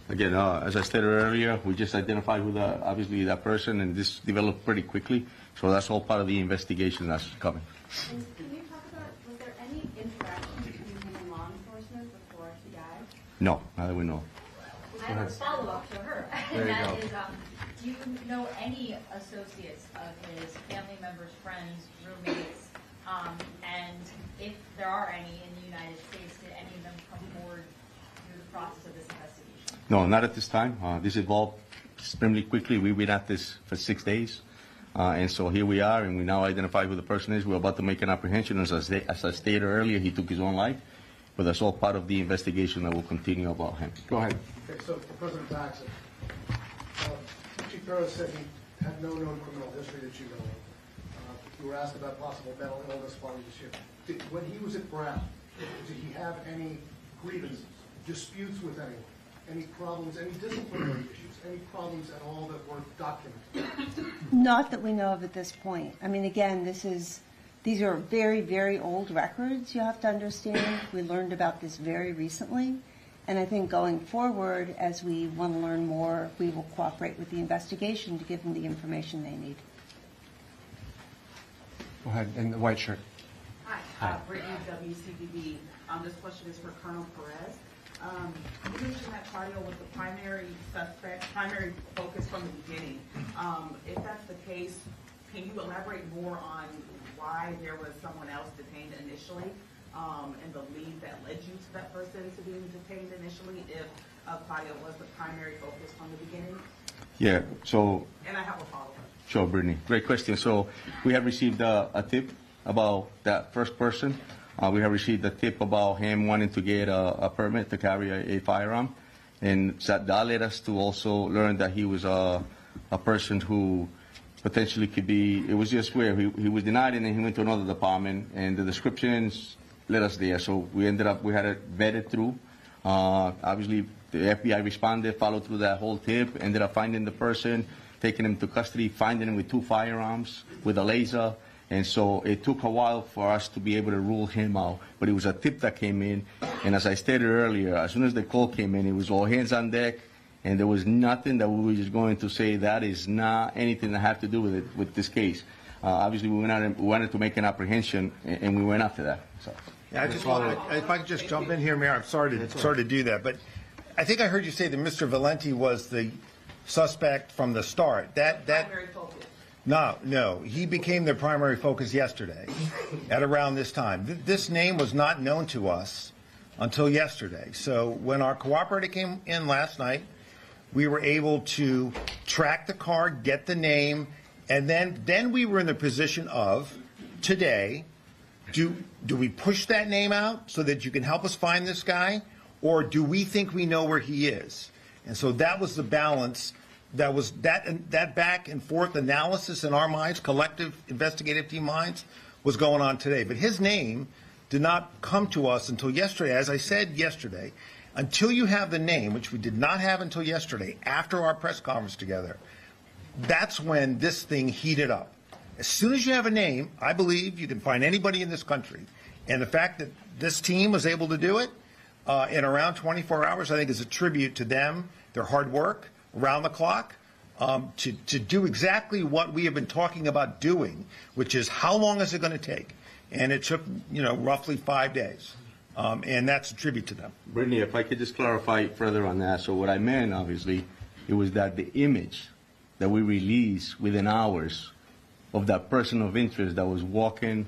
Again, as I stated earlier, we just identified who obviously that person, and this developed pretty quickly. So that's all part of the investigation that's coming. And can you talk about, was there any interaction between him and law enforcement before he died? No, not that we know. I have a follow-up to her. There you And go. that is, do you know any associates of his, family members, friends, roommates, and if there are any in the United States, did any of them come forward through the process of this investigation? No, not at this time. This evolved extremely quickly. We've been at this for 6 days. And so here we are, and we now identify who the person is. We're about to make an apprehension. As I stated earlier, he took his own life. But that's all part of the investigation that will continue about him. Go ahead. Okay, so for President Paxton, Chief Farrow said he had no known criminal history that you know of. You were asked about possible mental illness while he was here. When he was at Brown, did he have any grievances, disputes with anyone, any problems, any disciplinary issues, any problems at all that were documented? Not that we know of at this point. I mean, again, these are very, very old records, you have to understand. We learned about this very recently. And I think going forward, as we want to learn more, we will cooperate with the investigation to give them the information they need. Go ahead, in the white shirt. Hi, Brittany, WCBB. This question is for Colonel Perez. You mentioned that cardio was the primary suspect, primary focus from the beginning. If that's the case, can you elaborate more on why there was someone else detained initially, and the lead that led you to that person to being detained initially, if cardio was the primary focus from the beginning? Yeah, so... And I have a follow-up. Sure, Brittany. Great question. So we have received a tip about that first person. We have received a tip about him wanting to get a permit to carry a firearm. And that led us to also learn that he was a person who potentially could be, it was just where he was denied and then he went to another department and the descriptions led us there. So we had it vetted through. Obviously, the FBI responded, followed through that whole tip, ended up finding the person, taking him to custody, finding him with 2 firearms, with a laser. And so it took a while for us to be able to rule him out. But it was a tip that came in. And as I stated earlier, as soon as the call came in, it was all hands on deck. And there was nothing that we were just going to say that is not anything that have to do with it, with this case. Obviously, we wanted to make an apprehension, and we went after that. So. Yeah, I just want to, if I could just jump in here, Mayor, I'm sorry to do that. But I think I heard you say that Mr. Valente was the suspect from the start. Primary focus. No. He became their primary focus yesterday at around this time. This name was not known to us until yesterday. So when our cooperator came in last night, we were able to track the car, get the name, and then we were in the position of today, do we push that name out so that you can help us find this guy, or do we think we know where he is? And so that was the balance. That was that back and forth analysis in our minds, collective investigative team minds, was going on today. But his name did not come to us until yesterday. As I said yesterday, until you have the name, which we did not have until yesterday, after our press conference together, that's when this thing heated up. As soon as you have a name, I believe you can find anybody in this country. And the fact that this team was able to do it in around 24 hours, I think is a tribute to them, their hard work, around the clock, to do exactly what we have been talking about doing, which is how long is it going to take? And it took, roughly 5 days. And that's a tribute to them. Brittany, if I could just clarify further on that. So what I meant, obviously, it was that the image that we released within hours of that person of interest that was walking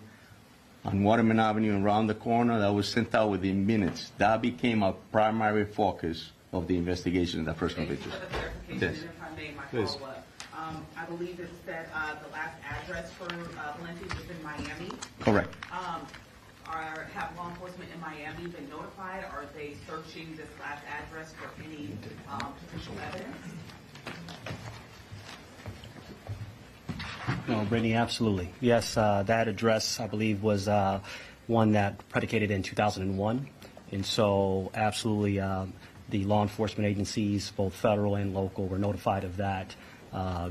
on Waterman Avenue and around the corner, that was sent out within minutes. That became a primary focus of the investigation of that person of interest. Thank you for the clarification, and if I may, my Please. follow-up. I believe it said the last address for Valenti was in Miami. Correct. Have law enforcement in Miami been notified? Are they searching this last address for any potential evidence? No, Brittany, absolutely. Yes, that address, I believe, was one that predicated in 2001. And so absolutely the law enforcement agencies, both federal and local, were notified of that.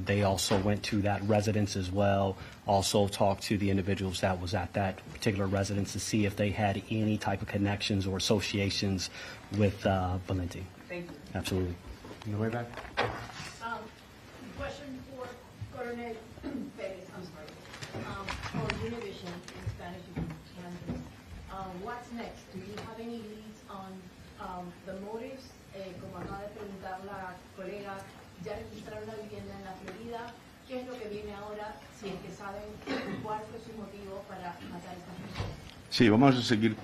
They also went to that residence as well, also talked to the individuals that was at that particular residence to see if they had any type of connections or associations with Valenti. Thank you. Absolutely. On the way back? Question for Coronel Perez, I'm sorry. For Univision in Spanish, you can handle. What's next? Do you have any leads on the motives? Como acaba de preguntar la colega, ya registraron la vivienda en la Florida. ¿Qué es lo que viene ahora? Si es que saben cuál fue su motivo para matar a esta gente. Sí, vamos a seguir.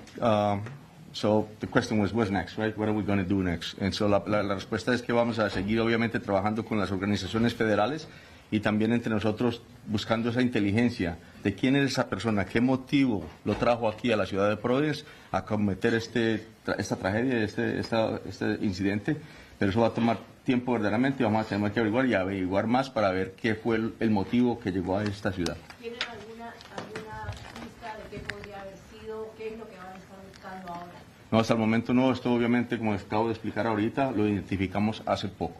So the question was, what's next, right? What are we going to do next? And so la respuesta es que vamos a seguir, obviamente, trabajando con las organizaciones federales y también entre nosotros buscando esa inteligencia de quién es esa persona, qué motivo lo trajo aquí a la ciudad de Providence a cometer esta tragedia, este incidente. Pero eso va a tomar tiempo verdaderamente, vamos a tener que averiguar y averiguar más para ver qué fue el motivo que llegó a esta ciudad. ¿Tienen alguna pista de qué podría haber sido? ¿Qué es lo que van a estar buscando ahora? No, hasta el momento no. Esto obviamente, como acabo de explicar ahorita, lo identificamos hace poco.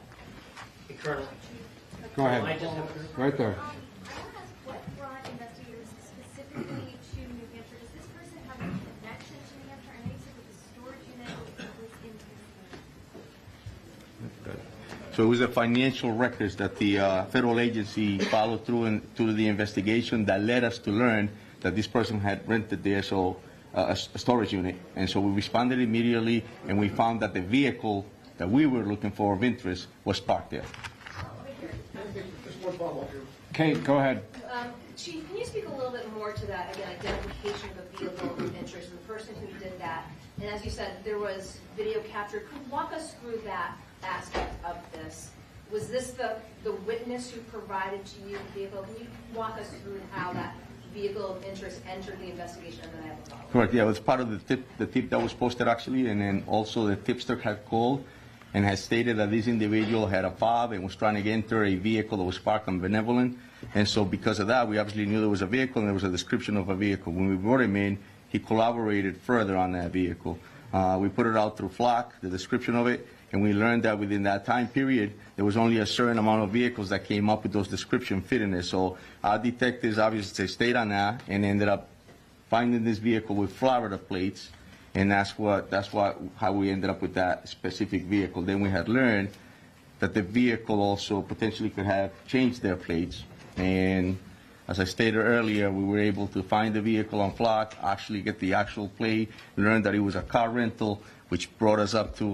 Go ahead. Right there. What brought investigators specifically to New Hampshire? Does this person have a connection to New Hampshire? I know you said that the storage unit was in Houston. So it was the financial records that the federal agency followed through the investigation that led us to learn that this person had rented there, a storage unit. And so we responded immediately, and we found that the vehicle that we were looking for of interest was parked there. Just one follow-up here. Kate, go ahead. Chief, can you speak a little bit more to that, again, identification of the vehicle of interest, the person who did that? And as you said, there was video captured. Could you walk us through that aspect of this? Was this the witness who provided to you the vehicle? Can you walk us through how that vehicle of interest entered the investigation? And then I have a follow-up. Correct, yeah, it was part of the tip that was posted actually, and then also the tipster had called and had stated that this individual had a fob and was trying to enter a vehicle that was parked on Benevolent. And so because of that, we obviously knew there was a vehicle and there was a description of a vehicle. When we brought him in, he collaborated further on that vehicle. We put it out through Flock, the description of it, and we learned that within that time period, there was only a certain amount of vehicles that came up with those description fitting it. So our detectives obviously stayed on that and ended up finding this vehicle with Florida plates, and that's how we ended up with that specific vehicle. Then we had learned that the vehicle also potentially could have changed their plates, and as I stated earlier, we were able to find the vehicle on Flock, actually get the actual plate, learn that it was a car rental, which brought us up to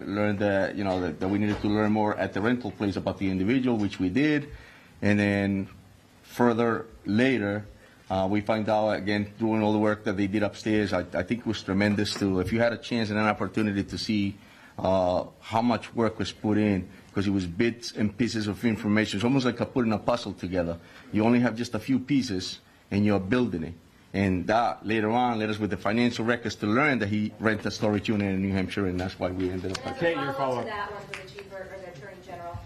learn that that we needed to learn more at the rental place about the individual, which we did, and then further later, we find out, again, doing all the work that they did upstairs, I think it was tremendous too. If you had a chance and an opportunity to see how much work was put in, because it was bits and pieces of information. It's almost like putting a puzzle together. You only have just a few pieces, and you're building it. And that, later on, led us with the financial records to learn that he rented a storage unit in New Hampshire, and that's why we ended up. As a follow-up to that one for the Chief or the Attorney General,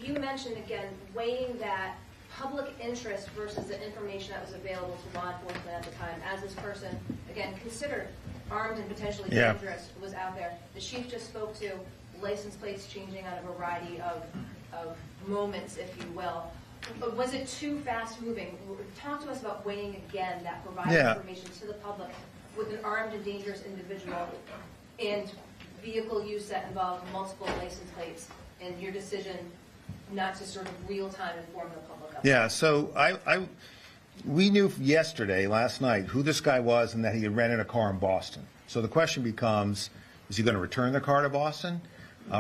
you mentioned, again, weighing that public interest versus the information that was available to law enforcement at the time, as this person, again, considered armed and potentially dangerous, was out there. The Chief just spoke to license plates changing on a variety of moments, if you will. But was it too fast-moving? Talk to us about weighing again that providing information to the public with an armed and dangerous individual and vehicle use that involved multiple license plates, and your decision not to sort of real-time inform the public of it. Yeah, so we knew yesterday, last night, who this guy was and that he had rented a car in Boston. So the question becomes, is he going to return the car to Boston?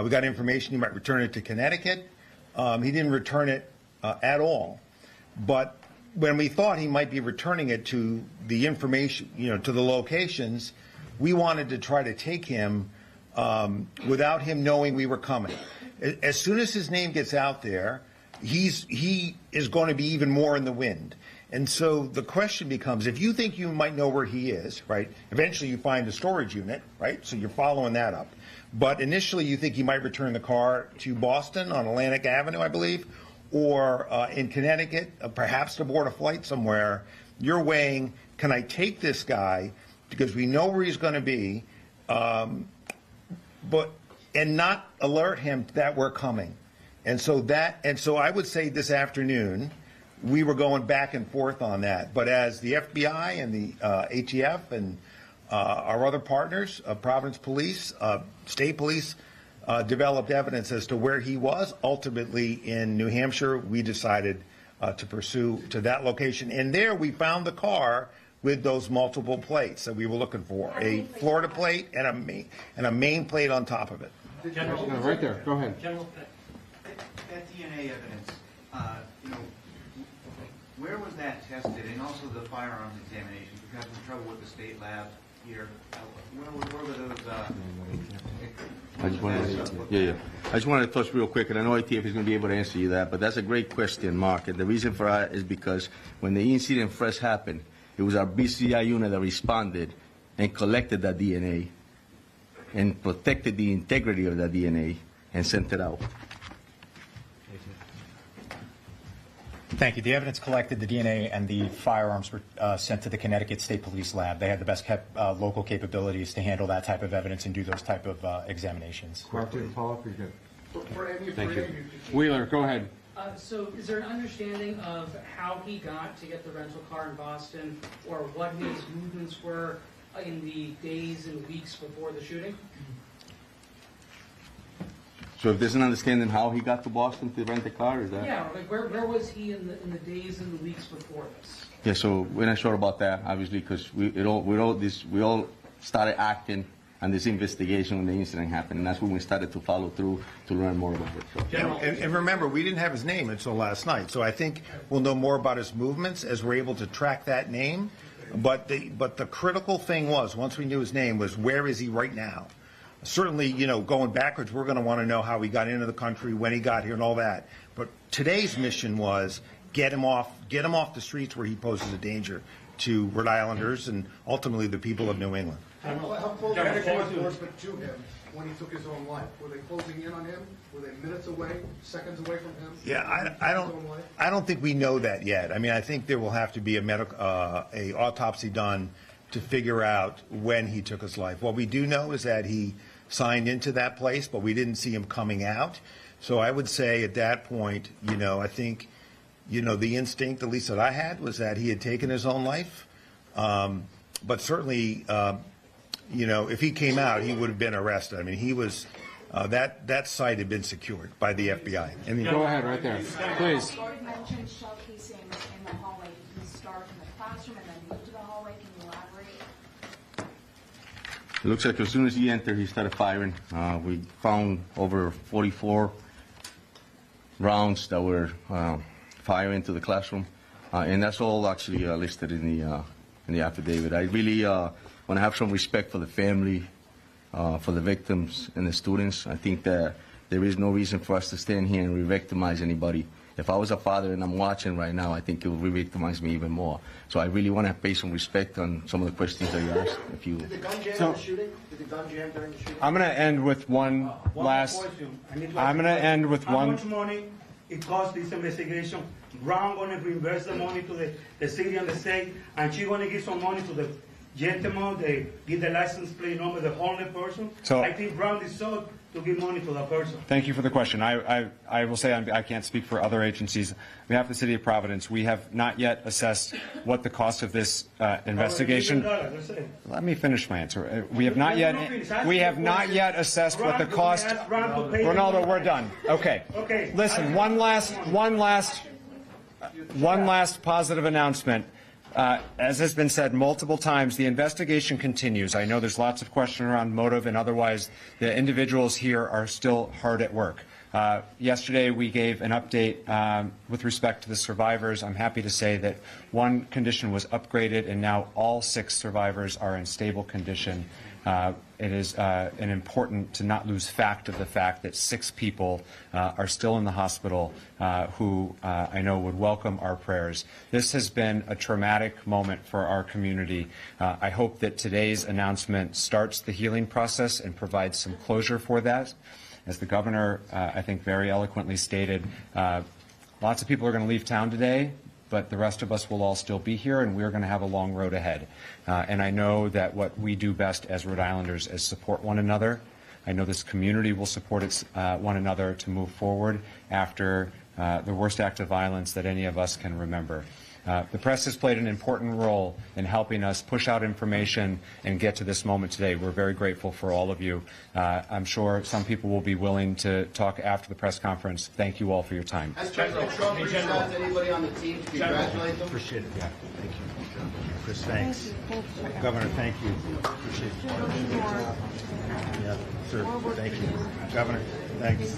We got information he might return it to Connecticut. He didn't return it at all. But when we thought he might be returning it to the information, to the locations, we wanted to try to take him without him knowing we were coming. As soon as his name gets out there, he is going to be even more in the wind. And so the question becomes, if you think you might know where he is, right, eventually you find the storage unit, right, so you're following that up. But initially you think he might return the car to Boston on Atlantic Avenue, I believe, or in Connecticut, perhaps to board a flight somewhere. You're weighing, can I take this guy, because we know where he's going to be, and not alert him that we're coming. And so I would say this afternoon, we were going back and forth on that. But as the FBI and the ATF and our other partners, Providence Police, State Police, developed evidence as to where he was, ultimately in New Hampshire, we decided to pursue to that location. And there we found the car with those multiple plates that we were looking for, a Florida plate and a Maine plate on top of it. Right there, go ahead. That DNA evidence, where was that tested? And also the firearms examination. We've had some trouble with the state lab here. Where were those? I just wanted to touch real quick, and I know ATF is going to be able to answer you that, but that's a great question, Mark. And the reason for that is because when the incident first happened, it was our BCI unit that responded and collected that DNA and protected the integrity of that DNA and sent it out. Thank you. The evidence collected, the DNA and the firearms were sent to the Connecticut State Police Lab. They had the best kept local capabilities to handle that type of evidence and do those type of examinations. Follow-up, you're good. Thank you. Wheeler, go ahead. So is there an understanding of how he got to get the rental car in Boston, or what his movements were in the days and weeks before the shooting? So if there's an understanding how he got to Boston to rent the car, is that? Yeah, like where was he in the days and the weeks before this? Yeah, so we're not sure about that, obviously, because we all started acting on this investigation when the incident happened, and that's when we started to follow through to learn more about it. So. And remember, we didn't have his name until last night, so I think we'll know more about his movements as we're able to track that name. But the critical thing was, once we knew his name, was where is he right now? Certainly, going backwards, we're going to want to know how he got into the country, when he got here, and all that. But today's mission was get him off the streets where he poses a danger to Rhode Islanders and ultimately the people of New England. How close was law enforcement to him when he took his own life? Were they closing in on him? Were they minutes away, seconds away from him? Yeah, I don't think we know that yet. I mean, I think there will have to be a autopsy done to figure out when he took his life. What we do know is that he signed into that place, but we didn't see him coming out. So I would say at that point, I think, the instinct, at least that I had, was that he had taken his own life. But certainly, if he came out, he would have been arrested. I mean, he was, that site had been secured by the FBI. And go ahead right there, please. You mentioned shell casings in the hallway. Did he start in the classroom and then move to the hallway? Can you elaborate? It looks like as soon as he entered, he started firing. We found over 44 rounds that were firing into the classroom. And that's all actually listed in the affidavit. I really want to have some respect for the family, for the victims and the students. I think that there is no reason for us to stand here and re-victimize anybody. If I was a father and I'm watching right now, I think it would re-victimize me even more. So I really want to pay some respect on some of the questions that you asked. If you Did the gun jam the shooting? Did the gun jam during the shooting? I'm going to end with one last. I'm going to end with How one. much money it costs this investigation? Brown going to reimburse the money to the city and the state, and she going to give some money to the gentleman, they give the license plate number, the homeless person. So- I think Brown deserves to give money to that person. Thank you for the question. I will say I can't speak for other agencies. On behalf of the City of Providence, we have not yet assessed what the cost of this investigation. Let me finish my answer. We have not yet assessed what the cost. Ronaldo, we're done. Okay. Listen, one last positive announcement. As has been said multiple times, the investigation continues. I know there's lots of question around motive and otherwise. The individuals here are still hard at work. Yesterday, we gave an update with respect to the survivors. I'm happy to say that one condition was upgraded, and now all 6 survivors are in stable condition. It is important to not lose fact of the fact that 6 people are still in the hospital who I know would welcome our prayers. This has been a traumatic moment for our community. I hope that today's announcement starts the healing process and provides some closure for that. As the governor, I think, very eloquently stated, lots of people are going to leave town today, but the rest of us will all still be here, and we're going to have a long road ahead. And I know that what we do best as Rhode Islanders is support one another. I know this community will support one another to move forward after the worst act of violence that any of us can remember. The press has played an important role in helping us push out information and get to this moment today. We're very grateful for all of you. I'm sure some people will be willing to talk after the press conference. Thank you all for your time. Has President Trump reached out to anybody on the team to congratulate them? Appreciate it. Yeah, thank you. Chris, thanks. Governor, thank you. Appreciate it. Yeah, sir, thank you. Governor, thanks.